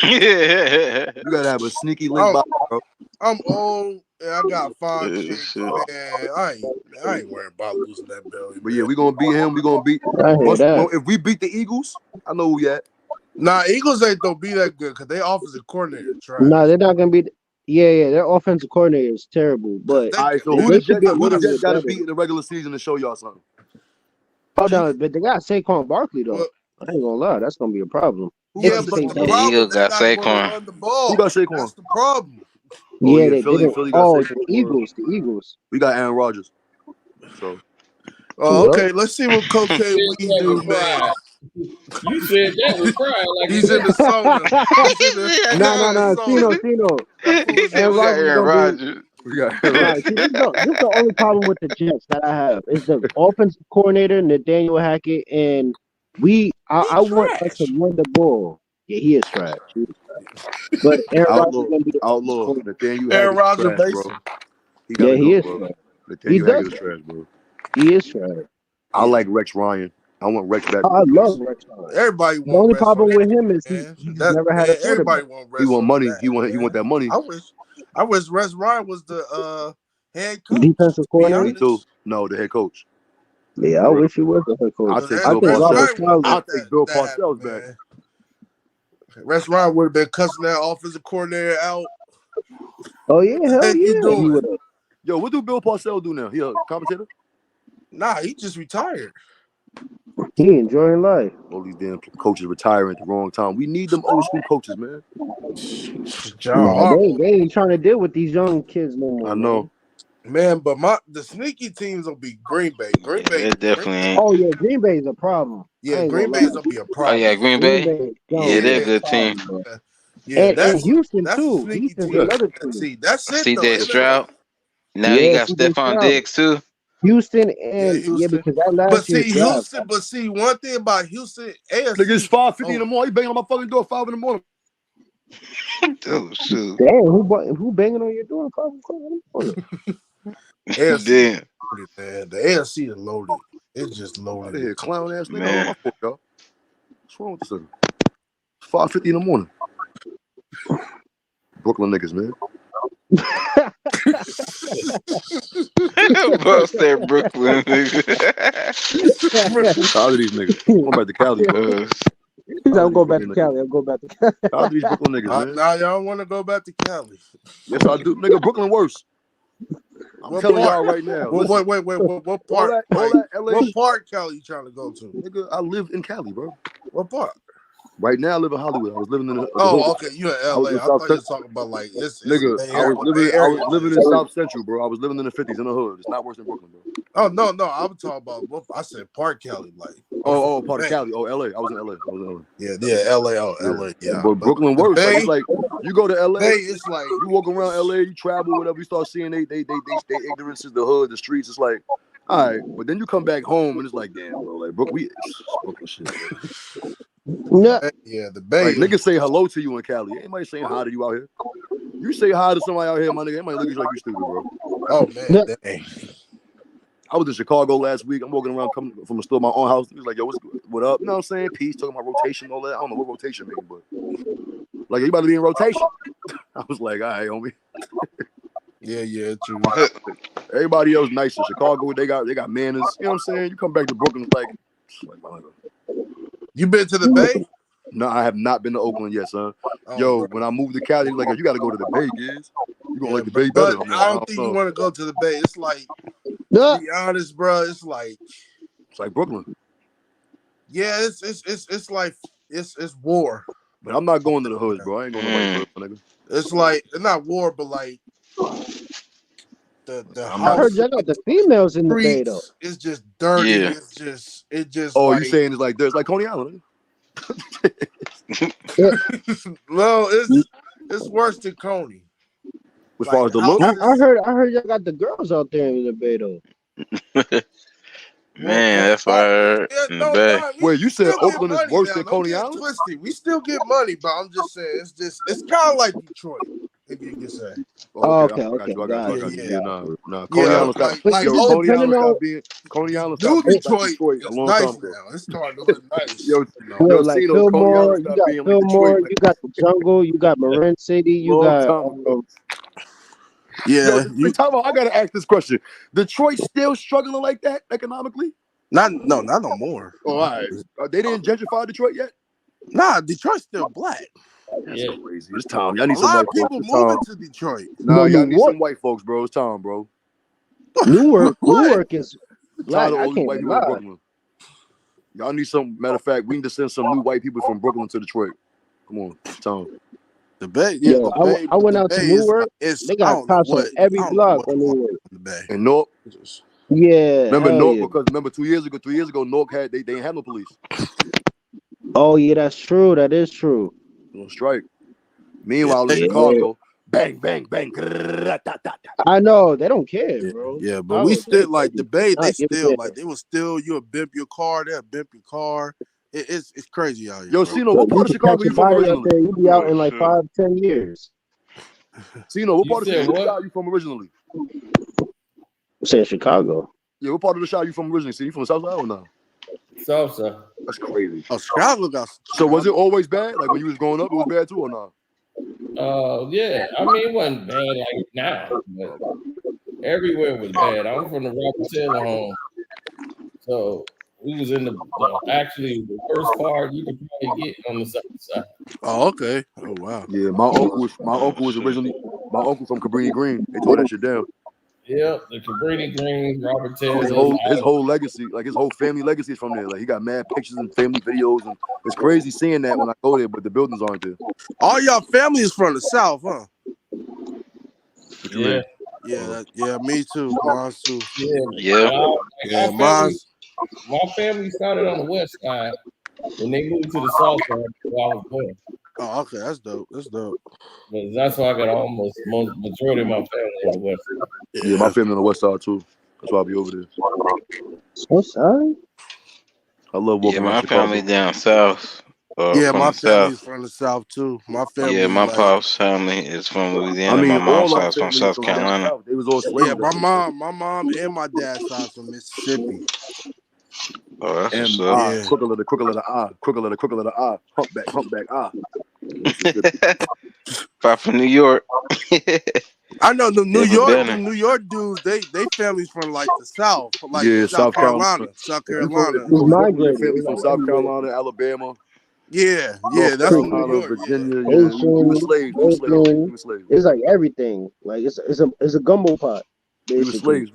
Yeah. You got to have a sneaky link body, bro. I'm old and I got 5 chicks. Shit. Man, I ain't worried about losing that belly. But yeah, we gonna beat him. We gonna beat. I hear that. Well, if we beat the Eagles, I know who we at. Nah, Eagles ain't don't be that good because they offensive coordinator trash. No, they're not gonna be. Yeah, their offensive coordinator is terrible. But All right, so if who they the could Jets? get Who rid the of Jets it got to better. beat in the regular season to show y'all something? Oh no, but they got Saquon Barkley though. Well, I ain't gonna lie, that's gonna be a problem. yeah, If but they the can't- The problem Eagles they got not going to Saquon. run the ball. Who got Saquon? That's the problem. Oh, yeah, yeah, they Philly didn't. got Oh, Saquon. the Eagles. We got Aaron Rodgers. So. Okay, let's see what Coach K we do, man. You said that was fried like he's in the sauna. He's in the No, Tino. Aaron Rodgers is gonna be. We got Right. See, this is the only problem with the Jets that I have is the offensive coordinator, Nathaniel Hackett, and I want us to win the ball. Yeah, he is trash. But Aaron Rodgers is gonna be the outlaw. Nathaniel Aaron Hackett Rodgers, trash, bro. He gotta he go, is bro. trash. Nathaniel Hackett is trash, bro. He is trash. I like Rex Ryan. I want Rex back. I love Rex Ryan. Everybody The only problem with him is he he's never had a everybody quarterback. want Rex. He want money. He want that money. I wish Rex Ryan was the head coach. Defensive coordinator. Me too. No, the head coach. Yeah, I wish he was the head coach. I'll take Bill Parcells back. Rex Ryan would have been cussing that offensive coordinator out. Oh yeah, hell yeah. Yo, what do Bill Parcells do now? He a commentator? Nah, he just retired. He enjoying life. All these damn coaches retiring at the wrong time. We need them old school coaches, man. They ain't trying to deal with these young kids no more. I know. Man, but the sneaky teams will be Green Bay. Green Bay definitely ain't. Oh yeah, Green Bay is a problem. Yeah, Green Bay is gonna be a problem. Oh yeah, Green Bay. Yeah, they're a good team. Yeah, and Houston that's too. Houston's another team. See, that's it. CJ Stroud. Now you got Stephon Diggs too. Houston and because that last year. Houston. But see, one thing about Houston, AFC. Nigga, it's 5:50 in the morning. He banging on my fucking door 5 in the morning. Oh shoot! Damn, who banging on your door 5 o'clock in the morning? AFC, man, the AFC is loaded. It's just loaded. Out of here, clown ass nigga. On my foot, y'all. What's wrong with this nigga? It's 5:50 in the morning. Brooklyn niggas, man. Bro said Brooklyn. All of these niggas. I'm going back to Cali, bro. I'm going back to Cali. I'm going back to Cali. All of these Brooklyn niggas, man. Now y'all want to go back to Cali? Yes, I do. Nigga, Brooklyn worse. I'm telling y'all right now. Wait. What part? What part Cali you trying to go to? Nigga, I live in Cali, bro. What part? Right now, I live in Hollywood. I was living in. Okay, you in LA. I thought you were talking about like this. Nigga, I was living in South Central, bro. I was living in the 50s in the hood. It's not worse than Brooklyn, bro. Oh no, I was talking about. I said Park Cali, like. Part of Cali. Oh, LA. I was in LA. Yeah, LA. Oh, LA. Yeah. But Brooklyn worse. Like, it's like you go to LA. It's like you walk around LA, you travel, whatever. You start seeing they ignorance is the hood, the streets. It's like, all right, but then you come back home and it's like, damn, bro, like Brooklyn shit. Yeah, the Bay. Like, niggas say hello to you in Cali. Ain't nobody saying hi to you out here. You say hi to somebody out here, my nigga. Ain't nobody look at you like you stupid, bro. Oh man, dang. I was in Chicago last week. I'm walking around coming from the store, my own house. He was like, yo, what up? You know what I'm saying? Peace, talking about rotation, all that. I don't know what rotation means, but like, you about to be in rotation. I was like, all right, homie. Yeah, true. Everybody else nice in Chicago. They got manners. You know what I'm saying? You come back to Brooklyn, like my nigga. You been to the Bay? No, I have not been to Oakland yet, son. Yo, when I moved to Cali, like, you got to go to the Bay, kids. You gonna like the Bay better? But I don't think you want to go to the Bay. It's like, to be honest, bro. It's like Brooklyn. Yeah, it's like it's war. But I'm not going to the hood, bro. I ain't going to the hood, nigga. It's like it's not war, but like the I heard y'all got the females in the Bay though. It's just dirty. Yeah. It just. Oh, like, you saying it's like there's like Coney Island? No, it's worse than Coney. As far as the look, I heard y'all got the girls out there in the Bay though. Man, that's what I heard in the Bay. Wait, you said Oakland is worse than Coney Island? Twisted. We still get money, but I'm just saying it's kind of like Detroit, if you can say. Okay. I got you. Yeah, no. Coney Island's got Coney Island's New got Detroit a is long nice time ago. now. It's starting to look nice. Yo, like Fillmore, you got Fillmore, you got the Jungle, you got Marin City, you got. Yeah, I gotta ask this question. Detroit still struggling like that economically? Not no more. Oh, all right. They didn't gentrify Detroit yet? Nah, Detroit's still black. That's so crazy. It's time. Y'all need A some lot white of people folks. moving to Detroit. Nah, y'all need some white folks, bro. It's time, bro. Newark is black. All I these can't white people lie. in Brooklyn. Y'all need some. Matter of fact, we need to send some new white people from Brooklyn to Detroit. Come on, Tom. The Bay, yeah. I went out to Newark. They got cops on every block in Newark. And North. Yeah, Remember hell North? yeah. Because remember 2 years ago, North had they didn't have no police. Oh yeah, that's true. That is true. On strike. Meanwhile, in Yeah. Chicago, bang, bang, bang. I know they don't care, Yeah, bro. yeah, but we still like debate. They Not give a still damn. like they will still you bimp your car. They'll bimp your car. It's crazy out here. Yo, bro. Cino, what part of Chicago you from Body out originally? there, you be out in like 5-10 years. Cino, what part of said Chicago what? you from originally? Say Chicago. Yeah, what part of the shop you from originally? See, you from the South Side or no? South Side. That's crazy. Oh, Chicago got. So was it always bad? Like when you was growing up, it was bad too or not? Yeah. I mean, it wasn't bad like now, but everywhere was bad. I'm from the Robert Taylor home, so we was in the actually the worst part you could probably get on the South Side. Oh, okay. Oh, wow. Yeah, my uncle was originally from Cabrini Green. They tore that shit down. Yep, the Cabrini Green, Robert Taylor. His whole legacy, like his whole family legacy is from there. Like he got mad pictures and family videos, and it's crazy seeing that when I go there, but the buildings aren't there. All y'all family is from the South, huh? Yeah. Yeah, me too. Mine too. Yeah. My family started on the west side, and they moved to the south side while I was born. Oh, okay, that's dope. That's dope. But that's why I got almost majority of my family on the west side. Yeah, my family on the west side too. That's why I'll be over there. West side? I love walking around my Chicago. family down south. Yeah, from my the family's south. from the South too. My family. Yeah, my pop's family is from Louisiana. I mean, my mom's all our side is from families South from down Carolina. south. They was all slaves. Yeah, my mom, and my dad's side from Mississippi. Oh, that's what's M up. I, crooked letter I, crooked letter I, humpback I. Five from New York. I know the New Never York, been the there. New York dudes. They families from like the South, like Yeah, South Carolina. South If you Carolina. from Brooklyn, your family from South Carolina, Alabama. Yeah, North that's New Carolina, York. Virginia. Yeah. Yeah, we were slaves. We were slaves. It's like everything. Like it's a gumbo pot. We were Basically. slaves.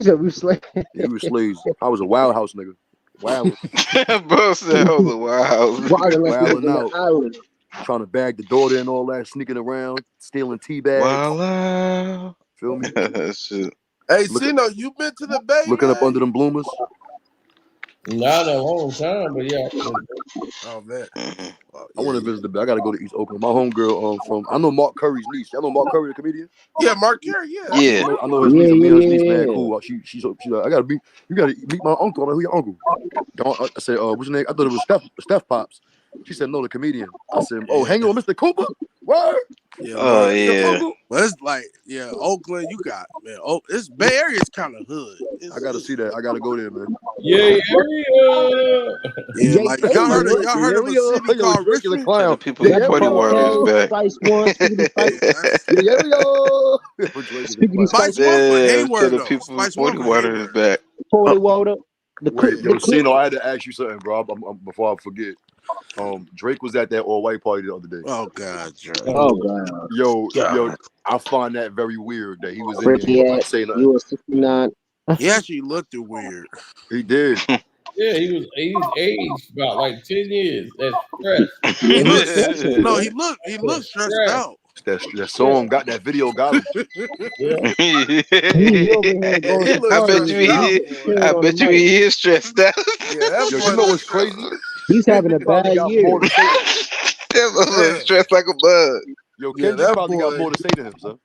We We slaves. Yeah, we were slaves. I was a wild house nigga. Wild. Bro said I was a wild house. Wilding out. Trying to bag the daughter and all that, sneaking around, stealing tea bags. Wild out. Feel me? Shit. Hey, Cino, you been to the Bay? Looking up under them bloomers. Not a long time, but yeah. Oh man. I want to visit the Bay. I gotta go to East Oakland. My homegirl I know Mark Curry's niece. Y'all know Mark Curry, the comedian? Yeah, Mark Curry, yeah. Yeah. I know his niece. Me and his niece, man, cool. She's like, you gotta meet my uncle. I'm like, who your uncle? I said, what's your name? I thought it was Steph Pops. She said, no, the comedian. I said, hanging with Mr. Cooper? Word? Yeah, oh, yeah. Well, it's like, Oakland, you got, man. This Bay Area is kind of hood. I gotta see that. I gotta go there, man. Yeah. Yeah, like y'all heard of a city called Richmond? The people who party water is back. Spice One for Hayward, the people who party water is back. Party water. I had to ask you something, bro. Before I forget. Drake was at that all-white party the other day. Oh God, Drake. Oh God. Yo, I find that very weird that he was in there and say nothing. You were 69. He actually looked weird. He did. Yeah, he was aged about like 10 years. That's stress. He looked stressed out. That song got that video got him. I bet you he is stressed out. Yo, you know what's crazy? He's having a bad year. Stressed like a bug. Yo, Kendrick probably got more to say to him, son.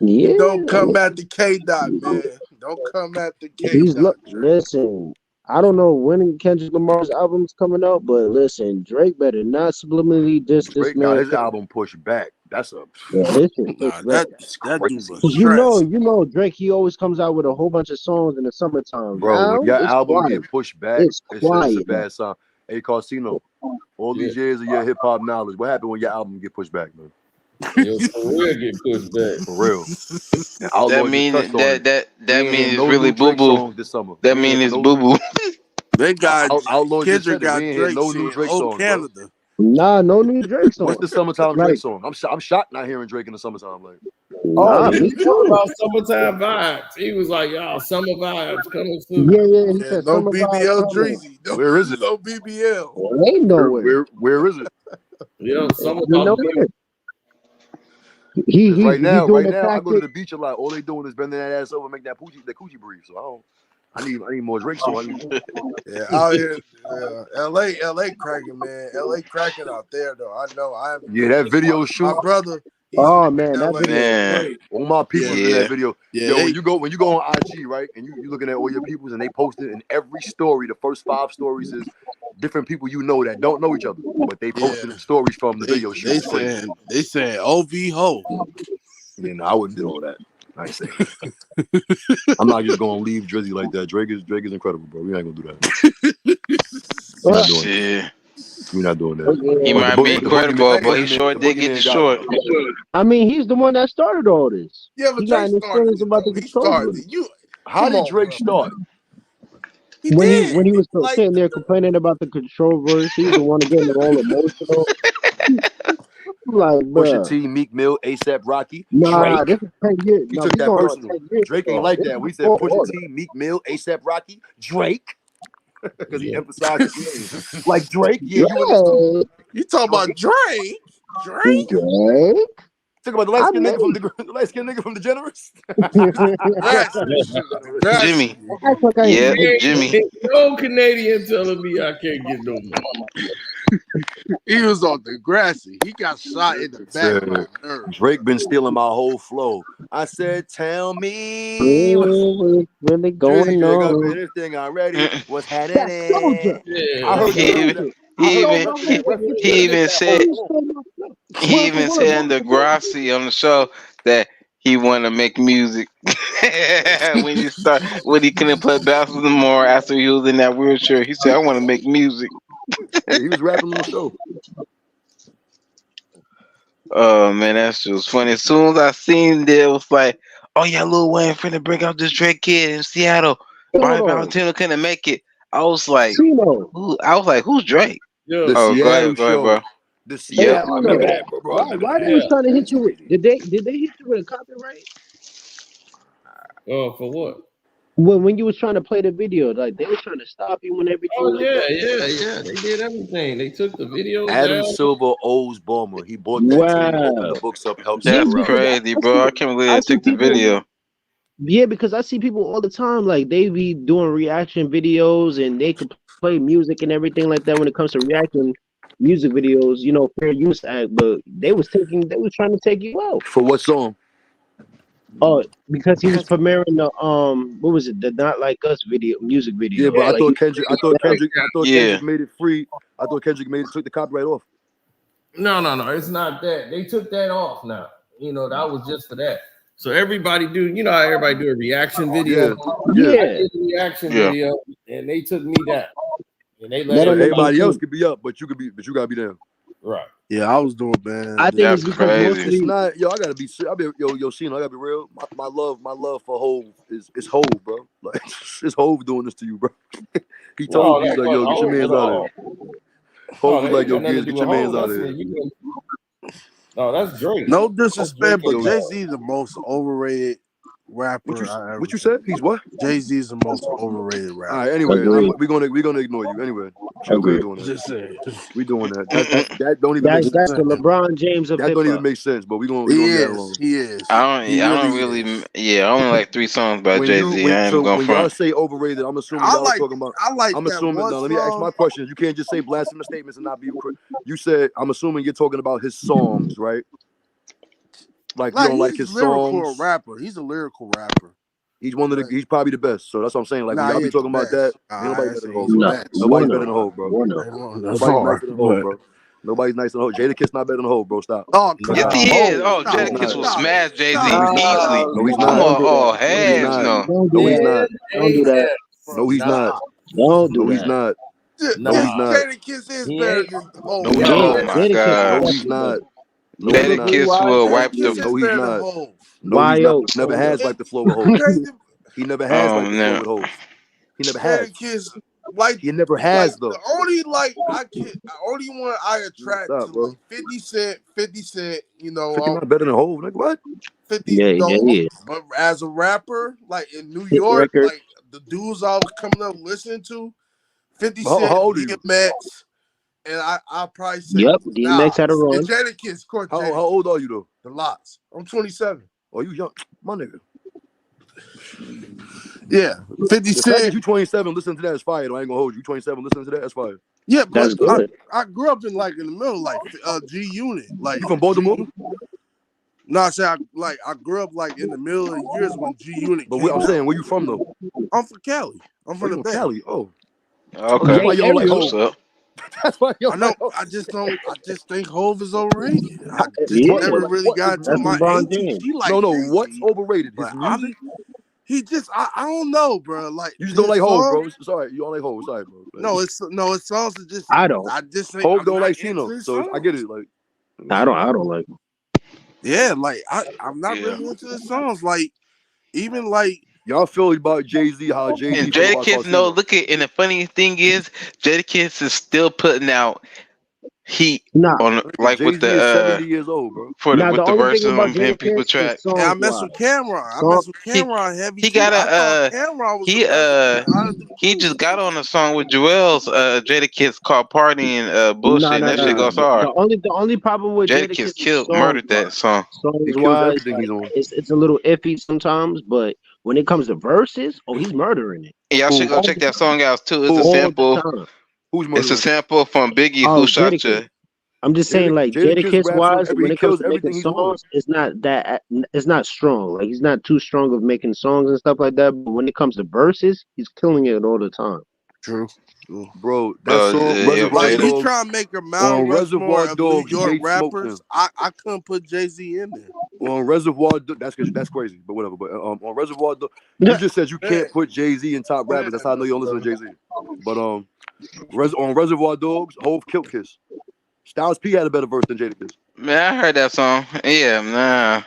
Yeah. Don't come at the K-Dot, man. Don't come at the K-Dot. Listen, I don't know when Kendrick Lamar's album's coming out, but listen, Drake better not subliminally diss this Drake man. got his album pushed back. That's a that dude was you know, Drake. He always comes out with a whole bunch of songs in the summertime. Bro, now, when your album get pushed back, it's quiet. a bad sign. Hey, Carsino, all these years of your hip hop knowledge, what happened when your album get pushed back, man? Your career get pushed back. For real. That means it's really boo boo. That means it's boo boo. They got Kendrick got Drake no new Drake song. Canada. Nah, no new Drake song. What's the summertime Drake song? I'm shocked not hearing Drake in the summertime. Like, he talking about summertime vibes. He was like, y'all, summer vibes coming soon. Yeah, he said no BBL Dreezy. Where is it? No BBL. Ain't nowhere. Where is it? Yeah, summertime. He Right now, doing the I go to tactic. the beach a lot. All they doing is bending that ass over and make that coochie breathe. So I need more Drake. So I need. Yeah, out here, LA cracking, man. LA cracking out there, though. I know. I haven't Yeah, been that there. video My shoot. brother, he's Oh from man, that LA. video is Man, great. All my people's in that video. Yeah, Yo, when you go on IG, right, and you looking at all your peoples and they post it, and every story, the first 5 stories is different people you know that don't know each other, but they posted the stories from the video shoot. They saying OV ho. Yeah, no, I wouldn't do all that. I ain't saying that. I'm not just gonna leave Drizzy like that. Drake is incredible, bro. We ain't gonna do that. We're not doing shit. We're not doing that. He might be incredible, but he sure did get the short. I mean, he's the one that started all this. Yeah, but He got Drake in his started feelings it, about though. the He started controller. it. How did Drake start? When he was sitting there complaining about the controversy, he was the one to get all emotional. I'm like, Pusha bruh. T, Meek Mill, ASAP Rocky, Nah, Drake. this is 10 years. He No, took we that going on personal. 10 years. Drake ain't ago. like This that. is We said before Pusha all T, Meek Mill, ASAP Rocky, Drake. Because he Yeah. emphasized his feelings. Like Drake, yeah, Drake. you in this too. You talking about Drake? Drake? Talk about the light skinned nigga from the light skinned nigga from the Generous. Jimmy. Yeah, Jimmy. No Canadian telling me I can't get no more. He was on the grassy. He got shot in the back by a nerve. Drake been stealing my whole flow. I said, tell me Really Drizzy going Drake up on. in this thing already. What's happening? Soldier. I heard that. He even said in Degrassi on the show that he want to make music. when he couldn't play basketball anymore after he was in that wheelchair, he said, "I want to make music." Yeah, he was rapping on the show. Oh man, that's just funny. As soon as I seen it was like, "Oh yeah, Lil Wayne finna bring out this Drake kid in Seattle." Brian Valentino couldn't make it. I was like, who's Drake? Yeah. The Oh, Seattle go ahead, bro. The Seattle. I remember that, bro. Why they was trying to hit you with? Did they hit you with a copyright? Oh, for what? When you was trying to play the video, like they was trying to stop you and everything. Oh like that. yeah. They did everything. They took the videos Adam down. Silver owes Ballmer. He bought that tape, opened the books up, helped That's Silver out. crazy, bro. I can't believe they took the video. Yeah, because I see people all the time, like they be doing reaction videos and they could play music and everything like that when it comes to reacting music videos, Fair Use Act, but they was trying to take you out. For what song? Oh, because he was premiering the what was it? The Not Like Us music video. Yeah, but like, I thought Kendrick made it free. I thought Kendrick took the copyright off. No. It's not that. They took that off now. That was just for that. So everybody do, how everybody do a reaction video. Yeah. I did a reaction video, and they took me down. And they let everybody else could be up, but you gotta be down. Right. Yeah, I was doing, man. I think it's because it's not, I gotta be. I gotta be real. My love for Hove is Hove, bro. Like it's Hove doing this to you, bro. He told me, he's like, yo, get your man's out of there. Hove was like, yo, kids, get your man's out of there. No, that's Drake. No disrespect, but Jay-Z is the most overrated rapper I ever. What you said? He's what? Jay-Z is the most overrated rapper. All right, anyway, we're gonna ignore you anyway. We're doing that. Just saying. We doing that. That don't even make sense. That's the LeBron James of that hip-hop. don't even make sense, but we gonna He get along. is. I only like 3 songs by Jay-Z. I ain't going when y'all say overrated, I'm assuming y'all talking about. I'm assuming. Now, let me ask my question. You can't just say blasphemous statements and not be. You said I'm assuming you're talking about his songs, right? Like you don't like his songs. Rapper. He's a lyrical rapper. He's one of the. He's probably the best. So that's what I'm saying. Like when y'all be talking about that. Ain't nobody better than Hov. Nobody's better than Hov, bro. Nobody's nicer than Hov, bro. Nobody's nicer than Hov. Jadakiss not better than Hov, bro. Stop. Oh, yes, he is. Oh, Jadakiss will smash Jay-Z easily. No, he's not. Come on, oh, heads no. No, he's not. Don't do that. No, he's not. Don't do No, that. he's not. No, he's not. Jadakiss is better than Hov. No, he's Oh not. my God. No, he's not. No, Jadakiss will wipe the. No, he's not. No, he's not. Never has like the flow with Hov. He never has like the flow with Hov. He never has. Jadakiss, like he never has though. The only only one I attract to like 50 Cent. 50 not better than Hov. Like what? 50. Yeah. But as a rapper, like in New York, like the dudes I was coming up listening to, 50 Cent, DMX, and I probably say DMX had a run. And Jadakiss, of course. How old are you though? The lots. I'm 27. Oh, you young, my nigga. Yeah, 50 The fact that Cent. you 27, listen to that is fire. Though. I ain't gonna hold you. 27, listen to that, that's fire. Yeah, but That's good. I grew up in the middle, like G Unit. Like You from Baltimore? No, I say I grew up in the middle of the years when G Unit But came I'm out. saying, where you from though? I'm from Cali. I'm from the Bay. Cali. Oh. Okay. That's why you don't like What's Hov. up? That's why you don't I know. like Hov. I just think Hov is overrated. I just never really what got is into my LeBron auntie. James. She like No, Jay-Z, what's overrated? His but music? He just I don't know, bro. Like You just don't like Hov, bro. songs. Sorry, you don't like Hov. Sorry, bro. No, his songs are just. I don't. I just think Hov I'm don't not like into Chino, his so songs. I get it. Like, I don't like him. Yeah, like I'm not really into his songs. Like even like y'all feel about Jay-Z, how Jay-Z And feel about Jadakiss, no, look at, and the funny thing is, Jadakiss is still putting out heat on like Jay-Z with the is 70 years old, bro. for the Now, with the the only thing verses about on him people Jadakiss track. is songs. I mess with Cameron. I mess with Cameron heavy He too. got I thought Cameron was the best. he just got on a song with Joel's Jadakiss called "Partying Bullshit," and that shit goes hard. The only problem with Jadakiss Jadakiss killed, is murdered that song. He songs kills wise, everything he's on. it's a little iffy sometimes, but when it comes to verses, he's murdering it. Y'all should go check that song out too. It's a All the sample. time. Who's It's a sample from Biggie. Oh, Who shot Jadakiss. you? I'm just saying, like Jadakiss Jadakiss raps on wise, when he it comes kills to making everything he's on. songs, it's not strong. Like he's not too strong of making songs and stuff like that. But when it comes to verses, he's killing it all the time. True. Bro, that song Reservoir like you Dogs, trying to make a Mount on Rushmore Reservoir of New Dogs, York Jay smoked rappers. him. I couldn't put Jay-Z in there. On Reservoir, that's crazy, but whatever. But on Reservoir, you just said you can't put Jay-Z in top rappers. That's how I know you don't listen to Jay-Z. But on Reservoir Dogs, Hov killed Kiss. Styles P had a better verse than Jadakiss. Man, I heard that song. Yeah, nah.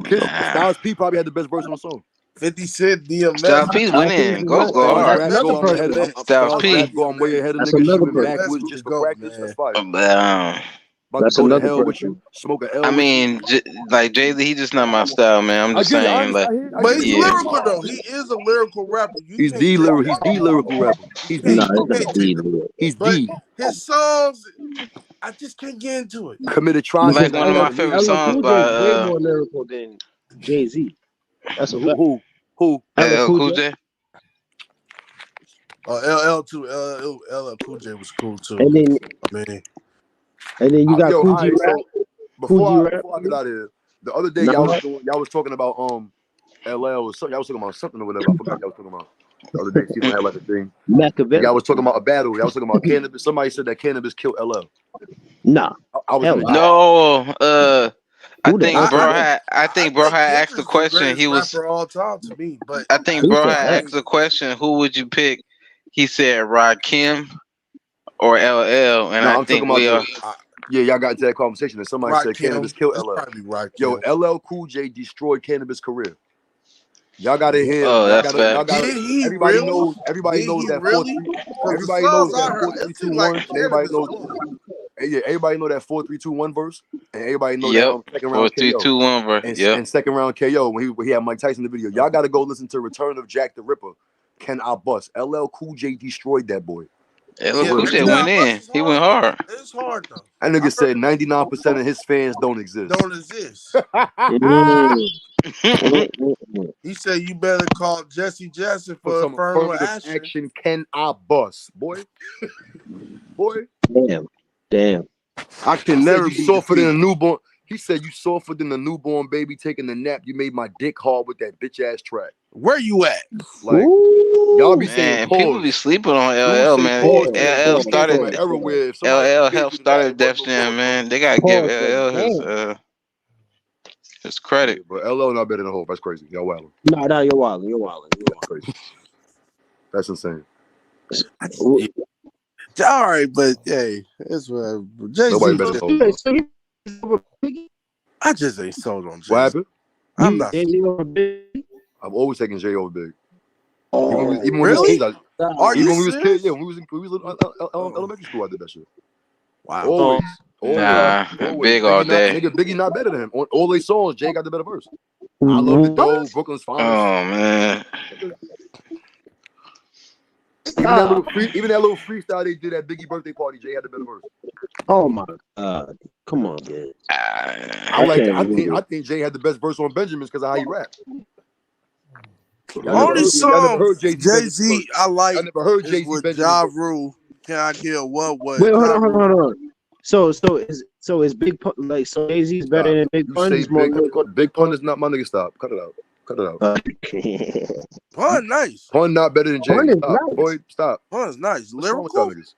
Styles P probably had the best verse on the song. 50 Cent, DMX. Styles P's winning. Ghost go Styles hard. rap go, I'm ahead. Styles P. I'm way ahead of That's niggas another shooting person. backwards just for practice. That's fire. About That's to go to another hell with person. you, smoke a L I with mean, like Jay-Z, he just not my style, man. I'm just saying, like, But he's yeah. lyrical though. He is a lyrical rapper. He's the lyrical rapper. He's the. He's But the. his songs, I just can't get into it. Committed trials. Like one of my favorite songs by way more lyrical than Jay-Z. That's a who LL Cool J. LL Cool J was cool too. And then you got Cool G Rap. Before I get out of here, the other day y'all was talking about LL or something. Y'all was talking about something or whatever. I forgot y'all was talking about. The other day, people had like a thing. Y'all was talking about a battle. Y'all was talking about cannabis. Somebody said that cannabis killed LL. Nah. I was No. I think bro had asked the question. He was rapper all time to me, but I think bro had asked the question. Who would you pick? He said Rakim or LL, and I think we are. Yeah, y'all got into that conversation, and somebody said cannabis killed LL. Yo, LL Cool J destroyed cannabis' career. Y'all got to hear. Oh, that's fact. Everybody knows. Everybody knows that 4-3. Everybody knows that 4-3-2-1. And everybody knows. Yeah, everybody know that 4-3-2-1 verse, and everybody know that second round 4-3-2-1 verse. And second round KO when he had Mike Tyson in the video. Y'all got to go listen to Return of Jack the Ripper. Can I bust? LL Cool J destroyed that boy. LL Cool J went in. He went hard. It's hard though. That nigga said 99% of his fans don't exist. He said you better call Jesse Jackson for some affirmative action. Can I bust, boy? Boy. Damn. I can never be softer than a newborn. He said you softer than a newborn baby taking a nap. You made my dick hard with that bitch ass track. Where you at? Like y'all be saying people be sleeping on LL, man. LL started LL helped started Def Jam, man. They gotta give LL his credit. But LL not better than Hov. That's crazy. Y'all wilding. No, you're wilding. You're wilding. Crazy. That's insane. All right, but hey, it's what nobody better than Hov. I just ain't sold on Jay. What happened? I'm not. I'm always taking Jay over Big. Even when really? Are you when we was kids, yeah, when we was in elementary school, I did that shit. Wow. Always. Nah, Big all day. Nigga, Biggie not better than him. On all these songs, Jay got the better verse. I love the dough. Brooklyn's fine. Oh man. Stop. Even that little freestyle they did at Biggie birthday party, Jay had the better verse. Oh my God! Come on, Giz. I think Jay had the best verse on Benjamin's because of how he rapped. Only song Jay-Z I like I never heard is Jay-Z with Benjamin. Ja Rule. Can I get what? Wait, hold Ja on. So is Big Pun like so Jay-Z's better than Big Pun? He's more lyrical. Big Pun is not my nigga. Stop. Cut it out. Pun nice. Pun not better than Jay. Pun is Stop. nice. Boy, stop. Pun's nice. What's wrong with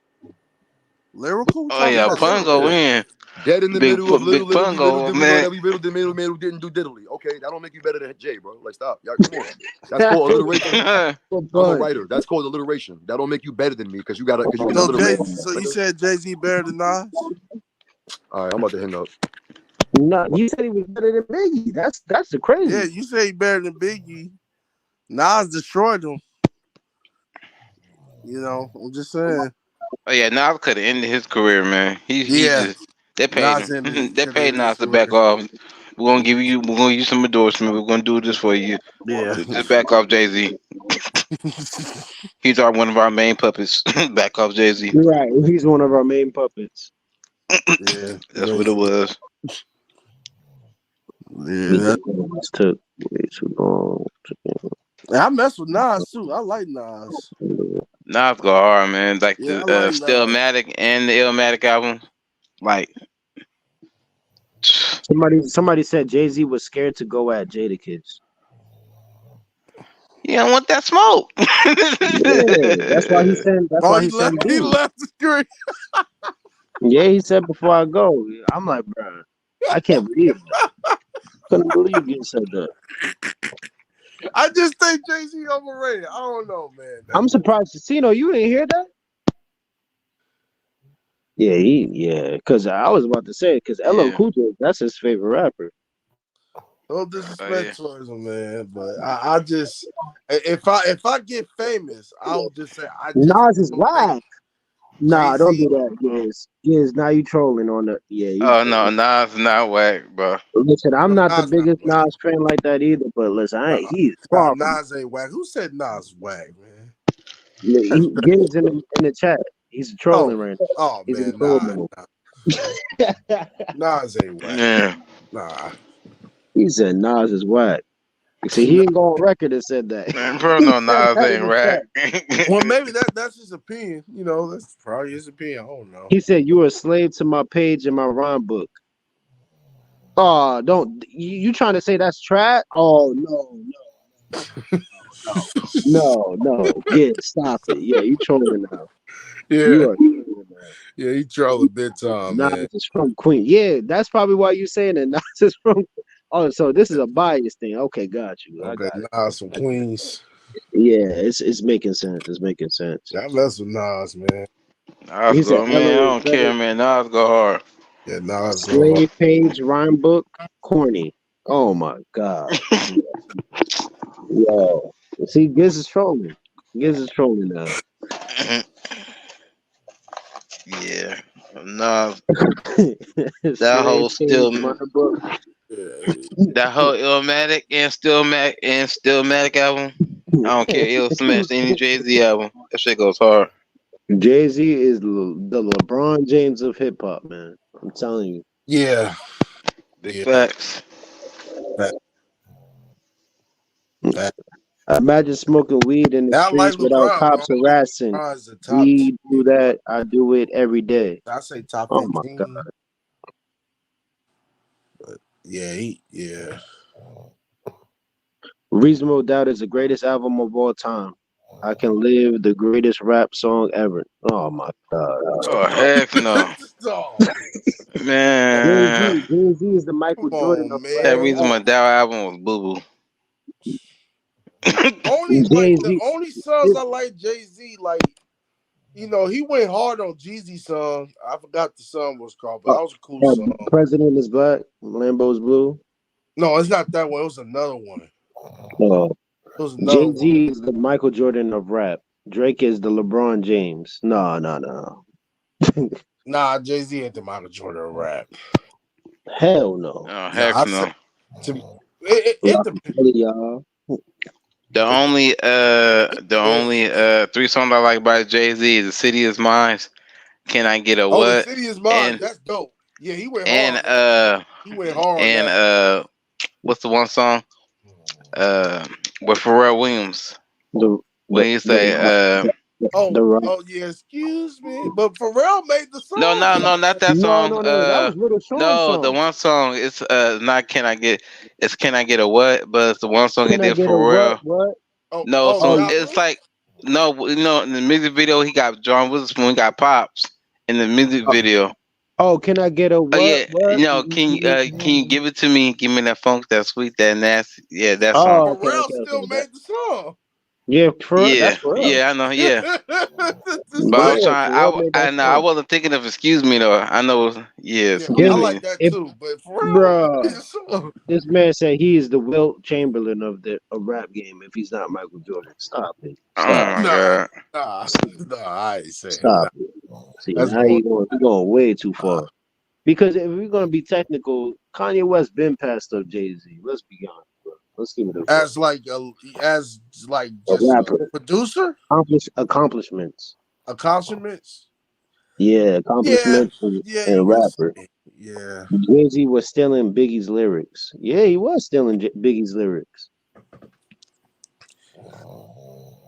Lyrical. y'all niggas? Oh yeah, Pun go in. Dead in the middle of little Pun go, man. That we riddled the middle didn't do diddly. Okay, that don't make you better than Jay, bro. Like stop. Y'all come on. That's called alliteration. I'm a writer. That's called alliteration. That don't make you better than me because you got to. So you said Jay-Z better than Nas? All right, I'm about to hang up. No, you said he was better than Biggie. That's the crazy. Yeah, you say he better than Biggie. Nas destroyed him. You know, I'm just saying. Oh yeah, Nas could have ended his career, man. They paid him. They paid Nas to back off. We're gonna give you some endorsement. We're gonna do this for you. Yeah. Just back off Jay-Z. He's one of our main puppets. Back off Jay-Z. Right, he's one of our main puppets. Yeah, that's what it was. Yeah, took way too long. I mess with Nas too. I like Nas. Nas go hard, man. Like Yeah, the I like Stillmatic and the Illmatic album. Like somebody said Jay-Z was scared to go at Jadakiss. You don't want that smoke. Yeah, that's why he said. That's why he said he left the screen. Yeah, he said before I go. I'm like, bro, I can't believe it. Couldn't believe you said that. I just think Jay-Z overrated. I don't know, man. I'm surprised. Casino, you didn't hear that? Yeah, because I was about to say, because LL Cool J, that's his favorite rapper. No disrespect towards him, man, but I just if I get famous, I'll just say Nas is whack. Nah, don't do that, Giz. Now you trolling on the Oh no, Nas not whack, bro. Listen, I'm not the biggest Nas fan like that either, but listen, he's far from Nas ain't whack. Who said Nas whack, man? Giz in the chat. He's trolling right now. Oh he's man, Nas ain't whack. Yeah. Nah. He said Nas is whack. See, he ain't go on record and said that. Man, bro, no, Nas ain't whack. Well, maybe that's his opinion. You know, that's probably his opinion. I don't know. He said you were a slave to my page in my rhyme book. Oh, don't you trying to say that's trash? Oh no. Yeah, stop it. Yeah, you trolling now. Yeah. Yeah, he trolling big time, Nas man. is from Queen. Yeah, that's probably why you saying that Nas is from. Oh, so this is a bias thing. Okay, got you. Okay, Nas from Queens. Yeah, it's making sense. It's making sense. I mess with Nas, man. Nas go, man. I don't care, man. Nas go hard. Yeah, Nas go Slave hard. page rhyme book, corny. Oh my god. Yo, see, Giz is trolling. Giz is trolling now. Yeah, Nas. That whole that whole Illmatic and Stillmatic album. I don't care. It'll smash any Jay-Z album. That shit goes hard. Jay-Z is the LeBron James of hip hop, man. I'm telling you. Yeah. Big facts. Imagine smoking weed in the streets without cops harassing. We do that. I do it every day. I say top 15. Oh my God. But yeah. Reasonable Doubt is the greatest album of all time. I Can Live, the greatest rap song ever. Oh my god. Oh heck no. Man. Jay-Z is the Michael Jordan of rap. That Reasonable Doubt album was boo-boo. The only songs I like Jay-Z, like, you know, he went hard on Jeezy's song. I forgot the song was called, but that was a cool song. President is Black, Lambo's Blue. No, it's not that one. It was another one. Jay-Z is the Michael Jordan of rap. Drake is the LeBron James. No. Nah, Jay-Z ain't the Michael Jordan of rap. Hell no. Oh, heck no. It depends. Y'all. The only 3 songs I like by Jay-Z is "The City Is Mine," "Can I Get a Oh, the What," city is mine. and That's dope. Yeah, he went hard and on that. He went hard on and that. what's the one song with Pharrell Williams The when the he the say the rock. Oh yeah, excuse me. But Pharrell made the no, song no, no, though. not that No, song. no, no. That was Little Sean's No, the song. one song it's not "Can I Get," it's "Can I Get a What," but it's the one song he Can I did get for a what? Pharrell. What? No, Oh, so Oh, Ja it's Rule? like no, in the music video he got John Witherspoon, he got Pops in the music video. oh, can I get a Oh what? yeah, What? can you give it to me? Give me that funk, that sweet, that nasty. Yeah, that song. Oh, okay, Pharrell okay, still okay. That, made the song. yeah, for that's Yeah, for real. yeah, I know. Yeah, This but I was like Yeah, trying. Pharrell made that I know I song. wasn't thinking of "Excuse Me" though. I know. Yeah, yeah, "Excuse I This, Me." like that if too. But Pharrell made bruh, the song. this man said he is the Wilt Chamberlain of the rap game. If he's not Michael Jordan, stop it. Oh Stop. my Nah, god. nah, nah. I ain't saying Stop that. it. See, That's now going. you going way too Nah. far. Because if we're gonna be technical, Kanye West been passed up Jay-Z. Let's be honest, bro. Let's keep it a buck. As like A just a rapper. producer, Accomplishments. accomplishments. Yeah, Yeah, accomplishments yeah, and you can rapper. say. Yeah. Jay-Z was stealing Biggie's lyrics. Yeah, he was stealing Biggie's lyrics.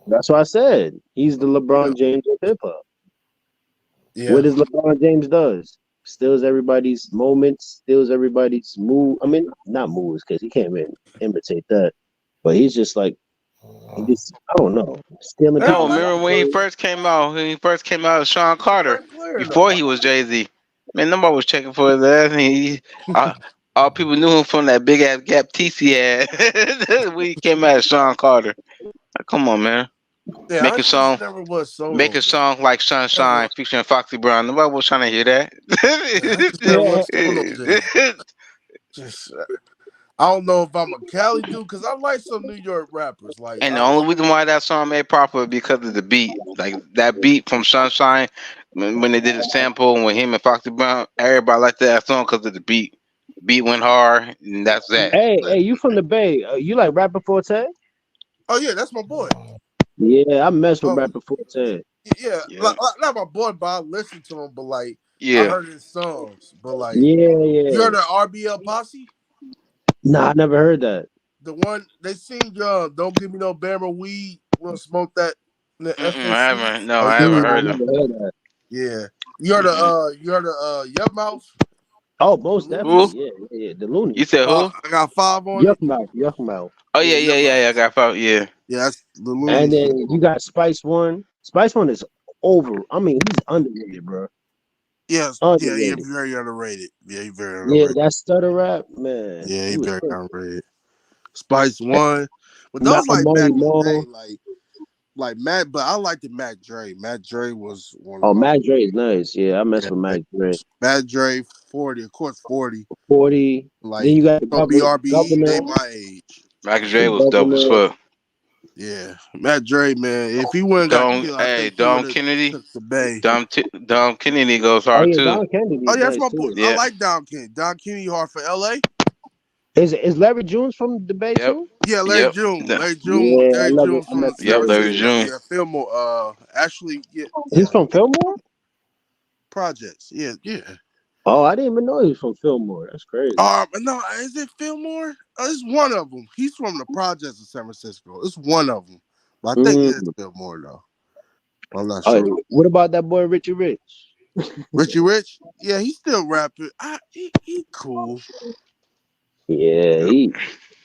That's what I said. He's the Yeah. LeBron James of hip hop. Yeah. What does LeBron James does? Steals everybody's moments, steals everybody's move. I mean, not moves because he can't even imitate that. But he's just like he just I don't know, stealing No, people's remember when he ideas. first came out? When he first came out, as Sean Carter, Great player before though. he was Jay-Z. Man, nobody was checking for his ass. And all people knew him from that big ass gap teeth he had when he came out as Sean Carter. Like, come on, man. Yeah, I Making just song, never was sold making on that. song like Never. Sunshine featuring Foxy Brown. Nobody was trying to hear Yeah, I just never was sold on Jay. that. Just I don't know if I'm a Cali dude because I like some New York rappers. Like And the only reason why that song made popular because of the beat. Like that beat from Sunshine, when they did a sample with him and Foxy Brown, everybody liked that song because of the beat. Beat went hard, and that's that. Hey, you from the Bay? You like Rapper Forte? oh yeah, that's my boy. Yeah, I mess with Oh Rapper Forte. yeah, Yeah. not my boy, but I listen to him. But like I Yeah. heard his songs. But like Yeah, you heard yeah. the RBL Posse? Nah, I never heard that. The one they sing "Don't Give Me No Bama Weed." We'll smoke that in the I FNC. haven't. No, Oh, I you haven't never I heard heard them. that? never heard that. Yeah. Mm-mm. You heard the Yup Mouth? Oh, most The definitely. Who? Loonies? Yeah. The Looney. You said who? I got 5 on Yuck it. mouth, yuck mouth. Oh Yeah, yeah, yeah, Yup yeah, Mouth. yeah. I got found. Yeah. Yeah, that's the And Loonies. then you got Spice One. Spice One is over. I mean, he's underrated, bro. Yes, yeah, Underrated. very underrated. Yeah, he very Yeah, underrated. that stutter rap, man. Yeah, he He was very crazy. underrated. Spice One. But those like Marty back in the Marl. day, like Matt, but I like the Mac Dre. Mac Dre was one of Oh, my Mac Dre is nice. Yeah, I mess yeah, with Mac Dre. Mac Dre 40, of course 40. 40. Then Like you got the no BRBE, governor. they my age. Michael The J was dope as governor. fuck. Yeah. Matt Dre, man. If he wouldn't got killed, I think he Dom would have Kennedy. took the bay. Dom Kennedy goes Oh hard yeah, too. Don Kennedy Oh is yeah, that's nice my boy. too. I Yeah. like Don Kennedy. Don Kennedy hard for LA. Is Larry Jones from the Bay Yep. too? Yeah, Larry Yep. June. Larry June. Yeah, I Larry love it. June's I mess from with San Yep. Larry Larry Jones. Francisco. June. Yeah, Fillmore. Actually, He's from Fillmore? projects. Yeah. Oh, I didn't even know he was from Fillmore. That's crazy. No, is it Fillmore? It's one of them. He's from the projects of San Francisco. It's one of them. But I think it's Fillmore though. I'm not sure. What about that boy Richie Rich? Richie Rich? Yeah, he's still rapping. He cool. Yeah,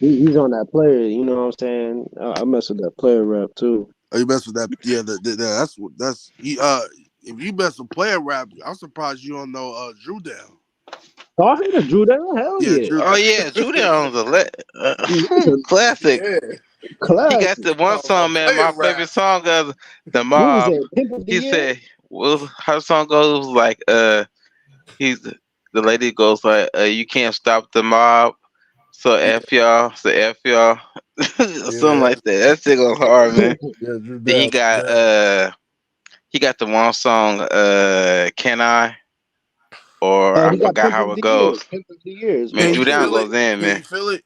he's on that player. You know what I'm saying? I mess with that player rap too. Oh, you mess with that? Yeah, that's he. If you mess with player rap, I'm surprised you don't know Drew Down. Oh, I heard of Drew Down. Hell Yeah, yeah. Drew. Oh yeah, Drew Down's It's a classic. Yeah. He classic. got the one song, man. Player My rap. favorite song of the What was mob. that? Pimp of the He Year? said, "Well, how the song goes was like, he's the lady goes like, you can't stop the mob, so F y'all, something like that. That shit goes hard, man. Yeah, Drew Then he got the one song, Can I? Or I He got forgot Pimp how of it the Year. goes. Pimp of the Year is Man, Can one you Drew of Down feel them. it? goes in, Can man. you feel it?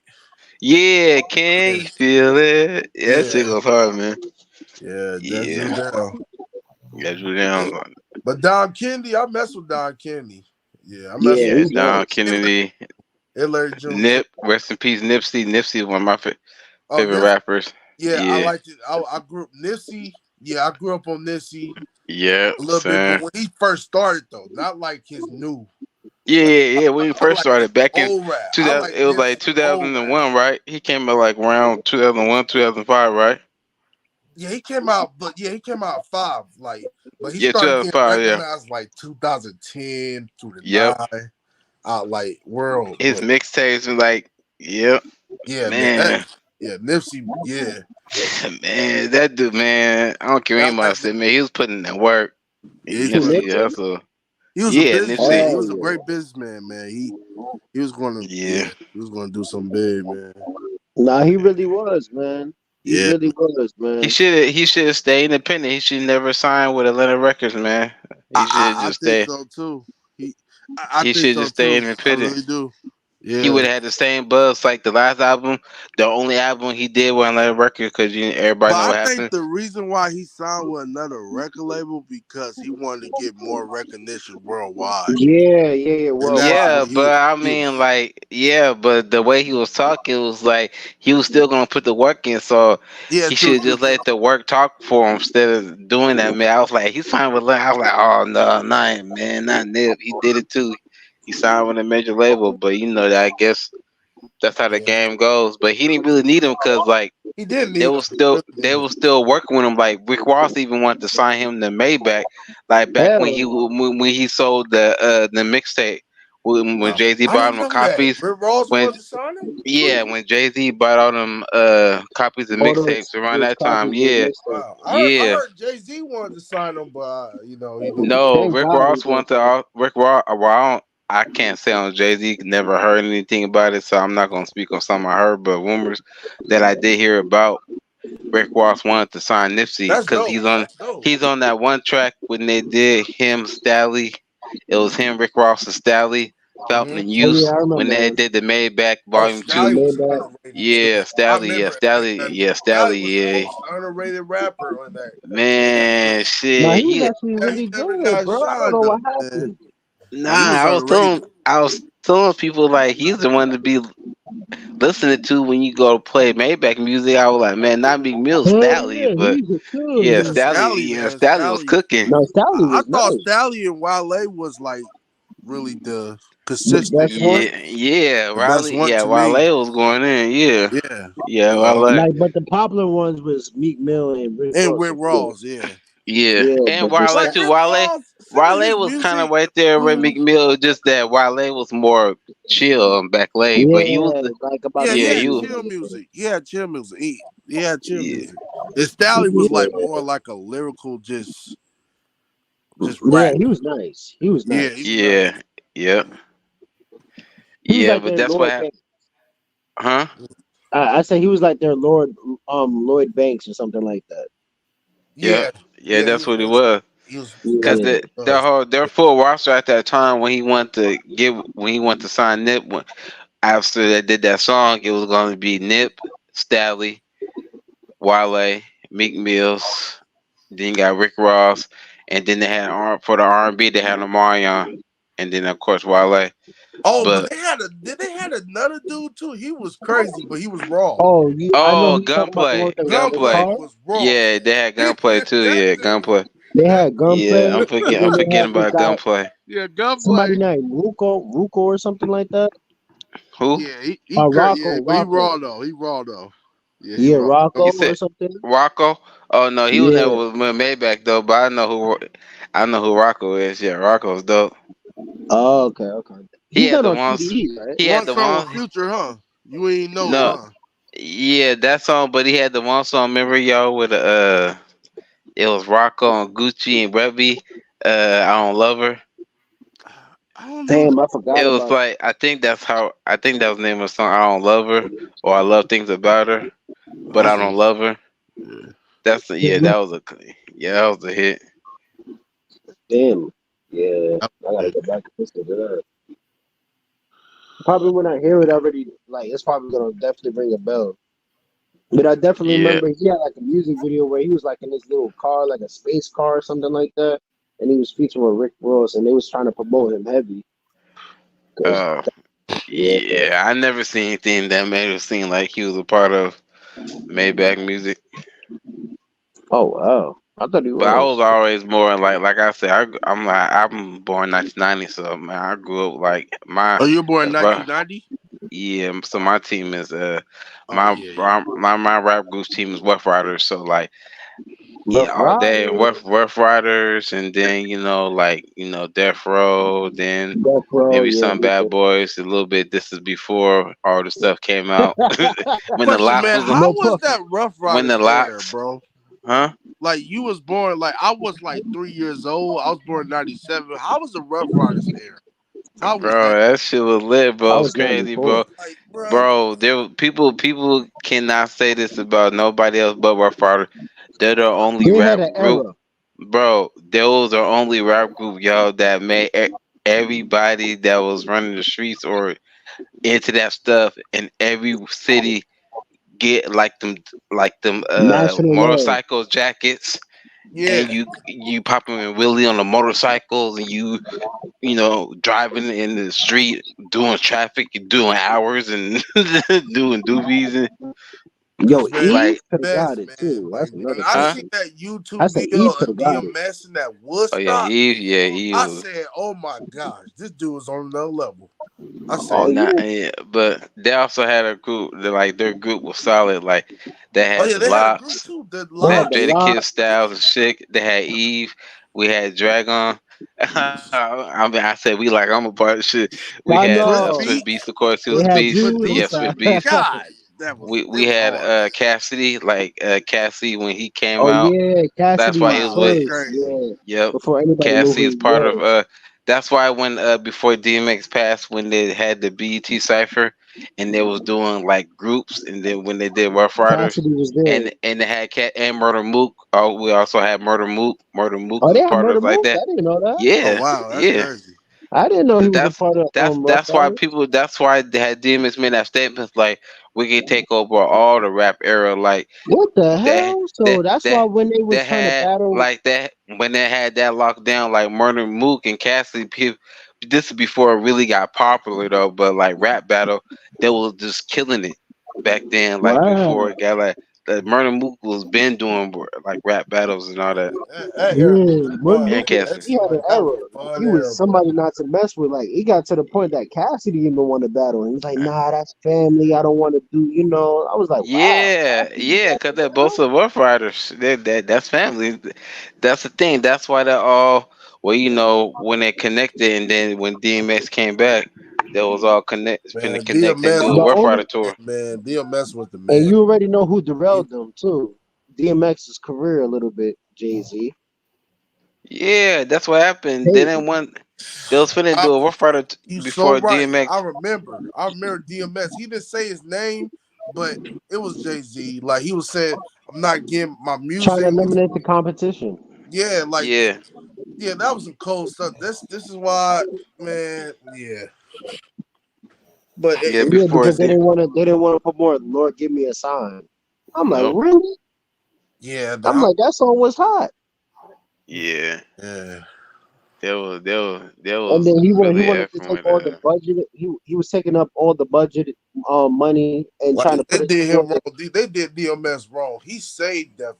Yeah, can you feel it? Yeah, that shit goes hard, man. Yeah, that's Drew Yeah, Down. yeah, Drew Down. But Don Kennedy, I mess with Don Kennedy. Yeah, I mess Yeah, with Yeah, he's Don nice. Kennedy, and Larry June too. Nip, rest in peace, Nipsey. Nipsey is one of my Oh, favorite this rappers. yeah, I Yeah, liked it. I grew up Nipsey. Yeah, I grew up on Nipsey yeah, a little bit, but same. when he first started though, not like his new. Yeah, Like yeah, yeah. When he I first like his started back in old rap. I 2000, like it was like Nipsey old rap. 2001, right? He came out like around 2001, 2005, right? Yeah, he came out, but yeah, he came out 5. Like, but he Yeah, started getting 2005. Yeah. recognized like 2010 through the Yep. 9 out like world. His But mixtapes were like, yep, yeah, man, man. yeah, Nipsey, yeah, Man, that dude, man, I don't care what that anybody like said, man, he was putting in work. yeah, he Who, put Nipsey Nipsey? Hustle. he was a Yeah, businessman. Nipsey. He Oh was a yeah. great businessman, man. He was gonna Yeah. he was gonna do something big, man. Nah, he really was, man. He Yeah, really was, man. He should have stayed independent. He should never sign with Atlantic Records, man. He should have I just think stayed. so too. He I He think should so just stay too. I independent. really do. He Yeah. would have had the same buzz like the last album. The only album he did was Atlantic Records because everybody But know I what think happened. the reason why he signed with another record label because he wanted to get more recognition worldwide, Yeah, yeah, yeah. and that's Worldwide. Yeah, what but I he mean, was. like, yeah, but the way he was talking it was like he was still gonna put the work in. So Yeah, he true, should true, just true. let the work talk for him instead of doing that, man. I was like, he's fine with that. I was like, oh no, not man, not Nip. He did it too. He signed with a major label, but you know that I guess that's how the Yeah, game goes. But he didn't really need him because like he didn't need him. He really they didn't. was still working with him. Like Rick Ross even wanted to sign him to Maybach, like back when Hell no. when he sold the mixtape when Jay Z I bought didn't him know that. copies. Rick Ross When wanted to sign him. yeah, when Jay Z bought all them copies of All mixtapes around those that time, copies of yeah, mixtape. Wow, I yeah. heard Jay Z wanted to sign him, but he didn't. No, Thank Rick God he Ross did wanted to. that. Rick Ross. Well, I can't say on Jay Z. Never heard anything about it, so I'm not gonna speak on something I heard. But rumors that I did hear about Rick Ross wanted to sign Nipsey That's because dope. That's dope. he's on that one track when they did him Stally. It was him, Rick Ross, and Stally, Felton Hmm. and Oh yeah, Use I when remember they him. did the Maybach Oh, Volume The Stally Two. was Maybach. underrated too. Yeah, I Stally, yeah, remember Stally, yeah, Stally Stally, was the yeah. most underrated rapper on that Man, Nah, shit, he was actually He really never good, got bro. I don't shine know though, what man. happened. nah. He was underrated. I was telling people like he's the one to be listening to when you go to play Maybach music. I was like, man, not Big Mill, Hell Stally, yeah, he but was a yeah, killer. Yeah, Stally, man, Stally was Stally. cooking. No, Sally I was thought nice. Stally and Wale was like really the The consistent, best one. Yeah, the best Riley, one yeah, to me. Wale was going in, yeah, Yeah, yeah, you know. Wale, Like, but the popular ones was Meek Mill and Rick And Ross, Rick of course. Ross, yeah. yeah, Yeah, and but the Wale Like too. Rick Ross, some of his Wale was kind of music, right there with mm, McMill, just that Wale was more chill and back late, but he was yeah, the like about yeah, the he yeah, had he was chill singing. music. He had chill music. He had chill yeah, music. And Stally was like Yeah, more like a lyrical, just yeah, rap. he was nice. He was Yeah, he nice. was nice. yeah, yeah, He was yeah, like but their that's what Lloyd happened, Banks. huh? I say he was like their Lloyd Banks or something like that. Yeah, Yeah, yeah, yeah, he that's was what it really, was. Cause Yeah. their full roster at that time when he went to sign Nip after they did that song, it was going to be Nip, Stally, Wale, Meek Mills. Then you got Rick Ross, and then they had for the R&B they had Omarion, and then of course Wale. Oh, but But they had another dude too. He was crazy, but he was raw. Oh, I know oh, who you talking about, the one with the Gunplay Gunplay. car. was raw. Yeah, they had Gunplay too. that Yeah, dude, Gunplay. They that had Yeah, Gunplay, and I'm then they had forgetting this about guy, Gunplay. yeah, Gunplay. somebody named Ruko or something like that. Who? Yeah, he crazy. Yeah, but he Rocco. raw though. He raw though. Yeah, he Yeah, raw. You Rocco or said something. Rocco? Oh no, he was never Yeah. with Maybach though. But I know who Rocco is. Yeah, Rocco's dope. Oh, okay, okay. He He's had not the on ones. TDE, right? He had One the song with ones. Future, huh? You ain't know it, No, huh? yeah, that song. But he had the one song. Remember y'all with it was Rocco and Gucci and Reby. I don't love her. I don't know. Damn, I It forgot was about like I think that was the name of the song. I don't love her or I love things about her, but I don't Okay. love her. Yeah. Yeah, that. that was a hit. Damn. Yeah, I gotta go back and listen to that. Probably when I hear it already, like it's probably gonna definitely ring a bell. But I definitely Yeah. remember he had like a music video where he was like in this little car, like a space car or something like that, and he was featuring with Rick Ross, and they was trying to promote him heavy. 'Cause, Oh, yeah. yeah. I never seen anything that made it seem like he was a part of Maybach Music. Oh wow, I thought he But I was. was always more like I said, I'm born 1990, so man, I grew up like Oh, you were born in bro, 1990? yeah. So my team is Oh yeah, yeah. my rap group's team is Rough Riders. So like yeah, Rough all day Rider, Rough Riders, and then Death Row, then Death Row, maybe yeah, some Bad Boys. A little bit. This is before all the stuff came out. When the Question, locks man, was how no was puffy. that Rough when the Riders era, locks, bro? huh? Like you was born, like I was like 3 years old. I was born in '97. How was the Rough Riders era? How was Bro, that? that shit was lit, I bro. It's was crazy, 94. bro. Like, bro, Bro, people cannot say this about nobody else but Rough Rider. They're the only They had rap an group, era. bro. Those are only rap group, y'all, that made everybody that was running the streets or into that stuff in every city get like them National love. motorcycle jackets, and yeah. you popping and Willie on the motorcycles, and you driving in the street, doing traffic, doing hours, and doing doobies, and Yo, Cause man, Eve like, could have got best it man. too. Like That's when another I huh? seen person. that I YouTube said video Eve could of have got it. DMS and that Oh yeah, Woodstock, Eve, yeah, Eve I was. said, "Oh my gosh, this dude is on another level." I Oh said, And yeah. not, yeah, but they also had a group that like their group was solid. Like they "Oh had yeah, the they had a group Locks, too, the They they had had the Locks." Jada lot. Kill Styles and shit. They had Eve. We had Dragon. I mean, I said we like I'm a part of shit. We I had Swiss know. Swiss Beats, Beast, of course. He They was Swiss had Beats Beast. Julius. Yeah, produced Swiss it. Beast. God, We it was had hard. Cassidy, like Cassidy when he came Oh out. yeah, That's Cassidy why was he was Wow, that's with. first. crazy. Yeah. Yep. Before anybody knew Cassie who is he part of was. that's why when before DMX passed, when they had the BET Cypher and they was doing like groups, and then when they did Rough Riders Cassidy was there. and they had Cat and Murder Mook. Oh, we also had Murder Mook. Murder Mook Oh, was they a had part Murder of like Mook? that. I didn't know that. Oh Yeah, wow, that's yeah. crazy. I didn't know he was a That's part of Rough that's why Riders. people. That's why they had DMX made that statements like we can take over all the rap era. Like What the that hell? So that that's why that when they was that trying to had battle, like that when they had that locked down, like Murder Mook and Cassidy. People, this is before it really got popular though. But like rap battle, they was just killing it back then. Like before wow. it got like the Murder Mook was been doing like rap battles and all that, That era was Yeah, Murder fun. and Mook, That Cassidy. he seemed had an like that was error. a fun He was era, bro. somebody not to mess with. Like, he got to the point that Cassidy even want to battle. And he's like, nah, that's family. I don't want to do, I was like, wow, Yeah, Cassidy yeah, got cause the they're both of Rough Riders. That's family. That's the thing. That's why they're all well, when they connected, and then when DMX came back, they was all finna Man, connect and DMS do a The was Rough only, Rider tour. man. DMS was the and man. you already know who He, derailed them, too. DMX's career a little bit, Jay-Z. Yeah, that's what happened. Hey, They was finna I, do a Rough Rider you so before right. DMX. I remember. I remember DMS. He didn't say his name, but it was Jay Z. Like he was saying, "I'm not getting my trying to music." eliminate the competition. Yeah, like Yeah, yeah, that was some cold stuff. This is why, man. Yeah, but yeah, Yeah, before because it did. they didn't want to put more Lord Give Me a Sign. I'm like, Nope. really? yeah, I'm like, that song was hot. Yeah, yeah. there And was then he really wanted to effort take with all the that. budget. He was taking up all the budget money and trying to Like put they it did him towards wrong. They did DMS wrong. He saved Def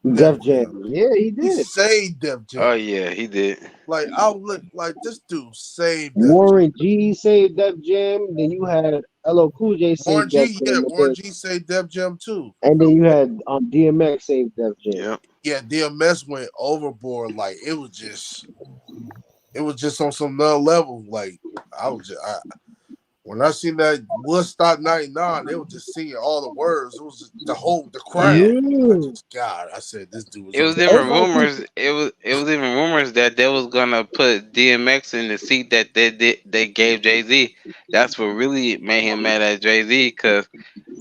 Def Jam. Jam. Yeah, he He did. saved Def Oh Jam. yeah, he did. Like I look like this dude saved Def Jam. Warren G saved Def Jam. Then you had LL Cool J Warren saved Def G, yeah, Jam, Warren G saved Def Jam too. and then you had DMX saved Def Jam. Yep. Yeah, DMS went overboard. Like it was just on some another level. Like when I seen that Woodstock '99, they were just singing all the words. It was just the Yeah. crowd. I Yeah, just God, I said this dude was It on was even another level. everybody rumors. It was even rumors that they was gonna put DMX in the seat that they gave Jay Z. That's what really made him mad at Jay Z, because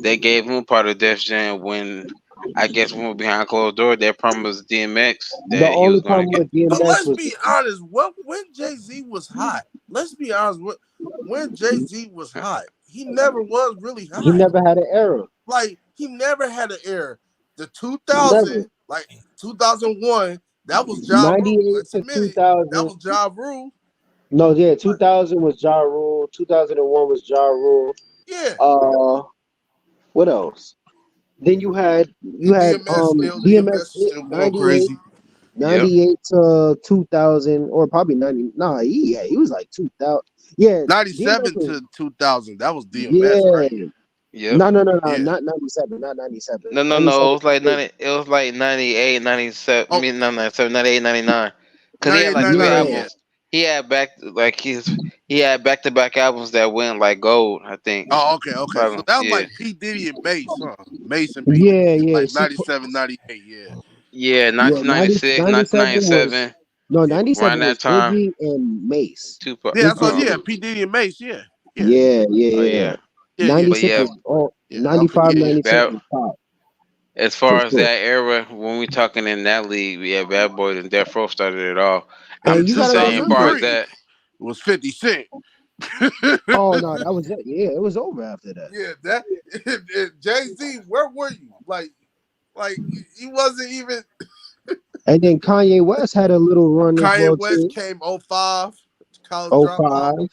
they gave him part of Def Jam when I guess when we're behind closed door, they promised DMX The that he only was going to problem get. with But DMX let's was be honest. When Jay-Z was hot, let's be honest. When Jay-Z was hot, he never was really he hot. never had an era. Like he never had an era. The Never. 2000, like 2001, that was Ja Rule. 98 Let's to admit it. That 2000. was Ja Rule. No, yeah, 2000 was Ja Rule. 2001 was Ja Rule. Yeah. What else? Then you And had DMX DMS still going 98, crazy. Yep. 98 to 2000, or probably 90. Nah, he was like 2000. Yeah, DMX 97 was, to 2000. That was DMS, yeah. right? Yep. No, Yeah. not 97, not 97. No, no, no. 97 It was like was 90. It was like 98, 97. I Oh, mean, not 97, 98, 99. Cause he had 98, like three 99, yeah, yeah. albums. He had back to back albums that went like gold. I think. Oh, okay. So Probably. that was Yeah. like P. Diddy and Mace, huh? Mace and P. Diddy, yeah. like 97, 98, yeah. Yeah. Yeah, 1996, 97 was 1997. Yeah, 97 Around was that time. Biggie and Mace. Tupac. yeah, Big that's what, Biggie. yeah, P. Diddy and Mace, yeah. Oh Yeah. yeah. Yeah. But 96 yeah. was all Yeah, okay, 95, yeah. 96 Bad, was top as for far as sure. that era, when we talking in that league, yeah, Bad Boy and Death Row started it all. I'm And In you just gotta saying, far remember, as 2003, that. it was 50 Cent. oh no, that was it. Yeah, it was over after that. Yeah, that Jay-Z, where were you? Like he wasn't even. And then Kanye West had a little run as Kanye well West too. came 05, college Oh dropout. 05.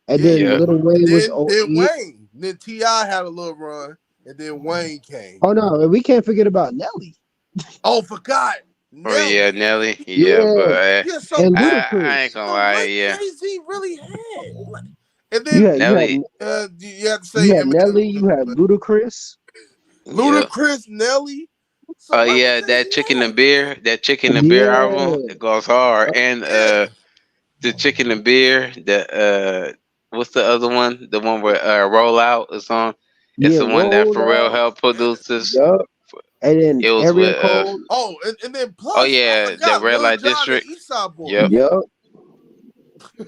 And Yeah. then Yeah. Lil Wayne was Then 08. Wayne. Then T.I. had a little run. And then Wayne came. Oh no, and we can't forget about Nelly. Oh, forgot. Oh yeah, Nelly. Nelly. Yeah, Yeah. but Yeah, so And I ain't Ludacris. gonna lie. what Yeah, Jay-Z really had? And You then had Nelly. you have to say you had Eminem, Nelly, you had Ludacris. Yeah. Ludacris, Nelly. So Oh what yeah, was that Jay-Z chicken and had? beer, that chicken and beer album, Yeah. it goes hard. And Yeah. the chicken and beer, what's the other one? The one where Roll Out is on. It's Yeah, the one that roll Pharrell out. helped produces. Yup. And then It was Area with Code. Oh, and then oh plus I yeah, the forgot Red Lil Light Jon and District. Eastside Yep. Boys. Yup.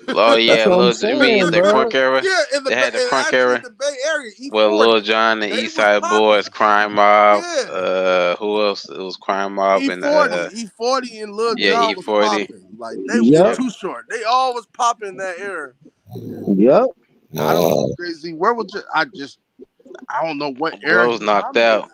Oh That's yeah, what I'm Lil, I mean saying, the bro. crunk era. Yeah, They had the and crunk actually in era. the Bay Area, Well, E40. Lil Jon and They was Eastside Boys, popping. Crime Mob. Yeah. Who else? It was Crime Mob and E40 and Lil yeah, Jon was E40. popping. Like they in Yup. Yeah. Too Short. They all was popping in that era. Yup. I don't know, Jay-Z. Where was it? I don't know what era Bro he was knocked dominated.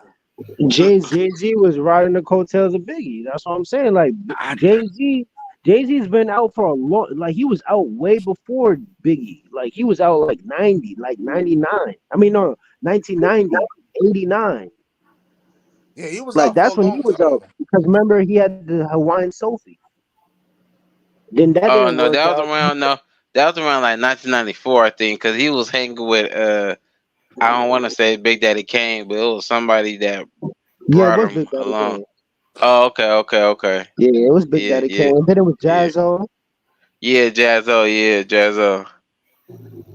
out. Jay-Z was riding the coattails of Biggie. That's what I'm saying. Like Jay-Z's been out for a long, like he was out way before Biggie. Like he was out like 90, like 99. I mean no, 1990, 89. Yeah, he was Like out for a that's when he long was out. time. Because remember he had the Hawaiian Sophie. Then that Oh didn't no, work that was out. around that was around like 1994, I think, because he was hanging with I don't want to say Big Daddy Kane, but it was somebody that Yeah, it brought was him Big Daddy along. Kane. Oh, okay. Yeah, it was Big Yeah, Daddy yeah, Kane. And then it was yeah, Jazzo. yeah, Jazzo.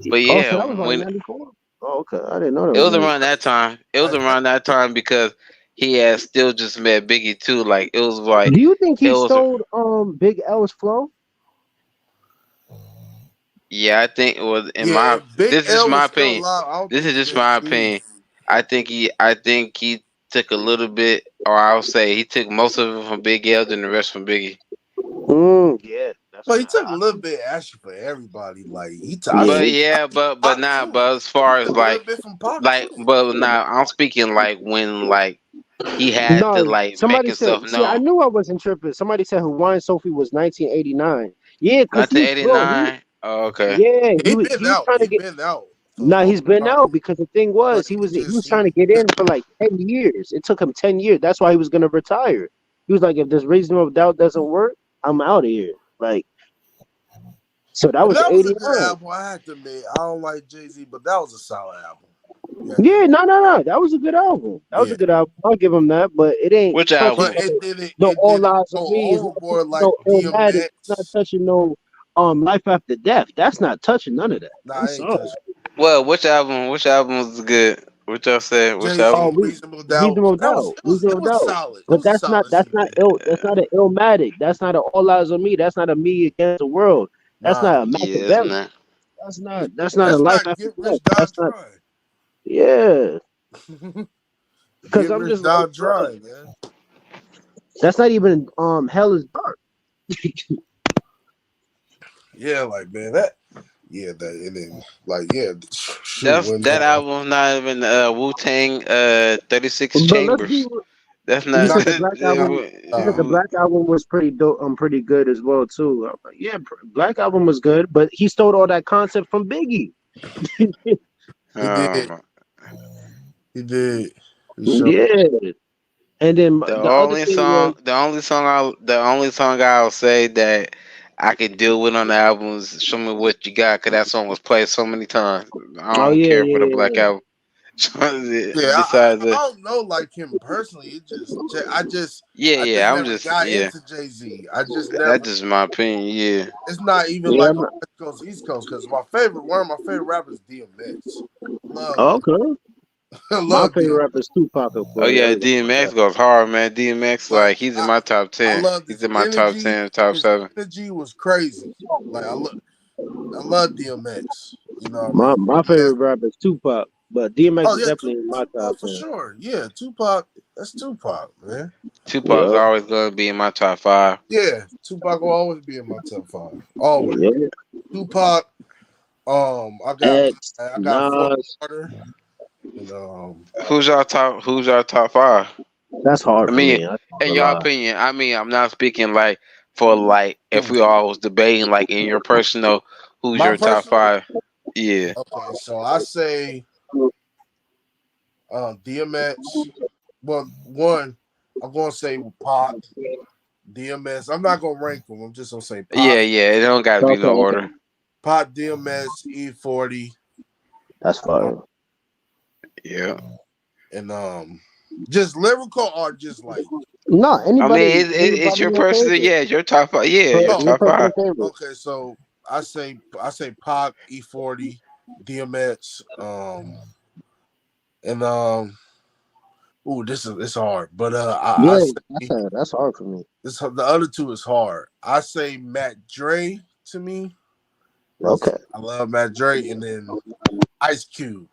But Oh, so yeah, that was like when 94? Oh, okay. I didn't know that it was was 94. around that time, because he had still just met Biggie too. Like it was like Do you think it he was. stole Big L's flow? Yeah, I think it was in Yeah, my. if Big This is L my was still opinion. alive, I don't This think is just my Jay-Z. opinion. I think he took a little bit, or I'll say he took most of it from Big L and the rest from Biggie. Yeah. But he took a little bit actually for everybody. Like But Yeah. yeah, but Pac not. too. But as far He as took a little bit from Pac too. but now I'm speaking like when like he had to No, like make somebody himself said, see, I known. knew I wasn't tripping. Somebody said Hawaiian Sophie was 1989. Yeah, because he 1989. Oh, okay. yeah, He he been was out. trying to He get, been out for a nah, long he's been time. out because the thing was, But he he was just trying to get in for like 10 years. It took him 10 years. That's why he was going to retire. He was like, if this reasonable doubt doesn't work, I'm out of here. Like, so that and was that was a good 89. album. I have to admit, I don't like Jay-Z, but that was a solid album. Yeah, no. That was a good album. That was a good album. I'll give him that, but it ain't Which touching album? But it didn't. no It All didn't Eyes on go Me. It's not overboard touching like no Illmatic. It's not DMX. touching no Life After Death. That's not touching none of that. Nah, I'm I ain't sorry. touching. Well, which album? Which album was good? Which y'all said? Which Jay-Z, album? Reasonable Doubt. Reasonable That was doubt. Reasonable it was doubt. solid. It But was a solid CD. that's not an Illmatic. That's not an All Eyes on Me. That's not a Me Against the World. That's Nah, not a Yeah, it's Machiavelli. not. That's not a that's Life not After Get Death. Rich Die That's not, Trying. yeah. Because Get I'm rich, just like, die trying, man. that's not even hell is dark. Yeah, like man, that. Yeah, that and then like yeah, shoot That's when that album not even Wu-Tang 36 But let's be. Chambers. That's You not not said the Black album. You said the Black album was pretty dope. Pretty good as well too. I'm like, yeah, Black album was good, but he stole all that concept from Biggie. he did. He did. He sure. Yeah, and then the the other only thing was, song the only song I'll say that I could deal with on the album is Show Me What You Got, because that song was played so many times. I oh don't yeah, care for the yeah, Black yeah. album. Yeah, Besides I that, don't know like him personally. I just yeah, I'm never just got into Jay Z. I just that's never. just my opinion. Yeah, It's not even Yeah, like on West Coast, East Coast. Because one of my favorite rappers is DMX. okay. I My love favorite DMX. rapper is Tupac, of oh course. yeah, DMX goes hard, man. DMX Like he's in my top I 10. love He's his in my top energy. 10, top His 7. energy was crazy. Like I love DMX. You know what I My mean? my favorite rapper is Tupac, but DMX Oh is yeah, definitely in my top for 10. sure. Yeah, Tupac. That's Tupac, man. Tupac's Yeah, always gonna be in my top 5. Yeah, Tupac will always be in my top 5. Always. yeah. Tupac. I X, got Fort Nas. Carter. And Who's our top 5? That's hard I for mean, me. I can't in gonna your lie. opinion, I mean, I'm not speaking like for like if we all was debating like in your personal, who's my your top personal. 5? Yeah. Okay, so I say DMX. Well, one, I'm gonna say Pac, DMS. I'm not gonna rank them. I'm just gonna say Yeah, Pac, it don't gotta be Okay, no okay. order. Pac, DMS, E40, That's fine. Yeah. and just lyrical or just like. No, I mean, anybody, it's anybody your your personal, favorite. it's your top 5. Yeah, your Your Oh, top personal 5. favorite. okay. So I say Pac, E40, DMX, and ooh, it's hard. But I Yeah, say that's hard for me. the other two is hard. I say Matt Dre to me. Okay. I love Matt Dre, and then Ice Cube.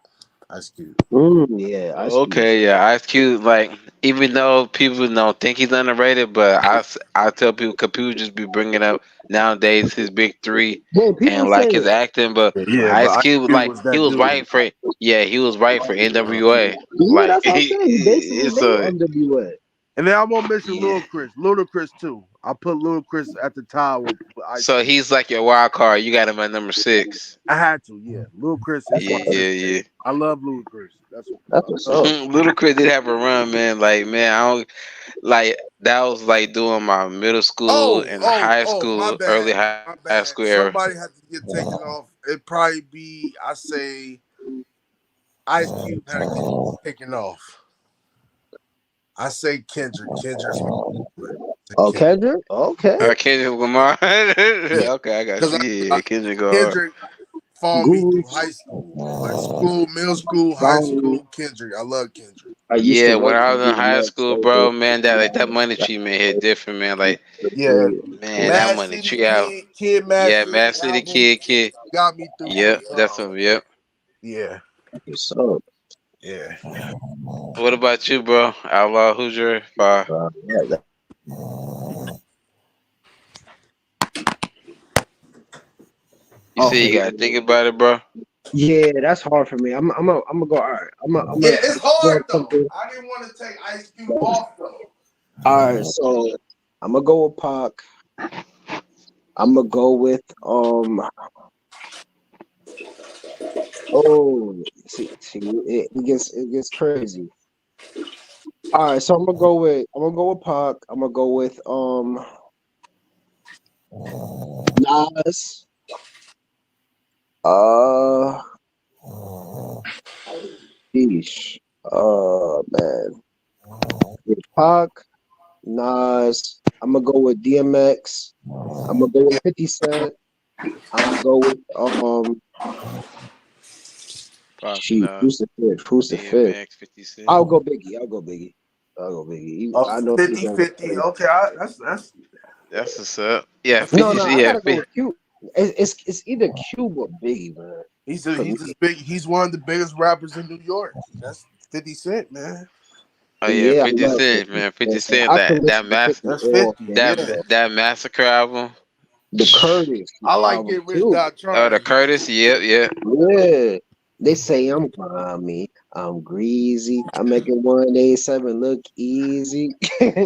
Ice Cube. Yeah, Ice Cube. Okay, yeah, Ice Cube. Like, even though people don't think he's underrated, but I tell people, cause people just be bringing up nowadays his big 3 Well, people and like say his acting, but Yeah, but Ice Ice Cube, Cube like was he that was dude. right for, he was right for NWA. yeah, Like, that's what I'm saying. He basically it's made a NWA. And then I'm gonna mention yeah. Ludacris too. I put Ludacris at the top with Ice So Cube. he's like your wild card. You got him at number 6. I had to, yeah. Ludacris is my Yeah, sister. yeah. I love Ludacris. That's What's up. Ludacris did have a run, man. Like, man, I don't like that was like doing my middle school and high My school, early bad. high My school bad. era. Somebody had to get taken off. It'd probably be, I say, Ice Cube had to get taken off. I say Kendrick. Kendrick's my favorite. Oh, Kendrick? Okay. Kendrick Lamar. Yeah. Okay, I got you. Yeah, Kendrick go hard. Kendrick followed me through high school. Like middle school, high school, Kendrick. I love Kendrick. I used Yeah, to when work I with was in high DMX. school, bro, man, that money treatment hit different, man. Like, Yeah. man, that Mad money City tree out. Kid, Mad Yeah, City Mad City album Kid. got me through Yep, that's him. Yep. Yeah. So, Yeah. What about you, bro? Outlaw, who's your 5? You see, you gotta think about it, bro. yeah, that's hard for me. I'm gonna go. All right, Yeah, it's hard though. something. I didn't want to take Ice Cube off though. All right, so I'm gonna go with Pac. I'm gonna go with Oh, see, it gets crazy. All right, so I'm gonna go with Pac. I'm gonna go with Nas. Sheesh. Man. With Pac, Nas. I'm gonna go with DMX. I'm gonna go with 50 Cent. I'm gonna go with Shoot, who's the fifth? Who's the fifth? DMX, 50 Cent. I'll go Biggie. I know 50-50. Okay, that's That's what's up. Yeah, 50, No, I yeah, gotta go with Cube. It's either Cube or Biggie, man. he's as big. He's one of the biggest rappers in New York. That's 50 Cent, man. Oh yeah, Yeah, I 50 love Cent, 50 man. 50 Cent. Cent, I can that listen to mass 50 That's all 50. day, Yeah. bro. that Massacre album. The Curtis I like album Get Rich too. Die Oh, the Trying. Curtis, yep, yep. Yeah. They say I'm grimy, I'm greasy, I'm making 187 look easy. I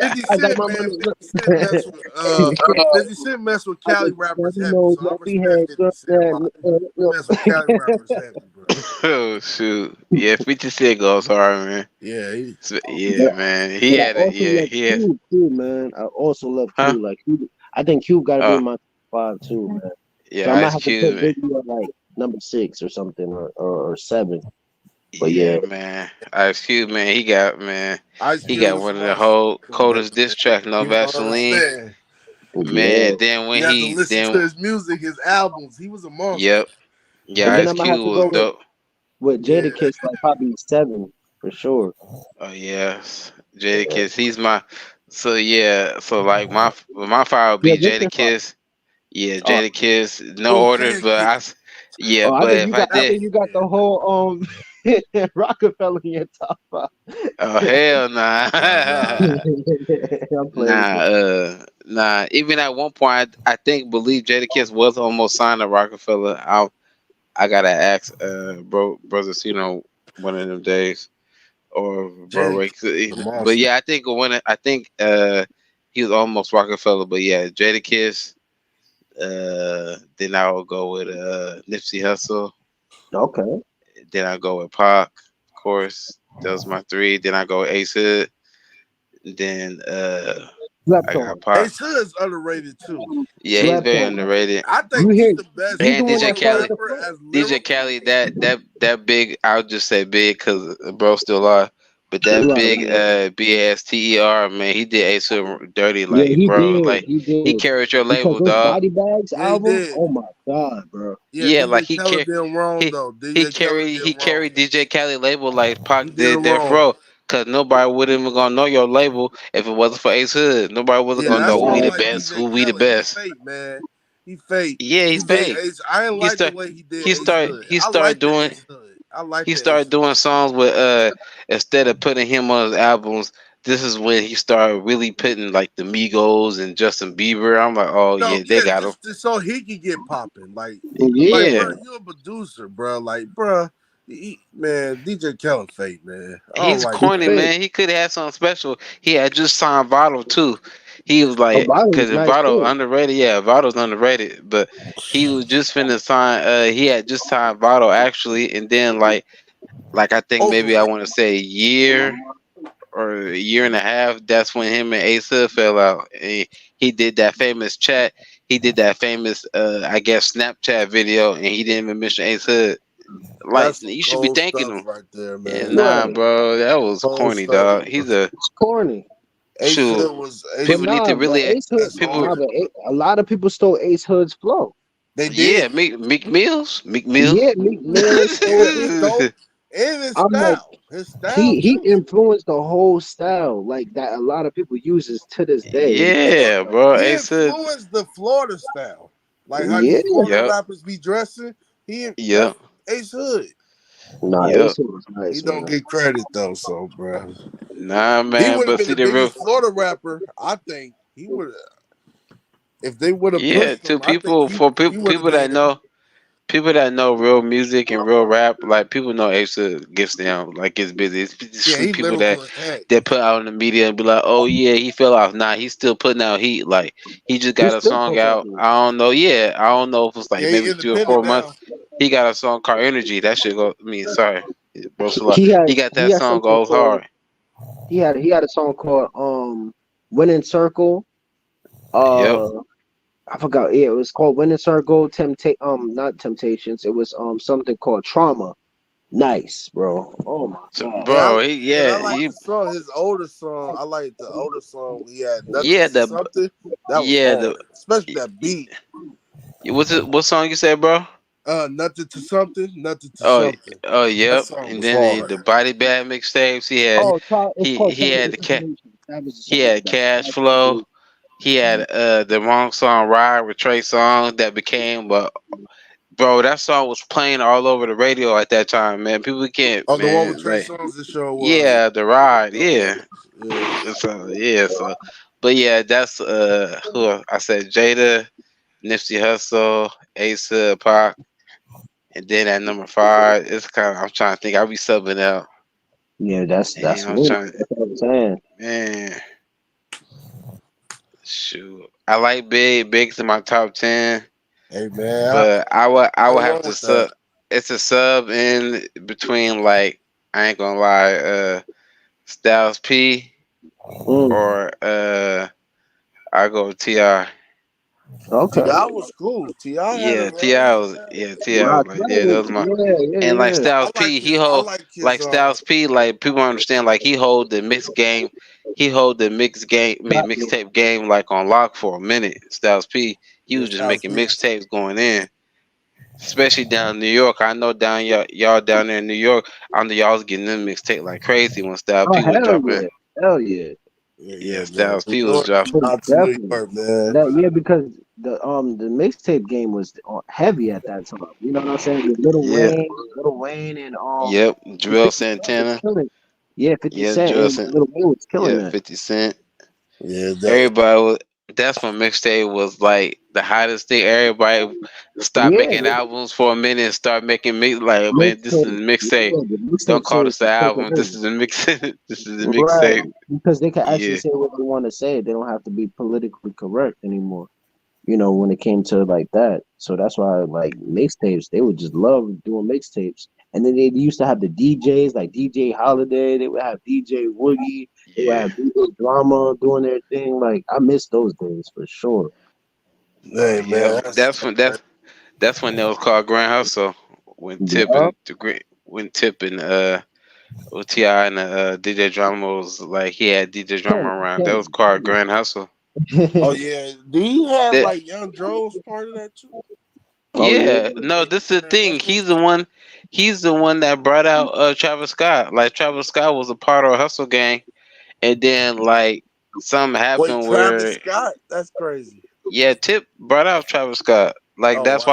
50 got Cent, my man. money. 50 Cent mess with 50 Cent mess with I Cali got rappers seven heavy, modes so I that we respect had 50 just Cent a that. lot. He mess with Cali rappers heavy, bro. Oh shoot, yeah, 50 Cent goes hard, man. Yeah, Yeah, man. He But I had it. also Yeah, love he had. Cube too, man. I also love Huh? Cube. Like Cube, I think Cube got to be Oh, in my top five too, man. So yeah, I might Ice have to Cube, put man. Biggie at like number 6 or something, or 7. But yeah, Yeah, man. Ice Cube, man. Ice He Cube got is a one of the monster. whole coldest diss track, No You don't Vaseline. understand. yeah. Man, then You when have to he listen to then, his music, his albums. He was a monster. yep, yeah, And then I Ice might have Cube to was go dope. with Yeah. Jadakiss, like probably 7 for sure. Oh yes, Jadakiss. He's my. So yeah, so like my fire would Yeah, be what's your five? Jadakiss. Yeah, Oh, Jadakiss. No Oh, order, but pancake. yeah, oh, I but think if I I did, think you got the whole Rockefeller in your top 5. oh hell nah. Nah. I'm playing. Nah. Even at one point, I think believe Jadakiss was almost signed to Rockefeller. I gotta ask, brother Cino, one of them days, or bro Ray. Jadakiss, the But monster. yeah, I think he was almost Rockefeller. But yeah, Jadakiss. Then I will go with Nipsey Hussle. Okay. Then I go with Pac, of course. That was my 3. Then I go with Ace Hood. Then Slept I got on. Pac. Ace Hood's underrated too. Yeah, he's Slept very on. underrated. I You think he's hear? the best He And the one DJ that female carried Khaled, the rapper flow. as DJ lyrical. Khaled, that big. I would just say big because bro still alive. But that Right. big BASTER man, he did Ace Hood dirty, Yeah, like he bro, did. like He he did. carried your Because label, those dog. Body Bags Yeah, he album, did. oh my god, bro. Yeah, Yeah, like DJ Khaled did him wrong he though. DJ Khaled did he him wrong. carried DJ Khaled label like He Pac did did him Death wrong. Row. Cause nobody would even gonna know your label if it wasn't for Ace Hood. Nobody wasn't Yeah, gonna that's know who why I we Right. the like best, DJ who we the Khaled. He best. fake, man. He fake. Yeah, He he's did fake. Ace. I didn't He like the start way he did Ace Hood. he I started like the doing Ace Hood. I like he the Ace started Hood. doing songs with instead of putting him on his albums. This is when he started really putting like the Migos and Justin Bieber. I'm like, oh No, yeah, they yeah, got him. just so he could get popping. Yeah. Yeah, Bro, you a producer, bro. Bro, man, DJ Khaled fake, man. I don't he's like He corny, that. fake. man. He could have had something special. He had just signed Votto too. He was Oh, like, Body was cause nice Votto too. underrated. Yeah, Votto's underrated, but he was just finna sign. He had just signed Votto actually, and then like I think maybe I Overrated. want to say a year or a year and a half. That's when him and Ace Hood fell out. And he did that famous chat. He did that famous, I guess, Snapchat video, and he didn't even mention Ace Hood. Like That's some you should be cold thanking stuff him. right there, Yeah, man. nah, Right. bro, that was Cold corny, stuff, dog. bro. He's a It's corny. Ace shoot. Hood was But Ace. People need to nah, but really Ace Hood, That's people. nah, hard. but a lot of people stole Ace Hood's flow. They Yeah, did. Meek Mills, Meek Mill. Yeah, Meek Mill stole Yeah, he it. stole and his I'm like, style. His style he too. influenced the whole style, like that a lot of people uses to this day. Look, Yeah, bro. he Ace Hood. influenced the Florida style. Like how Yeah. these Florida Yep, rappers be dressing. That's yep, Ace Hood. Nah, yep. Ace Hood was He nice, don't man. get credit though, so bro. Nah, He man. would have But been see the the real. biggest Florida rapper. I think he would have if they would have Yeah, pushed to him, I think people for he would have people that made it. know. People that know real music and real rap, like people know Ace Hood gets down, like it's busy. It's Yeah, just he people lyrical as heck. that put out in the media and be like, "Oh yeah, he fell off." Nah, he's still putting out heat. Like he just He got a still song post that out. dude. I don't know. Yeah, I don't know if it's like Yeah, he maybe 3 or 4 independent months. now. He got a song called Energy. That should go. I mean, sorry, bro. He got He that had song something goes called hard. he had a song called Winning Circle. Yep. I forgot. Yeah, it was called Winning Circle. Not Temptations. It was something called Trauma. Nice, bro. Oh my So, god. bro, And yeah, I like the song, his older song. I like the older song. He had nothing yeah, to something. That was yeah, hard, especially that beat. what song you said, bro? Nothing to something, nothing to Oh, something. oh, That yep. song And was then hard. the body bag mixtapes. Oh, it's called He Savage had Information. Savage he something like had that. cash Savage flow. Information. He had the wrong song ride with Trey Songz that became Bro, that song was playing all over the radio at that time, man. People can't, Oh, the one with man. Trey Like, Songz. The show was. yeah, the ride, Okay. yeah. Yeah. So yeah, so, but yeah, that's who I said Jada, Nipsey Hussle, Ace Hood, Pac, and then at number 5, it's kind of I'm trying to think. I'll be subbing out. Yeah, that's And I'm me. trying, That's what I'm saying. man. Shoot, I like Big. Big's in my top 10, Hey man, but I would nothing have wrong to with that. sub. It's a sub in between, like, I ain't gonna lie, Styles P Mm, or I go with Ti. okay. T.I. was cool. T.I. had a Ti Nah, was like, yeah, that was my. yeah, yeah, And like yeah. Styles P, he I hold like his like Styles P, like people don't understand, like he hold the mixed game, he hold the mixed game, I mean Exactly. mixtape game like on lock for a minute. Styles P, he was his just house making beat. mixtapes going in, especially down in New York. I know down y'all down there in New York, I know y'all was getting them mixtape like crazy when Styles Oh P was hell dropping. yeah, hell yeah. Yeah, Yeah, man. Styles New P was York, dropping. Most out to New definitely. York, man. That yeah, because the mixtape game was heavy at that time. You know what I'm saying? With Yeah, Little Wayne, and yep, and Drill 50 Cent was Santana. killing. Yeah, 50 Yeah, Cent Drill and Santana. Little Wayne was killing Yeah, that. 50 Cent. Yeah, that. Everybody was. That's when mixtape was like the hottest thing. Everybody stopped Yeah, making albums for a minute and start making mix. Like, man, this is a mixtape. mixtape. Yeah, the Don't mixtape call series this an was taking album. This over. is a mix. This is a Right, mixtape. because they can actually Yeah, say what they want to say. They don't have to be politically correct anymore. You know, when it came to like that. So that's why like mixtapes, they would just love doing mixtapes. And then they used to have the DJs like DJ Holiday, they would have DJ Woogie, they would yeah, have DJ Drama doing their thing. Like I miss those days for sure. Hey, yep. man. That's when they was called Grand Hustle. When Tip Yeah. and the great when Tip and Ti and DJ Drama was like he had DJ Drama around. That was called Grand Hustle. Oh yeah. Do you have That like Young Dro's part of that too? Oh yeah. Yeah, no, this is the thing. He's the one. He's the one that brought out Travis Scott. Like Travis Scott was a part of a hustle gang, and then like something Wait, happened Travis where Scott? That's crazy. yeah, Tip brought out Travis Scott. Like Oh wow.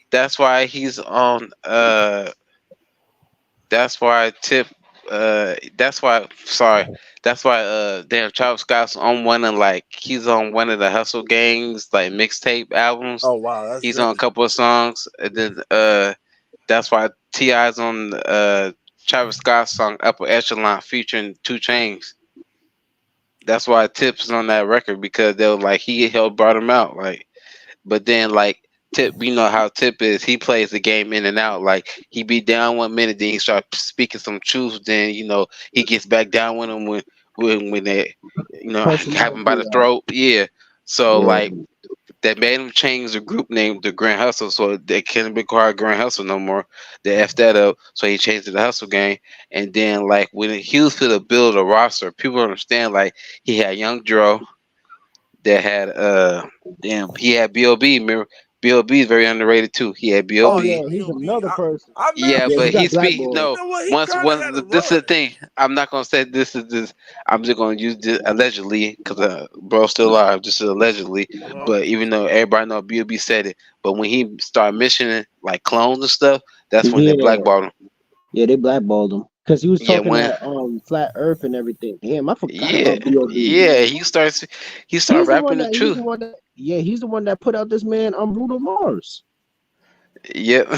that's why he's on that's why Tip that's why sorry that's why damn Travis Scott's on one of like he's on one of the hustle gangs like mixtape albums. Oh wow, that's He's on a crazy. couple of songs, and then that's why Ti's on Travis Scott's song Upper Echelon featuring 2 Chainz. That's why Tip's on that record because they were like he helped brought him out. Like, but then like Tip, you know how Tip is. He plays the game in and out. Like he be down 1 minute, then he start speaking some truth. Then he gets back down with him when they have him by Personality, the throat. Yeah. So yeah. like that made him change the group name to Grand Hustle, so they can't be called Grand Hustle no more. They effed that up, so he changed it to Hustle Gang. And then like when he was to build a roster, people don't understand like he had Young Dro that had he had B.O.B. Remember, B.O.B. is very underrated too. He had Oh Oh yeah, B.O.B. yeah, he's B.O.B. another person. I met him Yeah, Yeah, he but got he some. speak blackballed. You no. know what? He Once kind of had a this is run. the thing. I'm not gonna say this. I'm just gonna use this allegedly because bro's still alive. Just allegedly. Uh-huh. But even though everybody know B.O.B. said it, but when he started mentioning like clones and stuff, that's when they Yeah, blackballed him. yeah, they blackballed him because he was Yeah, talking when that flat Earth and everything. Damn, I forgot yeah about B.O.B. yeah he started He's the one rapping the that he's truth. the one that yeah he's the one that put out this man Bruno Mars. Yep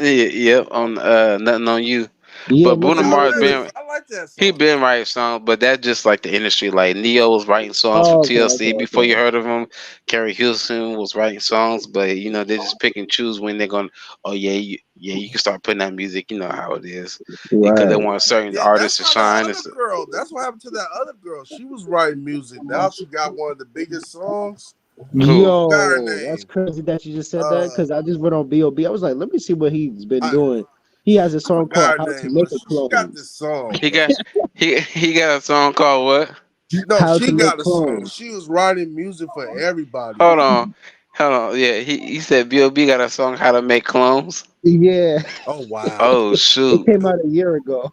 yep on nothing on you. Yeah, But Bruno Yeah, nothing I on Mars met him. you. been I like that he song. been writing songs, but that's just like the industry. Like Neo was writing songs for Oh, okay, okay, TLC before you okay. heard of him. Carrie Houston was writing songs, but they just pick and choose when they're going. Oh yeah, you can start putting out music. You know how it is, because they Right. want certain Yeah, that's artists to how that shine. other girl. That's what happened to that other girl. She was writing music. Now she got one of the biggest songs. Who? Forgot her Yo, that's name. crazy that you just said that Uh, because I just went on B.O.B. I was like, let me see what he's been I doing. He has a I song called forgot her "How to name, Make but a she got Clone." this song, He bro. got he got a song called what? No, How she to Make got a song. Clones. She was writing music for everybody. Hold on, hold on. Yeah, he said B.O.B. got a song How to Make Clones. Yeah, Oh wow. Oh it shoot. came out a year ago.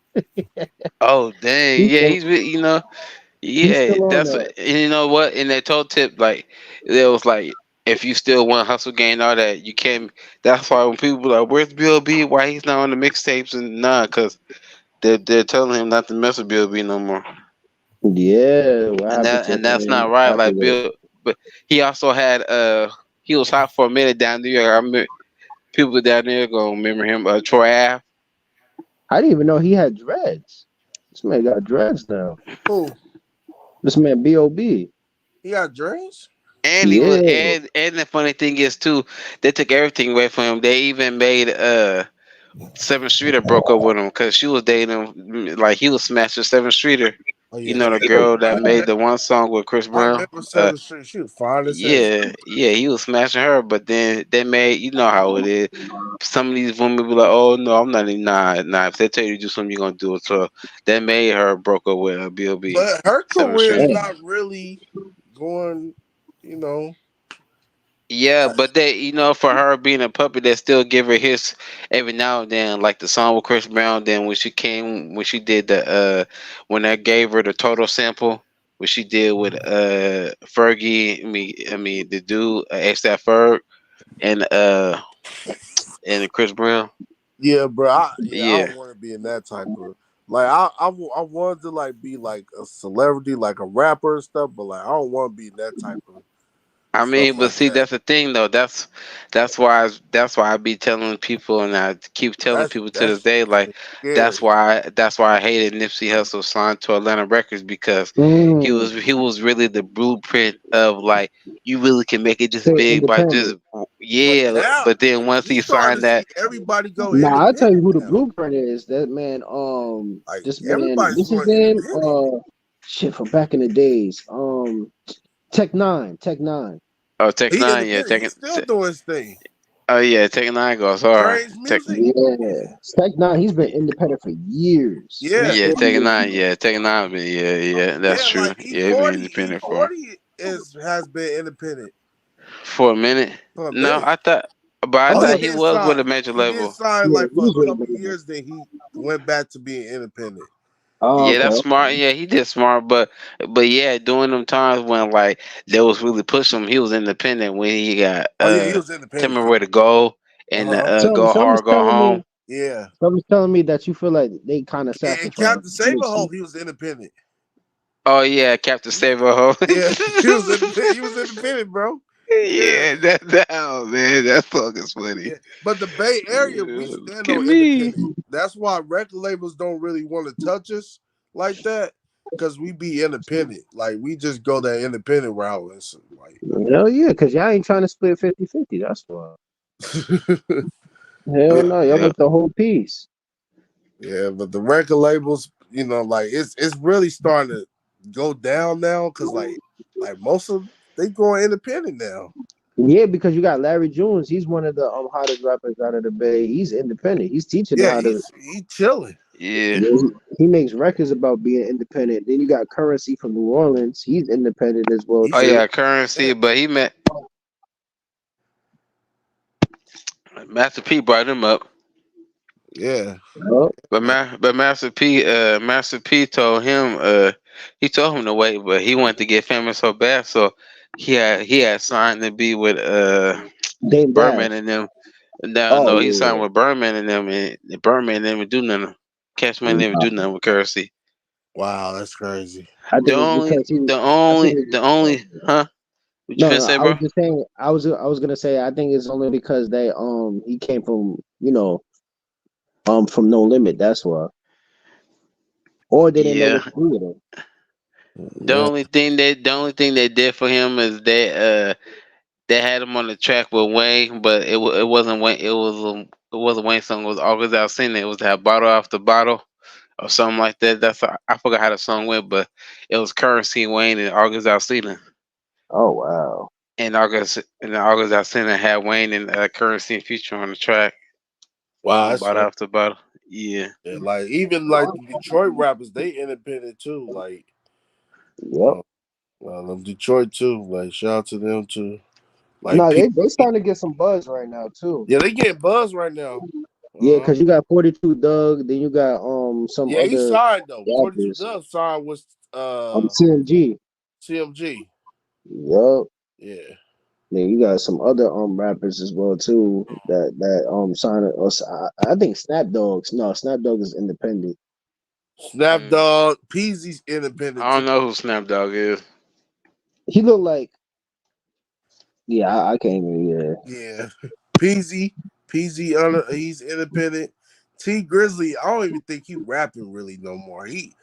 Oh dang. He's Yeah, still he's he's Yeah, still on that's that. you know what. And they told Tip like there was like if you still want hustle game, all that, you can't. That's why when people be like, "Where's Bill B? Why he's not on the mixtapes?" and because they're telling him not to mess with Bill B no more. Yeah, what And happened that to and that's not him? right. Like Popular. Bill, but he also had he was hot for a minute down there. I remember people down there gonna remember him. Troy Ave. I didn't even know he had dreads. This man got dreads now. Who? This man B.O.B. He got dreams? And he was Yeah. and the funny thing is too, they took everything away from him. They even made Seven Streeter broke up with him because she was dating him. Like he was smashing Seven Streeter. Oh You yeah, know the girl that made the one song with Chris I Brown. remember Seven Street. She was fine as hell. Yeah, he was smashing her. But then they made, you know how it is. Some of these women be like, "Oh no, I'm not even nah." If they tell you to do something, you're gonna do it. So that made her broke up with B.O.B. But her Seven career is Streeter. not really going, you know. Yeah, but they, for her being a puppet, they still give her hits every now and then, like the song with Chris Brown. Then when she did when I gave her the total sample, what she did with Fergie, I mean the dude ASAP Ferg and Chris Brown. Yeah, bro. I Yeah, don't want to be in that type of like. I wanted to like be like a celebrity, like a rapper and stuff, but like I don't want to be in that type of I stuff mean, but like see, that. that's the thing though. That's why I be telling people, and I keep telling people to this That's day, like scary. that's why I hated Nipsey Hussle signed to Atlanta Records because he Mm. was he was really the blueprint of like you really can make it this Stay big by just independent. But yeah. now But then once we he starting to signed see that, everybody go Nah, I'll tell you independent who the now. blueprint is. That man, Like this man, everybody's what's his going name? independent. Shit, from back in the days. Tech Nine, Tech Nine. oh Tech He Nine, yeah, independent. He's still doing his thing. oh yeah, Tech Nine goes hard. Trades music. Yeah, Tech Nine. He's been independent for years. He's Yeah, Yeah, still Tech doing Nine, it. yeah, Tech Nine, yeah, that's yeah. true. Like E Yeah, he been forty, E independent for forty has been independent a minute. for a No, minute. I Oh, he thought he did was with sign. a major He did label. sign Yeah, like for he's a really couple good. years. Then he went back to being independent. Oh, Yeah, okay, that's okay. smart. Yeah, he did smart, but yeah, during them times when like they was really pushing him, he was independent when he got Oh yeah, he was Tell Me independent. Where to Go Uh and huh. Go Someone's Hard, Go telling me, Home. Yeah. that you feel like they kind of And sacrificed Captain Nipsey. Saberhold, he was independent. Oh yeah, Captain Save-A-Ho. Yeah, he was independent. He was independent, bro. Yeah, Yeah, that oh man, that fucking funny. yeah. But the Bay Area, we Yeah, stand look at on me. independent. That's why record labels don't really want to touch us like that, because we be independent. Like we just go that independent route. And so, like, Hell yeah, because y'all ain't trying to split 50-50. That's why. Hell no, y'all Yeah. make the whole piece. yeah. But the record labels, like it's really starting to go down now, because like most of they going independent now. Yeah, because you got Larry Jones. He's one of the hottest rappers out of the Bay. He's independent. He's teaching Yeah, how to. he chilling. Yeah. He makes records about being independent. Then you got Currency from New Orleans. He's independent as well Oh He's too. yeah, Currency, but he met Master P brought him up. yeah. Oh, But Master P told him he told him to wait, but he wanted to get famous so bad, so he had signed to be with Dame Birdman Dash. and them. No, Oh no, he signed yeah. with Birdman and them, and Birdman didn't even do nothing. Cash Man didn't even do nothing with Currency. Wow, that's crazy. I The think it's only, because he was. the I think only, it's, the only, huh? What you no, finna no. say, I was bro? just saying. I was gonna say. I think it's only because they he came from from No Limit. That's why. Or they didn't know Yeah. what to do with him. Man. The only thing they did for him is they had him on the track with Wayne, but it wasn't Wayne. It wasn't Wayne song. It was August Alsina. It was that bottle after bottle or something like that. I forgot how the song went, but it was Currency Wayne and August Alsina. Oh wow. And August Alsina had Wayne and Currency and Future on the track Wow, on that's bottle right. after bottle. Yeah. Yeah, like even like the Detroit rappers, they independent too. Like, Yep. them Detroit too. Like, shout out to them too. Like, No, they starting to get some buzz right now too. yeah, they getting buzz right now. Yeah, because you got 42 Doug, then you got some Yeah, he other signed though. 42 rappers. Dub signed with CMG. CMG. Yup. Yeah, Yeah, you got some other rappers as well too that signed us. I think Snap Dogs. No, Snap Dogg is independent. Snap Dog, Peasy's independent I too. don't know who Snap Dog is. He look like I can't even Yeah, Peasy, he's independent. T Grizzly, I don't even think he rapping really no more. He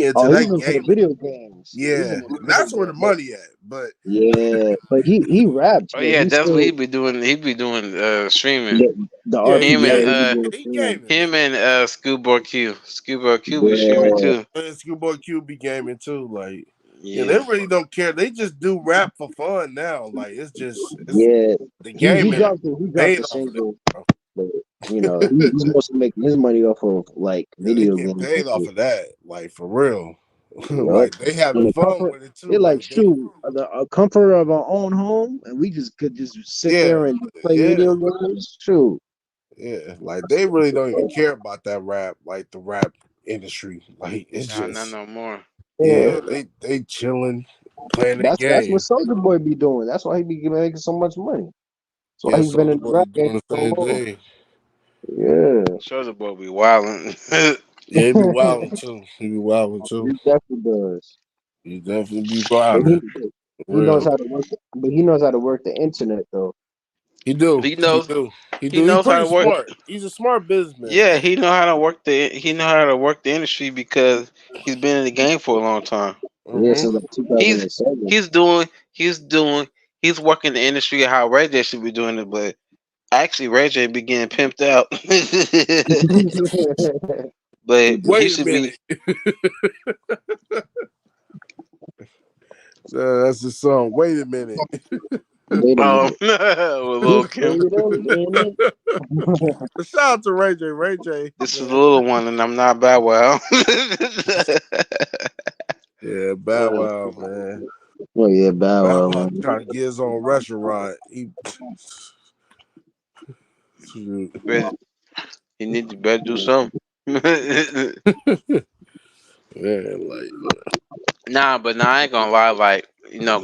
into Oh, he's that into the gaming. video games. Yeah, he's Yeah, into the and video that's where the games. money at. But Yeah, but he raps, Oh but yeah, he that's what still he be doing. He be doing streaming. the yeah, RP. Him Yeah, and he be uh doing he streaming. gaming. him and Schoolboy Q. Schoolboy Q be streaming Yeah, too. And Schoolboy Q be gaming too. Like, yeah, they Yeah. really don't care. They just do rap for fun now. Like, it's yeah. the He gaming dropped paid a off of that, single, bro. but he's mostly making his money off of like Yeah, they video getting games paid and off shit. of that. Like for real. Yup. Like they having And the fun comfort, with it they're too. like, Like they, shoot, the comfort of our own home, and we could just sit yeah, there and play yeah. video games. Shoot. Yeah, like they really don't even care about that rap, like the rap industry. Like it's Nah, not just, no more. Yeah. yeah, they chilling, playing their That's what game. Soldier Boy be doing. That's why he be making so much money. That's why Yeah, he's been Soldier in the Boy rap game doing the so same long. thing. Yeah. Soldier Boy be wilding. Yeah, he be wilding too. He be wilding too. He definitely does. He definitely be But wilding. he knows Real. how to work. But he knows how to work the internet though. He do. he He knows do. He he do. He knows how pretty to work. smart. He's a smart businessman. Yeah, he know how to work the industry because he's been in the game for a long time. Yeah, Mm-hmm. since like He's 2007. he's doing he's doing he's working the industry how Ray J should be doing it, but actually Ray J be getting pimped out. But he Wait a should be. minute. That's the song. Wait a minute. Wait a minute. With Lil Kim. Wait a minute. Shout out to Ray J. Ray J. This is a Man. little one, and I'm not Bow Wow. Yeah, Bow Wow, man. Oh yeah, Bow Bow Wow, Wow man. trying to get his own restaurant. He Better- he need to better do something. yeah, like But I ain't gonna lie. Like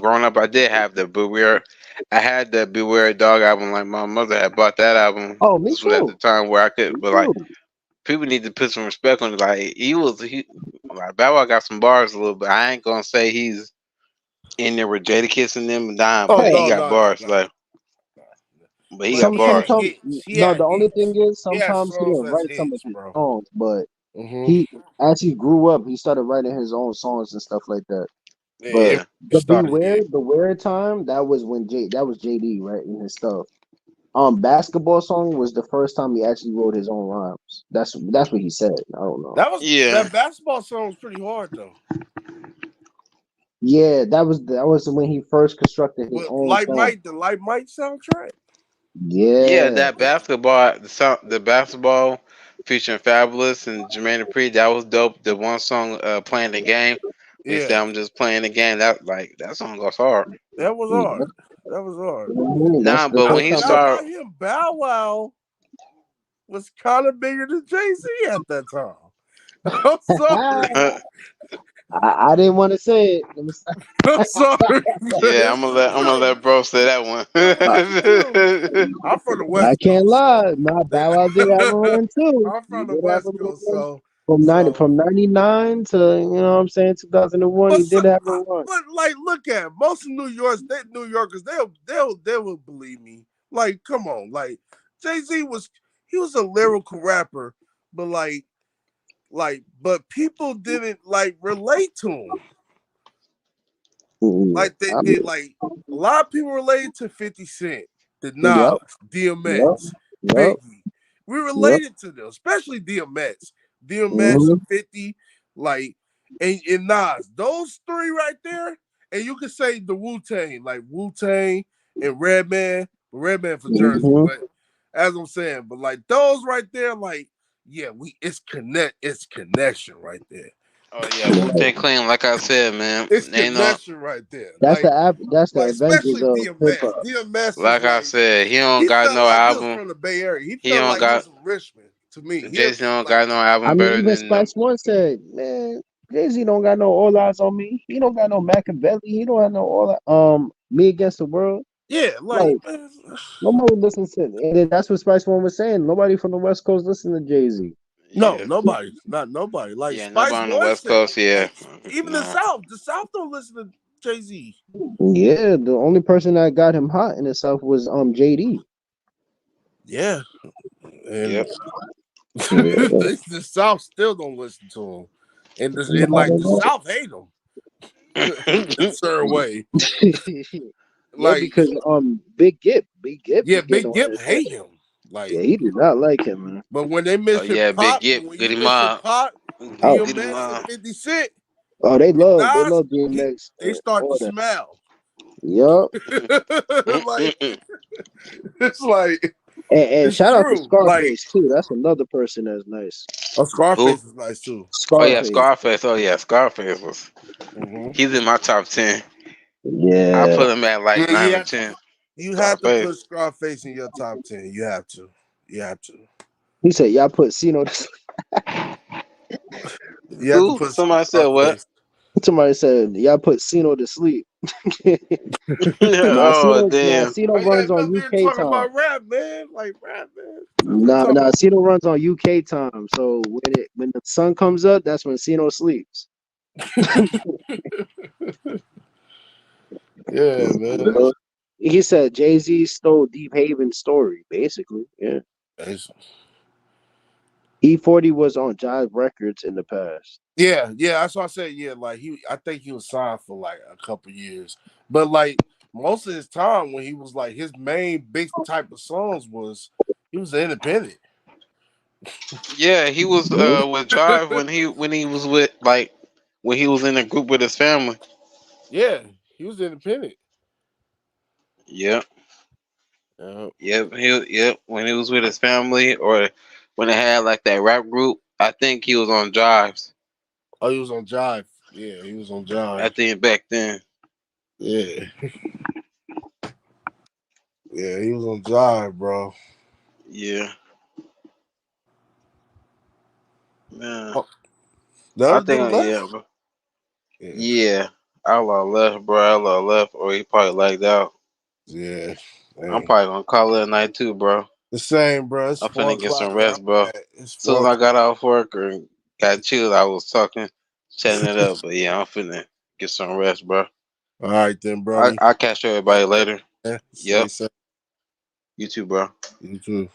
growing up, I did have the Beware. I had the Beware Dog album. Like my mother had bought that album. Oh, me This was at the too. time where I could, Me but like too. people need to put some respect on it. Like he like Bow Wow got some bars a little bit. I ain't gonna say he's in there with Jadakiss and them dying, oh but he Hey, no, got no, no, bars. no. Like, but he But got bars. sometimes no. The only thing is he had sometimes he songs didn't that's write some of hits, his bro. songs, but Mm-hmm. he as he grew up, he started writing his own songs and stuff like that. But Yeah, Yeah, he started. Yeah, the Beware time, that was when that was JD writing his stuff. Basketball song was the first time he actually wrote his own rhymes. That's what he said. I don't know. yeah. that basketball song was pretty hard though. Yeah, that was when he first constructed his With own song. The Like Mike soundtrack. Yeah, Yeah. that basketball, the basketball featuring Fabulous and Jermaine Dupri, that was dope. The one song, "Playing the Game," they said, Yeah, "I'm just playing the game." That song goes hard. that was Yeah. hard. That was hard. That's Nah, the but I when first he time. forgot started, about him. Bow Wow was kind of bigger than Jay-Z at that time. I'm sorry. I didn't want to say it. I'm sorry, yeah, man. I'm gonna let bro say that one. Like, dude, I'm from the I West can't Coast, so lie. My Bow Wow did have a run too. I'm He from the did have a West Coast, run so from so. 99 to what I'm saying 2001. But He did have a run. but like, look at most of New Yorkers, they will believe me. Like, come on, like Jay-Z was a lyrical rapper, but but people didn't like relate to him. Like they did, like a lot of people related to 50 Cent, the Yep, Nas, yep, DMX, yep, Biggie. We yep. related to them, especially DMX. DMX hmm and 50, like and Nas. Those three right there, and you could say the Wu-Tang, like Wu-Tang and Redman, Redman for Jersey, hmm but as I'm saying, but like those right there, like, yeah, it's connection right there. Oh yeah, Wu Tang Clan. Like I said, man, It's ain't no. connection right there. That's That's the Like Avengers especially of hip DMX. hop. DMX is Like I like said, he don't he got felt no like he was album. from the Bay Area. He He felt don't like he was got from Richmond to me. Jason don't Like got no I album mean, better even than them. Spice One said, "Man, Jay-Z don't got no All Eyes on Me. He don't got no Machiavelli. He don't have no Me Against the World." Yeah, Like man. nobody listens to, and then that's what Spice One was saying. Nobody from the West Coast listen to Jay-Z. No, Yeah. nobody, not nobody. Like Yeah, Spice nobody on the One West said, Coast, yeah. even Nah. the South don't listen to Jay-Z. Yeah, the only person that got him hot in the South was JD. Yeah, and Yep. the South still don't listen to him, and like the South hate him in a certain way. Yeah, Like, because Big Gip yeah, was getting Big on Gip his hate head. him. Like, Yeah, he did not like him, man. but when they Oh mention yeah, Big Pop, Gip, when good you him mention up. Pop, Oh, Good him DMX, and up. 50 Cent, oh, they and love Nas, DMX they and start to all that. smile. Yup. Like, it's like, And it's shout out to true. Like, Scarface too. That's another person that's nice. Who? Scarface is nice too. Oh yeah, Scarface. Scarface. Oh yeah, Scarface was. Mm-hmm. He's in my top 10. I Yeah. put him at like Yeah, 9 or 10. you have to Scarface. put Scarface in your top 10. You have to. You have to. He said, "Y'all put Cino." You have to Who? put Somebody said what? Scarface. Somebody said, "Y'all put Cino to sleep." Oh damn. Cino Why you runs guys on up there UK talking time. about rap, man? Like rap, man. Stop that talking. Cino runs on UK time. So when the sun comes up, that's when Cino sleeps. Yeah, man. He said Jay-Z stole Deep Haven's story, basically. Yeah. E40 was on Jive Records in the past. Yeah, that's what I said. Yeah, like I think he was signed for like a couple years, but like most of his time when he was like his main big type of songs was he was independent. Yeah, he was with Drive when he was with like when he was in a group with his family. Yeah, he was independent. Yep. Yep. When he was with his family or when they had like that rap group, I think he was on Drives. Oh, he was on Jive. Yeah, he was on Jive. I think back then. Yeah. Yeah, he was on Jive, bro. Yeah. Man. Oh, the I other dude think left? yeah, bro. Yeah. Outlaw left, bro. Outlaw left, or he probably lagged out. Yeah. I'm probably gonna call it a night too, bro. The same, bro. It's I'm 4 finna get o'clock some where I'm rest, bro. at. It's As soon 4 as I o'clock. got off work or got chilled, I was chatting it up. But yeah, I'm finna get some rest, bro. All right then, Brody. I'll catch everybody later. Yeah. Yep. Stay safe. You too, bro. You too.